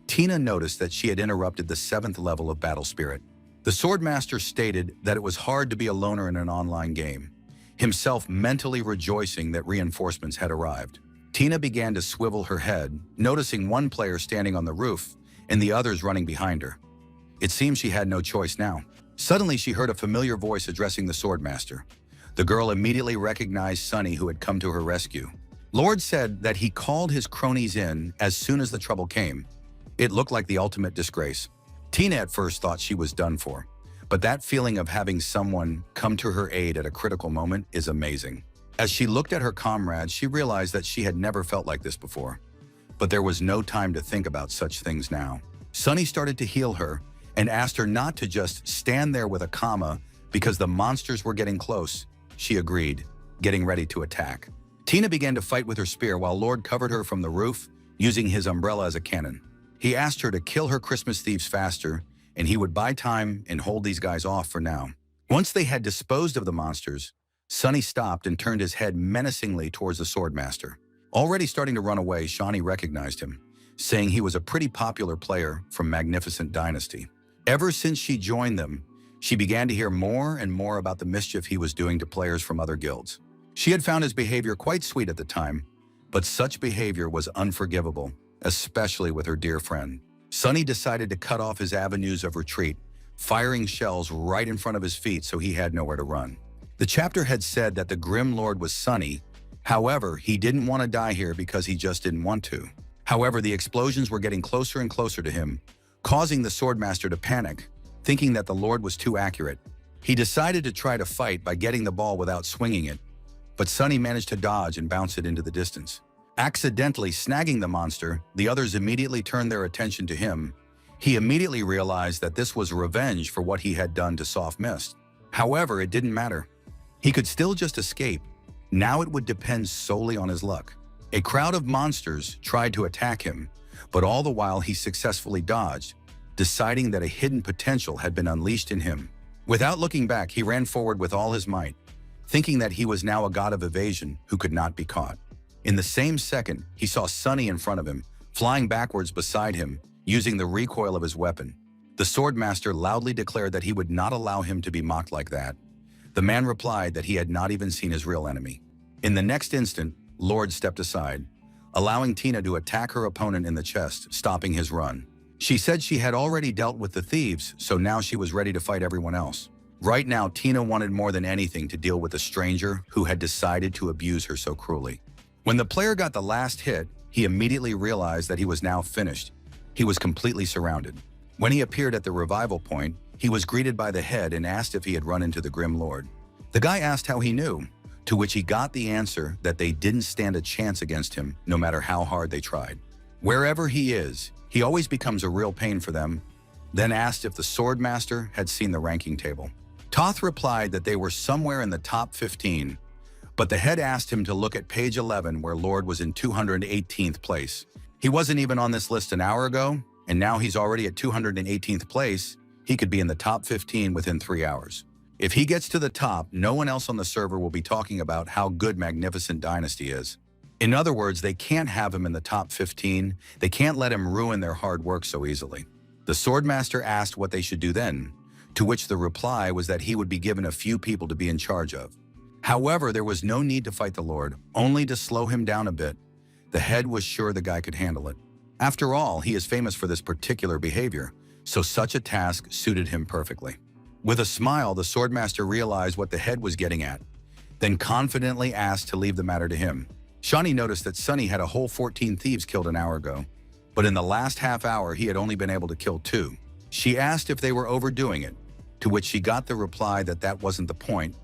Tina noticed that she had interrupted the 7th level of Battle Spirit. The Swordmaster stated that it was hard to be a loner in an online game, himself mentally rejoicing that reinforcements had arrived. Tina began to swivel her head, noticing one player standing on the roof and the others running behind her. It seemed she had no choice now. Suddenly, she heard a familiar voice addressing the Swordmaster. The girl immediately recognized Sunny, who had come to her rescue. Lord said that he called his cronies in as soon as the trouble came. It looked like the ultimate disgrace. Tina at first thought she was done for, but that feeling of having someone come to her aid at a critical moment is amazing. As she looked at her comrades, she realized that she had never felt like this before. But there was no time to think about such things now. Sunny started to heal her and asked her not to just stand there with a comma because the monsters were getting close. She agreed, getting ready to attack. Tina began to fight with her spear while Lord covered her from the roof, using his umbrella as a cannon. He asked her to kill her Christmas thieves faster, and he would buy time and hold these guys off for now. Once they had disposed of the monsters, Sunny stopped and turned his head menacingly towards the Swordmaster. Already starting to run away, Shawnee recognized him, saying he was a pretty popular player from Magnificent Dynasty. Ever since she joined them, she began to hear more and more about the mischief he was doing to players from other guilds. She had found his behavior quite sweet at the time, but such behavior was unforgivable, especially with her dear friend. Sunny decided to cut off his avenues of retreat, firing shells right in front of his feet so he had nowhere to run. The chapter had said that the Grim Lord was Sunny. However, he didn't want to die here because he just didn't want to. However, the explosions were getting closer and closer to him, causing the Swordmaster to panic, thinking that the Lord was too accurate. He decided to try to fight by getting the ball without swinging it, but Sunny managed to dodge and bounce it into the distance. Accidentally snagging the monster, the others immediately turned their attention to him. He immediately realized that this was revenge for what he had done to Soft Mist. However, it didn't matter. He could still just escape. Now it would depend solely on his luck. A crowd of monsters tried to attack him, but all the while he successfully dodged, deciding that a hidden potential had been unleashed in him. Without looking back, he ran forward with all his might, thinking that he was now a god of evasion who could not be caught. In the same second, he saw Sunny in front of him, flying backwards beside him, using the recoil of his weapon. The Swordmaster loudly declared that he would not allow him to be mocked like that. The man replied that he had not even seen his real enemy. In the next instant, Lord stepped aside, allowing Tina to attack her opponent in the chest, stopping his run. She said she had already dealt with the thieves, so now she was ready to fight everyone else. Right now, Tina wanted more than anything to deal with a stranger who had decided to abuse her so cruelly. When the player got the last hit, he immediately realized that he was now finished. He was completely surrounded. When he appeared at the revival point, he was greeted by the head and asked if he had run into the Grim Lord. The guy asked how he knew, to which he got the answer that they didn't stand a chance against him, no matter how hard they tried. Wherever he is, he always becomes a real pain for them. Then asked if the Swordmaster had seen the ranking table. Toth replied that they were somewhere in the top 15, but the head asked him to look at page 11 where Lord was in 218th place. He wasn't even on this list an hour ago, and now he's already at 218th place. He could be in the top 15 within 3 hours. If he gets to the top, no one else on the server will be talking about how good Magnificent Dynasty is. In other words, they can't have him in the top 15. They can't let him ruin their hard work so easily. The Swordmaster asked what they should do then, to which the reply was that he would be given a few people to be in charge of. However, there was no need to fight the Lord, only to slow him down a bit. The head was sure the guy could handle it. After all, he is famous for this particular behavior, so such a task suited him perfectly. With a smile, the Swordmaster realized what the head was getting at, then confidently asked to leave the matter to him. Shawnee noticed that Sunny had a whole 14 thieves killed an hour ago, but in the last half hour he had only been able to kill 2. She asked if they were overdoing it, to which she got the reply that that wasn't the point.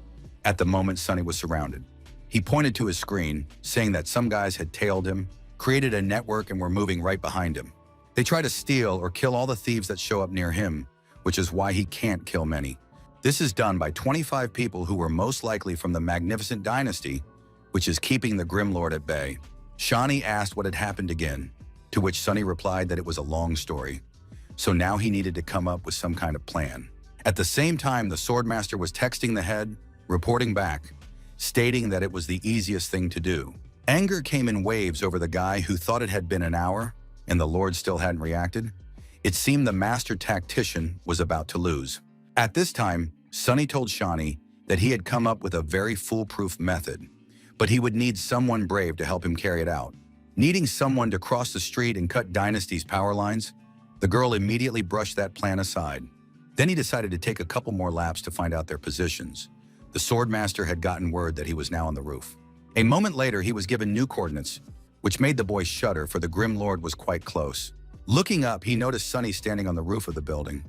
At the moment, Sunny was surrounded. He pointed to his screen, saying that some guys had tailed him, created a network, and were moving right behind him. They try to steal or kill all the thieves that show up near him, which is why he can't kill many. This is done by 25 people who were most likely from the Magnificent Dynasty, which is keeping the Grim Lord at bay. Shawnee asked what had happened again, to which Sunny replied that it was a long story. So now he needed to come up with some kind of plan. At the same time, the Swordmaster was texting the head, reporting back, stating that it was the easiest thing to do. Anger came in waves over the guy who thought it had been an hour, and the Lord still hadn't reacted. It seemed the master tactician was about to lose. At this time, Sunny told Shawnee that he had come up with a very foolproof method, but he would need someone brave to help him carry it out. Needing someone to cross the street and cut Dynasty's power lines, the girl immediately brushed that plan aside. Then he decided to take a couple more laps to find out their positions. The Swordmaster had gotten word that he was now on the roof. A moment later, he was given new coordinates, which made the boy shudder, for the Grim Lord was quite close. Looking up, he noticed Sunny standing on the roof of the building.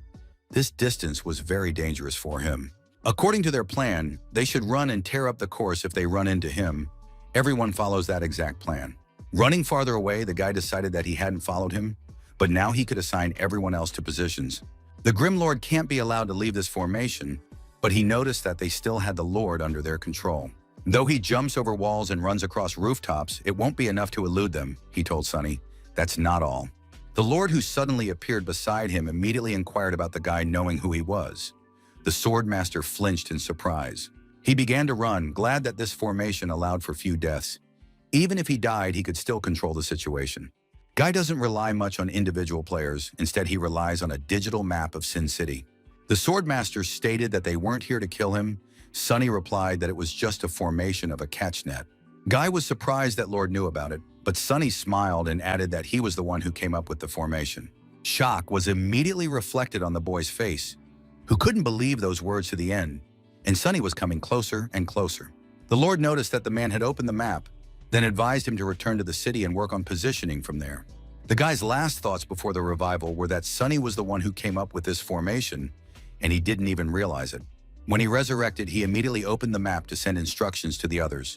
This distance was very dangerous for him. According to their plan, they should run and tear up the course if they run into him. Everyone follows that exact plan. Running farther away, the guy decided that he hadn't followed him, but now he could assign everyone else to positions. The Grim Lord can't be allowed to leave this formation, but he noticed that they still had the Lord under their control. Though he jumps over walls and runs across rooftops, it won't be enough to elude them, he told Sunny. That's not all. The Lord, who suddenly appeared beside him, immediately inquired about the guy, knowing who he was. The Swordmaster flinched in surprise. He began to run, glad that this formation allowed for few deaths. Even if he died, he could still control the situation. Guy doesn't rely much on individual players. Instead, he relies on a digital map of Sin City. The The Swordmaster stated that they weren't here to kill him. Sunny replied that it was just a formation of a catch net. Guy was surprised that Lord knew about it, but Sunny smiled and added that he was the one who came up with the formation. Shock was immediately reflected on the boy's face, who couldn't believe those words to the end, and Sunny was coming closer and closer. The Lord noticed that the man had opened the map, then advised him to return to the city and work on positioning from there. The guy's last thoughts before the revival were that Sunny was the one who came up with this formation, and he didn't even realize it. When he resurrected, he immediately opened the map to send instructions to the others,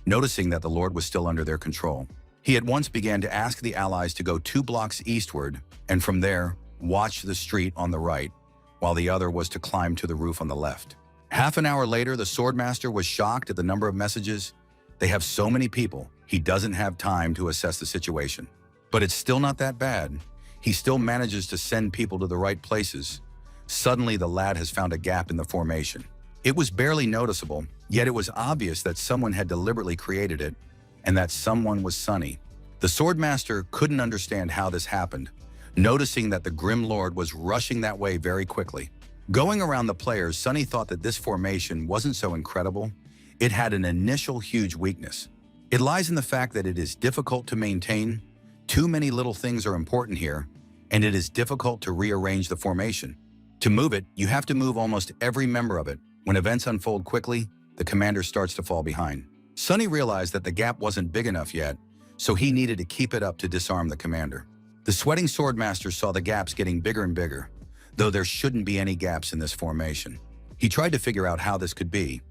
noticing that the Lord was still under their control. He at once began to ask the allies to go 2 blocks eastward, and from there, watch the street on the right, while the other was to climb to the roof on the left. Half an hour later, the Swordmaster was shocked at the number of messages. They have so many people, he doesn't have time to assess the situation. But it's still not that bad. He still manages to send people to the right places. Suddenly, the lad has found a gap in the formation. It was barely noticeable, yet it was obvious that someone had deliberately created it, and that someone was Sunny. The Swordmaster couldn't understand how this happened, noticing that the Grim Lord was rushing that way very quickly. Going around the players, Sunny thought that this formation wasn't so incredible. It had an initial huge weakness. It lies in the fact that it is difficult to maintain. Too many little things are important here, and it is difficult to rearrange the formation. To move it, you have to move almost every member of it. When events unfold quickly, the commander starts to fall behind. Sunny realized that the gap wasn't big enough yet, so he needed to keep it up to disarm the commander. The sweating Swordmaster saw the gaps getting bigger and bigger, though there shouldn't be any gaps in this formation. He tried to figure out how this could be,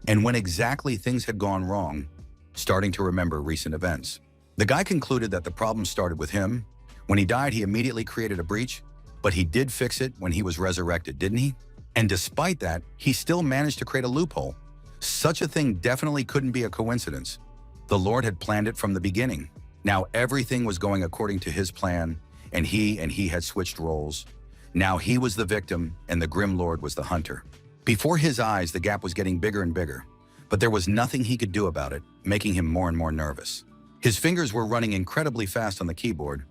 and when exactly things had gone wrong, starting to remember recent events. The guy concluded that the problem started with him. When he died, he immediately created a breach, but he did fix it when he was resurrected, didn't he? And despite that, he still managed to create a loophole. Such a thing definitely couldn't be a coincidence. The Lord had planned it from the beginning. Now everything was going according to his plan, and he had switched roles. Now he was the victim, and the Grim Lord was the hunter. Before his eyes, the gap was getting bigger and bigger, but there was nothing he could do about it, making him more and more nervous. His fingers were running incredibly fast on the keyboard,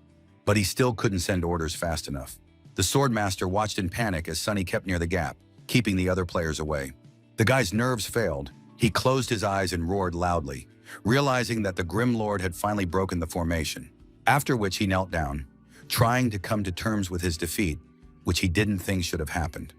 but he still couldn't send orders fast enough. The Swordmaster watched in panic as Sunny kept near the gap, keeping the other players away. The guy's nerves failed. He closed his eyes and roared loudly, realizing that the Grim Lord had finally broken the formation, after which he knelt down, trying to come to terms with his defeat, which he didn't think should have happened.